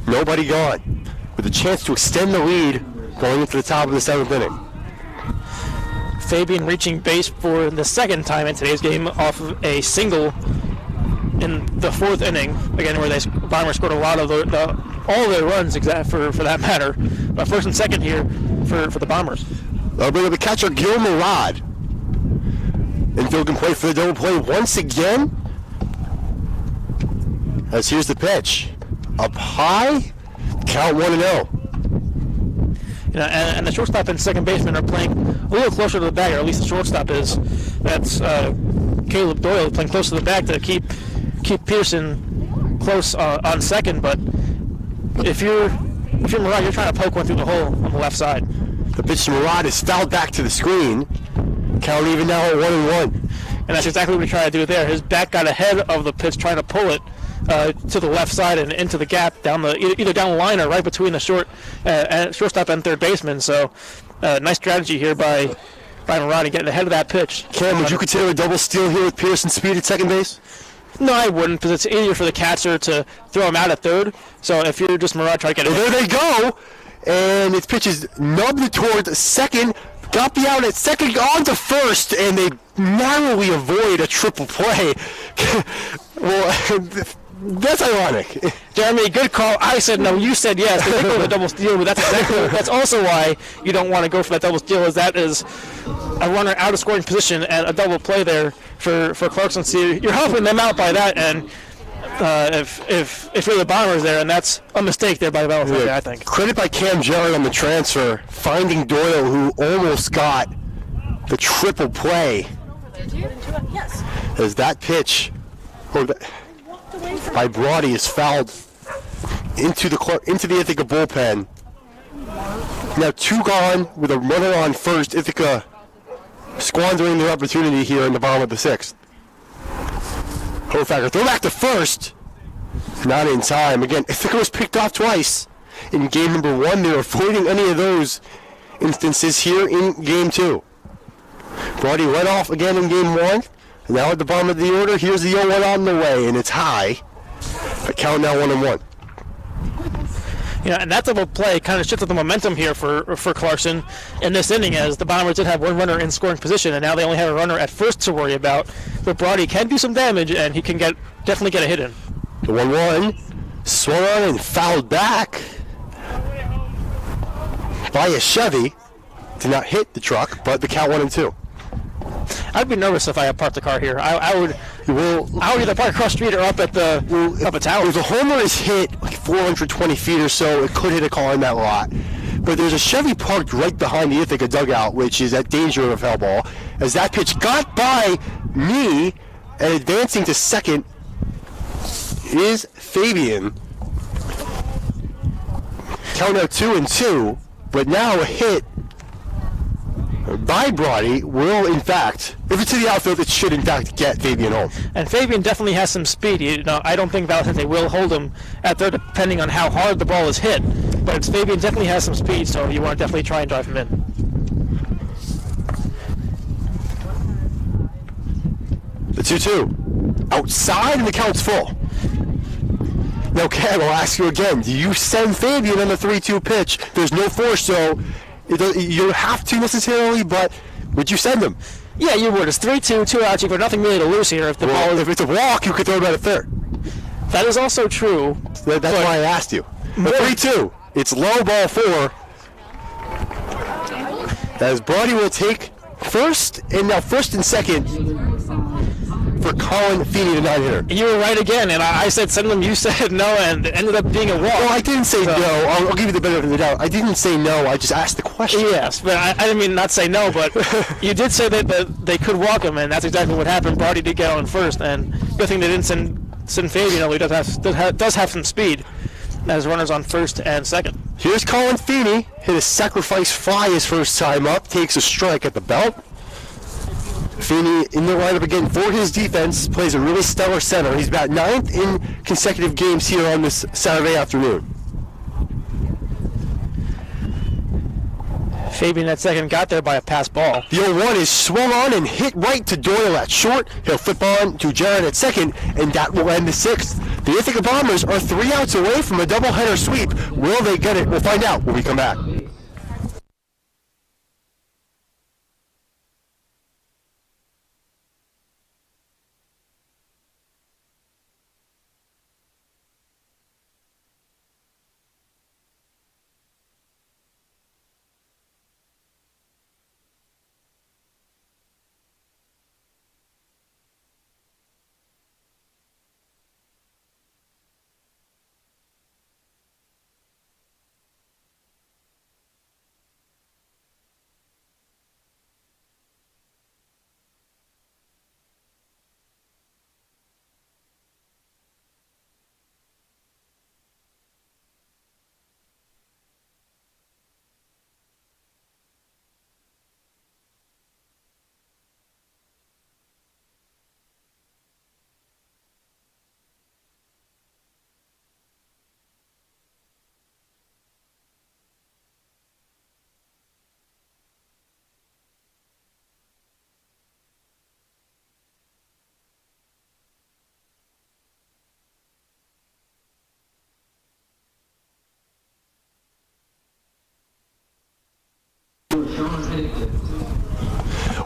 Nobody gone. With a chance to extend the lead going into the top of the 7th inning. Fabian reaching base for the second time in today's game off of a single in the 4th inning. Again, where the Bombers scored a lot of all their runs, for that matter. But first and second here for the Bombers. They'll bring up the catcher, Gil Murad. Infield can play for the double play once again. As here's the pitch. Up high, count 1-0. And the shortstop and second baseman are playing a little closer to the bag, or at least the shortstop is. That's Caleb Doyle playing close to the bag to keep Pearson close on second. But if you're Murad, you're trying to poke one through the hole on the left side. The pitch to Murad is fouled back to the screen. Count even now at 1-1. And that's exactly what he tried to do there. His back got ahead of the pitch, trying to pull it to the left side and into the gap either down the line or right between the shortstop and third baseman. So nice strategy here by Murad getting ahead of that pitch. Cam, would you consider a double steal here with Pearson's speed at second base? No, I wouldn't, because it's easier for the catcher to throw him out at third. So if you're just Murad, try to get it. Well, there they go. And its pitch is nubbed towards second. Got the out at second, on to first, and they narrowly avoid a triple play. Well, that's ironic. Jeremy, good call. I said no, you said yes. They go with a double steal, but that's also why you don't want to go for that double steal, as that is a runner out of scoring position and a double play there for Clarkson. So you're helping them out by that, and if you're the Bombers there, and that's a mistake there by the Battlefield, I think. Credit by Cam Jarrett on the transfer, finding Doyle, who almost got the triple play. As that pitch by Brody is fouled into the Ithaca bullpen. Now 2 gone with a runner on first. Ithaca squandering their opportunity here in the bottom of the 6th. Hofacker throw back to first. Not in time. Again, Ithaca was picked off twice in game number 1. They're avoiding any of those instances here in game 2. Brody went off again in game 1. Now at the bottom of the order, here's the 0-1 on the way, and it's high. A count now 1-1. And that double play kind of shifted the momentum here for Clarkson in this inning, as the Bombers did have one runner in scoring position, and now they only have a runner at first to worry about. But Brody can do some damage, and he can definitely get a hit in. The 1-1 swung on and fouled back by a Chevy. Did not hit the truck, but the count 1-2. I'd be nervous if I had parked the car here. I would either park across the street or up at the tower. If the homer is hit like 420 feet or so, it could hit a car in that lot. But there's a Chevy parked right behind the Ithaca dugout, which is at danger of a foul ball. As that pitch got by me and advancing to second is Fabian. Count now 2-2, but now a hit by Brody will, in fact, if it's to the outfield, it should, in fact, get Fabian home. And Fabian definitely has some speed. I don't think Valentine will hold him at third, depending on how hard the ball is hit. But Fabian definitely has some speed, so you want to definitely try and drive him in. The 2-2. Outside, and the count's full. Now, Ken, I'll ask you again. Do you send Fabian on the 3-2 pitch? There's no force, so you don't have to necessarily, but would you send him? Yeah, you would. It's 3-2, 2 outs. You've got nothing really to lose here. If it's a walk, you could throw him at a third. That is also true. That's why I asked you. The 3-2. It's low, ball 4. As Brody will take first and second for Colin Feeney, the 9-hitter. You were right again, and I said send them. You said no, and it ended up being a walk. Well, I didn't say no. I'll give you the benefit of the doubt. I didn't say no. I just asked the question. Yes, but I didn't mean not say no, but you did say that they could walk him, and that's exactly what happened. Brody did get on first, and good thing they didn't send Fabian, although he does have some speed, as runners on first and second. Here's Colin Feeney. Hit a sacrifice fly his first time up. Takes a strike at the belt. Feeney in the lineup again for his defense. Plays a really stellar center. He's about 9th in consecutive games here on this Saturday afternoon. Fabian at second got there by a pass ball. The 0-1 is swung on and hit right to Doyle at short. He'll flip on to Jared at second, and that will end the 6th. The Ithaca Bombers are 3 outs away from a doubleheader sweep. Will they get it? We'll find out when we come back.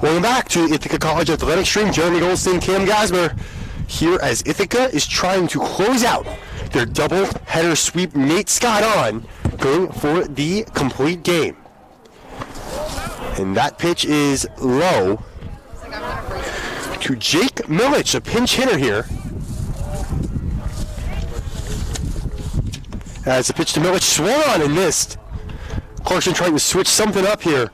Welcome back to Ithaca College Athletic Stream. Jeremy Goldstein, Cam Gasmer here as Ithaca is trying to close out their double-header sweep. Nate Scott on, going for the complete game. And that pitch is low to Jake Milich, a pinch hitter here. As the pitch to Milich swung on and missed. Clarkson trying to switch something up here.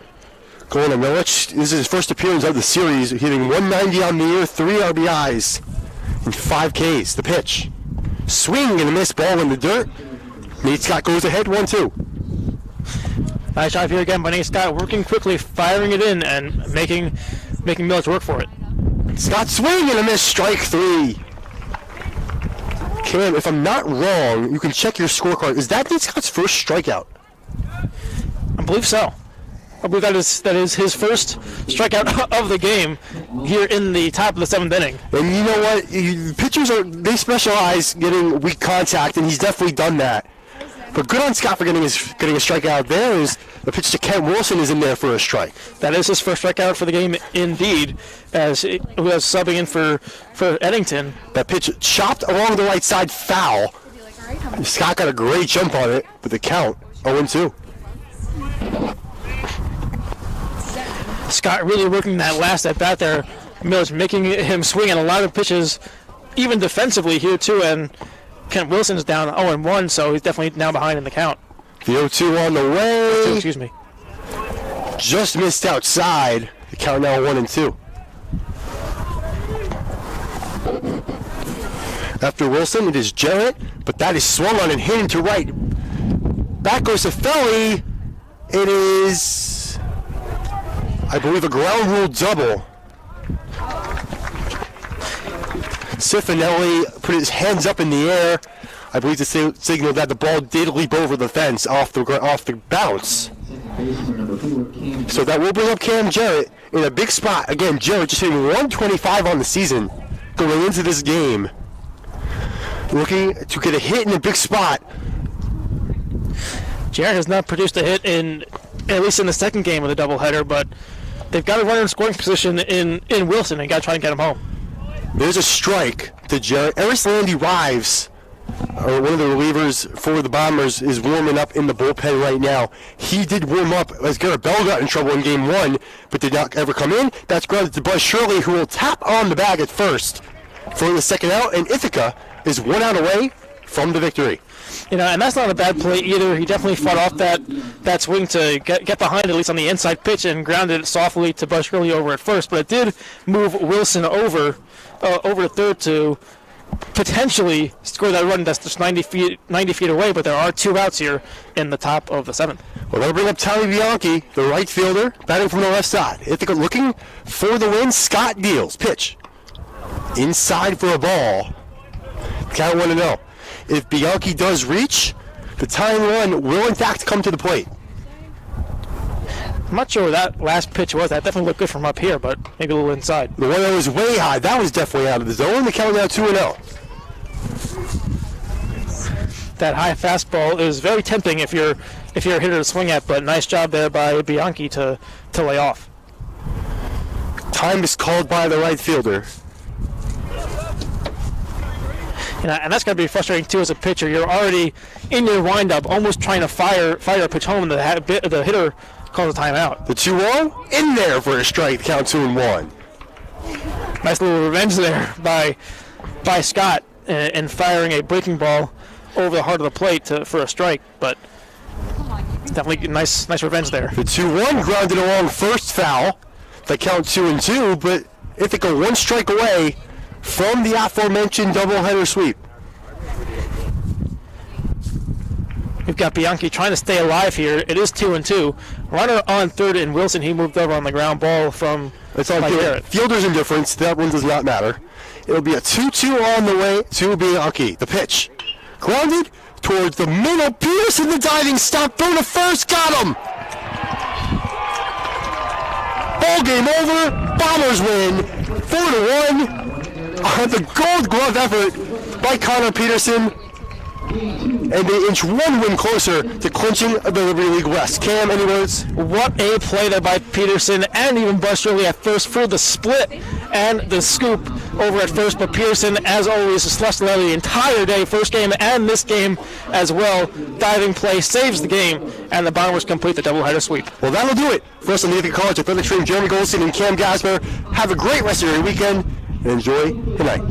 Going to Milich. This is his first appearance of the series, hitting 190 on the year, 3 RBIs, and 5 Ks. The pitch. Swing and a miss, ball in the dirt. Nate Scott goes ahead, 1-2. Nice job here again by Nate Scott, working quickly, firing it in, and making Milich work for it. Scott swing and a miss, strike 3. Cam, if I'm not wrong, you can check your scorecard. Is that Nate Scott's first strikeout? I believe so. I believe that is his first strikeout of the game here in the top of the 7th inning. And you know what? Pitchers they specialize getting weak contact, and he's definitely done that. But good on Scott for getting a strikeout there. Is the pitch to Kent Wilson is in there for a strike. That is his first strikeout for the game, indeed, as he was subbing in for Eddington. That pitch chopped along the right side, foul. Scott got a great jump on it, but the count 0-2. Scott really working that last at bat there. Milich making him swing at a lot of pitches, even defensively here too. And Kent Wilson's down 0-1, so he's definitely now behind in the count. The 0-2 on the way. Excuse me. Just missed outside. The count now 1-2. After Wilson, it is Jarrett, but that is swung on and hit into right. Back goes to Felly. It is, I believe, a ground rule double. Cifanelli put his hands up in the air. I believe to signal that the ball did leap over the fence off the bounce. So that will bring up Cam Jarrett in a big spot. Again, Jarrett just hitting 125 on the season going into this game. Looking to get a hit in a big spot. Jarrett has not produced a hit at least in the second game of the doubleheader, but they've got a runner in scoring position in Wilson and got to try and get him home. There's a strike to Jarrett. Eris Landy Rives, or one of the relievers for the Bombers, is warming up in the bullpen right now. He did warm up as Garrett Bell got in trouble in game 1, but did not ever come in. That's granted to Buzz Shirley, who will tap on the bag at first for the second out, and Ithaca is 1 out away from the victory. And that's not a bad play either. He definitely fought off that swing to get behind, at least on the inside pitch, and grounded it softly to Buzz Shirley over at first. But it did move Wilson over to third to potentially score that run that's just 90 feet away. But there are 2 outs here in the top of the 7th. Well, that'll bring up Tommy Bianchi, the right fielder, batting from the left side. Ithaca looking for the win. Scott deals. Pitch. Inside for a ball. Count 1-0. If Bianchi does reach, the tying run will in fact come to the plate. I'm not sure where that last pitch was. That definitely looked good from up here, but maybe a little inside. The one that was way high, that was definitely out of the zone. The count now 2-0. That high fastball is very tempting if you're a hitter to swing at, but nice job there by Bianchi to lay off. Time is called by the right fielder. And that's going to be frustrating too as a pitcher. You're already in your windup, almost trying to fire a pitch home, and the hitter calls a timeout. The 2-0 in there for a strike. Count 2-1. Nice little revenge there by Scott and firing a breaking ball over the heart of the plate for a strike, but definitely nice revenge there. The 2-1 grounded along first foul. They count 2-2, but Ithaca 1 strike away from the aforementioned doubleheader sweep. We've got Bianchi trying to stay alive here. It is 2-2. Runner on third, and Wilson, he moved over on the ground ball from Garrett. Fielder's indifference. That one does not matter. It'll be a 2-2 on the way to Bianchi. The pitch. Grounded towards the middle. Peterson, the diving stop. Throw to first. Got him. Ball game over. Bombers win 4-1. The Gold Glove effort by Connor Peterson, and they inch 1 win closer to clinching the Liberty League West. Cam, any words? What a play there by Peterson, and even Buzz Shirley at first for the split and the scoop over at first. But Peterson, as always, slushed the entire day, first game and this game as well. Diving play saves the game, and the Bombers complete the doubleheader sweep. Well, that'll do it for us on the Ithaca College Athletic Stream. Jeremy Goldstein and Cam Gasper. Have a great rest of your weekend and enjoy the night.